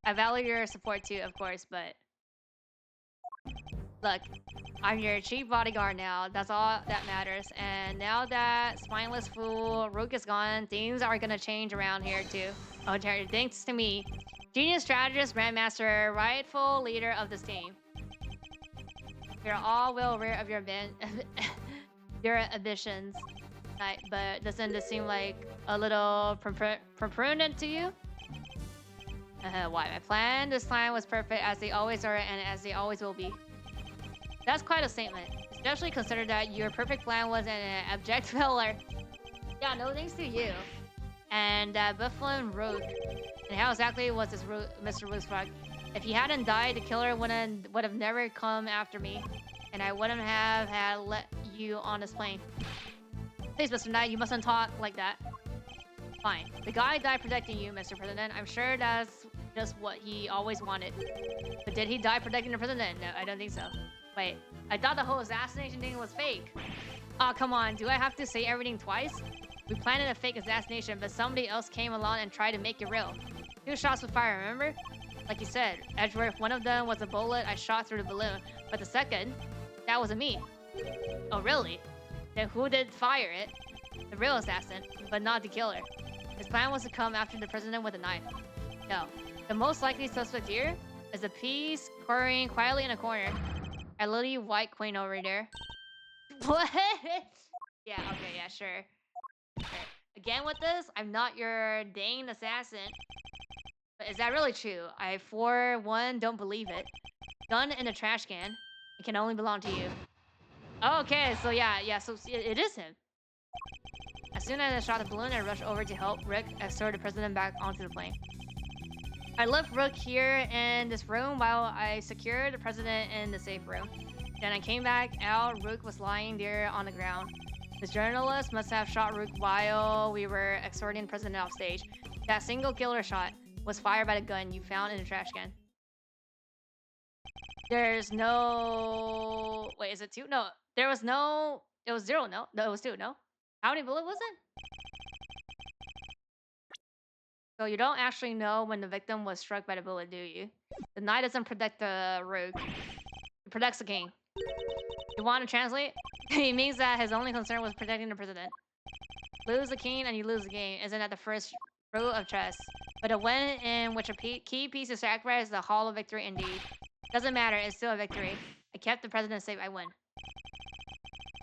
S1: I value your support too, of course, but... Look, I'm your chief bodyguard now. That's all that matters. And now that spineless fool Rook is gone, things are gonna change around here too. Oh, Jerry, thanks to me. Genius strategist, grandmaster, rightful leader of this team. You're all well aware of your ambitions, but doesn't this seem like a little prudent to you? Why? My plan this time was perfect, as they always are and as they always will be. That's quite a statement, especially consider that your perfect plan was an abject failure. Yeah, no thanks to you. And that Bufflin Rook. And how exactly was this Mr. Rook's? If he hadn't died, the killer would have never come after me, and I wouldn't have had let you on this plane. Please, Mr. Knight, you mustn't talk like that. Fine. The guy died protecting you, Mr. President. I'm sure that's just what he always wanted. But did he die protecting the president? No, I don't think so. Wait, I thought the whole assassination thing was fake. Oh, come on. Do I have to say everything twice? We planted a fake assassination, but somebody else came along and tried to make it real. 2 shots with fire, remember? Like you said, Edgeworth, one of them was a bullet I shot through the balloon, but the second, that wasn't me. Oh, really? Then who did fire it? The real assassin, but not the killer. His plan was to come after the president with a knife. No. The most likely suspect here is a piece purring quietly in a corner. A little white queen over there. What? Yeah, okay, yeah, sure. Again with this, I'm not your dang assassin. But is that really true? I, for one, don't believe it. Gun in a trash can. It can only belong to you. Okay, so yeah, so it is him. As soon as I shot the balloon, I rushed over to help Rick escort the president back onto the plane. I left Rook here in this room while I secured the president in the safe room. Then I came back out. Rook was lying there on the ground. This journalist must have shot Rook while we were escorting the president off stage. That single killer shot was fired by the gun you found in the trash can. There's no... Wait, is it 2? No, there was no... It was 0, no? No, it was 2, no? How many bullets was it? So you don't actually know when the victim was struck by the bullet, do you? The knight doesn't protect the rogue. It protects the king. You want to translate? It means that his only concern was protecting the president. Lose the king and you lose the game. Isn't that the first rule of chess? But a win in which a key piece is sacrificed is a hollow victory indeed. Doesn't matter, it's still a victory. I kept the president safe, I win.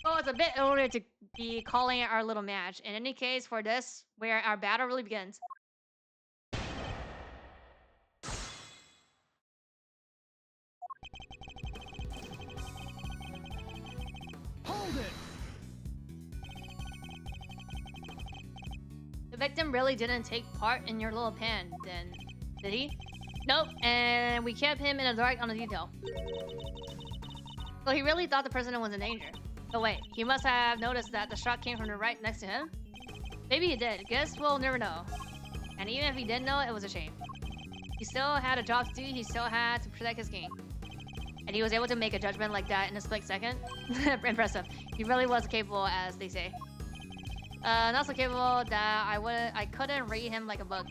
S1: Oh, it's a bit earlier to be calling our little match. In any case, for this, where our battle really begins.
S2: Hold it!
S1: The victim really didn't take part in your little pan, then, did he? Nope, and we kept him in the dark on the detail. So he really thought the president was in danger. So wait, he must have noticed that the shot came from the right next to him? Maybe he did, guess we'll never know. And even if he did know, it was a shame. He still had a job to do, he still had to protect his king. And he was able to make a judgment like that in a split second? Impressive. He really was capable, as they say. Not so capable that I couldn't read him like a book.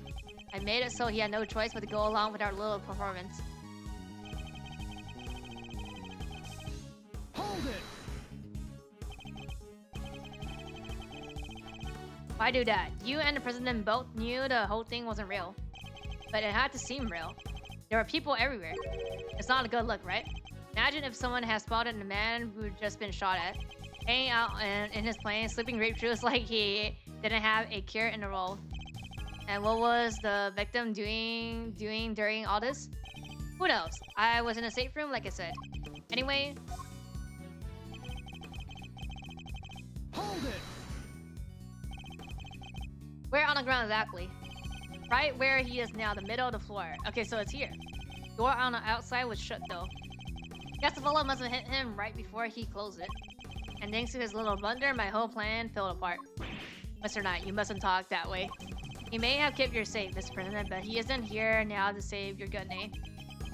S1: I made it so he had no choice but to go along with our little performance.
S2: Hold it!
S1: Why do that? You and the president both knew the whole thing wasn't real. But it had to seem real. There were people everywhere. It's not a good look, right? Imagine if someone had spotted a man who'd just been shot at, hanging out in his plane, slipping rape truths like he didn't have a cure in the role. And what was the victim doing during all this? Who knows? I was in a safe room, like I said. Anyway.
S2: Hold it!
S1: Where on the ground exactly? Right where he is now, the middle of the floor. Okay, so it's here. Door on the outside was shut though. Guess the bullet must have hit him right before he closed it. And thanks to his little blunder, my whole plan fell apart. Mr. Knight, you mustn't talk that way. He may have kept you safe, Mr. President, but he isn't here now to save your good name.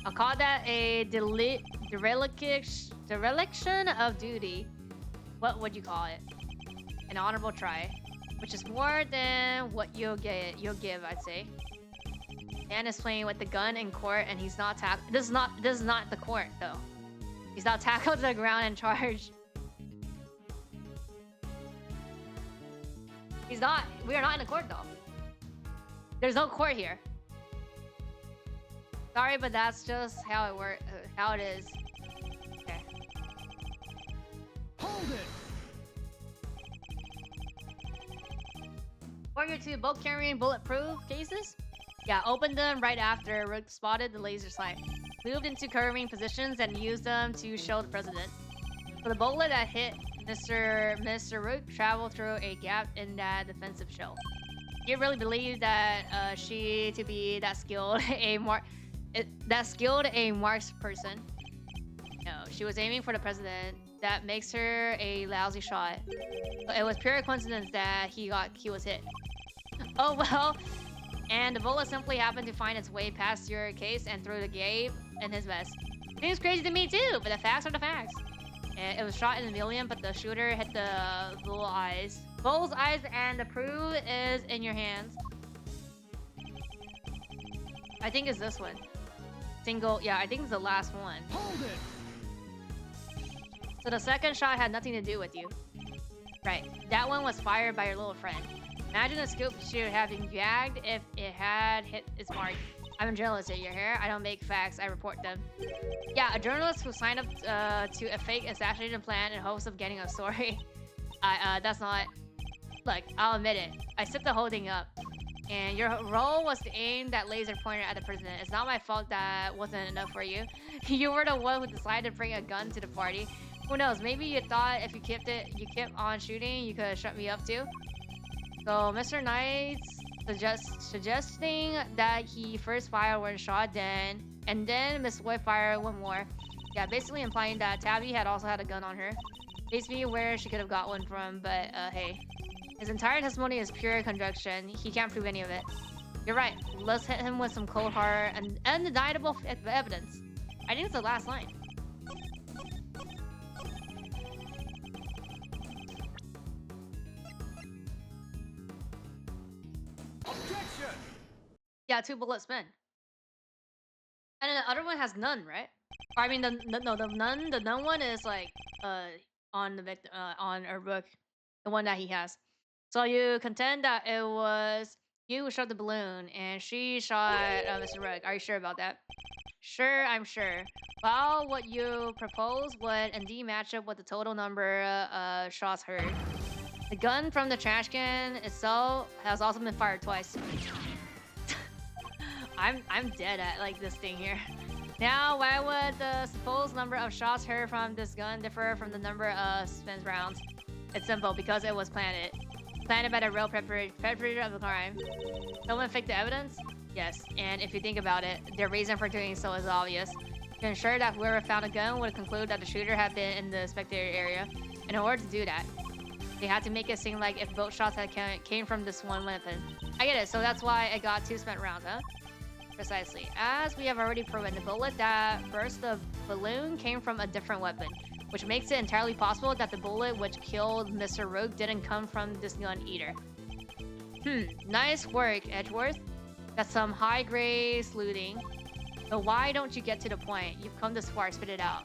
S1: I'll call that a dereliction of duty. What would you call it? An honorable try. Which is more than what you'll give, I'd say. Man is playing with the gun in court and he's not tackled. This is not the court though. He's not tackled to the ground and charged. We are not in a court though. There's no court here. Sorry, but that's just how it works. How it is. Okay.
S2: Hold it!
S1: Warrior 2, both carrying bulletproof cases? Yeah, opened them right after Rook spotted the laser sight. Moved into curving positions and used them to show the president. So the bullet that hit Mr. Rook traveled through a gap in that defensive shell. You really believe that she to be that skilled a marks person? No, she was aiming for the president. That makes her a lousy shot. So it was pure coincidence that he was hit. Oh well, and the bullet simply happened to find its way past your case and through the gap in his vest. Seems crazy to me too, but the facts are the facts. And it was shot in a million, but the shooter hit the bull eyes. Bull's eyes, and the proof is in your hands. I think it's this one. Single, yeah, I think it's the last one.
S2: Hold it.
S1: So the second shot had nothing to do with you. Right, that one was fired by your little friend. Imagine a scoop shooter having gagged if it had hit its mark. I'm a journalist at your hair. I don't make facts, I report them. Yeah, a journalist who signed up to a fake assassination plan in hopes of getting a story. That's not... Look, I'll admit it. I set the whole thing up. And your role was to aim that laser pointer at the president. It's not my fault that wasn't enough for you. You were the one who decided to bring a gun to the party. Who knows, maybe you thought if you kept on shooting, you could shut me up too. So Mr. Knight's suggesting that he first fired one shot, and then Miss White fired one more. Yeah, basically implying that Tabby had also had a gun on her. Basically where she could have got one from, but hey. His entire testimony is pure conjecture. He can't prove any of it. You're right. Let's hit him with some cold hard and undeniable evidence. I think it's the last line.
S2: Objection.
S1: Yeah, 2 bullets spin. And then the other one has none, right? Or, I mean, the none one is like on the victim on her book, the one that he has. So you contend that it was you who shot the balloon and she shot Mr. Rook. Are you sure about that? Sure, I'm sure. Well, what you propose would indeed match up with the total number of shots heard. The gun from the trash can itself has also been fired twice. I'm dead at like this thing here. Now, why would the supposed number of shots heard from this gun differ from the number of spins rounds? It's simple, because it was planted. Planted by the real perpetrator of the crime. Someone faked the evidence? Yes, and if you think about it, their reason for doing so is obvious. To ensure that whoever found a gun would conclude that the shooter had been in the spectator area. And in order to do that, they had to make it seem like if both shots had came from this one weapon. I get it, so that's why it got 2 spent rounds, huh? Precisely. As we have already proven, the bullet that burst the balloon came from a different weapon, which makes it entirely possible that the bullet which killed Mr. Rogue didn't come from this gun either. Nice work, Edgeworth. That's some high-grade sleuthing. But why don't you get to the point? You've come this far, spit it out.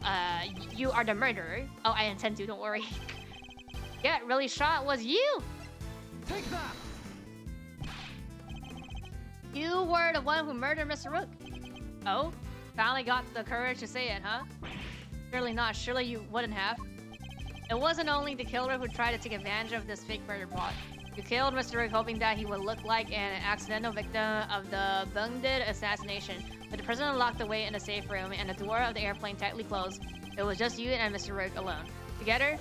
S1: You are the murderer. Oh, I intend to, don't worry. Get really shot was you!
S2: Take that!
S1: You were the one who murdered Mr. Rook. Oh? Finally got the courage to say it, huh? Surely not. Surely you wouldn't have. It wasn't only the killer who tried to take advantage of this fake murder plot. You killed Mr. Rook hoping that he would look like an accidental victim of the Bungdid assassination. But the president locked away in a safe room and the door of the airplane tightly closed. It was just you and Mr. Rook alone. Together?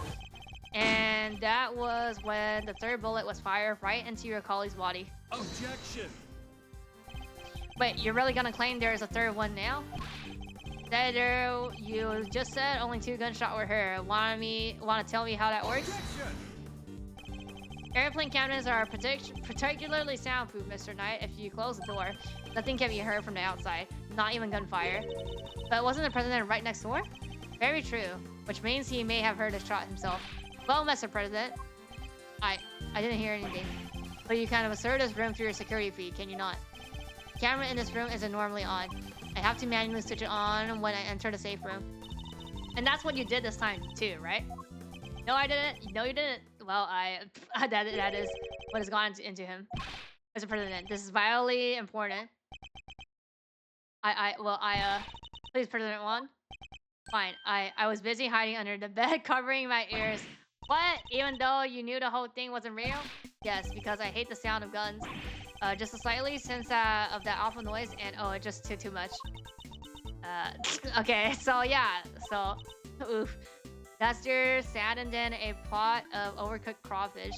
S1: And that was when the 3rd bullet was fired right into your colleague's body.
S2: Objection.
S1: Wait, you're really gonna claim there's a 3rd one now? You just said only 2 gunshots were heard. Wanna tell me how that works?
S2: Objection.
S1: Airplane cabinets are particularly soundproof, Mr. Knight. If you close the door, nothing can be heard from the outside, not even gunfire. But wasn't the president right next door? Very true, which means he may have heard a shot himself. Well, Mr. President, I didn't hear anything. But you kind of assert this room through your security feed, can you not? The camera in this room isn't normally on. I have to manually switch it on when I enter the safe room. And that's what you did this time too, right? No, I didn't. No, you didn't. Well, that is what has gone into him. Mr. President, this is vitally important. Please, President Wong. Fine. I was busy hiding under the bed, covering my ears. What? Even though you knew the whole thing wasn't real? Yes, because I hate the sound of guns. Just a slightly sense of that awful noise, and oh, it just took too much. Okay, so yeah, so oof. That's your saddened in a pot of overcooked crawfish.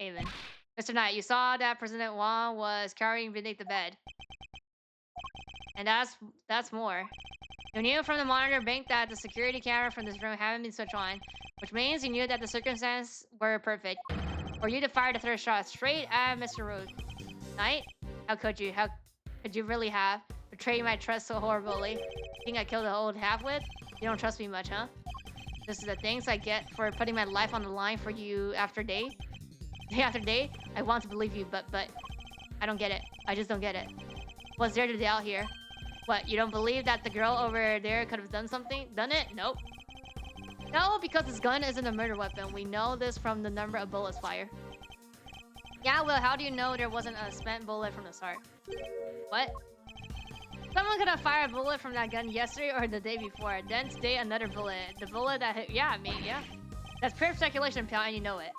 S1: Amen. Mr. Knight, you saw that President Wong was carrying beneath the bed. And that's more. You knew from the monitor bank that the security camera from this room hadn't been switched on, which means you knew that the circumstances were perfect for you to fire the 3rd shot straight at Mr. Rogue. Knight? How could you? How could you really have betrayed my trust so horribly? Think I killed the old half-wit? You don't trust me much, huh? This is the things I get for putting my life on the line for you after day after day. I want to believe you, but I don't get it. I just don't get it. What's there to doubt here? What, you don't believe that the girl over there could have done something? Done it? Nope. No, because this gun isn't a murder weapon. We know this from the number of bullets fired. Yeah, well, how do you know there wasn't a spent bullet from the start? What? Someone could have fired a bullet from that gun yesterday or the day before. Then today, another bullet. The bullet that hit... Yeah, I mean, yeah. That's pure speculation, pal, and you know it.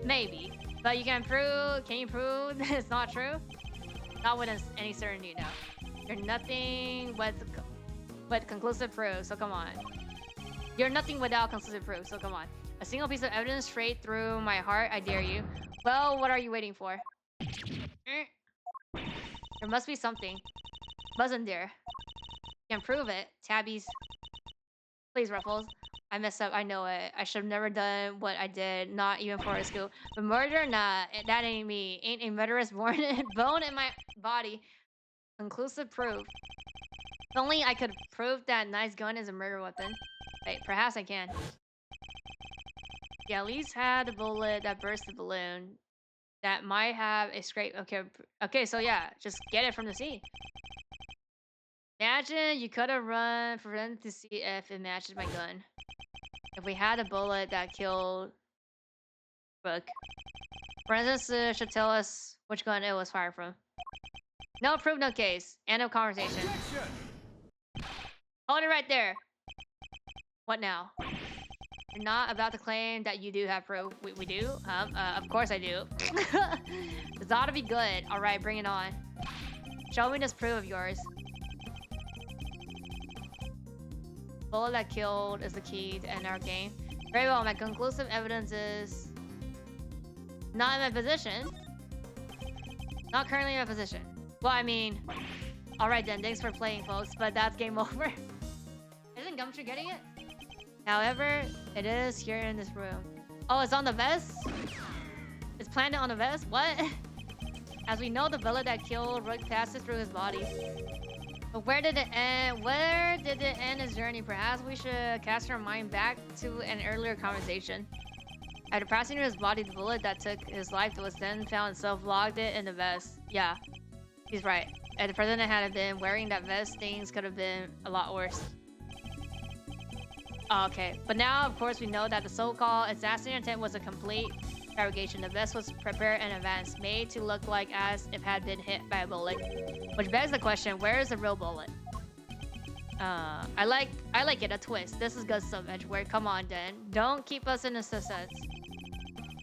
S1: Maybe. But you can prove... Can you prove that it's not true? Not with any certainty, no. You're nothing with conclusive proof, so come on. You're nothing without conclusive proof, so come on. A single piece of evidence straight through my heart, I dare you. Well, what are you waiting for? There must be something. Wasn't there? You can prove it. Tabbies. Please, Ruffles. I messed up, I know it. I should have never done what I did, not even for a school. But murder? Nah, that ain't me. Ain't a murderous bone in my body. Conclusive proof. If only I could prove that nice gun is a murder weapon. Wait, perhaps I can. Yeah, at least had the bullet that burst the balloon. That might have a scrape. Okay, so yeah, just get it from the sea. Imagine you could have run for them to see if it matches my gun. If we had a bullet that killed Brooke. For instance, should tell us which gun it was fired from. No proof, no case. End of conversation.
S2: Objection!
S1: Hold it right there. What now? You're not about to claim that you do have proof. We do? Of course I do. This ought to be good. Alright, bring it on. Show me this proof of yours. Bullet that killed is the key to end our game. Very well, my conclusive evidence is... Not in my position. Not currently in my position. Well, I mean... Alright then, thanks for playing, folks, but that's game over. Isn't Gumshoe getting it? However, it is here in this room. Oh, it's on the vest? It's planted on the vest? What? As we know, the bullet that killed Rook passes through his body. But where did it end? Where did it end his journey? Perhaps we should cast our mind back to an earlier conversation. After passing through his body, the bullet that took his life was then found itself logged it in the vest. Yeah, he's right. If the president had been wearing that vest, things could have been a lot worse. Oh, okay, but now, of course, we know that the so-called assassin intent was a complete fabrication. The vest was prepared in advance, made to look like as if it had been hit by a bullet. Which begs the question, where is the real bullet? I like it, a twist. This is good stuff, Edgeworth. Come on, then. Don't keep us in the suspense.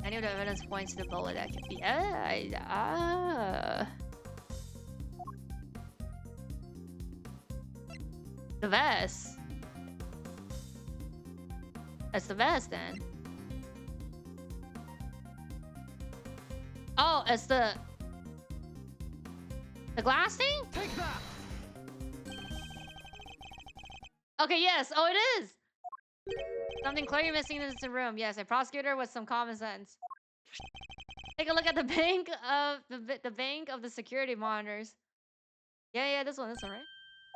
S1: Any of the evidence points to the bullet that could be... Yeah, The vest. That's the vest, then. Oh, it's the glass thing?
S2: Take that!
S1: Okay, yes. Oh, it is. Something clearly missing in this room. Yes, a prosecutor with some common sense. Take a look at the bank of the bank of the security monitors. Yeah, this one, right?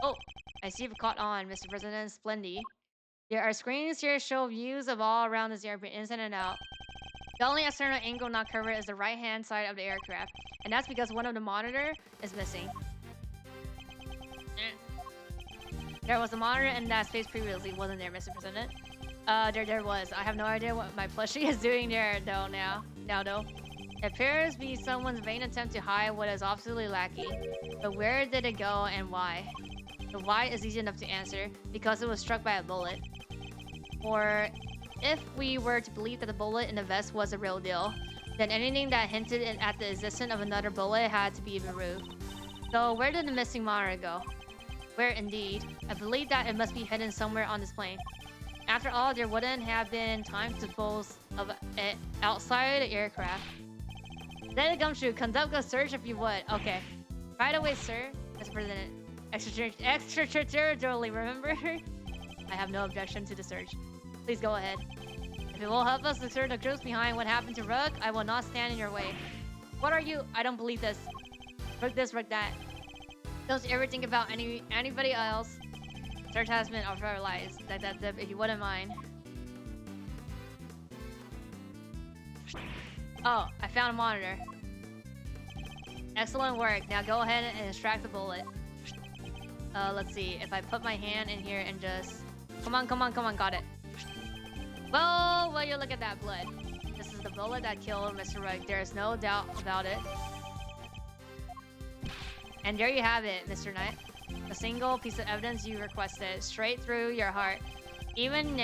S1: Oh, I see you've caught on, Mr. President. Splendid. There are screens here show views of all around this airplane, inside and out. The only external angle not covered is the right-hand side of the aircraft, and that's because one of the monitor is missing. There was a monitor in that space previously, wasn't there, Mr. President? There was. I have no idea what my plushie is doing there, though, now. It appears to be someone's vain attempt to hide what is obviously lacking. But where did it go and why? The why is easy enough to answer, because it was struck by a bullet. Or if we were to believe that the bullet in the vest was a real deal, then anything that hinted at the existence of another bullet had to be removed. So where did the missing monitor go? Where indeed? I believe that it must be hidden somewhere on this plane. After all, there wouldn't have been time to dispose of it outside the aircraft. Then Gumshoe, conduct a search if you would. Okay. Right away, sir. Mr. President. Extraterritorially, remember? I have no objection to the search. Please go ahead. If it will help us discern the truth behind what happened to Rook, I will not stand in your way. What are you? I don't believe this. Rook this, Rook that. Don't you ever think about anybody else. Search has been authorized. If you wouldn't mind. Oh, I found a monitor. Excellent work. Now go ahead and extract the bullet. Let's see. If I put my hand in here and just... Come on, got it. Well, will you look at that blood? This is the bullet that killed Mr. Rugg. There is no doubt about it. And there you have it, Mr. Knight. A single piece of evidence you requested, straight through your heart. Even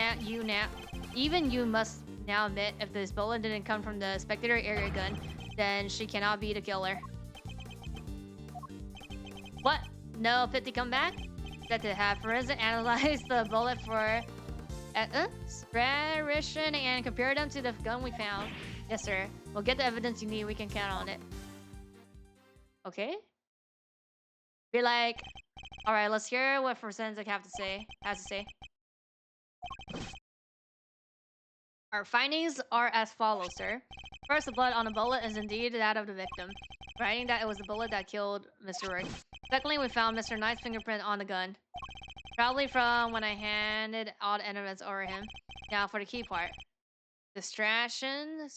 S1: you must now admit, if this bullet didn't come from the spectator area gun, then she cannot be the killer. What? No 50 comeback? That to have forensic analyze the bullet for extradition and compare them to the gun we found. Yes, sir. We'll get the evidence you need. We can count on it. Okay. Be like, all right. Let's hear what forensic has to say. Our findings are as follows, sir. First, the blood on the bullet is indeed that of the victim, writing that it was the bullet that killed Mr. Rick. Secondly, we found Mr. Knight's fingerprint on the gun, probably from when I handed all the evidence over him. Now for the key part. Distraction.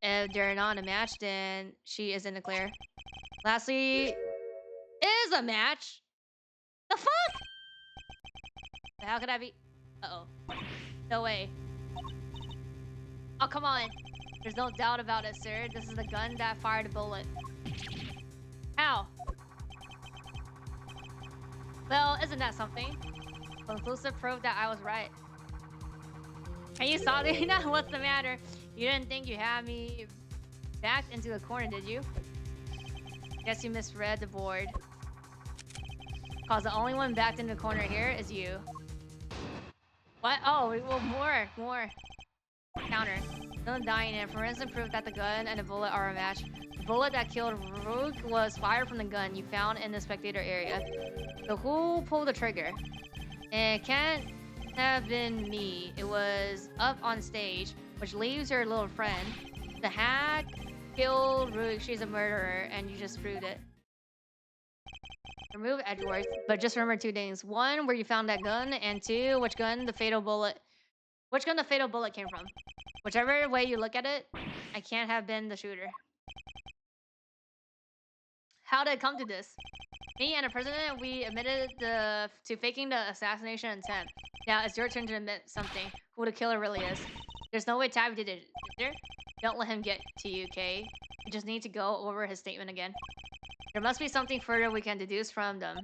S1: If they're not a match, then she is in the clear. Lastly, is a match. The fuck? How could I be? Uh-oh. No way. Oh, come on. There's no doubt about it, sir. This is the gun that fired the bullet. How? Well, isn't that something? Conclusive proof that I was right. Are you sorry now? What's the matter? You didn't think you had me backed into a corner, did you? Guess you misread the board. Cause the only one backed in the corner here is you. What? Oh, well, more. Counter. No dying and forensic proof that the gun and the bullet are a match. The bullet that killed Rook was fired from the gun you found in the spectator area. So who pulled the trigger? It can't have been me. It was up on stage, which leaves your little friend. The hack killed Rook. She's a murderer, and you just proved it. Remove Edgeworth, but just remember 2 things. 1, where you found that gun, and 2, which gun the fatal bullet came from. Whichever way you look at it, I can't have been the shooter. How did it come to this? Me and the president, we admitted to faking the assassination intent. Now it's your turn to admit something. Who the killer really is. There's no way Tabby did it, is there? Don't let him get to you, okay? You just need to go over his statement again. There must be something further we can deduce from them.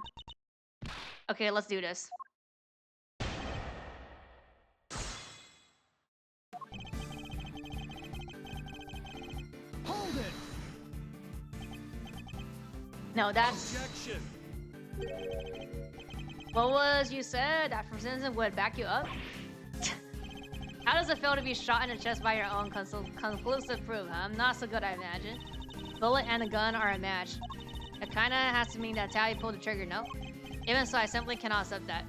S1: Okay, let's do this.
S2: Hold it.
S1: No, that's...
S2: Objection.
S1: What was you said? That forensic would back you up? How does it feel to be shot in the chest by your own conclusive proof, huh? Not so good, I imagine. Bullet and a gun are a match. It kinda has to mean that Tally pulled the trigger, no? Even so, I simply cannot accept that.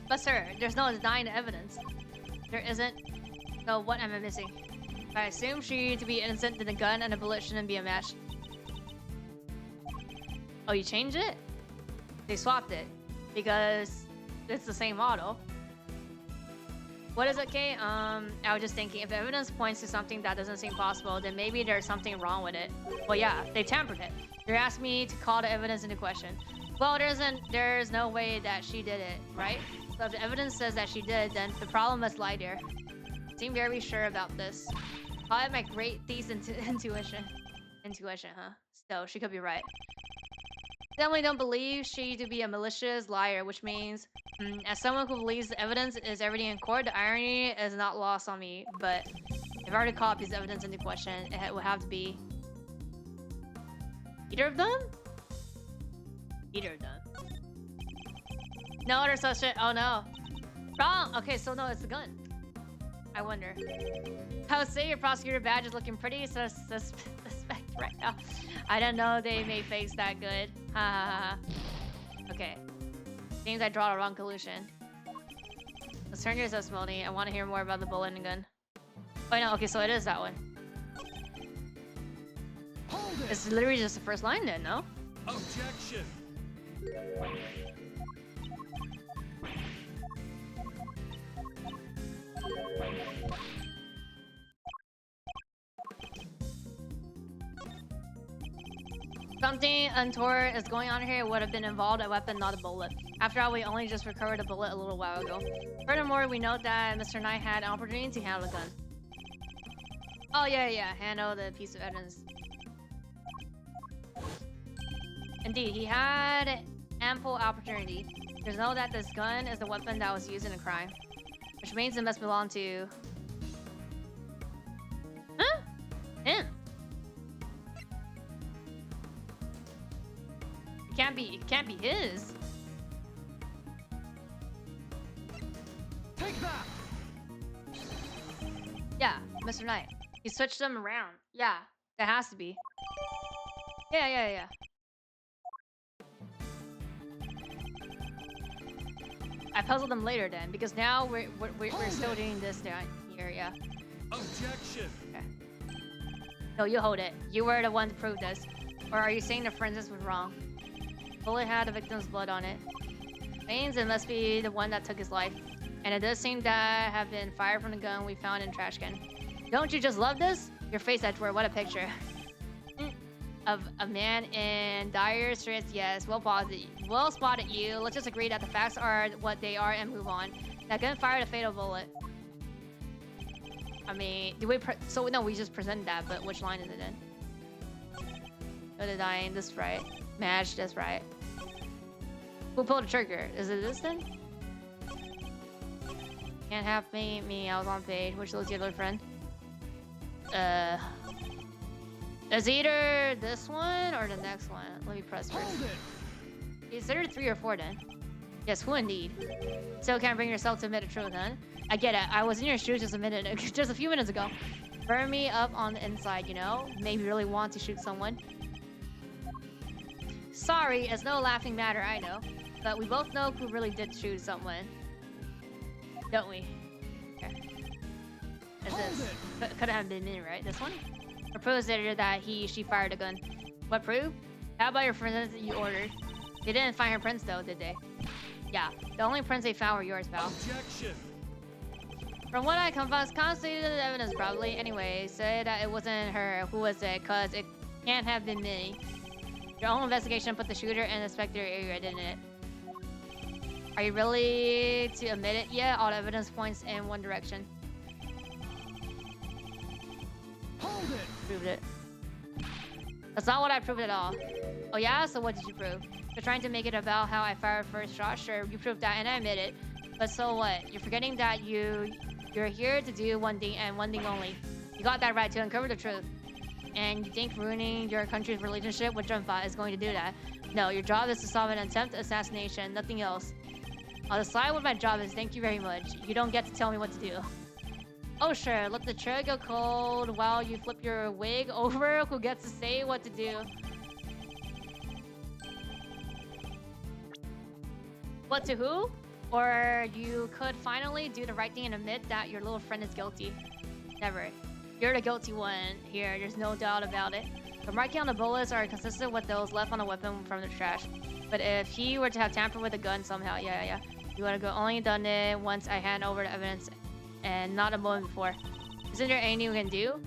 S1: But sir, there's no denying the evidence. There isn't. So what am I missing? If I assume she to be innocent, then the gun and the bullet shouldn't be a match. Oh, you changed it? They swapped it. Because it's the same model. What is it, Kay? I was just thinking, if the evidence points to something that doesn't seem possible, then maybe there's something wrong with it. Well, yeah, they tampered it. You're asking me to call the evidence into question. Well, there's no way that she did it, right? So if the evidence says that she did, then the problem must lie there. Seem very sure about this. Probably my great thief's intuition. Intuition, huh? Still, she could be right. Definitely don't believe she to be a malicious liar, which means, as someone who believes the evidence is everything in court, the irony is not lost on me. But if I already called this evidence into question, it would have to be either of them? Either of them. No, there's such shit. Oh no. Wrong! Okay, so no, it's the gun. I wonder. I would say your prosecutor badge is looking pretty suspect right now. I don't know they made fakes that good. Ha ha ha. Okay. Seems I draw the wrong conclusion. Let's turn to your testimony. I want to hear more about the bullet and gun. Oh no, okay, so it is that one. It's literally just the first line then, no?
S2: Objection.
S1: Something untoward is going on here. It would have been involved a weapon, not a bullet. After all, we only just recovered a bullet a little while ago. Furthermore, we note that Mr. Knight had an opportunity to handle the gun. Oh yeah, handle the piece of evidence. Indeed, he had ample opportunity. There's no doubt that this gun is the weapon that was used in the crime. Which means it must belong to... Huh? Him. It can't be his.
S2: Take that.
S1: Yeah, Mr. Knight. He switched them around. Yeah, that has to be. Yeah. I puzzled them later then, because now we're still doing this down here, yeah.
S2: Objection.
S1: Okay. No, you hold it. You were the one to prove this. Or are you saying the forensics was wrong? Bullet had the victim's blood on it. Means it must be the one that took his life. And it does seem to have been fired from the gun we found in the trash can. Don't you just love this? Your face, Edward, what a picture. Of a man in dire straits, yes. Well spotted you. Let's just agree that the facts are what they are and move on. That gun fired a fatal bullet. I mean, so no, we just presented that, but which line is it in? Oh, the dying, this right. Match, that's right. Who pulled the trigger? Is it this then? Can't have me, I was on page. Which was your other friend? It's either this one or the next one. Let me press first. Is there 3 or 4 then? Yes, who indeed? Still can't bring yourself to admit the truth, huh? I get it. I was in your shoes just a few minutes ago. Burn me up on the inside, you know? Maybe really want to shoot someone. Sorry, it's no laughing matter, I know. But we both know who really did shoot someone. Don't we? Okay. Is this? Could have been me, right? This one? Proposed later that she fired a gun. What proof? How about your friends that you ordered? They didn't find her prints though, did they? Yeah, the only prints they found were yours, pal.
S2: Objection.
S1: From what I constituted the evidence probably. Anyway, said that it wasn't her. Who was it? Cause it can't have been me. Your own investigation put the shooter in the spectator area, didn't it? Are you really to admit it yet? All the evidence points in one direction.
S2: Hold it.
S1: Proved it. That's not what I proved at all. Oh yeah? So what did you prove? You're trying to make it about how I fired first shot? Sure, you proved that and I admit it. But so what? You're forgetting that you're here to do one thing and one thing only. You got that right, to uncover the truth. And you think ruining your country's relationship with Junfa is going to do that? No, your job is to solve an attempt assassination, nothing else. I'll decide what my job is, thank you very much. You don't get to tell me what to do. Oh sure, let the chair go cold while you flip your wig over. Who gets to say what to do? What to who? Or you could finally do the right thing and admit that your little friend is guilty. Never. You're the guilty one here, there's no doubt about it. The marking on the bullets are consistent with those left on the weapon from the trash. But if he were to have tampered with the gun somehow, yeah. You would have only done it once I hand over the evidence and not a moment before. Isn't there anything we can do?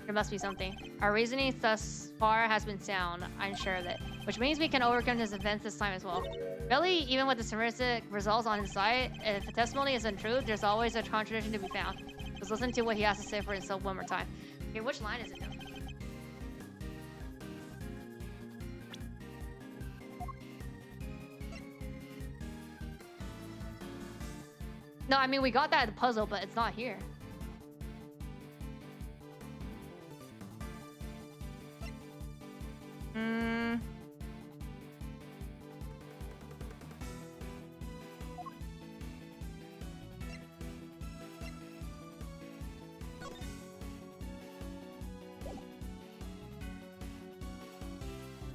S1: There must be something. Our reasoning thus far has been sound, I'm sure of it. Which means we can overcome this event this time as well. Really, even with the forensic results on his side, if the testimony isn't true, there's always a contradiction to be found. Let's listen to what he has to say for himself one more time. Okay, which line is it though? No, I mean, we got that at the puzzle, but it's not here.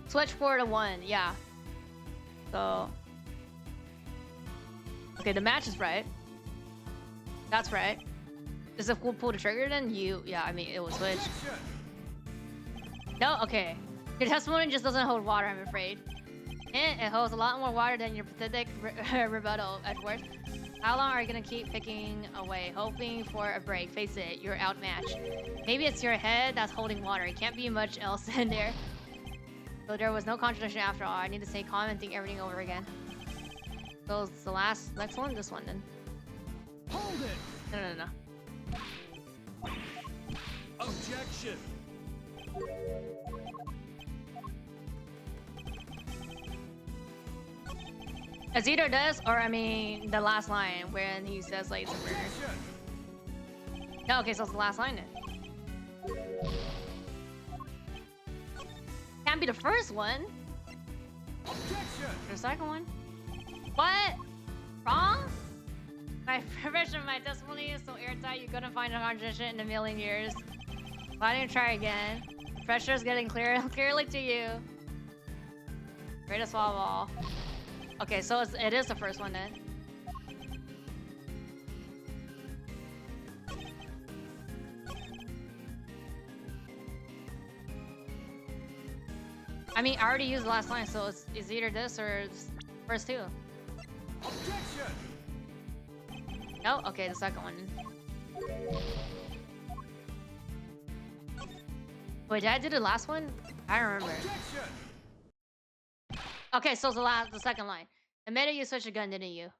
S1: Switch 4 to 1, yeah. So... Okay, the match is right. That's right. Is it who pulled the trigger then? You. Yeah, I mean, it was switch. No? Okay. Your testimony just doesn't hold water, I'm afraid. And it holds a lot more water than your pathetic rebuttal, Edward. How long are you gonna keep picking away, hoping for a break? Face it, you're outmatched. Maybe it's your head that's holding water. It can't be much else in there. So there was no contradiction after all. I need to say commenting everything over again. So it's the next one, this one then.
S2: Hold it!
S1: No.
S2: Objection!
S1: It's either this or, I mean, the last line when he says, like, it's a murder.
S2: Objection!
S1: No, okay, so it's the last line then. Can't be the first one.
S2: Objection!
S1: The second one. What? Wrong? My profession, my testimony is so airtight you couldn't find a contradiction in a million years. Why don't you try again? The pressure is getting clearly to you. Greatest of all. Okay, so it is the first one then. I mean, I already used the last line, so it's either this or it's first two.
S2: Objection!
S1: No? Okay, the second one. Wait, did I do the last one? I don't remember.
S2: Objection!
S1: Okay, so it's the second line. Admitted you switched a gun, didn't you?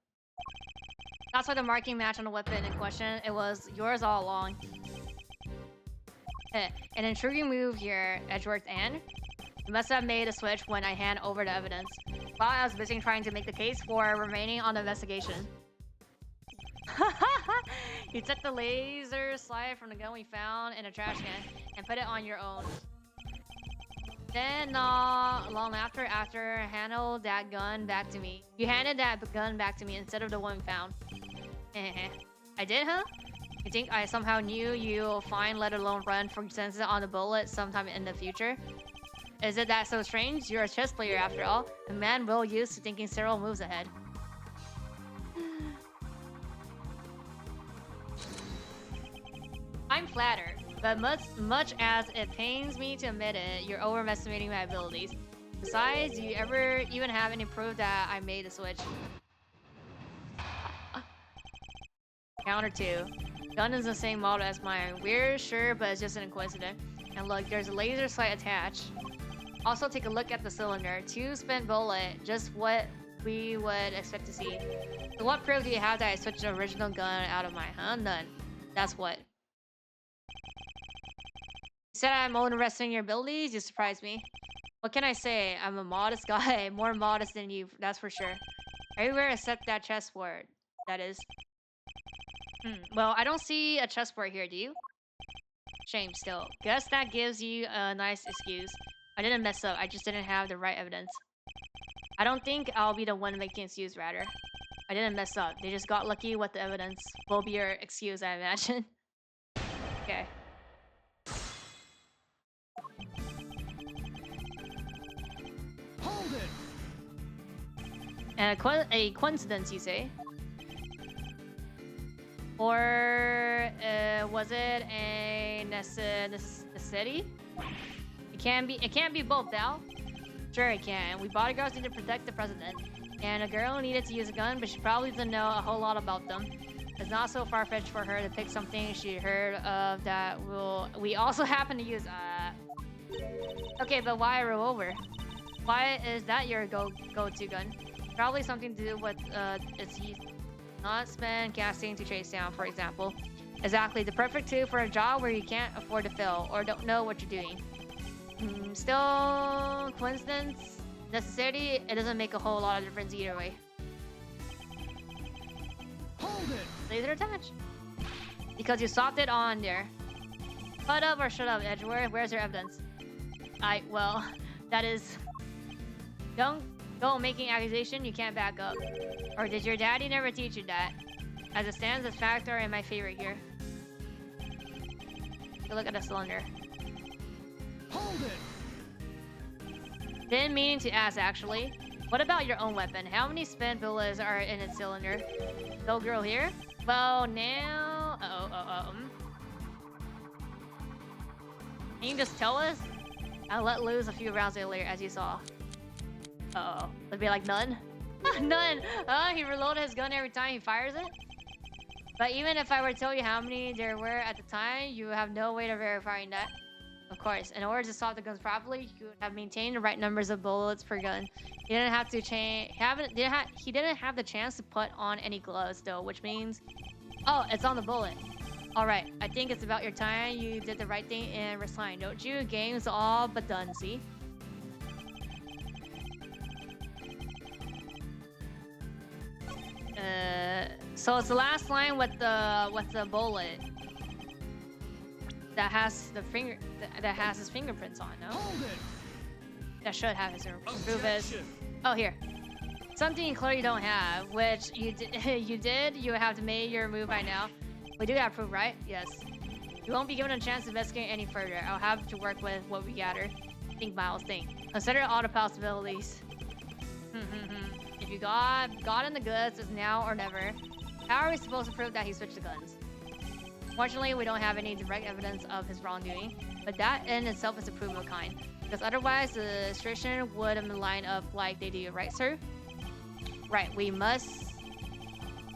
S1: That's why the marking match on the weapon in question, it was yours all along. An intriguing move here, Edgeworth and you must have made a switch when I hand over the evidence. While I was busy trying to make the case for remaining on the investigation. You took the laser slide from the gun we found in a trash can and put it on your own. Then, long after handed that gun back to me. You handed that gun back to me instead of the one we found. I did, huh? You think I somehow knew you'll find, let alone run for senses on the bullet sometime in the future? Is it that so strange? You're a chess player after all. A man well used to thinking several moves ahead. I'm flattered, but much as it pains me to admit it, you're overestimating my abilities. Besides, do you ever even have any proof that I made the switch? Counter 2. Gun is the same model as mine. Weird, sure, but it's just an coincidence. And look, there's a laser sight attached. Also, take a look at the cylinder. 2 spent bullet, just what we would expect to see. So what proof do you have that I switched the original gun out of mine, huh? None. That's what. You said I'm underestimating in your abilities? You surprised me. What can I say? I'm a modest guy. More modest than you, that's for sure. Everywhere except that chessboard. That is. Well, I don't see a chessboard here, do you? Shame still. Guess that gives you a nice excuse. I didn't mess up, I just didn't have the right evidence. I don't think I'll be the one making excuse, rather. I didn't mess up, they just got lucky with the evidence. Will be your excuse, I imagine. Okay.
S2: Hold it!
S1: And a coincidence, you say? Or was it a necessity? It can't be both, Val. Sure it can. We bodyguards need to protect the president. And a girl needed to use a gun, but she probably doesn't know a whole lot about them. It's not so far-fetched for her to pick something she heard of that we also happen to use. Okay, but why a revolver? Why is that your go-to gun? Probably something to do with its use. Not spend casting to chase down, for example. Exactly, the perfect tool for a job where you can't afford to fail or don't know what you're doing. Still, coincidence, necessity, it doesn't make a whole lot of difference either way.
S2: Hold it!
S1: Laser attached. Because you sopped it on there. Shut up or shut up, Edgeworth. Where's your evidence? Well, that is... Don't go making accusation you can't back up. Or did your daddy never teach you that? As it stands, the facts are in my favor here. Take a look at the cylinder.
S2: Hold
S1: it! Didn't mean to ask, actually. What about your own weapon? How many spent bullets are in its cylinder? No girl here? Well, now... Can you just tell us? I let loose a few rounds earlier, as you saw. Uh-oh. It'd be like none? None! He reloaded his gun every time he fires it? But even if I were to tell you how many there were at the time, you have no way of verifying that. Of course, in order to swap the guns properly, you would have maintained the right numbers of bullets per gun. He didn't have to change. He didn't have the chance to put on any gloves though, which means, oh, it's on the bullet. All right, I think it's about your time. You did the right thing and resign, don't you? Game's all but done. See. So it's the last line with the bullet that has the that has his fingerprints on. No.
S2: Hold it.
S1: That should have his proof is.
S2: Objection.
S1: Oh, here. Something you clearly don't have, which you did. You have to make your move by now. We do have proof, right? Yes. You won't be given a chance to investigate any further. I'll have to work with what we gather. Think, Miles, think. Consider all the possibilities. If you got in the goods, it's now or never. How are we supposed to prove that he switched the guns? Fortunately, we don't have any direct evidence of his wrongdoing, but that in itself is a proof of a kind. Because otherwise, the situation wouldn't line up like they do, right, sir? Right, we must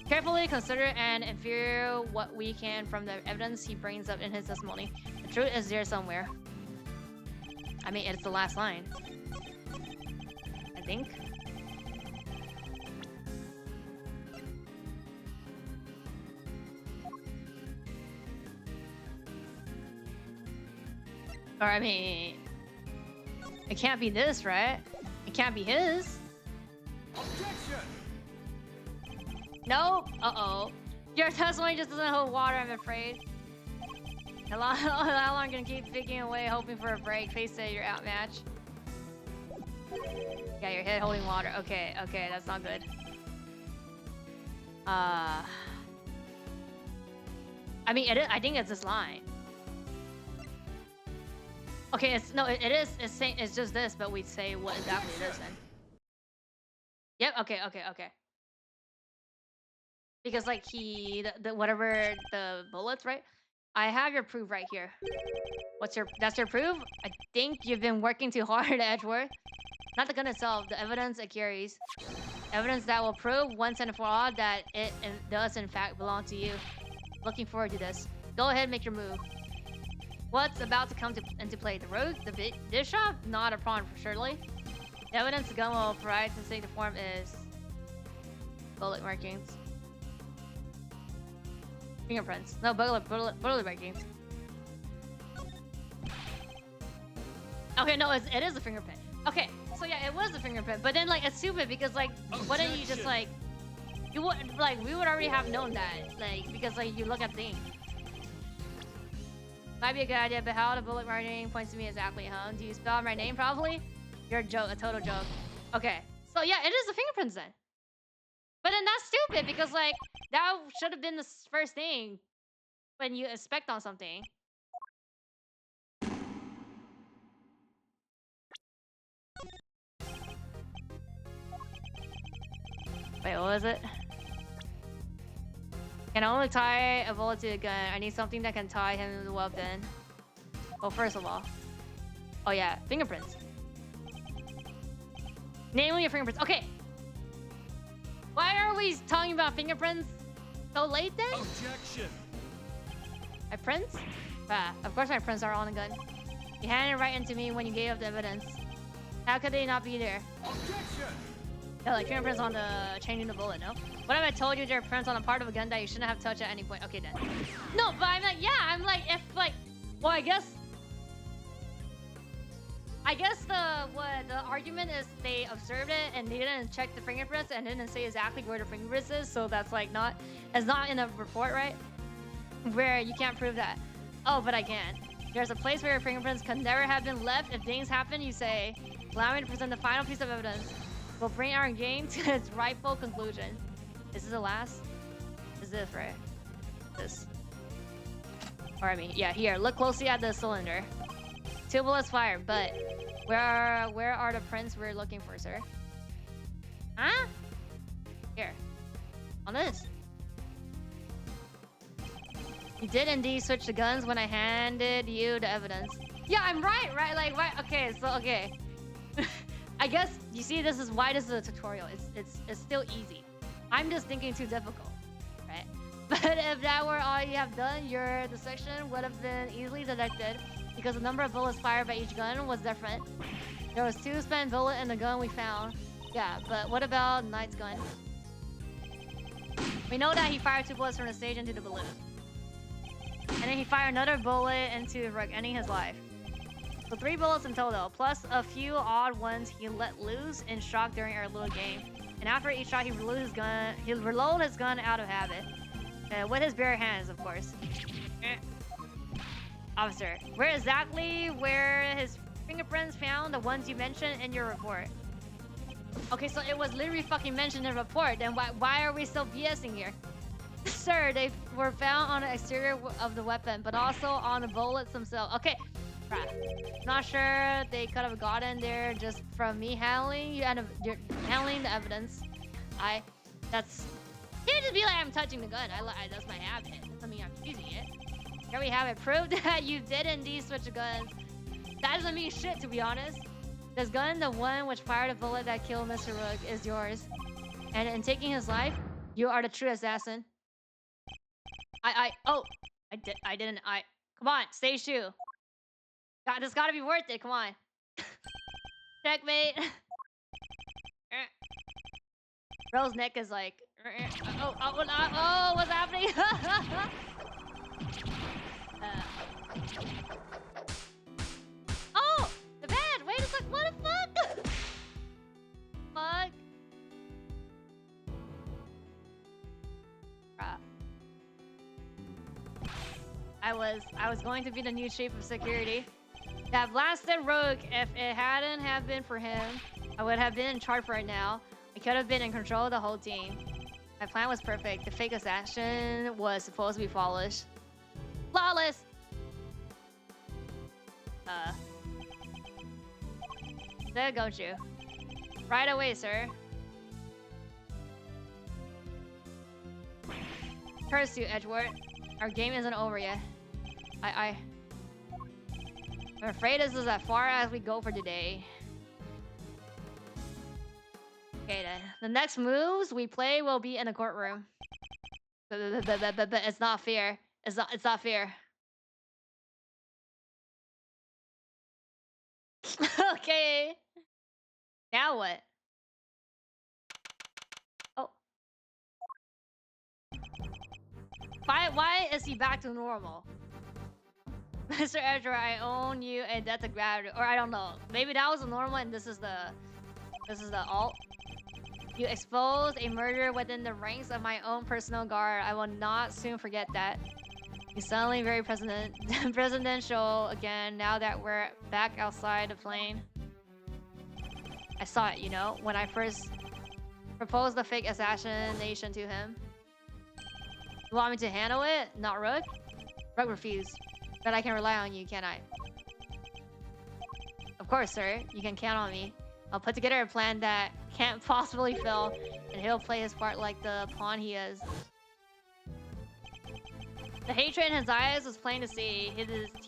S1: carefully consider and infer what we can from the evidence he brings up in his testimony. The truth is there somewhere. I mean, it's the last line. I think. Or, I mean, it can't be this, right? It can't be his.
S2: Objection.
S1: Nope. Uh-oh. Your testimony just doesn't hold water, I'm afraid. How long are you gonna keep picking away, hoping for a break? Face it, you're outmatched. Yeah, your head holding water. Okay, okay, that's not good. I mean, I think it's this line. Okay, it's just this, but we say what exactly it is then. Yep, okay. Because like whatever the bullets, right? I have your proof right here. That's your proof? I think you've been working too hard, Edgeworth. Not the gun itself, the evidence it carries. Evidence that will prove once and for all that it does in fact belong to you. Looking forward to this. Go ahead, make your move. What's about to come into play? The road? The dish shop? Not a problem, surely. The evidence the gun will provide to say the form is bullet markings. Fingerprints. No, bullet markings. Okay, no, it is a fingerprint. Okay, so yeah, it was a fingerprint, but then like it's stupid because like, why don't you just like, we would already have known that, like, because like you look at things. Might be a good idea, but how the bullet marking points to me exactly, huh? Do you spell my name properly? You're a joke, a total joke. Okay, so yeah, it is the fingerprints then. But then that's stupid because like that should have been the first thing when you inspect on something. Wait, what was it? Can only tie a bullet to the gun. I need something that can tie him to the weapon. Well, first of all. Oh yeah, fingerprints. Namely your fingerprints. Okay. Why are we talking about fingerprints so late then?
S2: Objection.
S1: My prints? Ah, of course my prints are on the gun. You handed it right into me when you gave up the evidence. How could they not be there?
S2: Objection.
S1: Yeah, like fingerprints on the changing the bullet, no? What if I told you there are prints on a part of a gun that you shouldn't have touched at any point? Okay then. No, but I'm like, yeah, I'm like, if like, well, I guess the argument is they observed it and they didn't check the fingerprints and didn't say exactly where the fingerprints is, so that's like it's not in the report, right? Where you can't prove that. Oh, but I can. There's a place where your fingerprints could never have been left. If things happen, you say, allow me to present the final piece of evidence. We'll bring our game to its rightful conclusion. Is this the last? Is this right? This. Or I mean, yeah, here. Look closely at the cylinder. 2 bullets fired, but where are the prints we're looking for, sir? Huh? Here. On this. You did indeed switch the guns when I handed you the evidence. Yeah, I'm right? Like, right? Okay, so, okay. I guess, you see, this is why this is a tutorial. It's still easy. I'm just thinking too difficult, right? But if that were all you have done, your dissection would have been easily detected because the number of bullets fired by each gun was different. There was 2 spent bullet in the gun we found. Yeah, but what about Knight's gun? We know that he fired 2 bullets from the stage into the balloon. And then he fired another bullet into Rook, ending his life. So 3 bullets in total, plus a few odd ones he let loose in shock during our little game. And after each shot, he reloaded his gun out of habit. With his bare hands, of course. Officer, where exactly were his fingerprints found? The ones you mentioned in your report. Okay, so it was literally fucking mentioned in the report. Then why are we still BSing here? Sir, they were found on the exterior of the weapon, but also on the bullets themselves. Okay, crap. Not sure they could have gotten there just from me handling handling the evidence. That's. Can't just be like I'm touching the gun. That's my habit. Doesn't mean I'm using it. Here we have it. Proof that you did indeed switch guns. That doesn't mean shit, to be honest. This gun, the one which fired a bullet that killed Mr. Rook, is yours. And in taking his life, you are the true assassin. I didn't. Come on, stage 2. God, this gotta be worth it. Come on. Checkmate. Bro's neck is like. Oh, what's happening? Oh, the bed. Wait a sec. What the fuck? Fuck. I was going to be the new chief of security. That blasted Rogue. If it hadn't have been for him, I would have been in charge right now. I could have been in control of the whole team. My plan was perfect. The fake assassin was supposed to be flawless. Flawless! There goes you. Right away, sir. Curse you, Edgeworth. Our game isn't over yet. I'm afraid this is as far as we go for today. Okay then. The next moves we play will be in the courtroom. But it's not fair. It's not fair. Okay. Now what? Oh. Why is he back to normal? Mr. Edgeworth, I own you a debt to gravity. Or I don't know. Maybe that was the normal and this is the alt. You exposed a murder within the ranks of my own personal guard. I will not soon forget that. You're suddenly very presidential again now that we're back outside the plane. I saw it, you know, when I first proposed the fake assassination to him. You want me to handle it? Not Rook? Rook refused. But I can rely on you, can't I? Of course, sir. You can count on me. I'll put together a plan that can't possibly fail, and he'll play his part like the pawn he is. The hatred in his eyes was plain to see.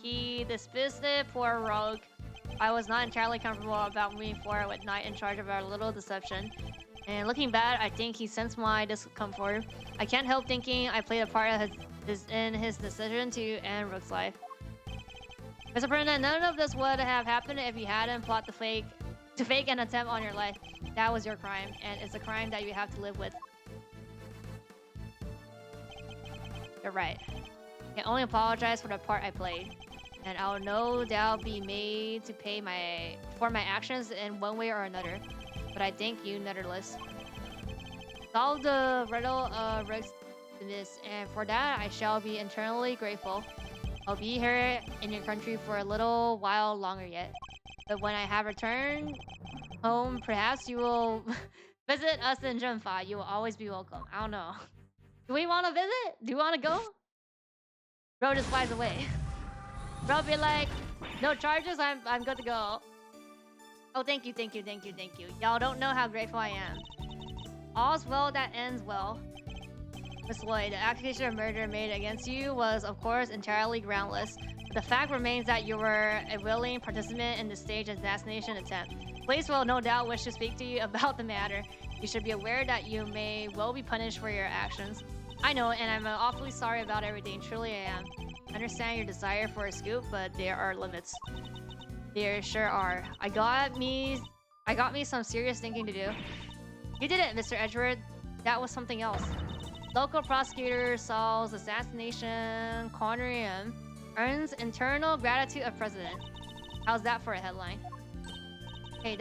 S1: He despised poor Rogue. I was not entirely comfortable about moving forward with Knight in charge of our little deception. And looking back, I think he sensed my discomfort. I can't help thinking I played a part of in his decision to end Rook's life. Mr. President, none of this would have happened if you hadn't plotted to fake an attempt on your life. That was your crime, and it's a crime that you have to live with. You're right. I can only apologize for the part I played, and I'll no doubt be made to pay for my actions in one way or another. But I thank you, nevertheless. Solve the riddle of Rick's this, and for that I shall be eternally grateful. I'll be here in your country for a little while longer yet. But when I have returned home, perhaps you will visit us in Genfa. You will always be welcome. I don't know. Do we want to visit? Do you want to go? Bro just flies away. Bro be like, no charges, I'm good to go. Oh, thank you. Y'all don't know how grateful I am. All's well that ends well. Miss Lloyd, the accusation of murder made against you was, of course, entirely groundless. But the fact remains that you were a willing participant in the staged assassination attempt. Police will no doubt wish to speak to you about the matter. You should be aware that you may well be punished for your actions. I know, and I'm awfully sorry about everything. Truly, I am. I understand your desire for a scoop, but there are limits. There sure are. I got me some serious thinking to do. You did it, Mr. Edgeworth. That was something else. Local prosecutor solves assassination, cornering him, earns internal gratitude of president. How's that for a headline? Hey,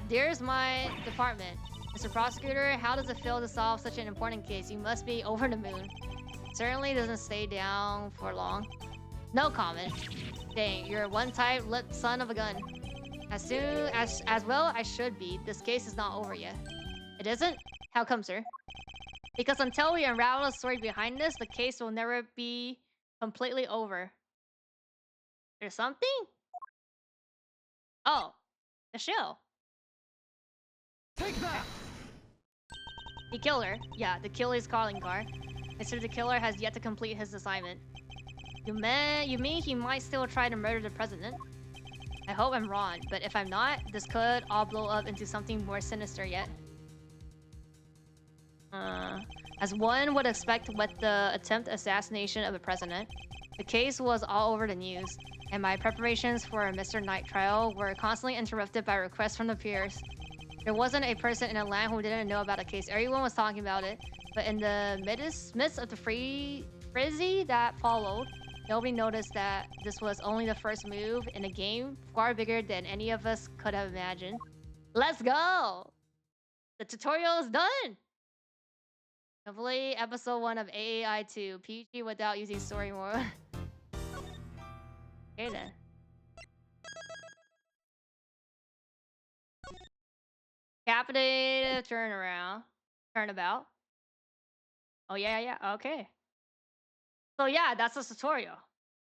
S1: there's my department. Mr. Prosecutor, how does it feel to solve such an important case? You must be over the moon. Certainly doesn't stay down for long. No comment. Dang, you're a one-type-lipped son of a gun. As well I should be. This case is not over yet. It isn't? How come, sir? Because until we unravel the story behind this, the case will never be completely over. There's something? Oh, the show.
S2: Take that!
S1: The killer. Yeah, the killer's calling card. Mr. The Killer has yet to complete his assignment. You mean he might still try to murder the president? I hope I'm wrong, but if I'm not, this could all blow up into something more sinister yet. As one would expect with the attempted assassination of a president, the case was all over the news, and my preparations for a Mr. Knight trial were constantly interrupted by requests from the peers. There wasn't a person in the land who didn't know about the case. Everyone was talking about it, but in the midst of the frenzy that followed, nobody noticed that this was only the first move in a game far bigger than any of us could have imagined. Let's go! The tutorial is done! Complete episode 1 of AAI 2. PG without using story mode. Okay then. Capitated Turnabout. Oh yeah. Okay. So yeah, that's the tutorial.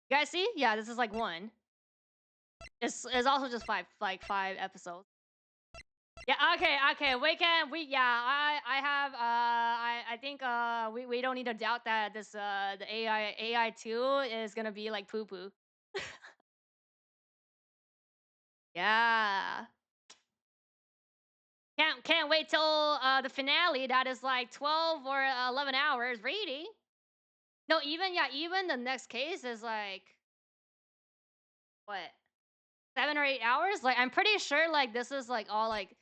S1: You guys see? Yeah, this is like 1. It's also just 5 episodes. Yeah, okay. I think we don't need to doubt that this the AI 2 is gonna be like poo poo. Yeah. Can't wait till the finale. That is like 12 or 11 hours reading. No, even the next case is like what, 7 or 8 hours. Like I'm pretty sure like this is like all like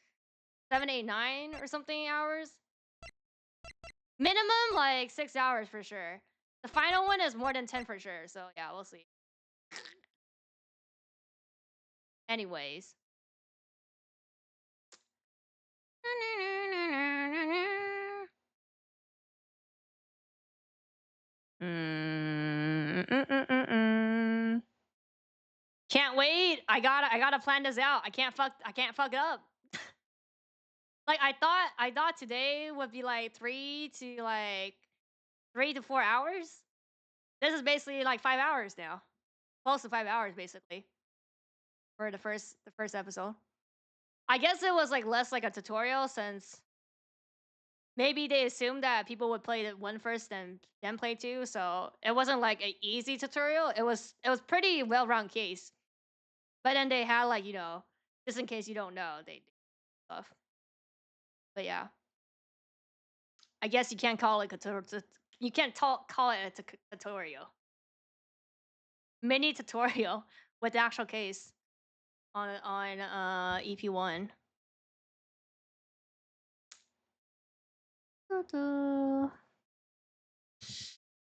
S1: 7, 8, 9 or something hours. Minimum like 6 hours for sure. The final one is more than 10 for sure. So yeah, we'll see. Anyways. Can't wait. I gotta plan this out. I can't fuck up. Like I thought today would be like 3 to 4 hours. This is basically like 5 hours now. Close to 5 hours basically for the first episode. I guess it was like less like a tutorial since maybe they assumed that people would play the 1 first and then play 2, so it wasn't like an easy tutorial. It was pretty well-rounded case. But then they had like, just in case you don't know, they do stuff. But yeah. I guess you can't call it you can't call it a tutorial. Mini tutorial with the actual case on EP1.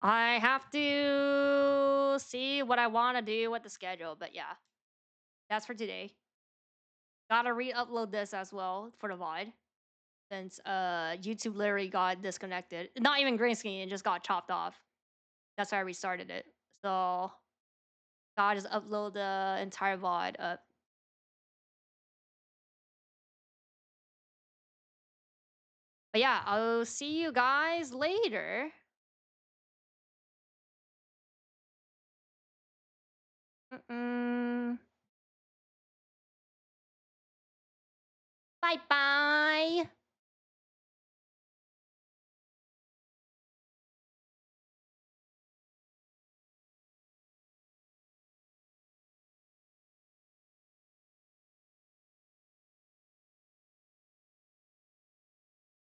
S1: I have to see what I want to do with the schedule, but yeah. That's for today. Gotta re-upload this as well for the VOD. Since YouTube literally got disconnected. Not even green screen, it just got chopped off. That's why I restarted it. So gotta just upload the entire VOD up. But yeah, I'll see you guys later. Bye bye.